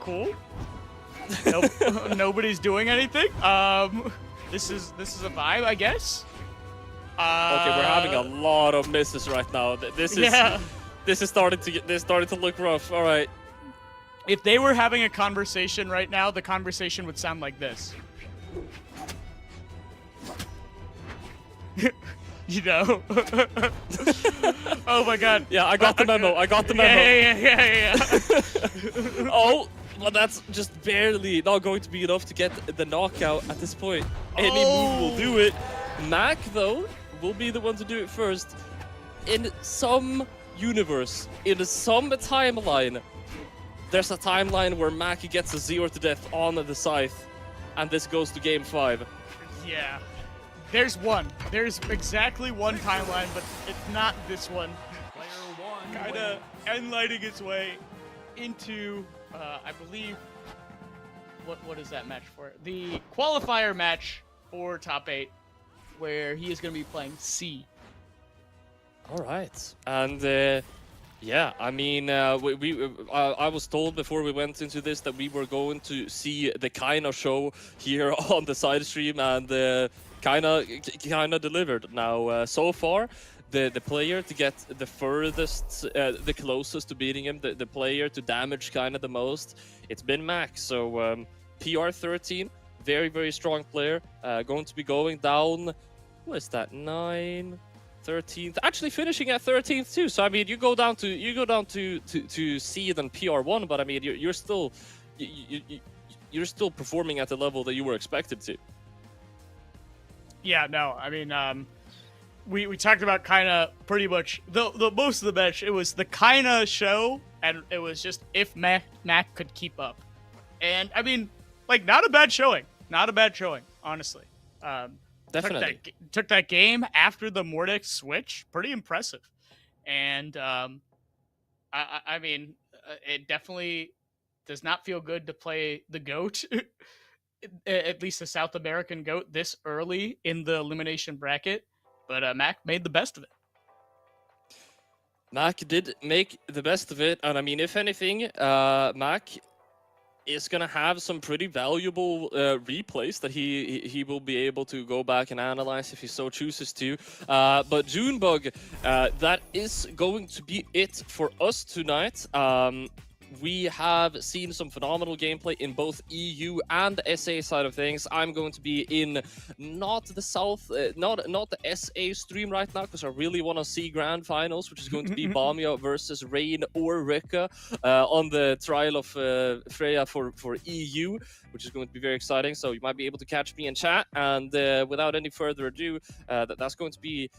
Nope. Nobody's doing anything. This is a vibe, I guess. Okay, we're having a lot of misses right now. This is starting to look rough. All right. If they were having a conversation right now, the conversation would sound like this. You know? Oh my god. Yeah, I got the memo. I got the memo. Yeah. Oh, well, that's just barely not going to be enough to get the knockout at this point. Any move will do it. Mac, though, will be the one to do it first. In some universe, in some timeline, there's a timeline where Mac gets a 0 to death on the scythe, and this goes to game 5. Yeah. There's one. There's exactly one timeline, but it's not this one. Player one. Kind of endlighting its way into, I believe, what is that match for? The qualifier match for top 8, where he is going to be playing C. All right, and yeah, I mean, I was told before we went into this that we were going to see the Kyna show here on the side stream, and Kyna delivered. Now, so far, the player to get the furthest, the closest to beating him, the player to damage Kyna the most, it's been Max. So PR 13, very, very strong player, going to be going down. What is that? 9. 13th, actually finishing at 13th too. So I mean, you go down to C than PR1, but I mean, you're still performing at the level that you were expected to. Yeah, no, I mean, we talked about Kyna pretty much the most of the match. It was the Kyna show, and it was just if Mac could keep up. And I mean, like, not a bad showing, honestly. Definitely took that game after the Mordex switch. Pretty impressive. And I mean, it definitely does not feel good to play the GOAT, at least the South American GOAT, this early in the elimination bracket. But Mac made the best of it. Mac did make the best of it, and I mean, if anything, Mac is gonna have some pretty valuable replays that he will be able to go back and analyze if he so chooses to. But Junebug, that is going to be it for us tonight. We have seen some phenomenal gameplay in both EU and SA side of things. I'm going to be in not the South, not the SA stream right now, because I really want to see Grand Finals, which is going to be Bamia versus Rain or Rikka on the trial of Freya for EU, which is going to be very exciting. So you might be able to catch me in chat. And without any further ado, that's going to be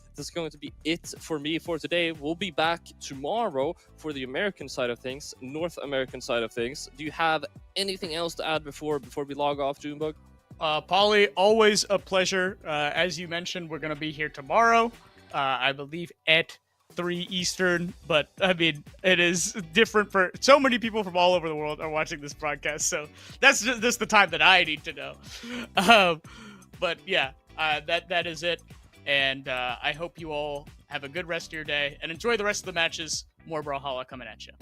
it for me for today. We'll be back tomorrow for the American side of things, North American side of things. Do you have anything else to add before we log off, Junebug? Paulie, always a pleasure. As you mentioned, we're going to be here tomorrow, I believe at 3 Eastern, but I mean, it is different for so many people from all over the world are watching this broadcast, so that's just the time that I need to know. But yeah, that is it, and I hope you all have a good rest of your day and enjoy the rest of the matches. More Brawlhalla coming at you.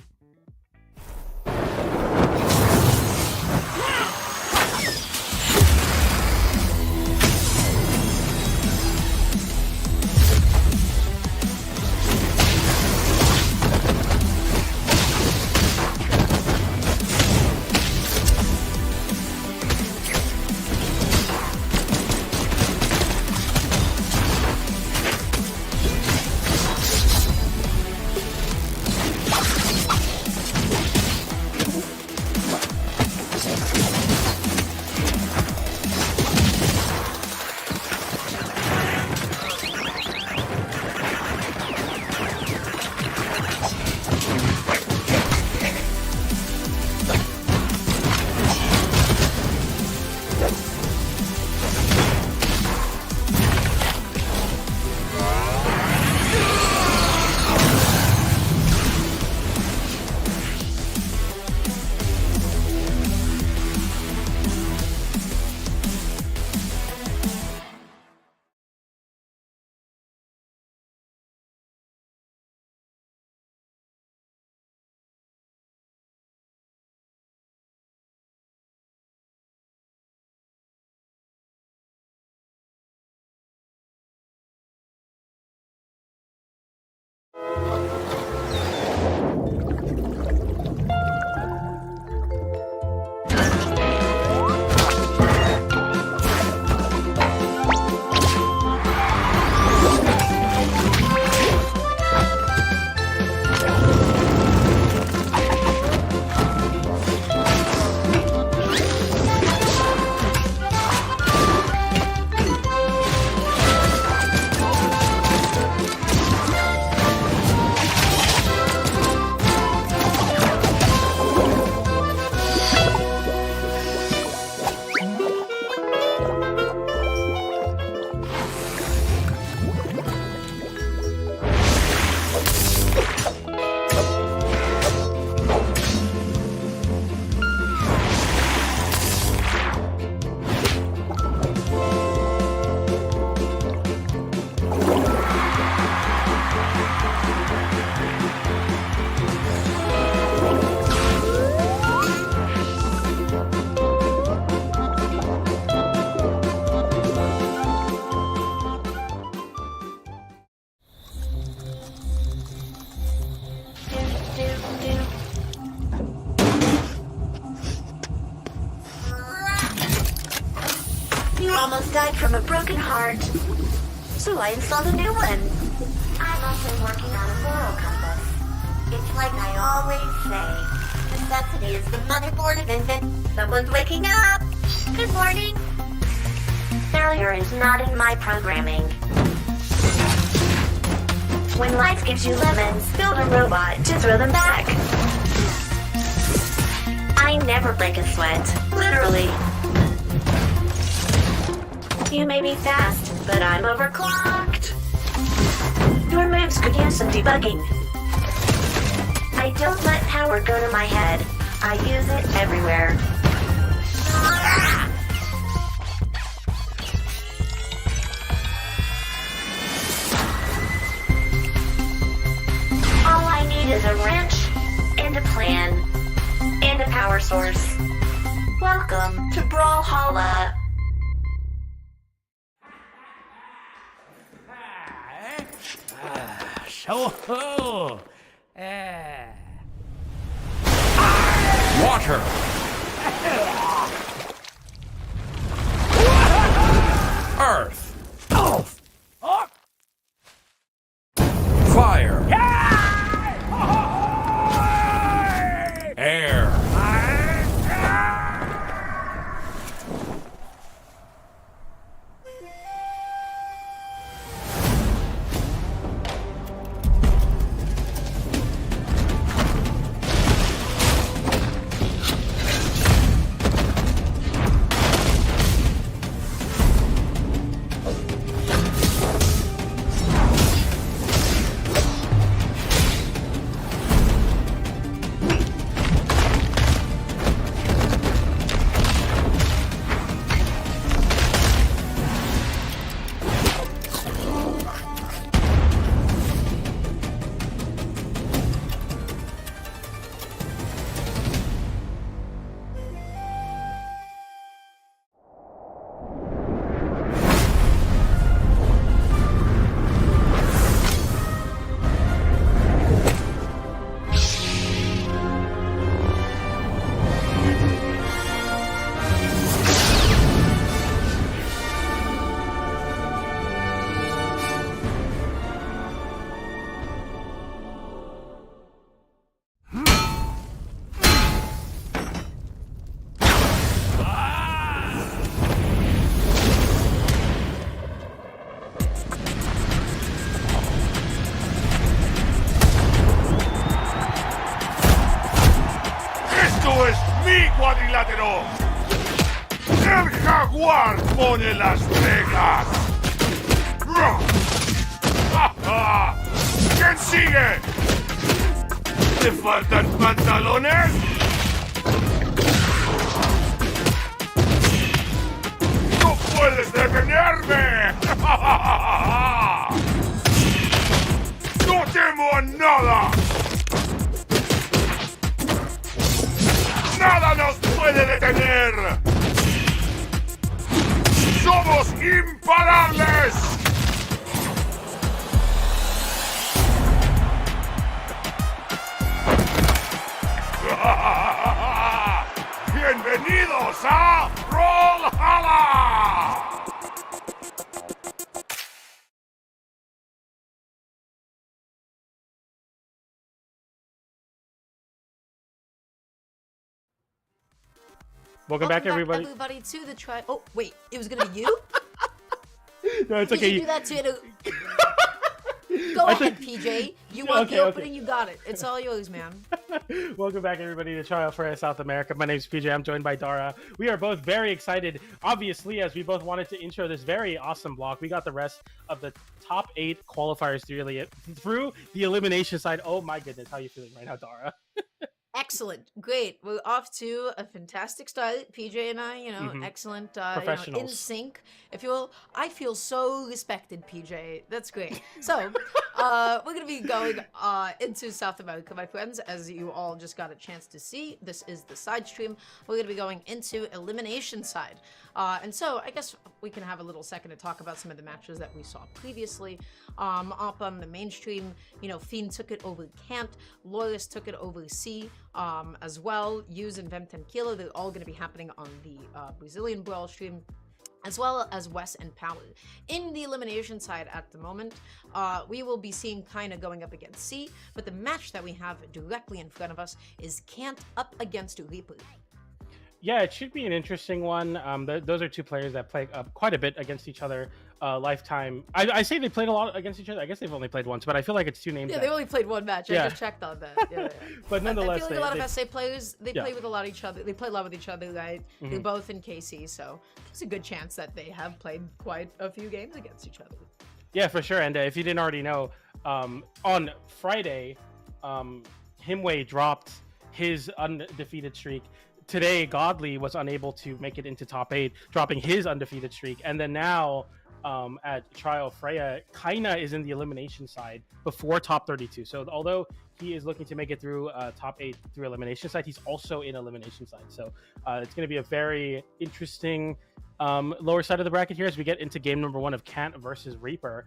died from a broken heart, so I installed a new one. I'm also working on a moral compass. It's like I always say, necessity is the motherboard of invention. Someone's waking up! Good morning! Failure is not in my programming. When life gives you lemons, build a robot to throw them back. I never break a sweat, literally. You may be fast, but I'm overclocked. Your moves could use some debugging. I don't let power go to my head. I use it everywhere. All I need is a wrench, and a plan, and a power source. Welcome to Brawlhalla. Oh, water. Earth. Fire. Air. cuadrilátero. El jaguar pone las reglas. ¿Quién sigue? ¿Te faltan pantalones? ¡No puedes detenerme! ¡No temo a nada! ¡Nada nos puede detener! ¡Somos imparables! ¡Bienvenidos a Brawlhalla! Welcome back, everybody. Everybody to the try. Oh wait, it was gonna be you. No, it's Did okay. you do that too? Go ahead, PJ. You want the opening, you got it. It's all yours, man. Welcome back, everybody, to Trial Freya South America. My name is PJ. I'm joined by Dara. We are both very excited, obviously, as we both wanted to intro this very awesome block. We got the rest of the top 8 qualifiers through the elimination side. Oh my goodness, how are you feeling right now, Dara? Excellent, great. We're off to a fantastic start. PJ and I, excellent, in sync. If you will, I feel so respected, PJ. That's great. So, we're gonna be going into South America, my friends, as you all just got a chance to see. This is the side stream. We're gonna be going into elimination side. And so I guess we can have a little second to talk about some of the matches that we saw previously. Up on the mainstream, Fiend took it over Cant, Loris took it over C, as well. Use and Vem Kilo, they're all going to be happening on the Brazilian Brawl stream. as well as Wes and Power. In the elimination side at the moment, we will be seeing Kyna going up against C, but the match that we have directly in front of us is Kant up against Reaper. Yeah, it should be an interesting one. Those are two players that play quite a bit against each other. Lifetime. I say they played a lot against each other. I guess they've only played once, but I feel like it's two names. Yeah, they only played one match. Yeah. I just checked on that. Yeah. But nonetheless, I feel like a lot of SA players, they Yeah. play with a lot of each other. They play a lot with each other, right? Mm-hmm. They're both in KC, so there's a good chance that they have played quite a few games against each other. Yeah, for sure. And if you didn't already know, on Friday, Himway dropped his undefeated streak. Today, Godly was unable to make it into top 8, dropping his undefeated streak. And then now, at Trial Freya, Kyna is in the elimination side before top 32. So although he is looking to make it through top 8 through elimination side, he's also in elimination side. So it's going to be a very interesting lower side of the bracket here as we get into game number 1 of Kant versus Reaper.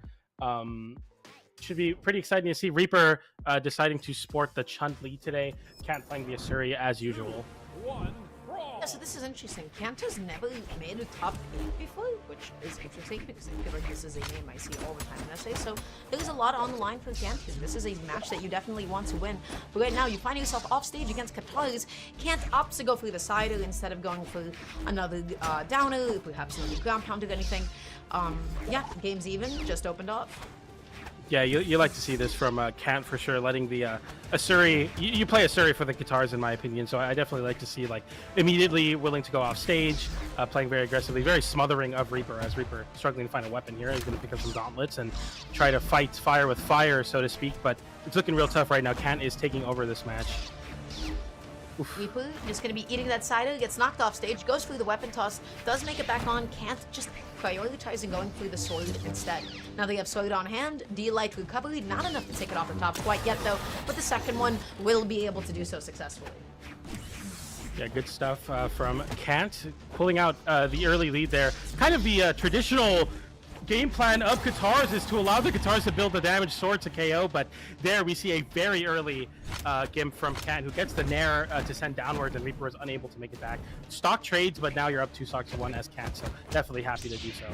Should be pretty exciting to see. Reaper deciding to sport the Chun Li today. Kant playing the Asuri as usual. Yeah, so this is interesting. Kant has never made a top 8 before, which is interesting because I feel like this is a name I see all the time in SA. So there's a lot on the line for Kant. This is a match that you definitely want to win. But right now, you find yourself off stage against Qatars. Kant opts to go for the sider instead of going for another downer, perhaps another ground pounder, anything. Yeah, game's even, just opened up. Yeah, you like to see this from Kant for sure, letting the Asuri... You play Asuri for the guitars, in my opinion, so I definitely like to see, like, immediately willing to go off stage, playing very aggressively, very smothering of Reaper, as Reaper struggling to find a weapon here. He's going to pick up some gauntlets and try to fight fire with fire, so to speak, but it's looking real tough right now. Kant is taking over this match. Oof. Reaper just going to be eating that cider, gets knocked off stage, goes through the weapon toss, does make it back on, Kant just prioritizing going through the sword instead. Now they have sword on hand, D-Light recovery, not enough to take it off the top quite yet though, but the second one will be able to do so successfully. Yeah, good stuff from Kant, pulling out the early lead there. Kind of the traditional game plan of Guitars is to allow the Guitars to build the damage sword to KO, but there we see a very early gimp from Kant who gets the Nair to send downwards, and Reaper is unable to make it back. Stock trades, but now you're up 2 stocks to 1 as Kant, so definitely happy to do so.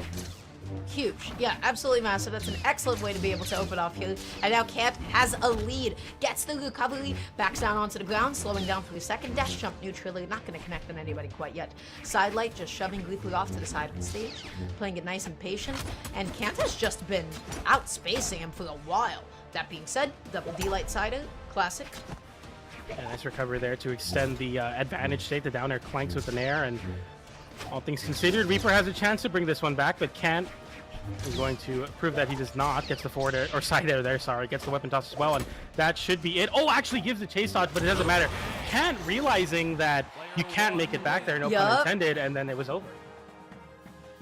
Huge. Yeah, absolutely massive. That's an excellent way to be able to open off here. And now Kant has a lead. Gets the recovery, backs down onto the ground, slowing down for a second. Dash jump neutrally, not going to connect on anybody quite yet. Sidelight just shoving Reaper off to the side of the stage, playing it nice and patient. And Kant has just been outspacing him for a while. That being said, double D-Light sider, classic. Yeah, nice recovery there to extend the advantage state. The down air clanks with the Nair, and all things considered, Reaper has a chance to bring this one back, but Kant is going to prove that he does not. Gets the forward air, or side air there, sorry. Gets the weapon toss as well, and that should be it. Oh, actually gives the chase dodge, but it doesn't matter. Kant realizing that you can't make it back there, no pun intended, and then it was over.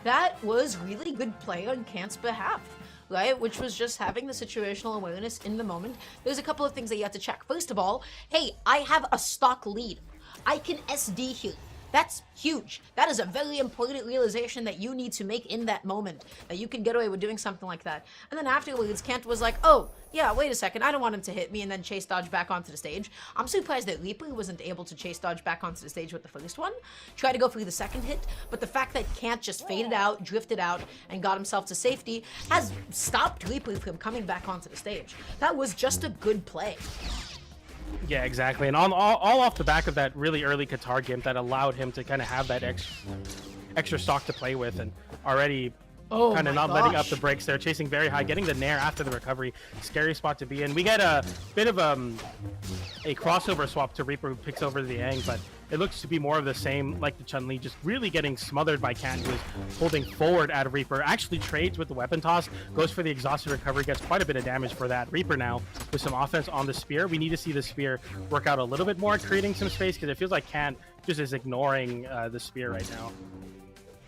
That was really good play on Kant's behalf, right? Which was just having the situational awareness in the moment. There's a couple of things that you have to check. First of all, hey, I have a stock lead. I can SD here. That's huge. That is a very important realization that you need to make in that moment, that you can get away with doing something like that. And then afterwards, Kant was like, oh, yeah, wait a second, I don't want him to hit me, and then chase dodge back onto the stage. I'm surprised that Reaper wasn't able to chase dodge back onto the stage with the first one. Try to go through the second hit, but the fact that Kant just faded out, drifted out, and got himself to safety has stopped Reaper from coming back onto the stage. That was just a good play. Yeah, exactly. And all off the back of that really early Qatar gimp that allowed him to kind of have that extra stock to play with, and already kind of not letting up the brakes there, chasing very high, getting the Nair after the recovery. Scary spot to be in. We get a bit of a crossover swap to Reaper, who picks over the Aang, but it looks to be more of the same, like the Chun-Li, just really getting smothered by Kant, who is holding forward at Reaper. Actually trades with the weapon toss, goes for the exhausted recovery, gets quite a bit of damage for that. Reaper now with some offense on the spear. We need to see the spear work out a little bit more, creating some space, because it feels like Kant just is ignoring the spear right now.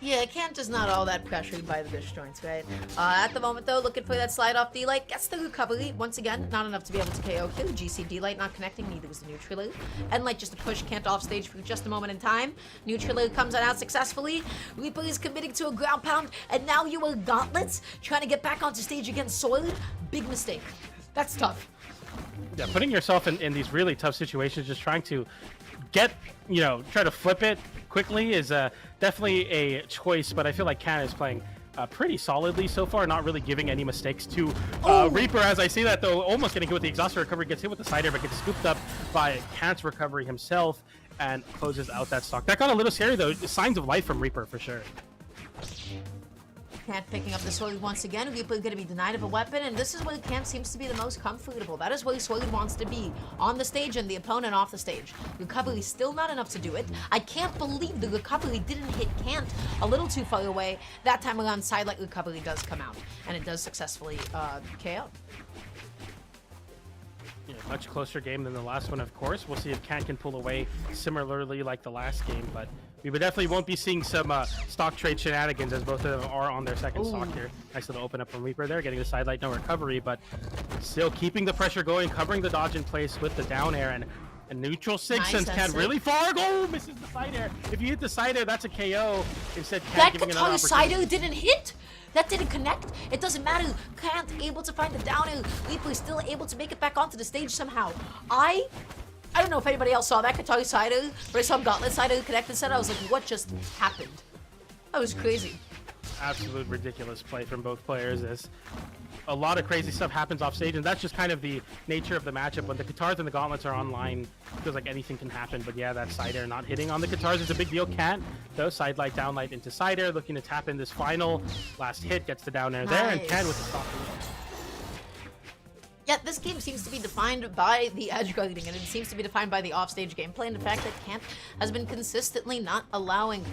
Yeah, Kant is not all that pressured by the disjoints, right? At the moment, though, looking for that slide off D-Light, gets the recovery. Once again, not enough to be able to KO kill. GC D-Light not connecting, neither was the neutral. And like just to push Kant off stage for just a moment in time. Neutral comes out successfully. Reaper is committing to a ground pound, and now you are Gauntlets trying to get back onto stage against Sword. Big mistake. That's tough. Yeah, putting yourself in these really tough situations, just trying to get, try to flip it quickly is definitely a choice, but I feel like Kyna is playing pretty solidly so far, not really giving any mistakes to Reaper. As I see that, though, almost getting hit with the exhaustor recovery, gets hit with the cider, but gets scooped up by Kyna's recovery himself and closes out that stock. That got a little scary, though. Signs of life from Reaper, for sure. Kyna picking up the Sword once again. Reaper going to be denied of a weapon, and this is where Kyna seems to be the most comfortable. That is where Sword wants to be, on the stage and the opponent off the stage. Recovery still not enough to do it. I can't believe the recovery didn't hit Kyna a little too far away. That time around, sidelight recovery does come out, and it does successfully KO. Much closer game than the last one, of course. We'll see if Kyna can pull away similarly like the last game, but we definitely won't be seeing some stock trade shenanigans, as both of them are on their second stock here. Nice little open up from Reaper there, getting the sidelight, no recovery, but still keeping the pressure going, covering the dodge in place with the down air, and a neutral six Nice, sends that's Kyna it. really far. Oh, misses the side air. If you hit the side air, that's a KO. Instead, Kyna That giving another Katana opportunity. Cider didn't hit. That didn't connect. It doesn't matter. Kyna able to find the downer. Reaper still able to make it back onto the stage somehow. I don't know if anybody else saw that Katana Cider, but I saw Gauntlet Cider connect instead. I was like, what just happened? That was crazy. Absolute ridiculous play from both players, as a lot of crazy stuff happens off stage, and that's just kind of the nature of the matchup. When the Katars and the Gauntlets are online, it feels like anything can happen, but yeah, that side air not hitting on the Katars is a big deal. Can't, though, sidelight, downlight into side air, looking to tap in this final last hit, gets the down air there, and Nice. Can with the stop. Yeah, this game seems to be defined by the edge guarding, and it seems to be defined by the offstage gameplay, and the fact that Kyna has been consistently not allowing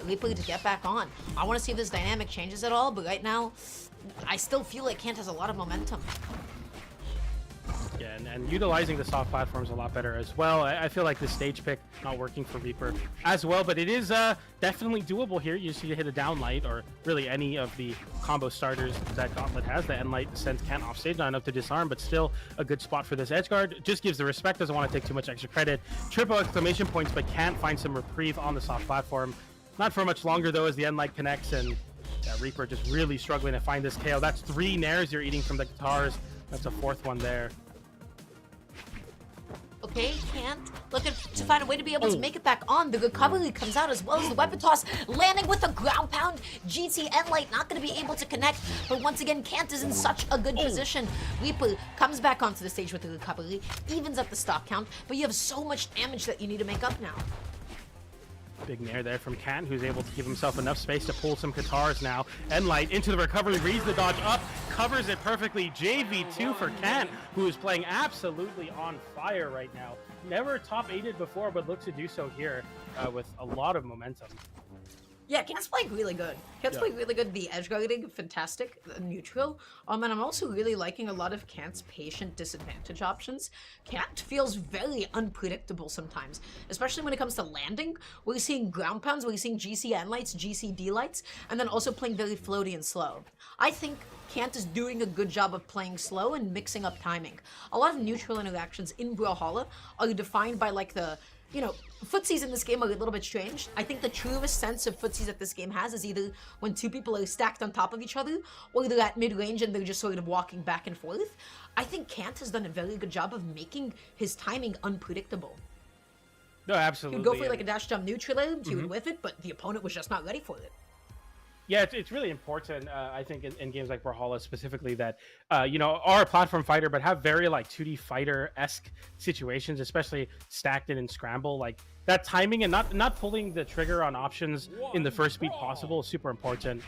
Reaper to get back on. I want to see if this dynamic changes at all, but right now, I still feel like Kyna has a lot of momentum. Yeah, and utilizing the soft platforms a lot better as well. I feel like the stage pick not working for Reaper as well, but it is definitely doable here. You just need to hit a downlight, or really any of the combo starters that Gauntlet has. The endlight sends Kyna off stage, not enough to disarm, but still a good spot for this edgeguard. Just gives the respect, doesn't want to take too much extra credit. Triple exclamation points, but can't find some reprieve on the soft platform. Not for much longer, though, as the endlight connects, and Reaper just really struggling to find this KO. That's 3 nairs you're eating from the Katars. That's a 4th one there. Okay, can't. Looking to find a way to be able to make it back on. The recovery comes out as well as the weapon toss. Landing with a ground pound. GT and Light not going to be able to connect. But once again, Kyna is in such a good position. Reaper comes back onto the stage with the recovery. Evens up the stock count. But you have so much damage that you need to make up now. Big nair there from Kyna, who's able to give himself enough space to pull some Katars now. Endlight into the recovery, reads the dodge up, covers it perfectly. JV2 for Kyna, who is playing absolutely on fire right now. Never top 8'd before, but looks to do so here with a lot of momentum. Yeah, Kyna's playing really good. Kyna's playing really good. The edge guarding, fantastic. Neutral. And I'm also really liking a lot of Kyna's patient disadvantage options. Kyna feels very unpredictable sometimes, especially when it comes to landing. We're seeing ground pounds, we're seeing GCN lights, GCD lights, and then also playing very floaty and slow. I think Kyna is doing a good job of playing slow and mixing up timing. A lot of neutral interactions in Brawlhalla are defined by like the footsies in this game are a little bit strange. I think the truest sense of footsies that this game has is either when 2 people are stacked on top of each other, or they're at mid-range and they're just sort of walking back and forth. I think Kyna has done a very good job of making his timing unpredictable. No, absolutely. He would go for like a dash jump neutral, he would whiff it, but the opponent was just not ready for it. Yeah, it's really important, I think, in games like Brawlhalla specifically, that, are a platform fighter, but have very, 2D fighter-esque situations, especially stacked and in Scramble. Like, that timing and not pulling the trigger on options in the first beat possible is super important.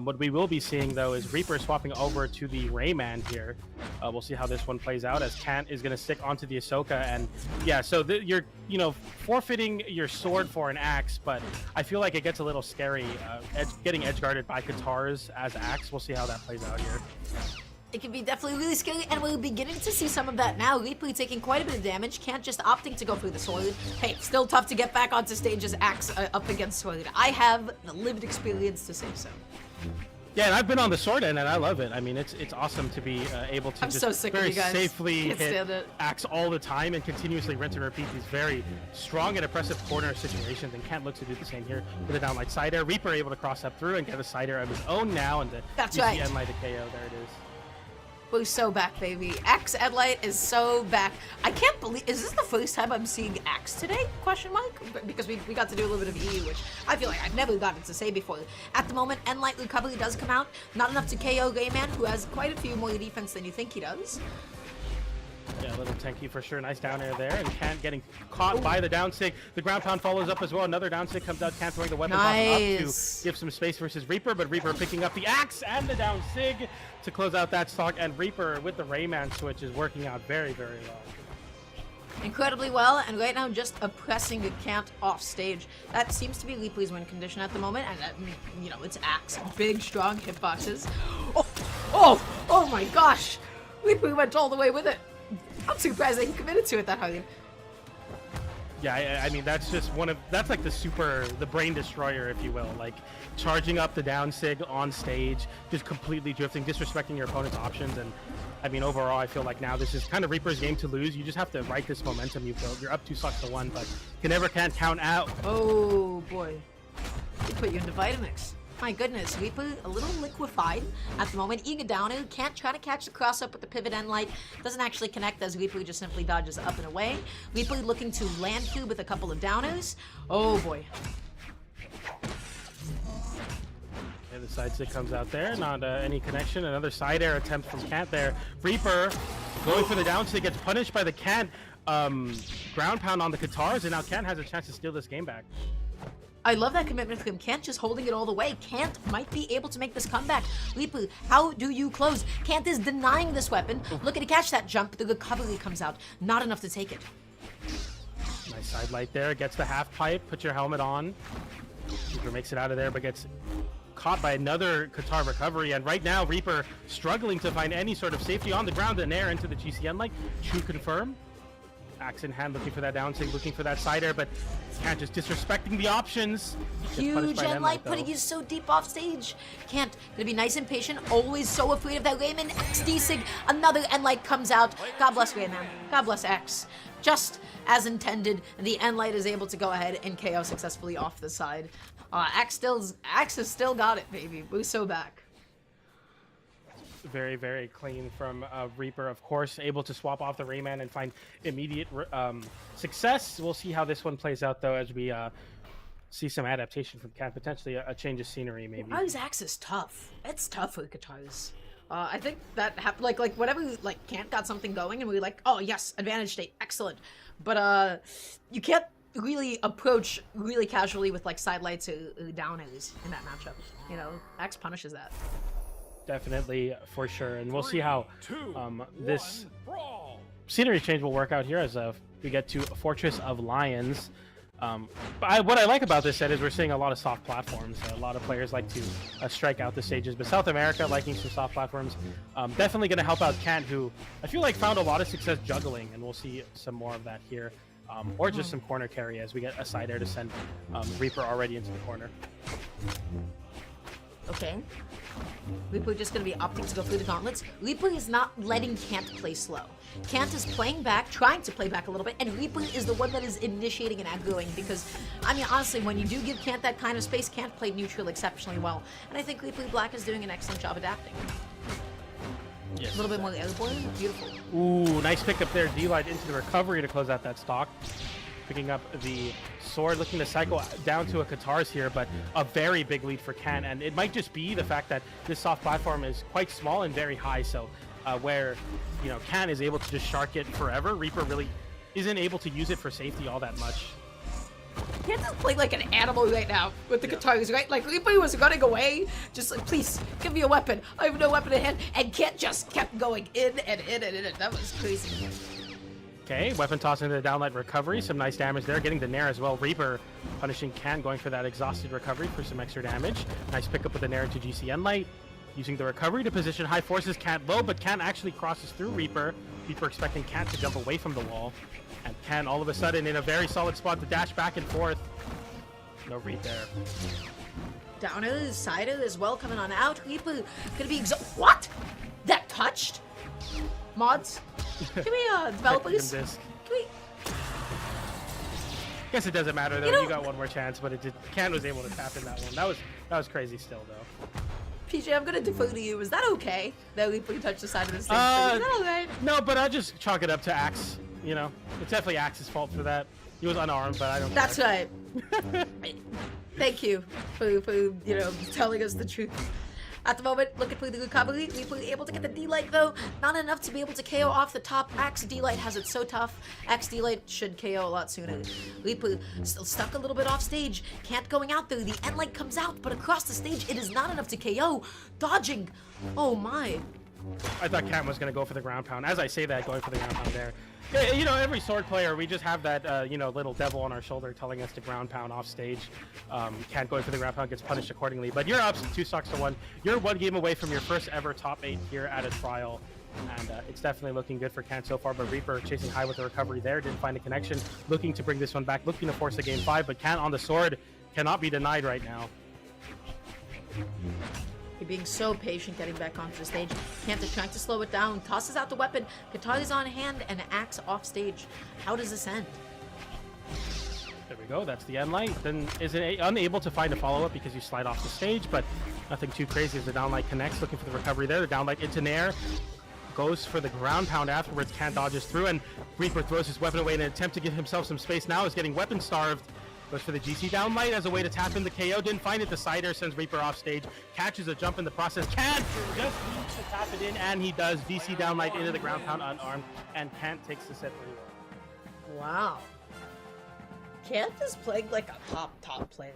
What we will be seeing, though, is Reaper swapping over to the Rayman here. We'll see how this one plays out, as Kyna is going to stick onto the Ahsoka. And, yeah, so you're, forfeiting your sword for an axe, but I feel like it gets a little scary getting edge-guarded by Katars as axe. We'll see how that plays out here. It can be definitely really scary, and we're beginning to see some of that now. Reaper taking quite a bit of damage, Kyna just opting to go for the sword. Hey, still tough to get back onto stage as axe up against sword. I have the lived experience to say so. Yeah, and I've been on the sword end, and I love it. I mean, it's awesome to be able to I'm just so sick of very you guys. safely Can't hit stand it. axe all the time and continuously rinse and repeat these very strong and oppressive corner situations. And Kyna looks to do the same here with a downlight side air. Reaper able to cross up through and get a side air of his own now, and the That's GC right. endlight to KO. There it is. We're so back, baby. Axe Edlight is so back. I can't believe, is this the first time I'm seeing Axe today? Question mark? Because we got to do a little bit of EU, which I feel like I've never gotten to say before. At the moment, Enlight Recovery does come out. Not enough to KO Rayman, who has quite a few more defense than you think he does. Yeah, a little tanky for sure. Nice down air there. And Kant getting caught by the down sig. The ground pound follows up as well. Another down sig comes out. Kant throwing the weapon up to give some space versus Reaper. But Reaper picking up the axe and the down sig to close out that stock. And Reaper with the Rayman switch is working out very, very well. Incredibly well, and right now just oppressing the Kant off stage. That seems to be Leapley's win condition at the moment, and you know, it's Axe. Big, strong hitboxes. Oh my gosh! Leapley went all the way with it. I'm surprised that he committed to it that hard. Yeah, I mean, that's just that's like the brain destroyer, if you will. Like, charging up the down sig on stage, just completely drifting, disrespecting your opponent's options. And, I mean, overall, I feel like now this is kind of Reaper's game to lose. You just have to ride this momentum you've built. You're up 2-1, but you can't count out. Oh, boy. They put you into Vitamix. My goodness, Reaper a little liquefied at the moment. Eager downer, can't try to catch the cross up with the pivot end light. Doesn't actually connect as Reaper just simply dodges up and away. Reaper looking to land through with a couple of downers. Oh boy. Okay, the side stick comes out there, not any connection. Another side air attempt from Kant there. Reaper going for the down stick, gets punished by the Kant ground pound on the guitars, and now Kant has a chance to steal this game back. I love that commitment from Kant, just holding it all the way. Kant might be able to make this comeback. Reaper, how do you close? Kant is denying this weapon. Looking to catch that jump. The recovery comes out. Not enough to take it. Nice side light there. Gets the half pipe. Put your helmet on. Reaper makes it out of there, but gets caught by another guitar recovery. And right now, Reaper struggling to find any sort of safety on the ground and air into the GCN. Like, true confirm. Axe in hand, looking for that down sig, looking for that side air, but Kant just disrespecting the options. Huge end light putting you so deep off stage. Kant gonna be nice and patient, always so afraid of that Rayman. XD sig, another end light comes out. God bless Rayman. God bless X. Just as intended, the end light is able to go ahead and KO successfully off the side. Axe has still got it, baby. We're so back. Very, very clean from Reaper, of course, able to swap off the Rayman and find immediate success. We'll see how this one plays out, though, as we see some adaptation from Kant, potentially a change of scenery, maybe. His axe is tough. It's tough for guitars. I think that like whenever Kant got something going and we were like, oh yes, advantage state, excellent. But you can't really approach really casually with like side lights or downers in that matchup. You know, Axe punishes that. Definitely, for sure, and we'll see how this scenery change will work out here as we get to Fortress of Lions. But what I like about this set is we're seeing a lot of soft platforms. A lot of players like to strike out the stages, but South America liking some soft platforms. Definitely going to help out Kant, who I feel like found a lot of success juggling, and we'll see some more of that here. Or just some corner carry as we get a side air to send Reaper already into the corner. Okay. Reaper just going to be opting to go through the gauntlets. Reaper is not letting Kant play slow. Kant is playing back, trying to play back a little bit, and Reaper is the one that is initiating and aggroing because, I mean, honestly, when you do give Kant that kind of space, Kant played neutral exceptionally well. And I think Reaper Black is doing an excellent job adapting. Yes, a little bit more airborne. Beautiful. Ooh, nice pickup there. D-Light into the recovery to close out that stock. Picking up the sword, looking to cycle down to a Katars here, but a very big lead for Kant. And it might just be the fact that this soft platform is quite small and very high. So where, you know, Kant is able to just shark it forever, Reaper really isn't able to use it for safety all that much. Kant is playing like an animal right now with the Katars, right? Like, Reaper was running away, just like, please, give me a weapon. I have no weapon in hand. And Kant just kept going in and in and in. That was crazy. Okay, weapon toss into the downlight recovery. Some nice damage there, getting the Nair as well. Reaper punishing Kant, going for that exhausted recovery for some extra damage. Nice pickup with the Nair into GCN light. Using the recovery to position high forces Kant low, but Kant actually crosses through Reaper. Reaper expecting Kant to jump away from the wall. And Kant all of a sudden in a very solid spot to dash back and forth. No read there. Downer, Sider as well coming on out. Reaper gonna be what? That touched? Mods? Can we, developers? Can we... Guess it doesn't matter though. You got one more chance, but Kant was able to tap in that one. That was crazy still though. PJ, I'm gonna defer to you. Is that okay? That we touch the side of the stage? Is that alright? No, but I'll just chalk it up to Axe. You know, it's definitely Axe's fault for that. He was unarmed, but I don't. That's care. right. Thank you for telling us the truth. At the moment, looking for the recovery. We were able to get the D-Light though. Not enough to be able to KO off the top. Axe D-Light has it so tough. Axe D-Light should KO a lot sooner. Reaper still stuck a little bit off stage. Can't going out though. The end light comes out, but across the stage it is not enough to KO. Dodging. Oh my. I thought Cam was going to go for the ground pound. As I say that, going for the ground pound there. Yeah, you know, every sword player, we just have that, little devil on our shoulder telling us to ground pound off stage. Can't go for the ground pound, gets punished accordingly. But you're up 2 stocks to 1. You're 1 game away from your first ever top 8 here at a trial. And it's definitely looking good for Can so far. But Reaper chasing high with the recovery there. Didn't find a connection. Looking to bring this one back. Looking to force a game 5. But Can on the sword cannot be denied right now. You're being so patient getting back onto the stage. Kant is trying to slow it down. Tosses out the weapon. Guitar is on hand and Axe off stage. How does this end? There we go. That's the end light. Then is it unable to find a follow-up because you slide off the stage, but nothing too crazy as the downlight connects. Looking for the recovery there. The downlight into Nair. Goes for the ground pound afterwards. Kant dodges through, and Reaper throws his weapon away in an attempt to give himself some space. Now is getting weapon starved. Goes for the GC downlight as a way to tap in the KO. Didn't find it. The Cider sends Reaper off stage. Catches a jump in the process. Can't just needs to tap it in, and he does. DC downlight into the ground pound unarmed, and Can't takes the set 3-1. Wow. Kant is playing like a top player.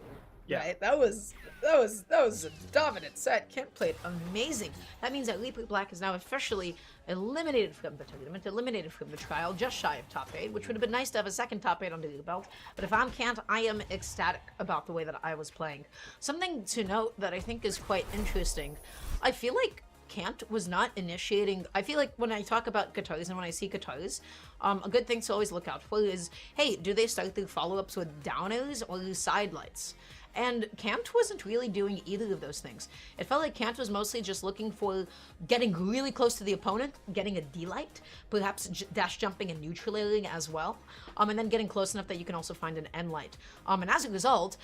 Yeah. Right? That was a dominant set. Kent played amazing. That means that Reaper Black is now officially eliminated from the tournament, eliminated from the trial, just shy of top 8, which would have been nice to have a second top 8 under your belt. But if I'm Kant, I am ecstatic about the way that I was playing. Something to note that I think is quite interesting. I feel like Kant was not initiating. I feel like when I talk about guitars and when I see guitars, a good thing to always look out for is, hey, do they start their follow-ups with downers or side lights? And Kant wasn't really doing either of those things. It felt like Kant was mostly just looking for getting really close to the opponent, getting a D-light, perhaps dash jumping and neutralizing as well, and then getting close enough that you can also find an N-light. And as a result,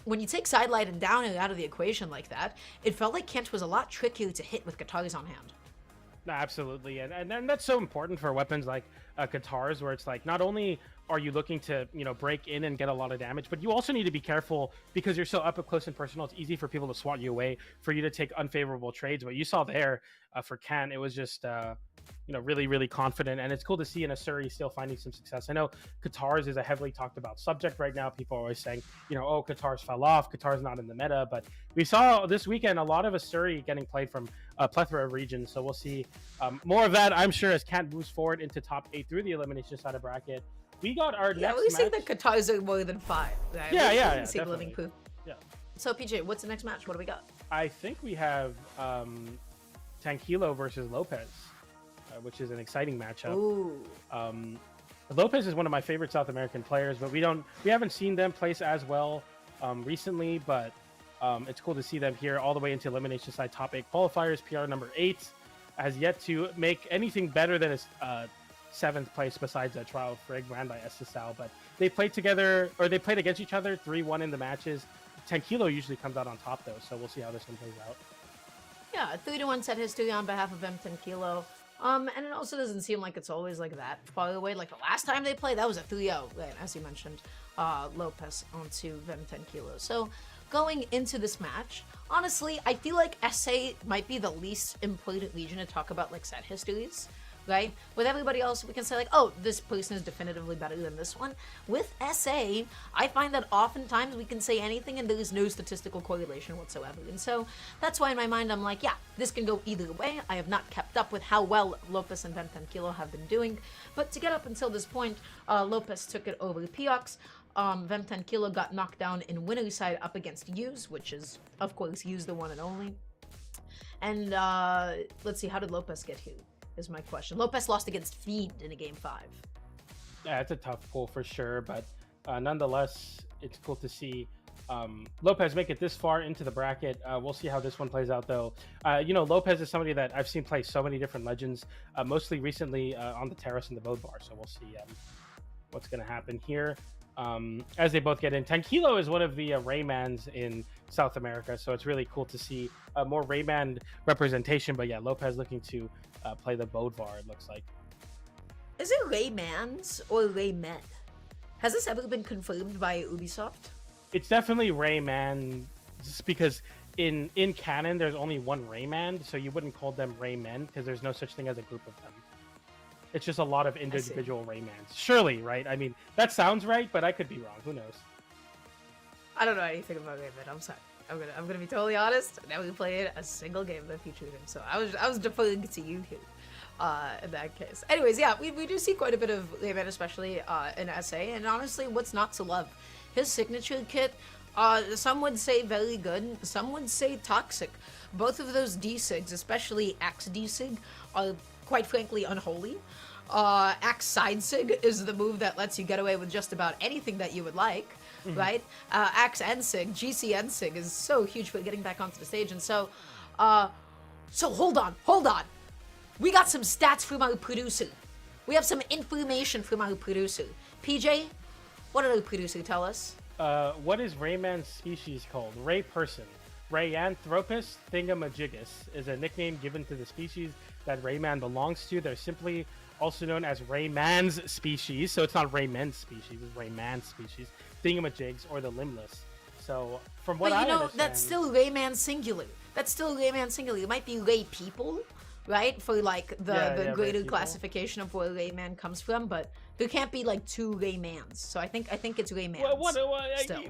when you take side light and down out of the equation like that, it felt like Kant was a lot trickier to hit with guitars on hand. No, absolutely, and that's so important for weapons like guitars, where it's like not only are you looking to break in and get a lot of damage, but you also need to be careful because you're so up close and personal. It's easy for people to swat you away, for you to take unfavorable trades. What you saw there for Can, it was just really confident, and it's cool to see in a Surrey still finding some success. I know guitars is a heavily talked about subject right now. People are always saying, oh, guitars fell off, guitars not in the meta, but we saw this weekend a lot of a Surrey getting played from a plethora of regions, so we'll see more of that, I'm sure, as Kant moves forward into top 8 through the elimination side of bracket. We got our next we see match. the guitars are more than 5. Right? Yeah, see living proof. Yeah. So PJ, what's the next match? What do we got? I think we have Tankilo versus Lopez, which is an exciting matchup. Ooh. Lopez is one of my favorite South American players, but we haven't seen them place as well recently, but it's cool to see them here all the way into elimination side top 8 qualifiers. PR number 8 has yet to make anything better than his 7th place besides a trial of Frig ran by SSL, but they played together, or they played against each other 3-1 in the matches. Tankilo usually comes out on top though, so we'll see how this one plays out. Yeah, 3-1 set history on behalf of Tankilo. And it also doesn't seem like it's always like that far away. Like the last time they played, that was a 3-0, as you mentioned, Lopez onto Tankilo. So going into this match, honestly, I feel like SA might be the least important region to talk about like set histories. Right? With everybody else, we can say like, oh, this person is definitively better than this one. With SA, I find that oftentimes we can say anything and there is no statistical correlation whatsoever. And so that's why in my mind I'm like, yeah, this can go either way. I have not kept up with how well Lopez and Tankilo have been doing. But to get up until this point, Lopez took it over the Piox. Tankilo got knocked down in winner's side up against Use, which is, of course, Use the one and only. And let's see, how did Lopez get here? Is my question. Lopez lost against Fiend in a game 5. Yeah, it's a tough pull for sure, but nonetheless, it's cool to see Lopez make it this far into the bracket. We'll see how this one plays out, though. Lopez is somebody that I've seen play so many different legends, mostly recently on the terrace and the Bode Bar, so we'll see what's going to happen here. as they both get in. Tankilo is one of the Raymans in South America, so it's really cool to see more Rayman representation. But yeah, Lopez looking to play the Bodvar, it looks like. Is it Raymans or Raymen? Has this ever been confirmed by Ubisoft? It's definitely Rayman, just because in canon there's only one Rayman, so you wouldn't call them Raymen because there's no such thing as a group of them. It's just a lot of individual Raymans. Surely, right? I mean, that sounds right, but I could be wrong. Who knows? I don't know anything about Rayman. I'm sorry. I'm gonna be totally honest. I never played a single game that featured him, so I was deferring to you here. In that case. Anyways, yeah, we do see quite a bit of Rayman, especially in SA, and honestly, what's not to love? His signature kit, some would say very good, some would say toxic. Both of those D-Sigs, especially Axe D-Sig, are quite frankly unholy. Axe Side Sig is the move that lets you get away with just about anything that you would like, right? Axe N Sig, GC N Sig is so huge for getting back onto the stage, and so hold on. We got some stats from our producer. We have some information from our producer. PJ, what did our producer tell us? What is Rayman's species called? Ray person. Raianthropus thingamajigus is a nickname given to the species that Rayman belongs to. They're simply also known as Rayman's species. So it's not Rayman's species, it's Rayman's species. Thingamajigs or the limbless. So from what I understand... that's still Rayman singular. It might be Ray people, right? For like the greater classification of where Rayman comes from, but there can't be like two Raymans. So I think it's Raymans.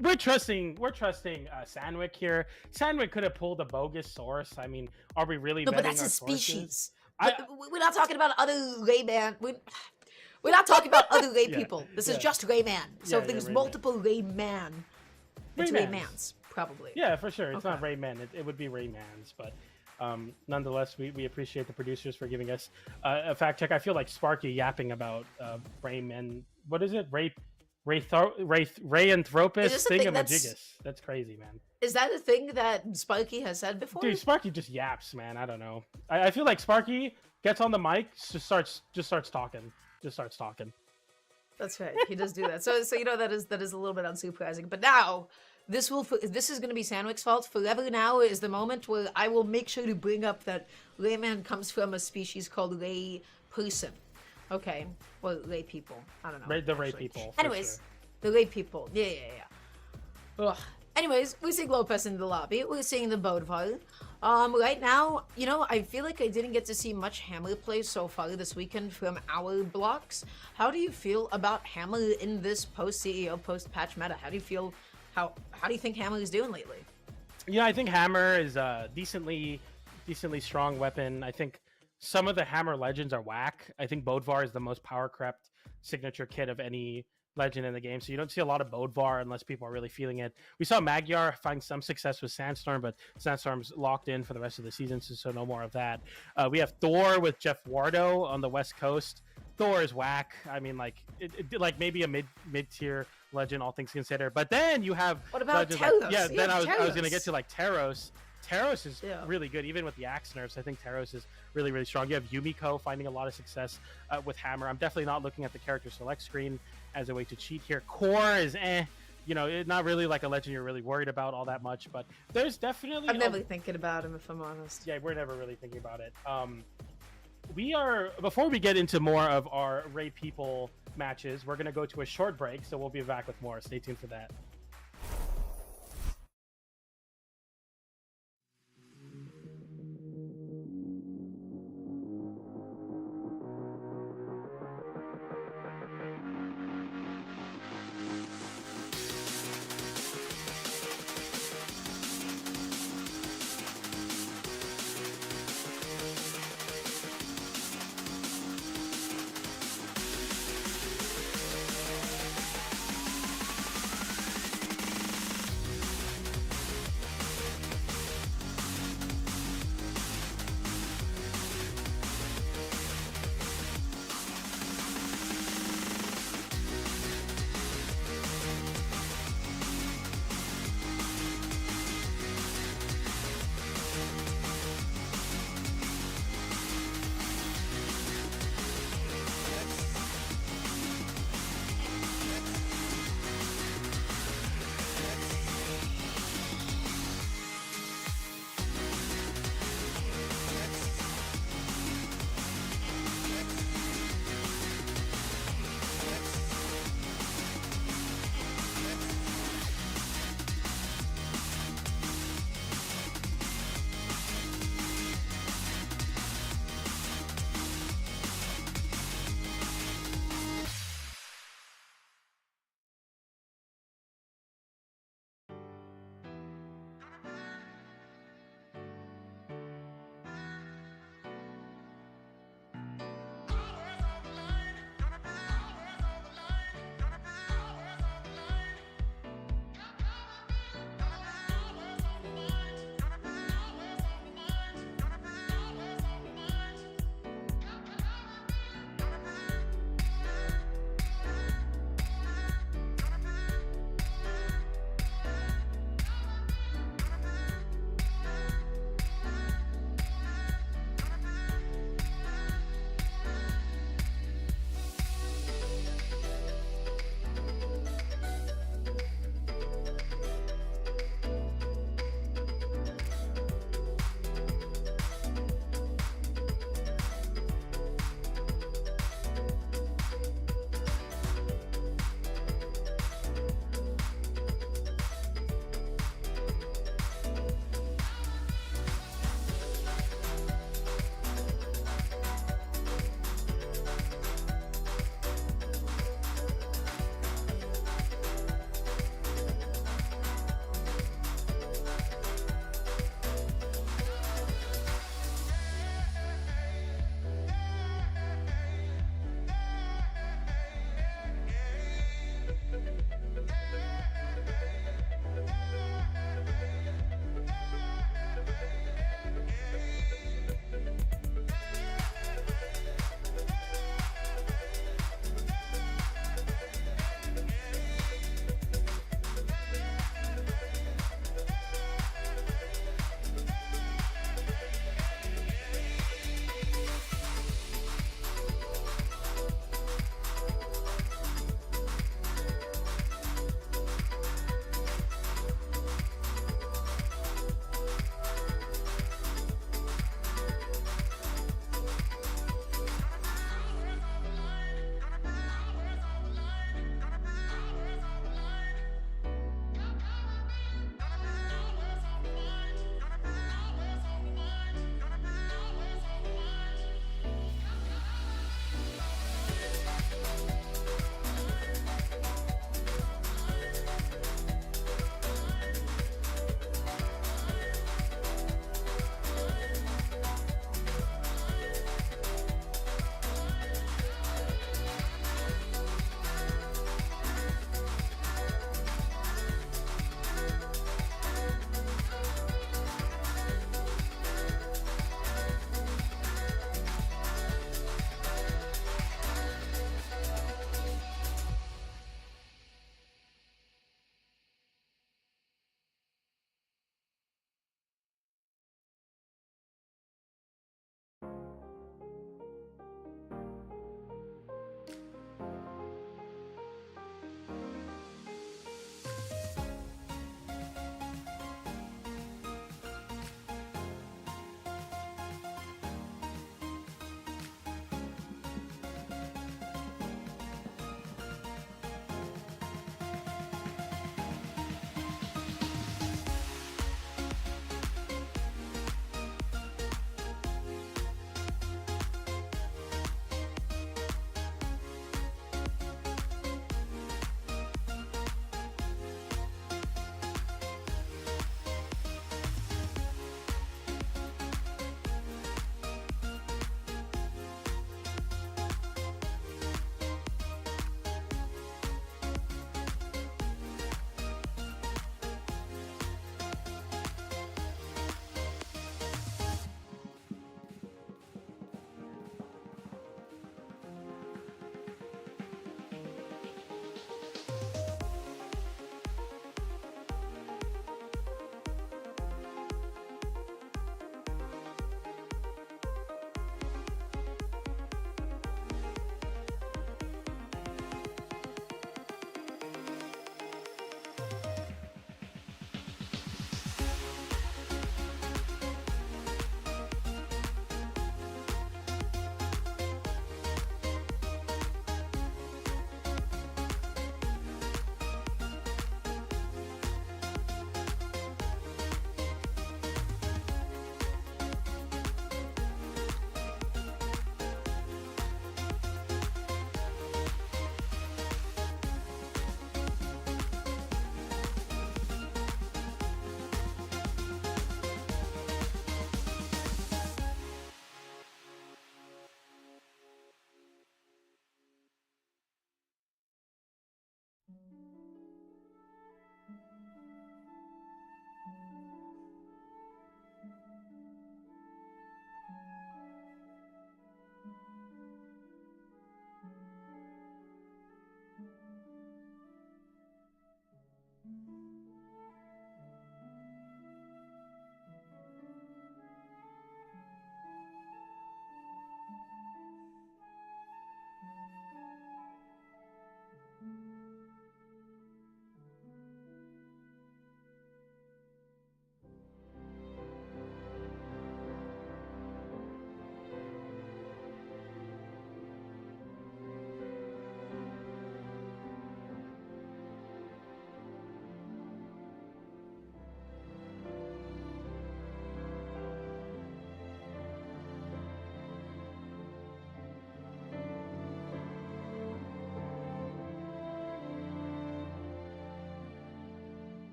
We're trusting Sandwick here. Sandwick could have pulled a bogus source. I mean, are we really? No, but that's a species. We're not talking about other Rayman. We're not talking about other Ray people. This is just Rayman. So if there's multiple Rayman, it's Raymans probably. Yeah, for sure. It's not Rayman. It would be Raymans, but. Nonetheless, we appreciate the producers for giving us a fact check. I feel like Sparky yapping about Rayman. What is it? Raianthropus thingamajigus. That's crazy, man. Is that a thing that Sparky has said before? Dude, Sparky just yaps, man. I don't know. I feel like Sparky gets on the mic, just starts talking. That's right. He does do that. So that is a little bit unsurprising. But now. This is going to be Sandwick's fault. Forever now is the moment where I will make sure to bring up that Rayman comes from a species called Ray person. Okay. Well, Ray people. I don't know. The Ray people. Anyways, the Ray people. Yeah. Ugh. Anyways, we're seeing Lopez in the lobby. We're seeing the Bodvar. Right now, I feel like I didn't get to see much Hammer play so far this weekend from our blocks. How do you feel about Hammer in this post-CEO, post-patch meta? How do you feel... How do you think Hammer is doing lately? Yeah, I think Hammer is a decently strong weapon. I think some of the Hammer legends are whack. I think Bodvar is the most power-crept signature kit of any legend in the game, so you don't see a lot of Bodvar unless people are really feeling it. We saw Magyar find some success with Sandstorm, but Sandstorm's locked in for the rest of the season, so no more of that. We have Thor with Jeff Wardo on the West Coast. Thor is whack. I mean, like maybe a mid-tier legend, all things considered. But then you have what about Taros? I was going to get to like Taros. Taros is really good, even with the axe nerfs. I think Taros is really, really strong. You have Yumiko finding a lot of success with Hammer. I'm definitely not looking at the character select screen as a way to cheat here. Core is not really like a legend you're really worried about all that much, but there's definitely... I'm never thinking about him, if I'm honest. Yeah, we're never really thinking about it. Before we get into more of our Ray People matches, we're going to go to a short break, so we'll be back with more. Stay tuned for that.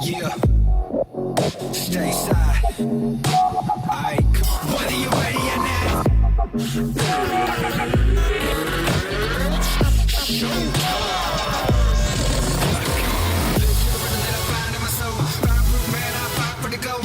Yeah. Stay side. Aight. Whether you ready or not.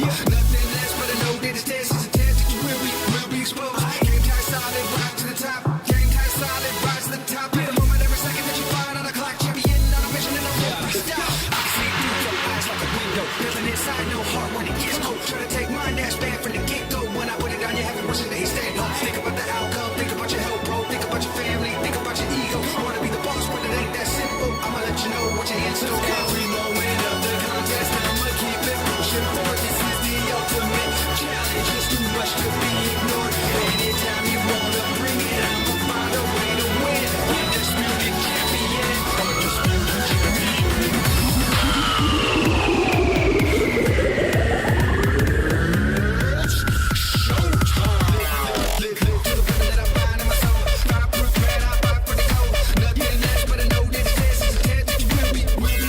Nothing less but a no that is test. It's a test that you will be exposed. Game time solid, rock to the top. Game time solid, rise to the top. In a moment, every second that you find on the clock, champion on a mission and a rope. Stop. I see through your eyes like a window. Nothing inside, no heart when it gets cold. Try to take mine, that's bad from the get-go. When I put it on, you have it wishing that he stayed home. Think about the outcome, think about your health, bro. Think about your family, think about your ego. You wanna be the boss, but it ain't that simple. I'ma let you know what your hands do. Every moment of the contest, I'ma keep it pushing forward. This is the ultimate challenge. It's too much to be ignored. Anytime you wanna bring it, I'ma find a way to win. Undisputed champion. Undisputed champion.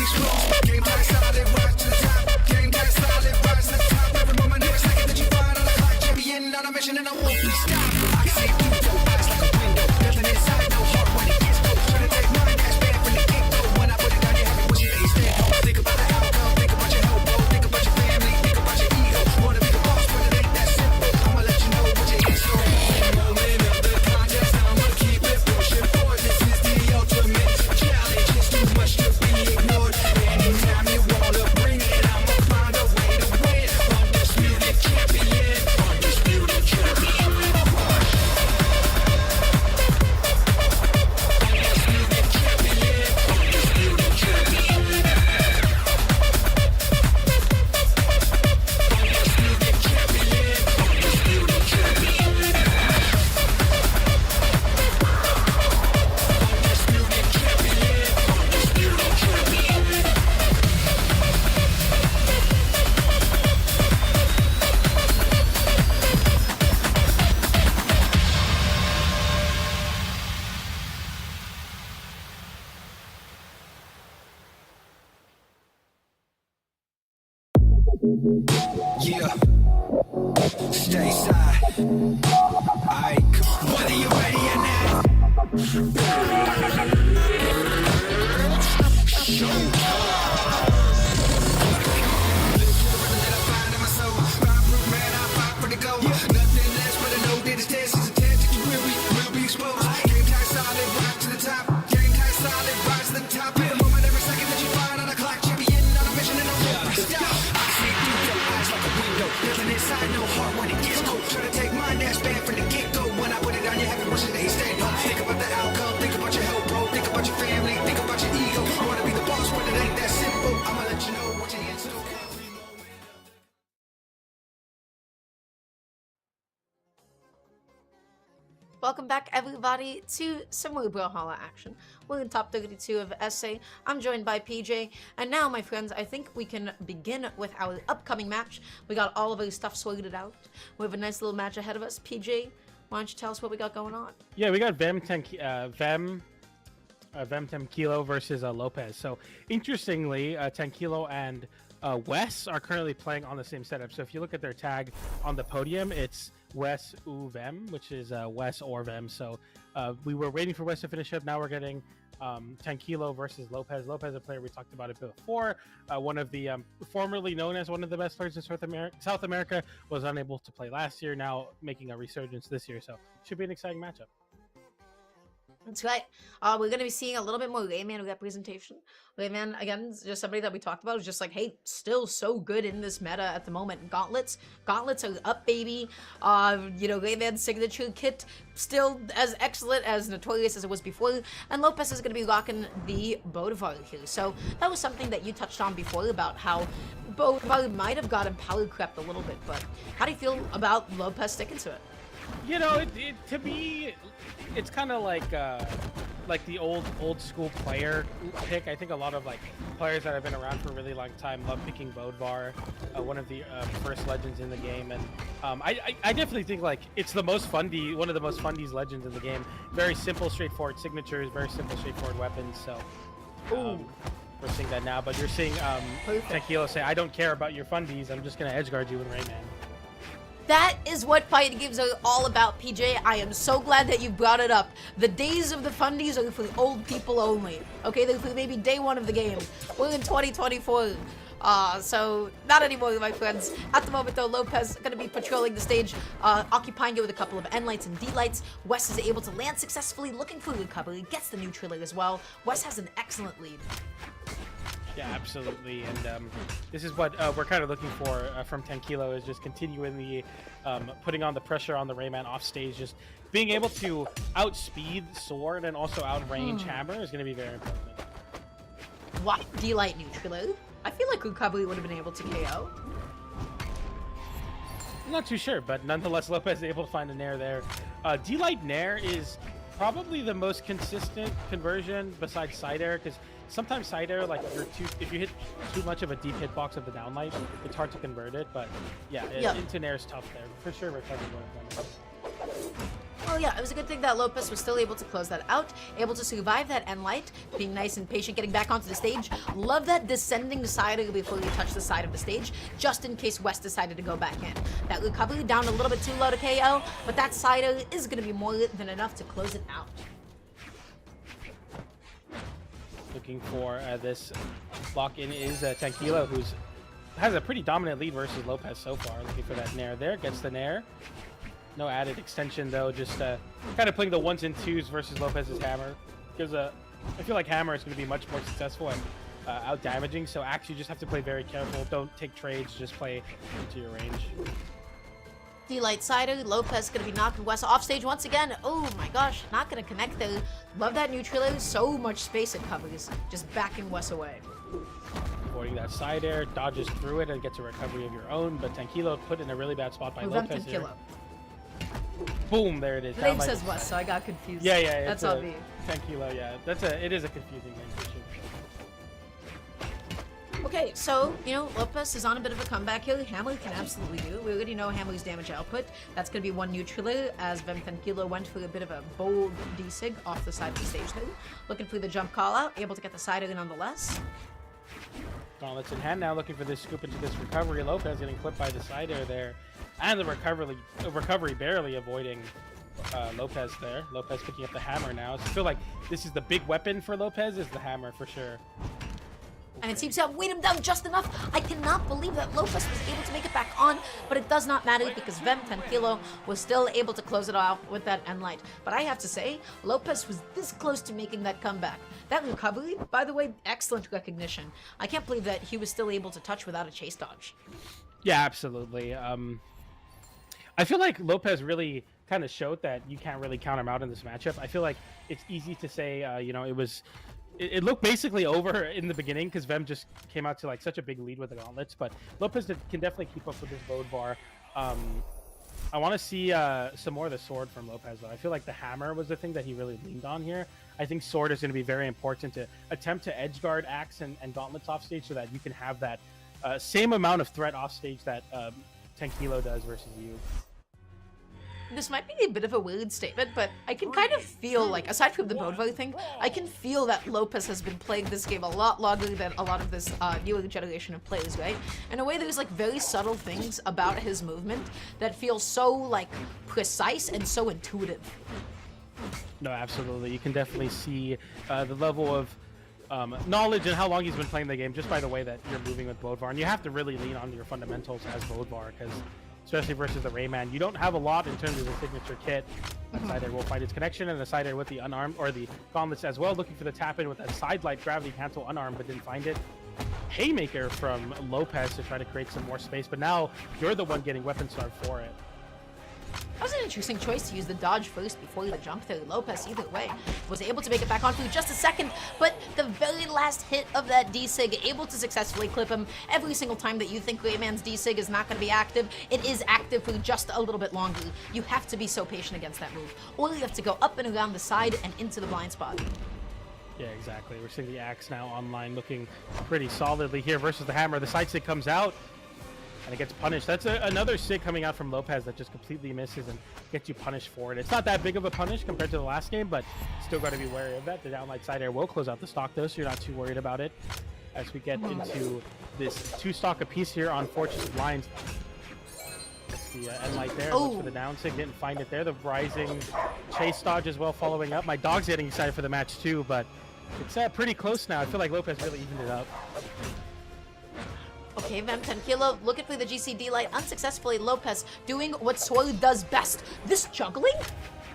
Exposed. Yeah. Stay side. Aight, what are you ready or not? Nothing less but a no this test is a test. Will be exposed. Game tight solid, rock to the top. Game tight solid, rise to the top. In a moment, every second that you find on the clock, champion on a mission and no stop. I see through your eyes like a window. Nothing inside, no heart when it gets cold. Try to take mine, that's bad from the get go. When I put it on your head, wishing that he stayed home. Think about the outcome, think about your health, bro. Think about your family, think about your ego. I wanna be the boss when it ain't that simple. I'ma let you know what your hands do. Welcome back, everybody, to some more Brawlhalla action. We're in top 32 of SA. I'm joined by PJ, and now, my friends, I think we can begin with our upcoming match. We got all of our stuff sorted out. We have a nice little match ahead of us. PJ, why don't you tell us what we got going on? Yeah, we got Vem 10 Kilo versus Lopez. So, interestingly, 10 Kilo and Wes are currently playing on the same setup. So, if you look at their tag on the podium, it's Wes U Vem, which is Wes or Vem. So, we were waiting for Wes to finish up. Now we're getting 10 Kilo versus Lopez. Lopez, a player we talked about it before. One of the formerly known as one of the best players in South America, was unable to play last year. Now making a resurgence this year. So, should be an exciting matchup. That's right. We're going to be seeing a little bit more Rayman representation. Rayman, again, is just somebody that we talked about. Is just like, hey, still so good in this meta at the moment. Gauntlets are up, baby. You know, Rayman's signature kit, still as excellent, as notorious as it was before. And Lopez is going to be rocking the Bolivar here. So that was something that you touched on before about how Bolivar might have gotten power crept a little bit. But how do you feel about Lopez sticking to it? You know, to me, it's kind of like the old school player pick. I think a lot of like players that have been around for a really long time love picking Bodvar, one of the first legends in the game, and I definitely think like it's the most fundy, one of the most fundies legends in the game. Very simple, straightforward signatures, very simple, straightforward weapons. So we're seeing that now, but you're seeing 10 Kilo say, "I don't care about your fundies. I'm just gonna edgeguard you with Rayman." That is what fighting games are all about, PJ. I am so glad that you brought it up. The days of the fundies are for the old people only. Okay, they're for maybe day one of the game. We're in 2024. So not anymore, my friends. At the moment, though, Lopez is going to be patrolling the stage, occupying it with a couple of N-lights and D-lights. Wes is able to land successfully, looking for recovery, gets the neutral as well. Wes has an excellent lead. Yeah, absolutely, and this is what we're kind of looking for from 10 Kilo, is just continuing the putting on the pressure on the Rayman off stage, just being able to outspeed Sword and also outrange Hammer is going to be very important. What? D-light neutral? I feel like recovery would have been able to KO. I'm not too sure, but nonetheless, Lopez is able to find a Nair there. D-light Nair is probably the most consistent conversion besides side air, because sometimes side air, like if you hit too much of a deep hitbox of the downlight, it's hard to convert it. But yeah, into Nair is tough there for sure. Recovery would have done it. Oh yeah, it was a good thing that Lopez was still able to close that out, able to survive that N-light, being nice and patient, getting back onto the stage. Love that descending side before you touch the side of the stage, just in case West decided to go back in. That recovery down a little bit too low to KO, but that side is going to be more than enough to close it out. Looking for this lock-in is 10 Kilo, who has a pretty dominant lead versus Lopez so far. Looking for that Nair there, gets the Nair. No added extension though, just kind of playing the 1s and 2s versus Lopez's Hammer. Because I feel like Hammer is going to be much more successful and out damaging, so actually you just have to play very careful. Don't take trades, just play into your range. D-light sider, Lopez going to be knocking Wes off stage once again. Oh my gosh, not going to connect there. Love that neutral, so much space it covers, just backing Wes away. Avoiding that side air, dodges through it and gets a recovery of your own, but 10 Kilo put in a really bad spot by Lopez here. Boom, there it is. The name says Wes, so I got confused. Yeah, that's on me. 10 Kilo, yeah. It is a confusing name for sure. Okay, so, you know, Lopez is on a bit of a comeback here. Hammer can absolutely do it. We already know Hammer's damage output. That's going to be one neutraler, as Vem 10 Kilo went for a bit of a bold D-sig off the side of the stage there. Looking for the jump call out, able to get the side in nonetheless. Gauntlets in hand now, looking for this scoop into this recovery. Lopez getting clipped by the side air there. And the recovery barely avoiding Lopez there. Lopez picking up the hammer now. So I feel like this is the big weapon for Lopez, is the hammer for sure. And it seems to have weighed him down just enough. I cannot believe that Lopez was able to make it back on, but it does not matter because Vem 10 Kilo was still able to close it out with that end light. But I have to say, Lopez was this close to making that comeback. That recovery, by the way, excellent recognition. I can't believe that he was still able to touch without a chase dodge. Yeah, absolutely. I feel like Lopez really kind of showed that you can't really count him out in this matchup. I feel like it's easy to say, you know, it looked basically over in the beginning because Vem just came out to like such a big lead with the gauntlets, but Lopez can definitely keep up with this load bar. I want to see some more of the sword from Lopez, though. I feel like the hammer was the thing that he really leaned on here. I think sword is going to be very important to attempt to edge guard axe and gauntlets off stage so that you can have that same amount of threat off stage that 10 Kilo does versus you. This might be a bit of a weird statement, but I can kind of feel like, aside from the Bodvar thing, I can feel that Lopez has been playing this game a lot longer than a lot of this newer generation of players, right? In a way, there's like very subtle things about his movement that feel so like precise and so intuitive. No, absolutely. You can definitely see the level of knowledge and how long he's been playing the game just by the way that you're moving with Bodvar. And you have to really lean on your fundamentals as Bodvar because especially versus the Rayman, you don't have a lot in terms of the signature kit. That side air will find its connection, and the side air with the unarmed, or the gauntlets as well, looking for the tap in with that side light gravity cancel unarmed, but didn't find it. Haymaker from Lopez to try to create some more space, but now you're the one getting weapon starved for it. That was an interesting choice to use the dodge first before the jump there. Lopez, either way, was able to make it back on for just a second, but the very last hit of that D-Sig, able to successfully clip him. Every single time that you think Rayman's D-Sig is not going to be active, it is active for just a little bit longer. You have to be so patient against that move, or you have to go up and around the side and into the blind spot. Yeah, exactly. We're seeing the axe now online looking pretty solidly here versus the hammer. The side sig comes out. And it gets punished. That's another sig coming out from Lopez that just completely misses and gets you punished for it. It's not that big of a punish compared to the last game, but still got to be wary of that. The downlight side air will close out the stock, though, so you're not too worried about it. As we get into this 2 stock apiece here on Fortress of Lions. The end light there. Looks for the down sig. Didn't find it there. The rising chase dodge as well following up. My dog's getting excited for the match, too, but it's pretty close now. I feel like Lopez really evened it up. Okay, Vem 10 Kilo looking for the GCD light unsuccessfully. Lopez doing what Sword does best. This juggling?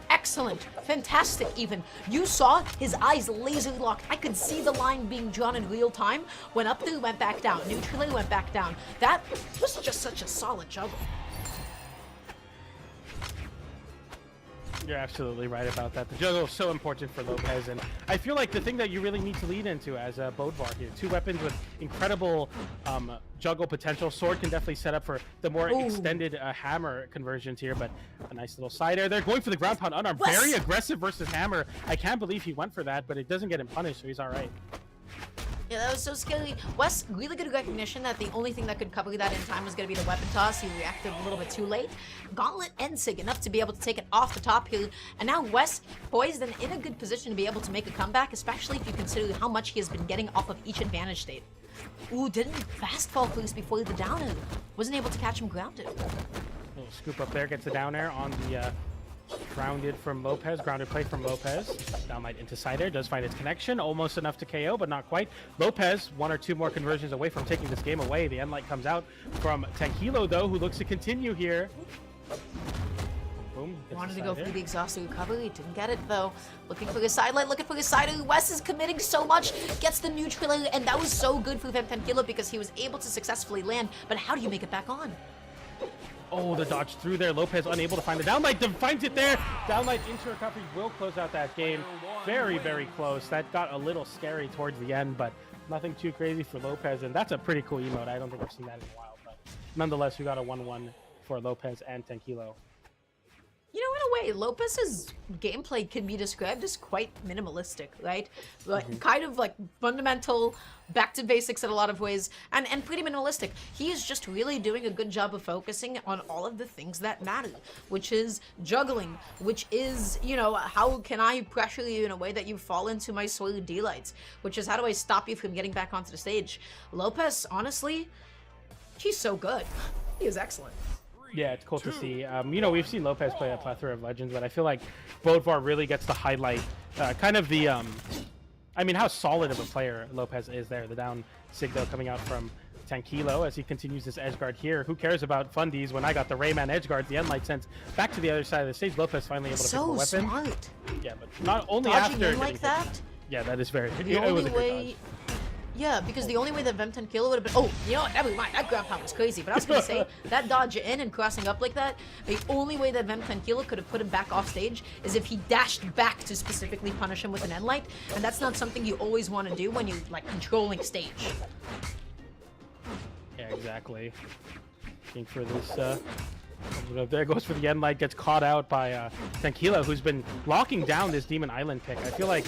Excellent. Fantastic even. You saw his eyes laser locked. I could see the line being drawn in real time. Went up there, went back down. Neutrally went back down. That was just such a solid juggle. You're absolutely right about that. The juggle is so important for Lopez, and I feel like the thing that you really need to lead into as a Bodvar here, 2 weapons with incredible juggle potential. Sword can definitely set up for the more extended hammer conversions here, but a nice little side air. They're going for the ground pound unarmed. Very aggressive versus hammer. I can't believe he went for that, but it doesn't get him punished, so he's all right. Yeah, that was so scary. Wes, really good recognition that the only thing that could cover that in time was going to be the weapon toss. He reacted a little bit too late. Gauntlet and Sig enough to be able to take it off the top here. And now Wes poised and in a good position to be able to make a comeback, especially if you consider how much he has been getting off of each advantage state. Ooh, didn't fast fall first before the down air. Wasn't able to catch him grounded. Little scoop up there, gets the down air on the grounded from Lopez, grounded play from Lopez. Downlight into side air, does find its connection, almost enough to KO, but not quite. Lopez, 1 or 2 more conversions away from taking this game away. The end light comes out from 10 Kilo, though, who looks to continue here. Boom. Wanted to go for the exhausted recovery, didn't get it though. Looking for his side light, looking for his side air. Wes is committing so much, gets the neutral air, and that was so good for Vem 10 Kilo because he was able to successfully land, but how do you make it back on? Oh, the dodge through there. Lopez unable to find the downlight. Finds it there. Downlight into recovery will close out that game. Very, very close. That got a little scary towards the end, but nothing too crazy for Lopez. And that's a pretty cool emote. I don't think I've seen that in a while. But nonetheless, we got a 1-1 for Lopez and 10 Kilo. You know, in a way, Lopez's gameplay can be described as quite minimalistic, right? Like, kind of like fundamental, back to basics in a lot of ways, and pretty minimalistic. He is just really doing a good job of focusing on all of the things that matter, which is juggling, which is, you know, how can I pressure you in a way that you fall into my sort of delights, which is how do I stop you from getting back onto the stage. Lopez, honestly, he's so good. He is excellent. Yeah, it's cool to see. You know, we've seen Lopez play a plethora of legends, but I feel like Bodvar really gets to highlight kind of the, I mean, how solid of a player Lopez is there. The down Sigdo coming out from Tankilo as he continues this edge guard here. Who cares about fundies when I got the Rayman edge guard, the Endlight sense back to the other side of the stage. Lopez finally able to pick up a weapon. So smart. Yeah, but not only Dodging after in like that. Yeah, that is very. The It only was a great way. dodge. Yeah, because the only way that Vem10 Kilo would have been. Oh, you know what? Never mind. That grab pound was crazy. But I was going to say, that dodge in and crossing up like that, the only way that Vem10 Kilo could have put him back off stage is if he dashed back to specifically punish him with an Endlight. And that's not something you always want to do when you're, like, controlling stage. Yeah, exactly. Looking for this. There goes for the Endlight, gets caught out by Tankilo, who's been locking down this Demon Island pick. I feel like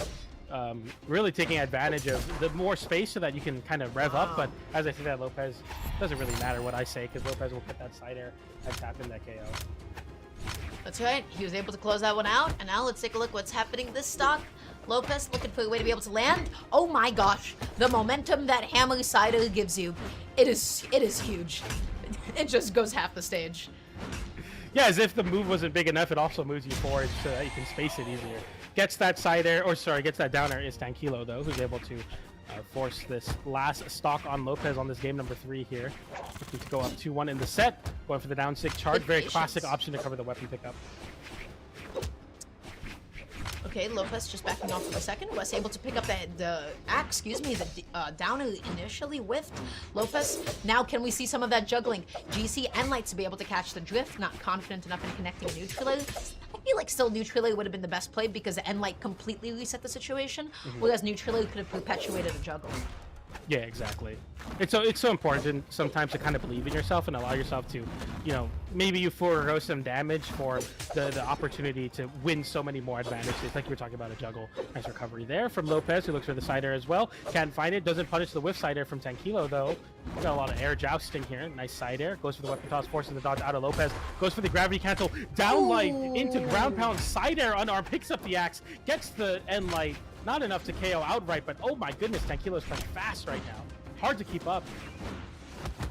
really taking advantage of the more space so that you can kind of rev up. But as I say that, Lopez doesn't really matter what I say because Lopez will put that side air and tap in that KO. That's right. He was able to close that one out. And now let's take a look what's happening this stock. Lopez looking for a way to be able to land. Oh my gosh. The momentum that Hammer Cider gives you. It is huge. It just goes half the stage. Yeah, as if the move wasn't big enough, it also moves you forward so that you can space it easier. Gets that side air, or sorry, gets that down air is Tankilo though, who's able to force this last stock on Lopez on this game number 3 here. Looking to go up 2-1 in the set. Going for the down 6 charge. Very classic option to cover the weapon pickup. Okay, Lopez just backing off for a second. Was able to pick up the downer initially whiffed. Lopez, now can we see some of that juggling? GC and Light to be able to catch the drift. Not confident enough in connecting neutral. I feel like still neutral would have been the best play because Enlight completely reset the situation, whereas neutral could have perpetuated a juggle. Yeah, exactly. It's so important sometimes to kind of believe in yourself and allow yourself to, you know, maybe you forego some damage for the opportunity to win so many more advantages. Like you were talking about a juggle. Nice recovery there from Lopez, who looks for the side air as well. Can't find it. Doesn't punish the whiff side air from Tankilo though. Got a lot of air jousting here. Nice side air. Goes for the weapon toss, forces the dodge out of Lopez. Goes for the gravity cancel. Down light into ground pound. Side air unarmed. Picks up the axe. Gets the end light. Not enough to KO outright, but oh my goodness, Tankilo's playing fast right now. Hard to keep up.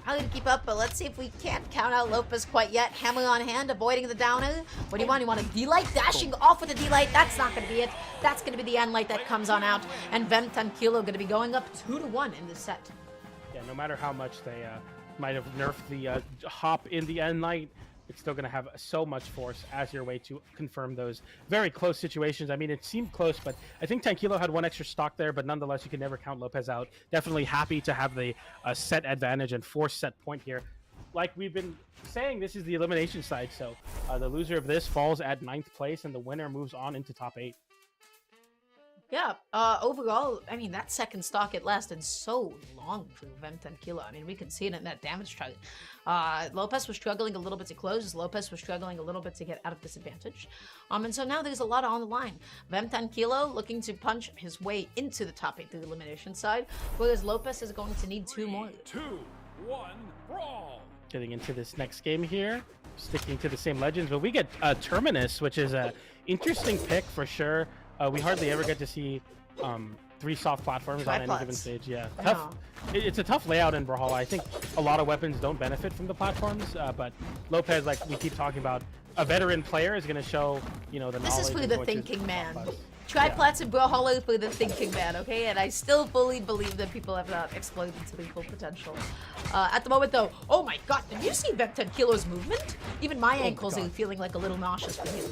Hard to keep up, but let's see if we can't count out Lopez quite yet. Hammer on hand, avoiding the downer. What do you want? You want a D-Light? Dashing off with a D-Light. That's not going to be it. That's going to be the end light that comes on out. And Vem Tankilo going to be going up 2-1 in this set. Yeah, no matter how much they might have nerfed the hop in the end light, it's still going to have so much force as your way to confirm those very close situations. I mean, it seemed close, but I think Tankilo had one extra stock there, but nonetheless, you can never count Lopez out. Definitely happy to have the set advantage and force set point here. Like we've been saying, this is the elimination side, so the loser of this falls at 9th place, and the winner moves on into top 8. Yeah, overall, I mean, that second stock, it lasted so long for Vem Tankilo. I mean, we could see it in that damage chart. Lopez was struggling a little bit to close. Lopez was struggling a little bit to get out of disadvantage. And so now there's a lot on the line. Vem Tankilo looking to punch his way into the top 8 through the elimination side, whereas Lopez is going to need 2 more. 2, 1, brawl. Getting into this next game here, sticking to the same legends, but we get Terminus, which is an interesting pick for sure. We hardly ever get to see 3 soft platforms on any given stage. Yeah, tough. It's a tough layout in Brawlhalla. I think a lot of weapons don't benefit from the platforms, but Lopez, like we keep talking about, a veteran player is going to show, you know, the knowledge. This is for the thinking man. Triplats in Brawlhalla for the thinking man, okay? And I still fully believe that people have not exploded to their full potential. At the moment, though, oh my god, did you see Vem Tankilo's movement? Even my ankles are feeling like a little nauseous for him.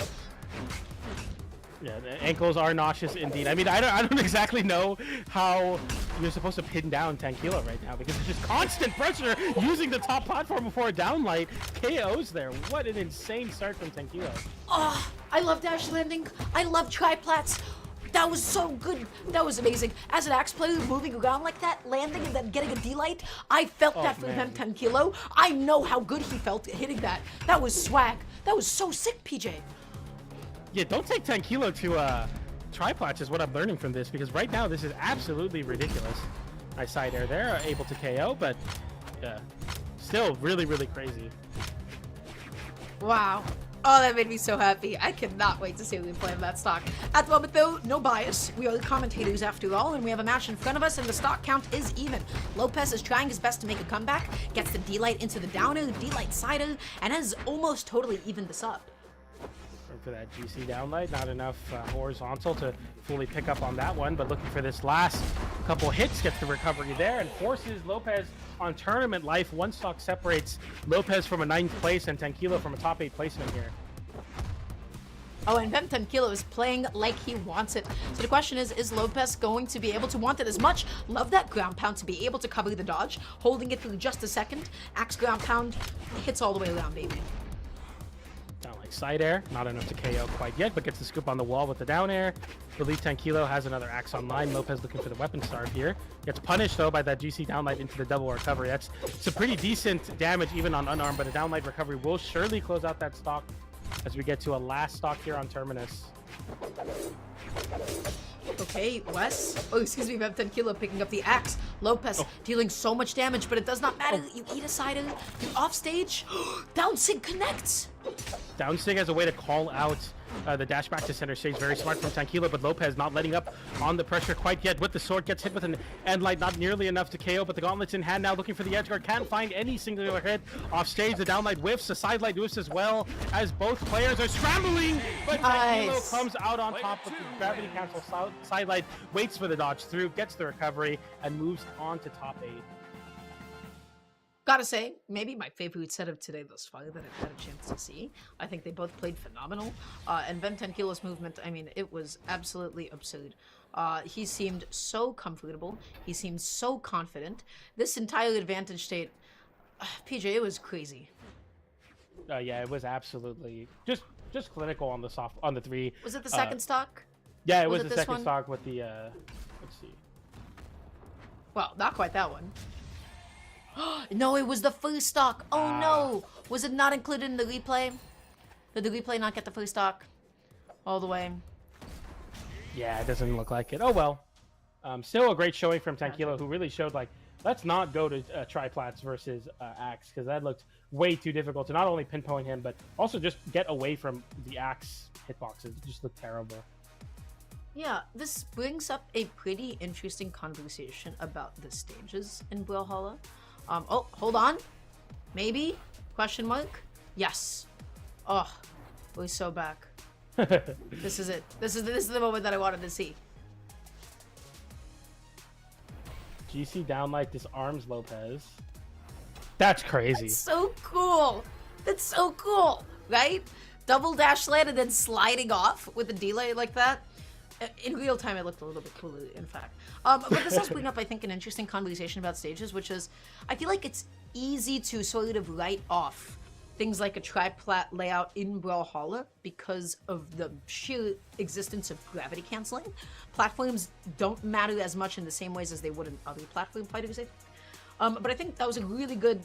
Yeah, the ankles are nauseous indeed. I mean, I don't exactly know how you're supposed to pin down Tankilo right now because it's just constant pressure using the top platform before a downlight. KOs there. What an insane start from Tankilo. Oh, I love dash landing. I love triplats. That was so good. That was amazing. As an axe player moving around like that, landing and then getting a D-Light, I felt that from Vem Tankilo. I know how good he felt hitting that. That was swag. That was so sick, PJ. Yeah, don't take 10 kilo to Triplatch is what I'm learning from this, because right now this is absolutely ridiculous. Nice side air there, able to KO, but still really, really crazy. Wow. Oh, that made me so happy. I cannot wait to see who we play in that stock. At the moment, though, no bias. We are the commentators after all, and we have a match in front of us, and the stock count is even. Lopez is trying his best to make a comeback, gets the D-Light into the downer, D-Light sider, and has almost totally evened this up. For that GC downlight, not enough horizontal to fully pick up on that one, but looking for this last couple hits, gets the recovery there and forces Lopez on tournament life. One stock separates Lopez from a 9th place and 10 kilo from a top 8 placement here. Oh, and then 10 kilo is playing like he wants it. So the question is Lopez going to be able to want it as much? Love that ground pound to be able to cover the dodge, holding it through just a second. Axe ground pound hits all the way around, baby. Down like side air, not enough to KO quite yet, but gets the scoop on the wall with the down air. Believe 10 kilo has another axe online. Lopez looking for the weapon starve here. Gets punished though by that GC downlight into the double recovery. That's some pretty decent damage even on unarmed, but a downlight recovery will surely close out that stock as we get to a last stock here on Terminus. Okay, Wes. Oh, excuse me, Rev 10 kilo picking up the axe. Lopez dealing so much damage, but it does not matter. You eat a side, you off stage. Down sig connects. Down sig has a way to call out the dash back to center stage. Very smart from 10 kilo, but Lopez not letting up on the pressure quite yet with the sword. Gets hit with an end light, not nearly enough to KO, but the gauntlet's in hand now, looking for the edge guard. Can't find any singular hit off stage. The downlight whiffs, the side light whiffs as well, as both players are scrambling, but 10 kilo comes out on top with the gravity cancel side light, waits for the dodge through, gets the recovery, and moves on to top 8. Gotta say, maybe my favorite setup today thus far that I've had a chance to see. I think they both played phenomenal. And Ben 10 Kilo's movement, I mean, it was absolutely absurd. He seemed so comfortable. He seemed so confident. This entire advantage state, PJ, it was crazy. Yeah, it was absolutely just clinical on the 3. Was it the second stock? Yeah, it was it the this second one? stock with the let's see. Well, not quite that one. No, it was the first stock. Oh no! Was it not included in the replay? Did the replay not get the first stock all the way? Yeah, it doesn't look like it. Oh well. Still a great showing from 10 kilo, who really showed like, let's not go to Triplats versus Axe, because that looked way too difficult to not only pinpoint him, but also just get away from the Axe hitboxes. It just looked terrible. Yeah, this brings up a pretty interesting conversation about the stages in Brawlhalla. Oh, hold on. Maybe? Question mark? Yes. Oh, we're so back. This is it. This is the moment that I wanted to see. GC downlight disarms Lopez. That's crazy. That's so cool. That's so cool, right? Double dash land and then sliding off with a delay like that. In real time, it looked a little bit cooler, in fact. But this does bring up, I think, an interesting conversation about stages, which is, I feel like it's easy to sort of write off things like a triplat layout in Brawlhalla because of the sheer existence of gravity canceling. Platforms don't matter as much in the same ways as they would in other platform fighters, I think. But I think that was a really good,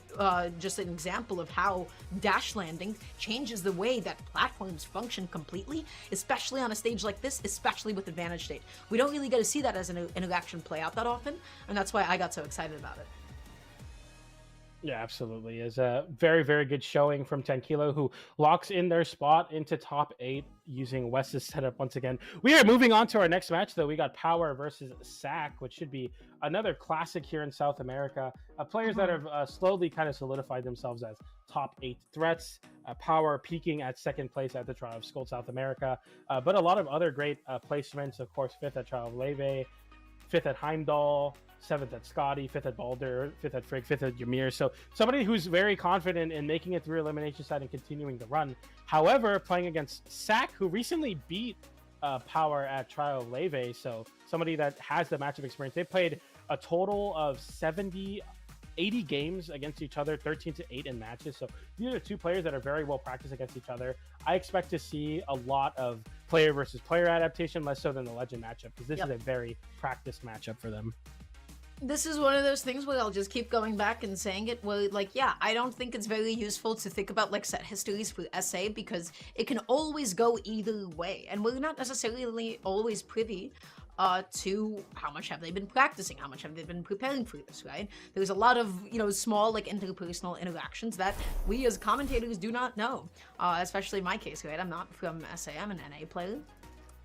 just an example of how dash landing changes the way that platforms function completely, especially on a stage like this, especially with advantage state. We don't really get to see that as an interaction play out that often, and that's why I got so excited about it. Yeah, absolutely. Is a very, very good showing from 10 kilo, who locks in their spot into top 8 using Wes's setup once again. We are moving on to our next match, though. We got Power versus SAC, which should be another classic here in South America. Players that have slowly kind of solidified themselves as top 8 threats. Power peaking at 2nd place at the Trial of Skull South America. But a lot of other great placements, of course, 5th at Trial of Leve, 5th at Heimdall, 7th at Scotty, 5th at Balder, 5th at Frigg, 5th at Ymir. So somebody who's very confident in making it through elimination side and continuing the run. However, playing against SAC, who recently beat Power at Trial of Leve, so somebody that has the matchup experience. They played a total of 80 games against each other, 13-8 in matches. So these are two players that are very well practiced against each other. I expect to see a lot of player versus player adaptation, less so than the Legend matchup, because this is a very practiced matchup for them. This is one of those things where I'll just keep going back and saying it, where, like, yeah, I don't think it's very useful to think about, like, set histories for SA, because it can always go either way, and we're not necessarily always privy to how much have they been practicing, how much have they been preparing for this, right? There's a lot of, you know, small, like, interpersonal interactions that we as commentators do not know, especially in my case, right? I'm not from SA, I'm an NA player.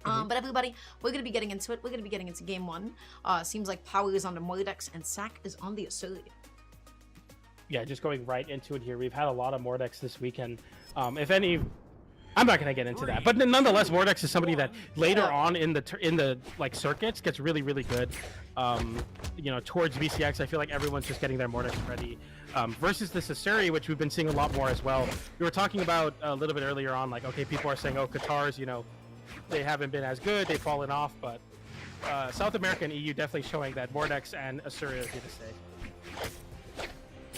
But everybody, we're going to be getting into it. We're going to be getting into game one. Seems like Power is on the Mordex and Sack is on the Asuri. Yeah, just going right into it here. We've had a lot of Mordex this weekend. If any, I'm not going to get into that. But nonetheless, Mordex is somebody that later on in the like circuits gets really, really good. You know, towards VCX, I feel like everyone's just getting their Mordex ready. Versus the Asuri, which we've been seeing a lot more as well. We were talking about a little bit earlier on, like, okay, people are saying, oh, Qatar's, you know, they haven't been as good, they've fallen off, but South America and EU definitely showing that Mordex and Asuri are here to stay.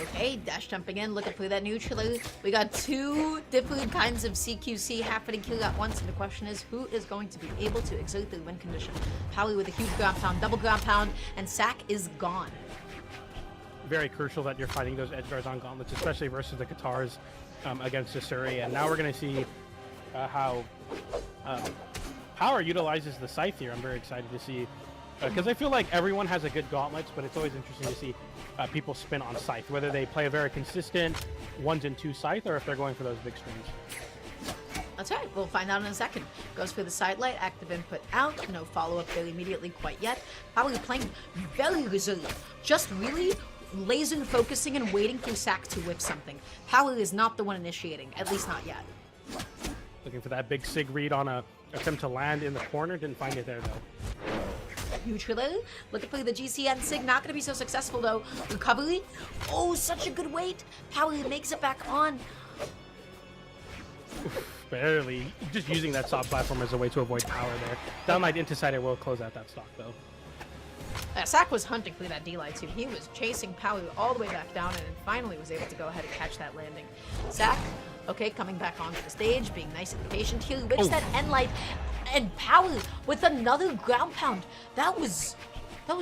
Okay, dash jumping in, looking for that neutral. We got two different kinds of CQC happening here at once, and the question is, who is going to be able to exert the win condition? Pally with a huge ground pound, double ground pound, and Sack is gone. Very crucial that you're fighting those edge guards on gauntlets, especially versus the Qatars against Asuri, and now we're going to see how Power utilizes the Scythe here. I'm very excited to see, because I feel like everyone has a good gauntlets, but it's always interesting to see people spin on Scythe, whether they play a very consistent 1s and 2 Scythe or if they're going for those big strings. That's right, we'll find out in a second. Goes for the sidelight, active input out, no follow-up there immediately quite yet. Power playing very resilient, just really laser focusing and waiting for Sack to whip something. Power is not the one initiating, at least not yet. Looking for that big Sig read on a attempt to land in the corner. Didn't find it there, though. Neutral. Looking for the GCN Sig. Not going to be so successful, though. Recovery. Oh, such a good weight. Power makes it back on. Oof, barely. Just using that soft platform as a way to avoid power there. Downlight Intisider will close out that stock, though. Sack was hunting for that D-Light too. He was chasing Power all the way back down and finally was able to go ahead and catch that landing. Sack, okay, coming back onto the stage, being nice and patient here. Whips that N-Light and Power with another ground pound. That was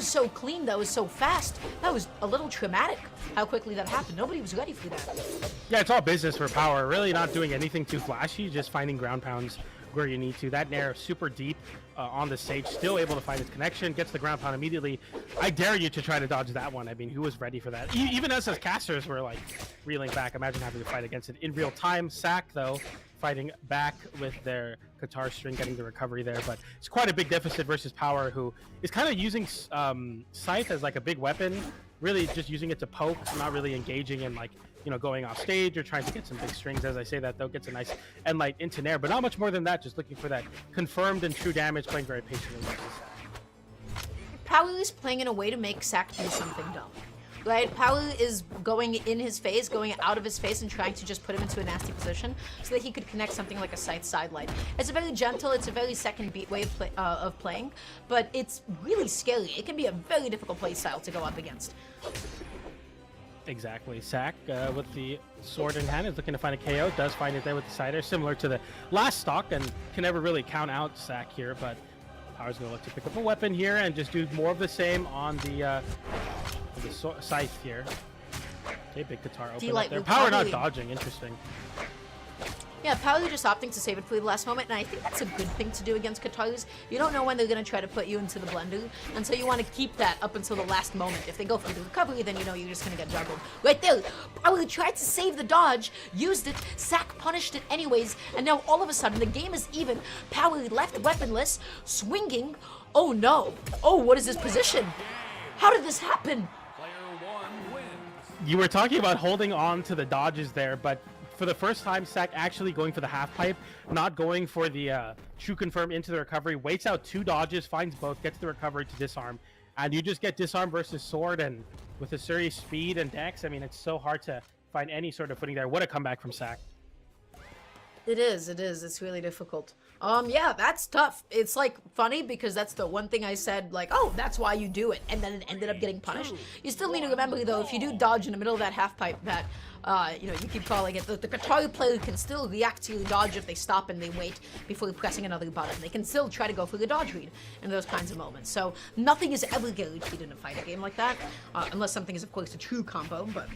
so clean. That was so fast. That was a little traumatic how quickly that happened. Nobody was ready for that. Yeah, it's all business for Power. Really not doing anything too flashy, just finding ground pounds where you need to. That Nair super deep on the stage, still able to find its connection, gets the ground pound immediately. I dare you to try to dodge that one. I mean, who was ready for that? Even us as casters were like reeling back. Imagine having to fight against it in real time. Sack, though, fighting back with their Qatar string, getting the recovery there. But it's quite a big deficit versus Power, who is kind of using Scythe as like a big weapon, really just using it to poke, not really engaging in like, you know, going off stage or trying to get some big strings. As I say that, though, gets a nice N-Light into Nair, but not much more than that, just looking for that confirmed and true damage, playing very patiently. Power is playing in a way to make Sack do something dumb. Right? Power is going in his phase, going out of his face, and trying to just put him into a nasty position so that he could connect something like a Scythe sidelight. It's a very gentle, it's a very second beat way of playing, but it's really scary. It can be a very difficult play style to go up against. Exactly. Sack with the sword in hand is looking to find a KO. Does find it there with the cider, similar to the last stock, and can never really count out Sack here. But Power's going to look to pick up a weapon here and just do more of the same on the scythe here. Okay, big guitar open up there. Power not dodging. Interesting. Yeah, Power just opting to save it for the last moment, and I think that's a good thing to do against Qatars. You don't know when they're going to try to put you into the blender, and so you want to keep that up until the last moment. If they go for the recovery, then you know you're just going to get juggled. Right there, Power tried to save the dodge, used it, Sack punished it anyways, and now all of a sudden the game is even. Power left weaponless, swinging. Oh no. Oh, what is this position? How did this happen? Player one wins. You were talking about holding on to the dodges there, but for the first time, Sack actually going for the half pipe, not going for the true confirm into the recovery, waits out 2 dodges, finds both, gets the recovery to disarm, and you just get disarm versus sword, and with a serious speed and dex, I mean, it's so hard to find any sort of footing there. What a comeback from Sack. It is. It's really difficult. Yeah, that's tough. It's like funny because that's the one thing I said, like, oh, that's why you do it, and then it ended up getting punished. You still need to remember though, if you do dodge in the middle of that half pipe, that you know, you keep calling it, the guitar player can still react to your dodge if they stop and they wait before pressing another button. They can still try to go for the dodge read in those kinds of moments. So nothing is ever guaranteed in a fighting game like that, unless something is of course a true combo, but.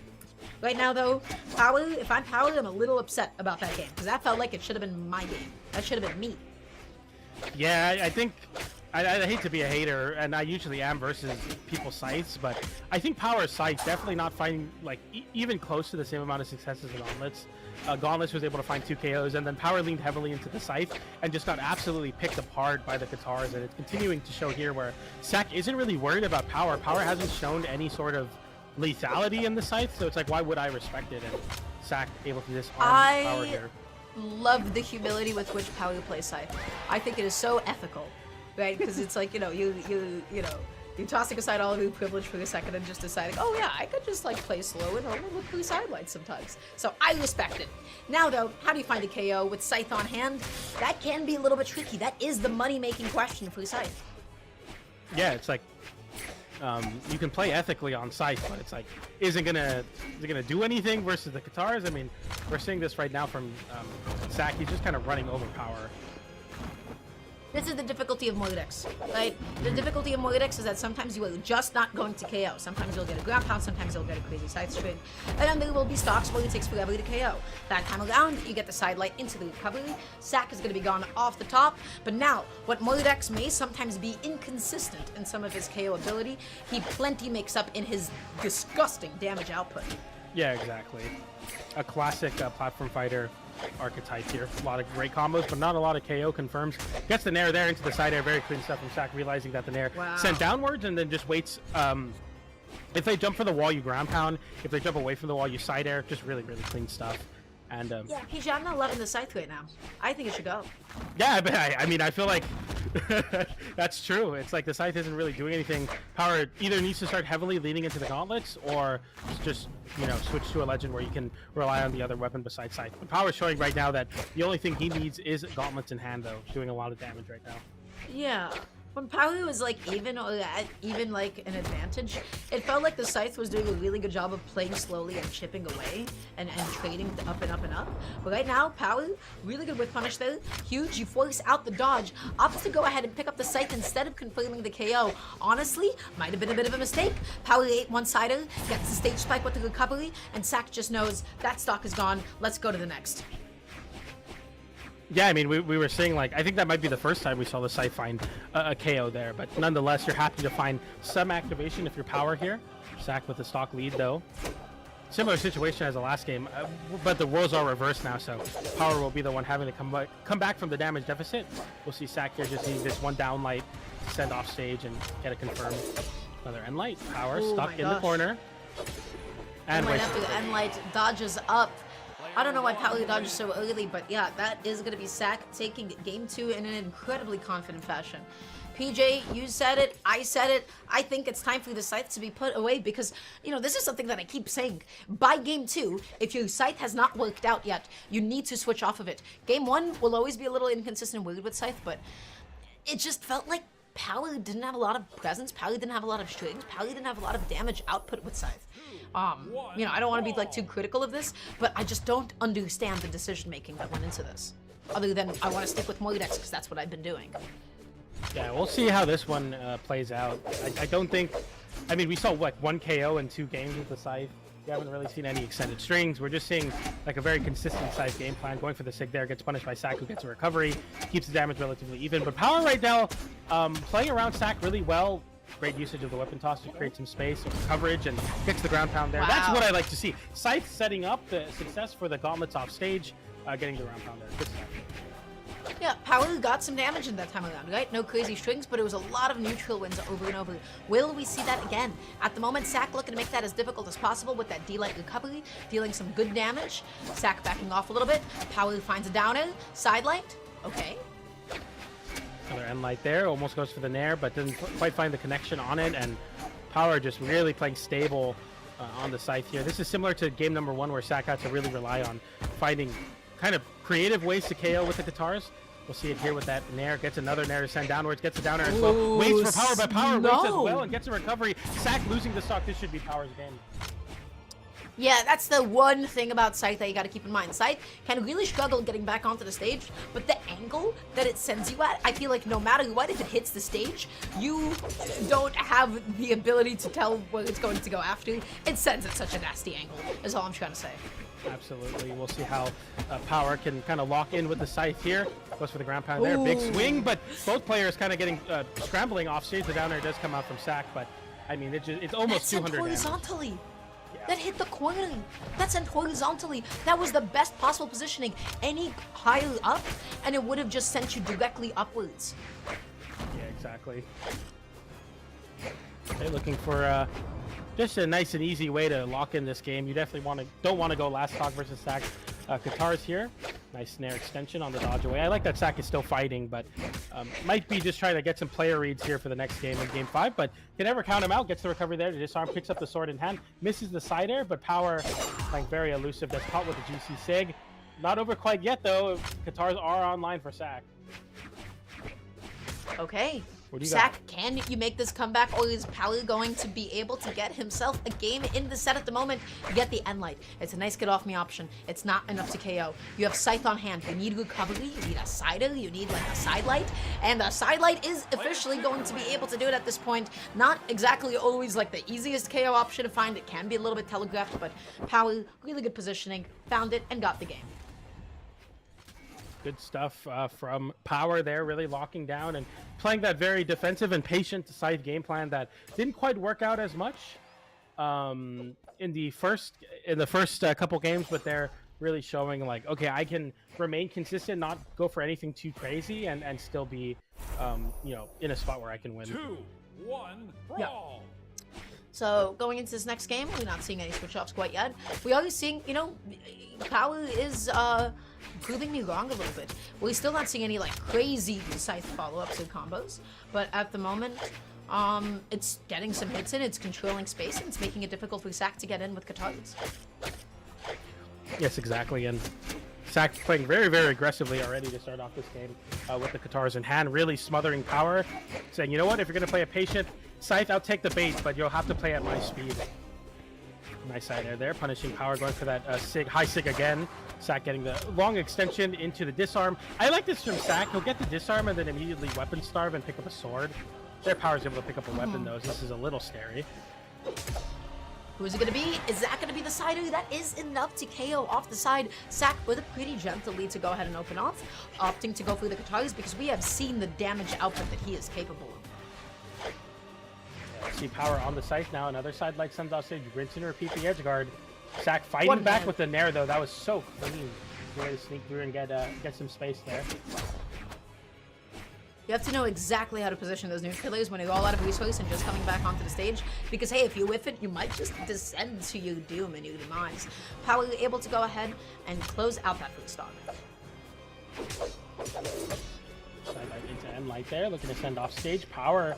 Right now, though, Power, if I'm Power, I'm a little upset about that game, because that felt like it should have been my game. That should have been me. Yeah, I think I hate to be a hater, and I usually am versus people's scythes, but I think Power's scythe definitely not finding like even close to the same amount of success as Gauntlets. Gauntlets was able to find 2 KOs, and then Power leaned heavily into the scythe and just got absolutely picked apart by the guitars, and it's continuing to show here where Sack isn't really worried about Power. Power hasn't shown any sort of lethality in the scythe, so it's like, why would I respect it? And Sack able to disarm Power here. Love the humility with which Power plays scythe. I think it is so ethical, right? Because it's like, you know, you're tossing aside all of your privilege for a second and just deciding, oh yeah, I could just like play slow and only look through sidelights sometimes. So I respect it. Now though, how do you find a KO with scythe on hand? That can be a little bit tricky. That is the money-making question for scythe. Yeah, it's like you can play ethically on scythe, but it's like, is it gonna do anything versus the guitars? I mean, we're seeing this right now from Sack. He's just kind of running over Power. This is the difficulty of Mounir, right? The difficulty of Mounir is that sometimes you are just not going to KO. Sometimes you'll get a ground pound, sometimes you'll get a crazy side string. And then there will be stocks where it takes forever to KO. That time around, you get the side light into the recovery. Sack is going to be gone off the top. But now, what Mounir may sometimes be inconsistent in some of his KO ability, he plenty makes up in his disgusting damage output. Yeah, exactly. A classic platform fighter archetype here. A lot of great combos, but not a lot of KO confirms. Gets the Nair there into the side air. Very clean stuff from Sack, realizing that the Nair sent downwards and then just waits. If they jump for the wall, you ground pound. If they jump away from the wall, you side air. Just really, really clean stuff. And yeah, PJ, I'm not loving the scythe right now. I think it should go. Yeah, but I mean, I feel like that's true. It's like the scythe isn't really doing anything. Power either needs to start heavily leaning into the gauntlets, or just, you know, switch to a legend where you can rely on the other weapon besides scythe. But Power's showing right now that the only thing he needs is gauntlets in hand, though, doing a lot of damage right now. Yeah. When Power was like even or at even like an advantage, it felt like the scythe was doing a really good job of playing slowly and chipping away and trading up and up and up. But right now, Power, really good with punish there. Huge, you force out the dodge. Opts to go ahead and pick up the scythe instead of confirming the KO. Honestly, might have been a bit of a mistake. Power ate one-sider, gets the stage spike with the recovery, and Sack just knows that stock is gone. Let's go to the next. Yeah, I mean, we were saying, like, I think that might be the first time we saw the scythe find a KO there, but nonetheless, you're happy to find some activation if you're Power here. Sack with a stock lead, though. Similar situation as the last game, but the roles are reversed now, so Power will be the one having to come back from the damage deficit. We'll see Sack here just need this one down light to send off stage and get it confirmed. Another end light. Power stuck in the corner. And right after the end light dodges up. I don't know why Power dodges so early, but yeah, that is going to be Sack taking game 2 in an incredibly confident fashion. PJ, you said it, I said it. I think it's time for the scythe to be put away because, you know, this is something that I keep saying. By game 2, if your scythe has not worked out yet, you need to switch off of it. Game 1 will always be a little inconsistent and weird with scythe, but it just felt like Power didn't have a lot of presence, Power didn't have a lot of strings, Power didn't have a lot of damage output with scythe. You know, I don't want to be like too critical of this, but I just don't understand the decision making that went into this. Other than I want to stick with Mounir because that's what I've been doing. Yeah, we'll see how this one plays out. I don't think, I mean, we saw what, 1 KO in 2 games with the scythe. We haven't really seen any extended strings. We're just seeing like a very consistent scythe game plan. Going for the sig there, gets punished by Sack, who gets a recovery, keeps the damage relatively even. But Power right now, playing around Sack really well. Great usage of the weapon toss to create some space, some coverage, and gets the ground pound there. Wow. That's what I like to see. Scythe setting up the success for the gauntlets off stage, getting the ground pound there. Good stuff. Yeah, Power got some damage in that time around, right? No crazy strings, but it was a lot of neutral wins over and over. Will we see that again? At the moment, Sack looking to make that as difficult as possible with that D-light recovery, dealing some good damage. Sack backing off a little bit. Power finds a downer. Side light. Okay. Another end light there, almost goes for the Nair, but doesn't quite find the connection on it, and Power just really playing stable on the scythe here. This is similar to game number 1 where Sack had to really rely on finding kind of creative ways to KO with the guitars. We'll see it here with that Nair. Gets another Nair to send downwards. Gets a down air as well. Waits for power, but power waits as well and gets a recovery. Sack losing the stock. This should be power's game. Yeah, that's the one thing about Scythe that you gotta keep in mind. Scythe can really struggle getting back onto the stage, but the angle that it sends you at, I feel like no matter what, if it hits the stage, you don't have the ability to tell what it's going to go after. It sends at such a nasty angle, is all I'm trying to say. Absolutely. We'll see how Power can kind of lock in with the Scythe here. Goes for the ground pound there. Big swing, but both players kind of getting scrambling off stage. The down air does come out from Sack, but I mean, it's almost 200 damage. Horizontally. That hit the corner. That sent horizontally. That was the best possible positioning. Any higher up, and it would have just sent you directly upwards. Yeah, exactly. They're looking for just a nice and easy way to lock in this game. You definitely don't want to go last stock versus Sack. Katars here. Nice snare extension on the dodge away. I like that Sack is still fighting, but might be just trying to get some player reads here for the next game in game 5, but can never count him out. Gets the recovery there to disarm, picks up the sword in hand, misses the side air, but Power playing very elusive. That's caught with the GC Sig. Not over quite yet though. Katars are online for Sack. Okay. What do you Sack, can you make this comeback, or is Power going to be able to get himself a game in the set at the moment? You get the End Light. It's a nice get off me option. It's not enough to KO. You have Scythe on hand. You need recovery. You need a sider. You need like a side light. And the side light is officially going to be able to do it at this point. Not exactly always like the easiest KO option to find. It can be a little bit telegraphed, but Power, really good positioning, found it and got the game. Good stuff from Power there, really locking down and playing that very defensive and patient Scythe game plan that didn't quite work out as much in the first couple games, but they're really showing like, okay, I can remain consistent, not go for anything too crazy, and still be you know, in a spot where I can win. 2-1 brawl. So going into this next game, we're not seeing any switch offs quite yet. We are seeing, you know, Power is proving me wrong a little bit. We're still not seeing any like crazy Scythe follow-ups or combos, but at the moment, it's getting some hits in, it's controlling space, and it's making it difficult for Sack to get in with Katars. Yes, exactly, and Sack playing very, very aggressively already to start off this game with the Katars in hand, really smothering Power, saying, you know what, if you're going to play a patient Scythe, I'll take the bait, but you'll have to play at my speed. Nice side air there, punishing Power, going for that high sig again. Sack getting the long extension into the disarm. I like this from Sack. He'll get the disarm and then immediately weapon starve and pick up a sword. Their Power's able to pick up a weapon though, so this is a little scary. Who is it going to be? Is that going to be the sider? That is enough to KO off the side. Sack with a pretty gentle lead to go ahead and open off, opting to go for the Katars because we have seen the damage output that he is capable of. See Power on the Scythe now. Another side light sends off stage. Rinse and repeat the edge guard. Sack fighting back with the Nair though. That was so clean. Way to sneak through and get some space there. You have to know exactly how to position those new killers when they all out of resource and just coming back onto the stage. Because hey, if you whiff it, you might just descend to your doom and your demise. Power able to go ahead and close out that first stock. Side light into End Light there, looking to send off stage. Power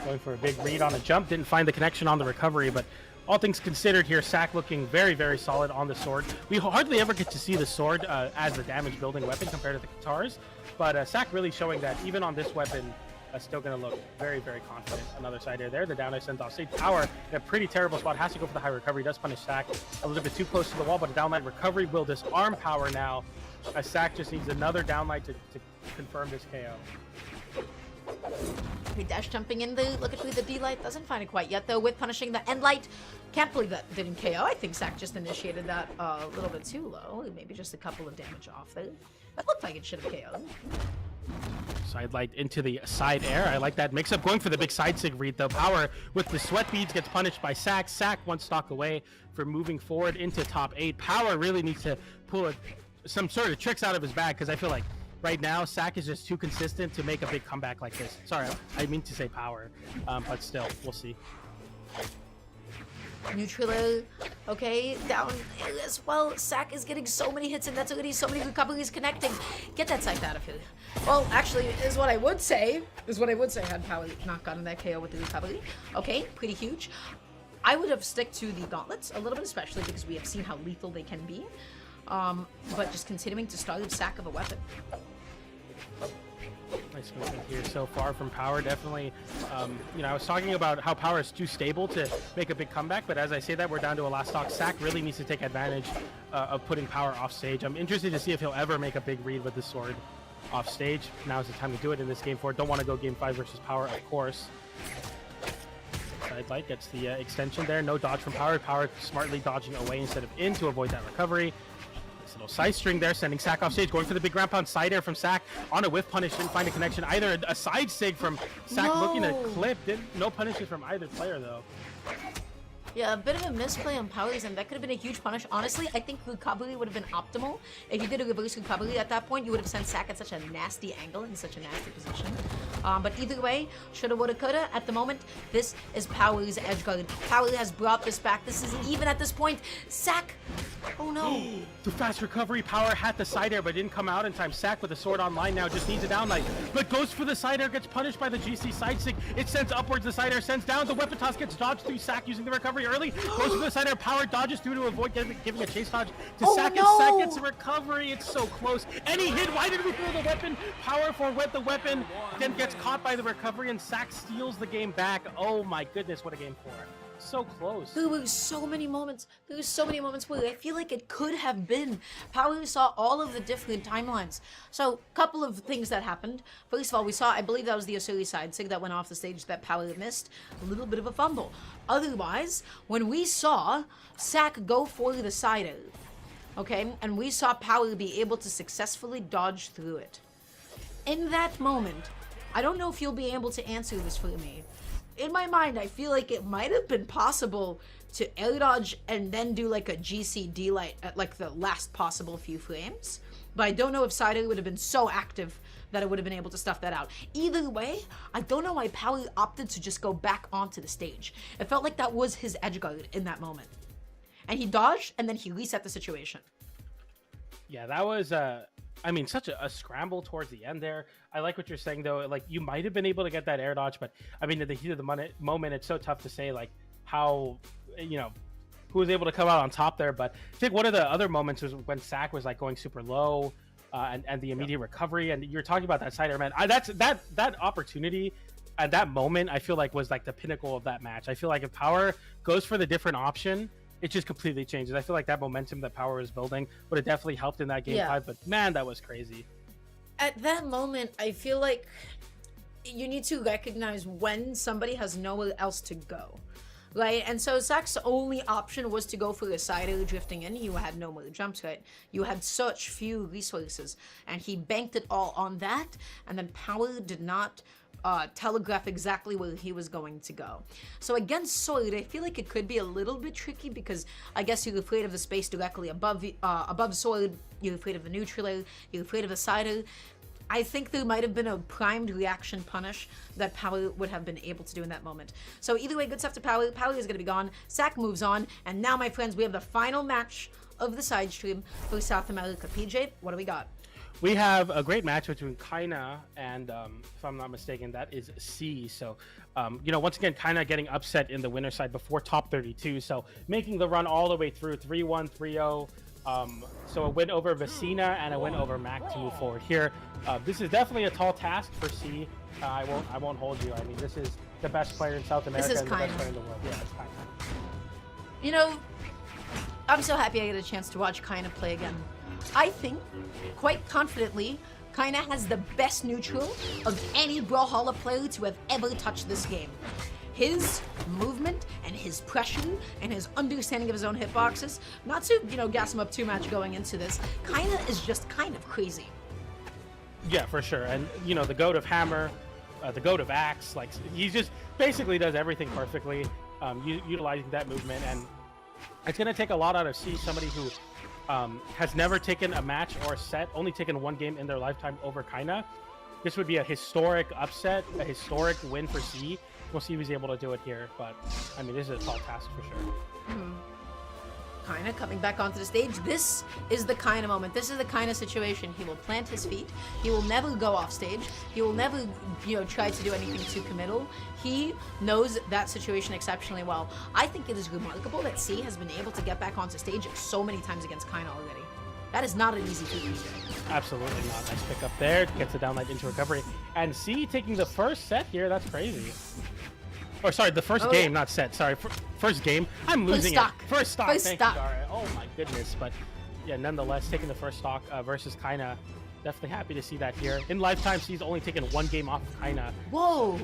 going for a big read on a jump. Didn't find the connection on the recovery, but all things considered here, Sack looking very, very solid on the sword. We hardly ever get to see the sword as the damage building weapon compared to the Katars, but Sack really showing that even on this weapon, still going to look very, very confident. Another side air there. The down air sends off stage. Power in a pretty terrible spot. Has to go for the high recovery. Does punish Sack a little bit too close to the wall, but a downlight recovery will disarm Power now. Sack just needs another downlight to confirm this KO. Okay, dash jumping in the look at the D-Light. Doesn't find it quite yet though with punishing the End Light. Can't believe that didn't KO. I think Sack just initiated that a little bit too low. Maybe just a couple of damage off there. That looked like it should have KO'd. Side light into the side air. I like that mix-up. Going for the big side sig read though. Power with the sweat beads gets punished by Sack. Sack one stock away from moving forward into top 8. Power really needs to pull some sort of tricks out of his bag because I feel like right now Sack is just too consistent to make a big comeback like this. Sorry, I mean to say Power, but still, we'll see. Neutral, okay, down as well. Sack is getting so many hits and that's already so many recoveries connecting. Get that Scythe out of here. Well, actually, is what I would say had Power not gotten that KO with the recovery. Okay, pretty huge. I would have stick to the gauntlets a little bit, especially because we have seen how lethal they can be. but just continuing to start with sack of a weapon. Nice movement here so far from Power. Definitely, I was talking about how Power is too stable to make a big comeback, but as I say that, we're down to a last stock. Sack really needs to take advantage of putting Power off stage. I'm interested to see if he'll ever make a big read with the sword off stage. Now's the time to do it in this game 4. Don't want to go game 5 versus Power, of course. Side light gets the extension there. No dodge from Power. Power smartly dodging away instead of in to avoid that recovery. Little side string there, sending Sack off stage, going for the big ground pound side air from Sack on a whiff punish, didn't find a connection either. A side sig from Sack looking to clip, no punishes from either player though. Yeah, a bit of a misplay on Power's end. That could have been a huge punish. Honestly, I think recovery would have been optimal. If you did a reverse recovery at that point, you would have sent Sack at such a nasty angle in such a nasty position. But either way, shoulda, woulda, coulda. At the moment, this is Power's edge guard. Power has brought this back. This is even at this point. Sack. Oh no. The fast recovery. Power had the side air, but didn't come out in time. Sack with the sword online now just needs a down light, but goes for the side air, gets punished by the GC side stick. It sends upwards, the side air sends down. The weapon toss gets dodged through Sack using the recovery early. Goes for the side air. Power dodges through to avoid giving a chase dodge to Sack. And Sack gets a recovery. It's so close. And he hit. Why did we throw the weapon? Power forwent the weapon, then gets caught by the recovery, and Sack steals the game back. Oh my goodness, what a game 4. So close. There were so many moments. There were so many moments where I feel like it could have been. Power saw all of the different timelines. So, couple of things that happened. First of all, we saw, I believe that was the Osuri side sig that went off the stage that Power missed. A little bit of a fumble. Otherwise, when we saw Sack go for the side air, okay, and we saw Power be able to successfully dodge through it. In that moment, I don't know if you'll be able to answer this for me. In my mind, I feel like it might have been possible to air dodge and then do like a GCD light at like the last possible few frames. But I don't know if Cider would have been so active that it would have been able to stuff that out. Either way, I don't know why Power opted to just go back onto the stage. It felt like that was his edge guard in that moment. And he dodged and then he reset the situation. Yeah, that was such a scramble towards the end there. I like what you're saying, though. Like, you might have been able to get that air dodge, but, I mean, at the heat of the moment, it's so tough to say, like, how, who was able to come out on top there. But I think one of the other moments was when Sack was, like, going super low and the immediate recovery. And you're talking about that side air, man. That opportunity at that moment, I feel like, was, like, the pinnacle of that match. I feel like if Power goes for the different option, it just completely changes. I feel like that momentum that Power was building would have definitely helped in that game 5, but man, that was crazy. At that moment, I feel like you need to recognize when somebody has nowhere else to go, right? And so Sack's only option was to go for the side air drifting in. You had no more jumps, right? You had such few resources, and he banked it all on that, and then Power did not telegraph exactly where he was going to go. So against Sword, I feel like it could be a little bit tricky because I guess you're afraid of the space directly above Sword, you're afraid of the neutral air, you're afraid of the side air. I think there might have been a primed reaction punish that Power would have been able to do in that moment. So either way, good stuff to Power. Power is going to be gone. Sack moves on. And now, my friends, we have the final match of the side stream for South America. PJ, what do we got? We have a great match between Kyna and, if I'm not mistaken, that is C. So, once again, Kyna getting upset in the winner side before top 32. So, making the run all the way through 3-1, 3-0. So, a win over Vecina and a win over Mac to move forward here. This is definitely a tall task for C. I won't hold you. I mean, this is the best player in South America and the best player in the world. Yeah, it's Kyna. I'm so happy I get a chance to watch Kyna play again. I think, quite confidently, Kyna has the best neutral of any Brawlhalla player to have ever touched this game. His movement and his pressure and his understanding of his own hitboxes, not to, gas him up too much going into this, Kyna is just kind of crazy. Yeah, for sure. And, the goat of Hammer, the goat of Axe, like, he just basically does everything perfectly, utilizing that movement. And it's going to take a lot out of C, somebody who has never taken a match or a set, only taken one game in their lifetime over Kyna. This would be a historic upset, a historic win for C. We'll see if he's able to do it here, but I mean, this is a tall task for sure. Kyna coming back onto the stage. This is the Kyna moment. This is the Kyna situation. He will plant his feet. He will never go off stage. He will never, try to do anything too committal. He knows that situation exceptionally well. I think it is remarkable that C has been able to get back onto stage so many times against Kyna already. That is not an easy feat. Absolutely not. Nice pick up there. Gets the downlight into recovery. And C taking the first set here. That's crazy. Or sorry, the first game, not set. Sorry, first game. I'm losing it. First stock. Thank you, Dara. Oh my goodness. But yeah, nonetheless, taking the first stock versus Kyna. Definitely happy to see that here. In lifetime, C's only taken 1 game off of Kyna. Whoa.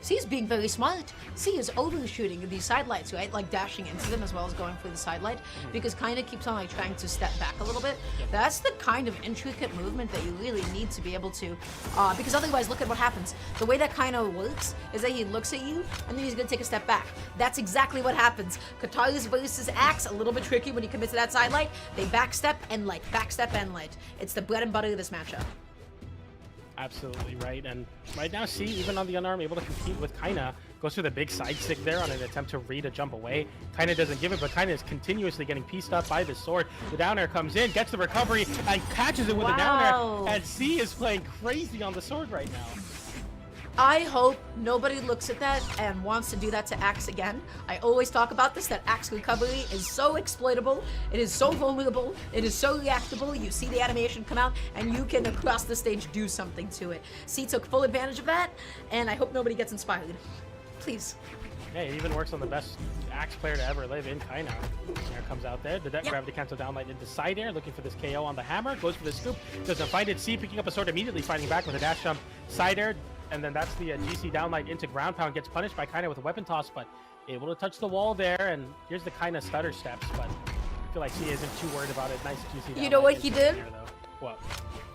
C's being very smart. C is overshooting these side lights, right? Like dashing into them as well as going for the side light, because Kyna keeps on like trying to step back a little bit. That's the kind of intricate movement that you really need to be able to, because otherwise look at what happens. The way that Kyna works is that he looks at you and then he's gonna take a step back. That's exactly what happens. Katalis versus Axe, a little bit tricky when you commit to that side light. They backstep and light, backstep and light. It's the bread and butter of this matchup. Absolutely right, and right now, C, even on the unarmed, able to compete with Kyna. Goes for the big side stick there on an attempt to read a jump away. Kyna doesn't give it, but Kyna is continuously getting pieced up by the sword. The down air comes in, gets the recovery, and catches it with a down air. And C is playing crazy on the sword right now. I hope nobody looks at that and wants to do that to Axe again. I always talk about this, that Axe recovery is so exploitable, it is so vulnerable, it is so reactable. You see the animation come out and you can across the stage do something to it. C took full advantage of that, and I hope nobody gets inspired. Please. Yeah, it even works on the best Axe player to ever live in Kyna. There comes out there. The gravity cancel downlight into side air, looking for this KO on the hammer. Goes for the scoop, doesn't find it. C picking up a sword, immediately fighting back with a dash jump. Side air. And then that's the GC downlight into ground pound. Gets punished by Kyna with a weapon toss, but able to touch the wall there. And here's the Kyna stutter steps, but I feel like he isn't too worried about it. Nice GC downlight. You know what he did? There, what?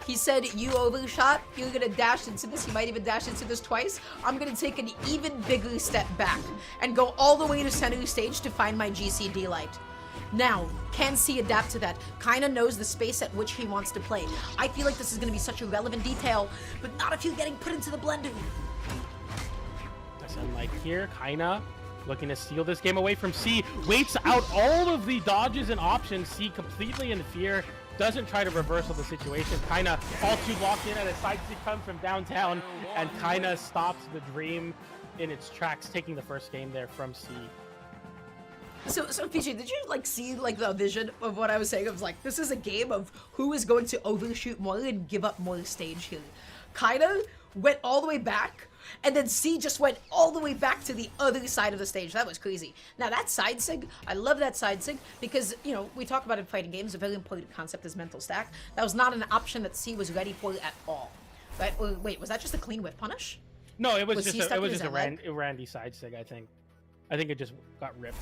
He said, you overshot, you're gonna dash into this, you might even dash into this twice. I'm gonna take an even bigger step back and go all the way to center stage to find my GC light. Now, can C adapt to that? Kyna knows the space at which he wants to play. I feel like this is going to be such a relevant detail, but not if you're getting put into the blender. That's unlike here. Kyna looking to steal this game away from C. Waits out all of the dodges and options. C completely in fear. Doesn't try to reversal the situation. Kyna all too locked in, and a side stick comes from downtown, and Kyna stops the dream in its tracks, taking the first game there from C. So PJ, did you like see like the vision of what I was saying? I was like, this is a game of who is going to overshoot more and give up more stage here. Kyna went all the way back, and then C just went all the way back to the other side of the stage. That was crazy. Now that side sig, I love that side sig because, you know, we talk about in fighting games, a very important concept is mental stack. That was not an option that C was ready for at all. Right? Wait, was that just a clean whip punish? No, it was just a Randy side sig, I think. I think it just got ripped.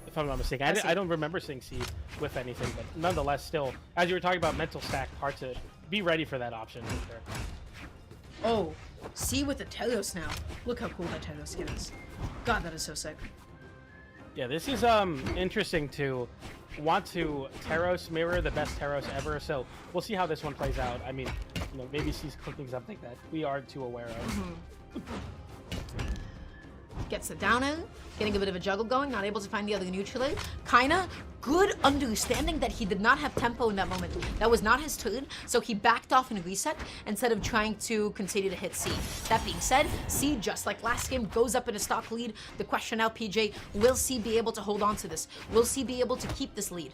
If I'm not mistaken. I don't remember seeing C with anything, but nonetheless, still, as you were talking about mental stack, hard to be ready for that option. For sure. Oh, C with the Telos now. Look how cool that Telos skin is. God, that is so sick. Yeah, this is interesting to want to Teros mirror the best Teros ever, so we'll see how this one plays out. I mean, you know, maybe C's cooking something that we aren't too aware of. Gets the down in, getting a bit of a juggle going, not able to find the other neutral. Kyna, good understanding that he did not have tempo in that moment. That was not his turn, so he backed off and reset instead of trying to continue to hit C. That being said, C, just like last game, goes up in a stock lead. The question now, PJ, will C be able to hold on to this? Will C be able to keep this lead?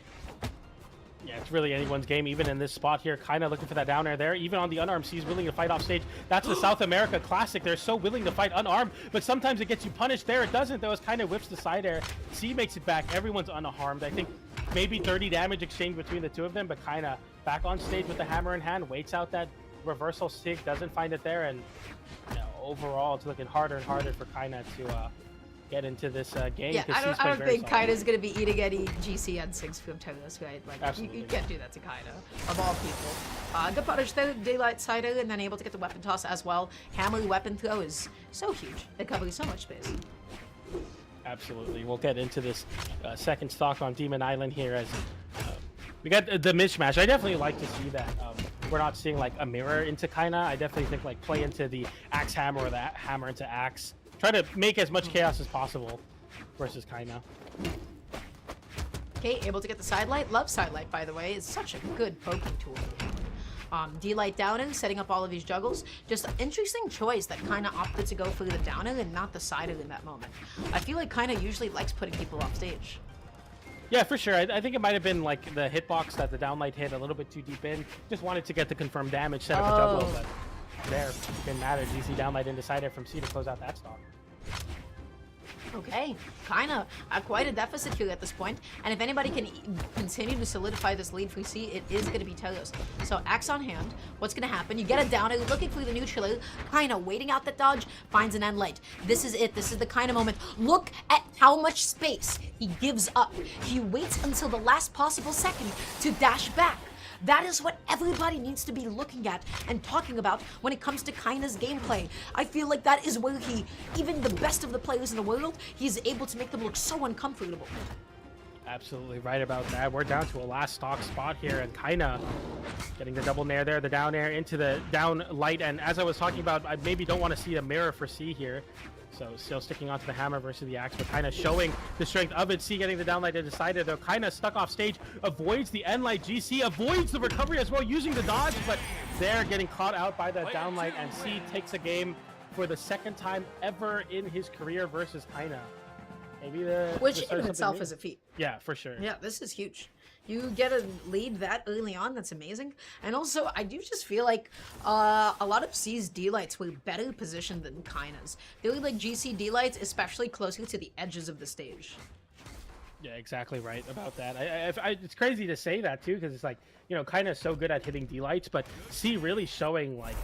Yeah, it's really anyone's game, even in this spot here. Kyna looking for that down air there. Even on the unarmed, C's willing to fight off stage. That's the South America classic. They're so willing to fight unarmed, but sometimes it gets you punished. There it doesn't, though, as Kyna whips the side air. C makes it back. Everyone's unharmed. I think maybe 30 damage exchange between the two of them, but Kyna back on stage with the hammer in hand, waits out that reversal stick, doesn't find it there, and you know, overall, it's looking harder and harder for Kyna to get into this game. Yeah, I don't think Kyna's going to be eating any GC N6 from Telos, right? Like, you can't do that to Kyna, of all people. Good punish though, daylight sider, and then able to get the weapon toss as well. Hammer weapon throw is so huge. It covers so much space. Absolutely. We'll get into this second stock on Demon Island here as we got the mismatch. I definitely like to see that. We're not seeing like a mirror into Kyna. I definitely think like play into the Axe hammer or that hammer into Axe. Try to make as much chaos as possible versus Kyna. Okay, able to get the side light. Love side light, by the way. It's such a good poking tool. D-light downer, setting up all of these juggles. Just an interesting choice that Kyna opted to go for the downer and not the sider in that moment. I feel like Kyna usually likes putting people off stage. Yeah, for sure. I think it might have been like the hitbox that the downlight hit a little bit too deep in. Just wanted to get the confirmed damage, set up a juggle, but there, didn't matter. GC downlight indecisive from C to close out that stock. Okay, Kyna quite a deficit here at this point, and if anybody can continue to solidify this lead for C, it is going to be Telos. So axe on hand, what's going to happen? You get a downer, looking for the neutral. Kyna waiting out that dodge, finds an end light. This is it. This is the Kyna moment. Look at how much space he gives up. He waits until the last possible second to dash back. That is what everybody needs to be looking at and talking about when it comes to Kyna's gameplay. I feel like that is where he, even the best of the players in the world, he's able to make them look so uncomfortable. Absolutely right about that. We're down to a last stock spot here, and Kyna getting the double nair there, the down air into the down light. And as I was talking about, I maybe don't want to see a mirror for C here. So still sticking onto the hammer versus the axe, but Kyna showing the strength of it. C getting the downlight decided though. Kyna stuck off stage, avoids the end light. GC avoids the recovery as well, using the dodge, but they're getting caught out by that downlight, and C takes a game for the second time ever in his career versus Kyna. Maybe which in itself is a feat. Yeah, for sure. Yeah, this is huge. You get a lead that early on, that's amazing. And also, I do just feel like a lot of C's D-lights were better positioned than Kyna's. They look like GC D-lights, especially closer to the edges of the stage. Yeah, exactly right about that. It's crazy to say that too, because it's like, you know, Kyna is so good at hitting D-lights, but C really showing like,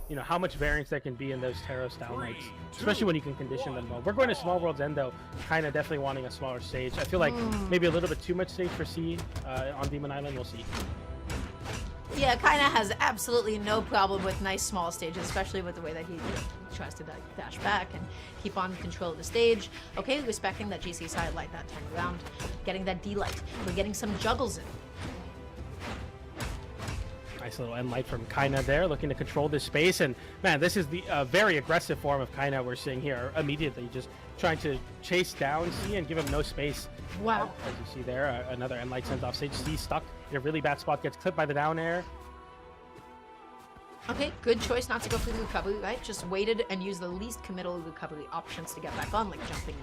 you know, how much variance there can be in those Taros downlights, especially when you can condition them well. We're going to Small World's End though, Kyna definitely wanting a smaller stage. I feel like maybe a little bit too much stage for C on Demon Island. We'll see. Yeah, Kyna has absolutely no problem with nice small stages, especially with the way that he tries to dash back and keep on control of the stage. Okay, respecting that GC side light that time around, getting that D light. We're getting some juggles in. Nice little end light from Kyna there, looking to control this space. And man, this is the very aggressive form of Kyna we're seeing here immediately, just trying to chase down C and give him no space. Wow. As you see there, another end light sends off stage. C stuck in a really bad spot, gets clipped by the down air. Okay, good choice not to go for the recovery, right? Just waited and used the least committal recovery options to get back on, like jumping,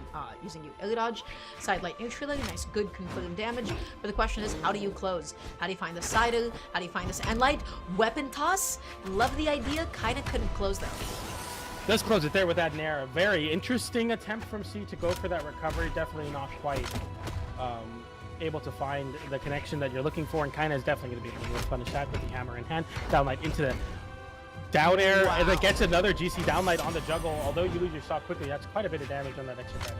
using your air dodge, side light neutrally, nice, good confirmed damage. But the question is, how do you close? How do you find the sider? How do you find this end light? Weapon toss? Love the idea, kinda couldn't close that. Does close it there with that nair. A very interesting attempt from C to go for that recovery. Definitely not quite able to find the connection that you're looking for, and Kyna is definitely going to be able to punish that with the hammer in hand. Downlight into the down air, and then gets another GC downlight on the juggle. Although you lose your stock quickly, that's quite a bit of damage on that extra credit.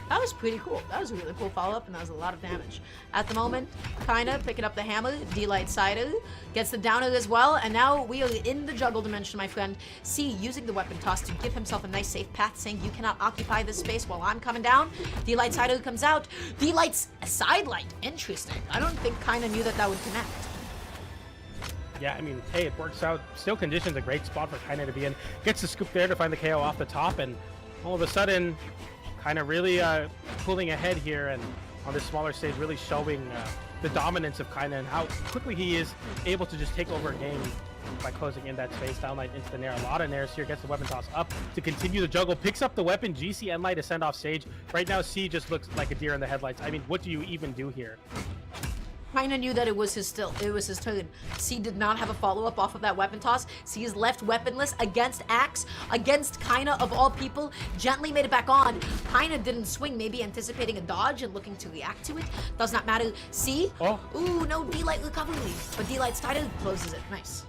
That was pretty cool. That was a really cool follow-up, and that was a lot of damage. At the moment, Kyna picking up the hammer, D-light sider, gets the downer as well, and now we are in the juggle dimension, my friend. C using the weapon toss to give himself a nice safe path, saying you cannot occupy this space while I'm coming down. D-light sider comes out. D-light's side light. Interesting. I don't think Kyna knew that that would connect. Yeah, I mean, hey, it works out. Still conditions a great spot for Kyna to be in. Gets the scoop there to find the KO off the top, and all of a sudden, Kyna really pulling ahead here, and on this smaller stage, really showing the dominance of Kyna and how quickly he is able to just take over a game by closing in that space. Downlight into the nair. A lot of nairs here. Gets the weapon toss up to continue the juggle. Picks up the weapon. GC end light to send off stage. Right now, C just looks like a deer in the headlights. I mean, what do you even do here? Kyna knew that it was his turn. C did not have a follow-up off of that weapon toss. C is left weaponless against Axe, against Kyna of all people. Gently made it back on. Kyna didn't swing, maybe anticipating a dodge and looking to react to it. Does not matter. C? Oh. Ooh, no D-light recovery. But D-light's tighter, closes it. Nice.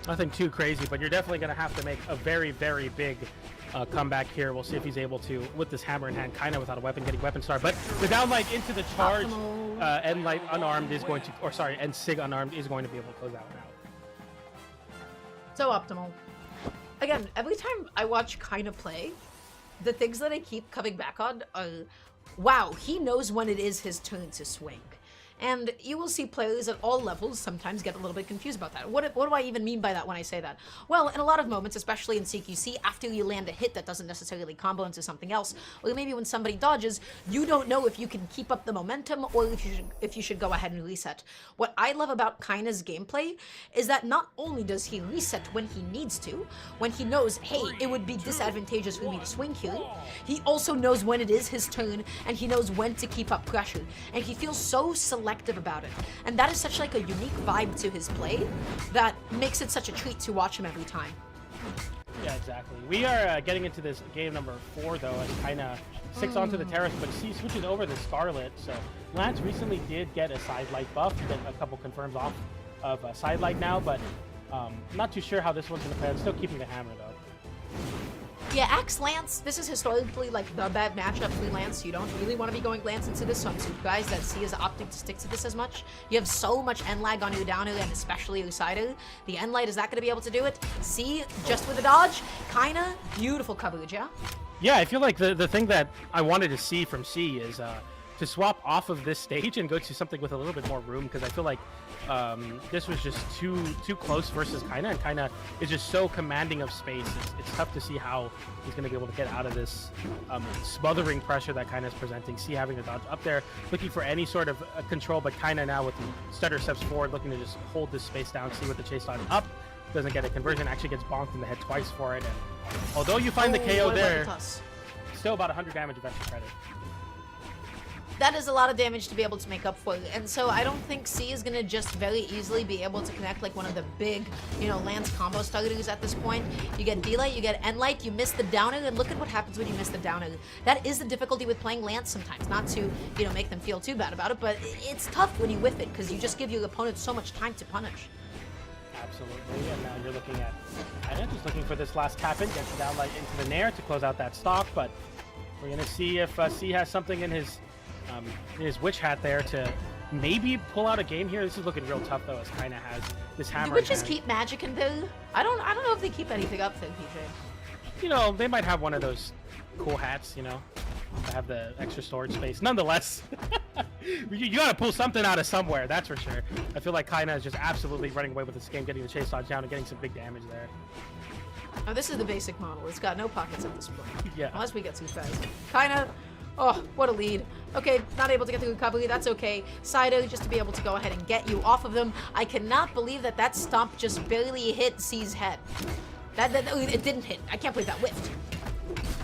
Nothing too crazy, but you're definitely going to have to make a very, very big comeback here. We'll see if he's able to, with this hammer in hand. Kyna without a weapon, getting weapon star, but the downlight into the charge. End light unarmed is going to, or sorry, end sig unarmed is going to be able to close that one out. So optimal. Again, every time I watch Kyna play, the things that I keep coming back on are, wow, he knows when it is his turn to swing. And you will see players at all levels sometimes get a little bit confused about that. What do I even mean by that when I say that? Well, in a lot of moments, especially in CQC, after you land a hit that doesn't necessarily combo into something else, or maybe when somebody dodges, you don't know if you can keep up the momentum or if you should go ahead and reset. What I love about Kyna's gameplay is that not only does he reset when he needs to, when he knows, hey, it would be disadvantageous for me to swing here, he also knows when it is his turn, and he knows when to keep up pressure, and he feels so selective about it. And that is such like a unique vibe to his play that makes it such a treat to watch him every time. Yeah, exactly. We are getting into this game number 4, though, as Kyna sticks onto the terrace, but C switches over the Scarlet. So Lance recently did get a side light buff, get a couple confirms off of side light now, but not too sure how this one's going to play. I'm still keeping the hammer, though. Yeah, Axe Lance, this is historically like the bad matchup for Lance. You don't really want to be going Lance into this, so I'm surprised that C is opting to stick to this as much. You have so much end lag on your downer and especially your sider. The end light is not going to be able to do it. C, just with a dodge. Kyna, beautiful coverage, yeah? Yeah, I feel like the thing that I wanted to see from C is to swap off of this stage and go to something with a little bit more room, because I feel like this was just too close versus Kyna, and Kyna is just so commanding of space. It's tough to see how he's going to be able to get out of this smothering pressure that Kyna is presenting. C having to dodge up there, looking for any sort of control, but Kyna now with the stutter steps forward, looking to just hold this space down. C with the chase dodge up, doesn't get a conversion, actually gets bonked in the head twice for it. And although you find the KO there, still about 100 damage of extra credit. That is a lot of damage to be able to make up for, and so I don't think C is going to just very easily be able to connect like one of the big, Lance combo starters at this point. You get D-Light, you get N-Light, you miss the downer, and look at what happens when you miss the downer. That is the difficulty with playing Lance sometimes, not to, make them feel too bad about it, but it's tough when you whiff it, because you just give your opponent so much time to punish. Absolutely, and now you're looking at Kyna, just looking for this last tap-in, gets the down light into the Nair to close out that stock, but we're going to see if C has something in his witch hat there to maybe pull out a game here. This is looking real tough though, as Kyna has this hammer. Do witches keep magic in there? I don't know if they keep anything up there, PJ. They might have one of those cool hats, that have the extra storage space. Nonetheless, you gotta pull something out of somewhere, that's for sure. I feel like Kyna is just absolutely running away with this game, getting the chase dodge down and getting some big damage there. Now this is the basic model. It's got no pockets at this point. Yeah. Unless we get too fast. Kyna. Oh, what a lead. Okay, not able to get the recovery, that's okay. Sider, just to be able to go ahead and get you off of them. I cannot believe that stomp just barely hit C's head. It didn't hit. I can't believe that whiffed.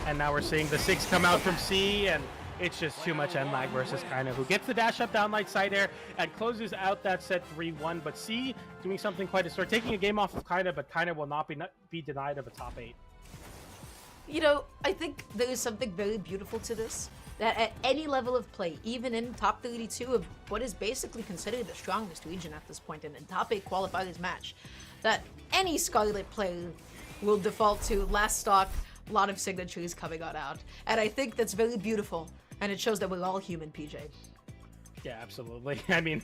And now we're seeing the 6 come out from C, and it's just too much end lag versus Kyna, who gets the dash up down light side air and closes out that set 3-1. But C doing something quite historic, taking a game off of Kyna, but Kyna will not be denied of a top 8. I think there is something very beautiful to this. That at any level of play, even in top 32 of what is basically considered the strongest region at this point in a top 8 qualifiers match, that any Scarlet player will default to last stock, a lot of signatures coming on out. And I think that's very beautiful, and it shows that we're all human, PJ. Yeah, absolutely. I mean,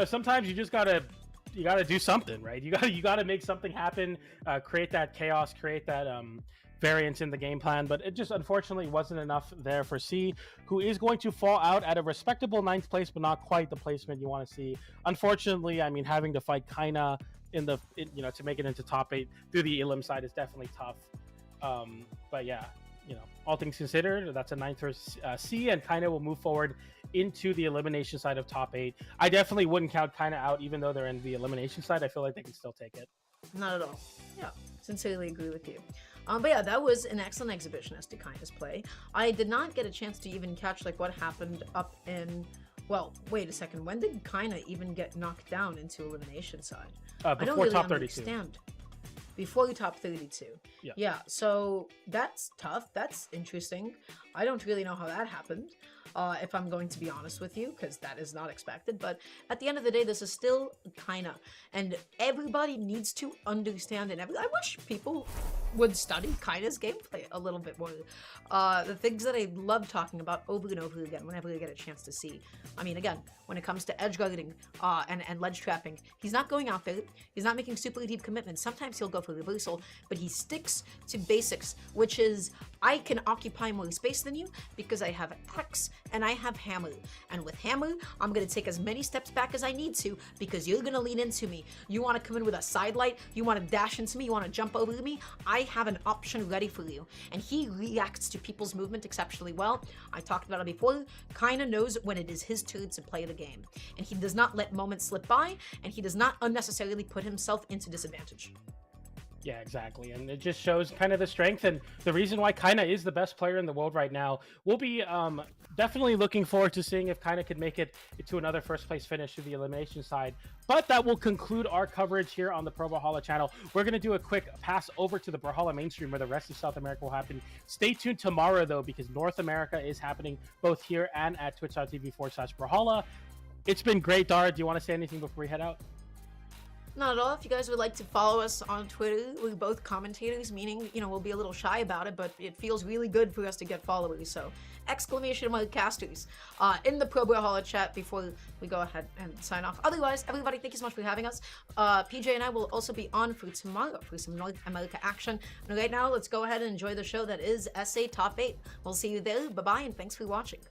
sometimes you just gotta do something, right? You gotta make something happen, create that chaos, create that variance in the game plan, but it just unfortunately wasn't enough there for C, who is going to fall out at a respectable 9th place, but not quite the placement you want to see. Unfortunately, I mean, having to fight Kyna to make it into top 8 through the Elim side is definitely tough. But yeah, all things considered, that's a 9th for C, and Kyna will move forward into the elimination side of top 8. I definitely wouldn't count Kyna out, even though they're in the elimination side. I feel like they can still take it. Not at all. Yeah, sincerely agree with you. But yeah, that was an excellent exhibition as to Kyna's play. I did not get a chance to even catch what happened up in. Well, wait a second. When did Kyna even get knocked down into elimination side? Before I don't really top 32. understand. Before top 32. Yeah. So that's tough. That's interesting. I don't really know how that happened. If I'm going to be honest with you, because that is not expected. But at the end of the day, this is still Kyna, and everybody needs to understand it. I wish people would study Kyna's gameplay a little bit more. The things that I love talking about over and over again whenever I get a chance to see. I mean, again, when it comes to edge guarding and ledge trapping, he's not going out there. He's not making super deep commitments. Sometimes he'll go for reversal, but he sticks to basics, which is I can occupy more space than you because I have X and I have Hammer. And with Hammer, I'm gonna take as many steps back as I need to because you're gonna lean into me. You wanna come in with a side light, you wanna dash into me, you wanna jump over me, I have an option ready for you. And he reacts to people's movement exceptionally well. I talked about it before. Kyna knows when it is his turn to play the game. And he does not let moments slip by, and he does not unnecessarily put himself into disadvantage. Yeah, exactly. And it just shows kind of the strength and the reason why Kyna is the best player in the world right now. We'll be definitely looking forward to seeing if Kyna could make it to another first place finish to the elimination side. But that will conclude our coverage here on the Pro Brawlhalla channel. We're going to do a quick pass over to the Brawlhalla mainstream where the rest of South America will happen. Stay tuned tomorrow, though, because North America is happening both here and at twitch.tv/Brawlhalla. It's been great, Dara. Do you want to say anything before we head out? Not at all. If you guys would like to follow us on Twitter, we're both commentators, meaning, we'll be a little shy about it, but it feels really good for us to get followers. So, !casters in the Pro Brawlhalla chat before we go ahead and sign off. Otherwise, everybody, thank you so much for having us. PJ and I will also be on for tomorrow for some North America action. And right now, let's go ahead and enjoy the show that is SA Top 8. We'll see you there. Bye-bye, and thanks for watching.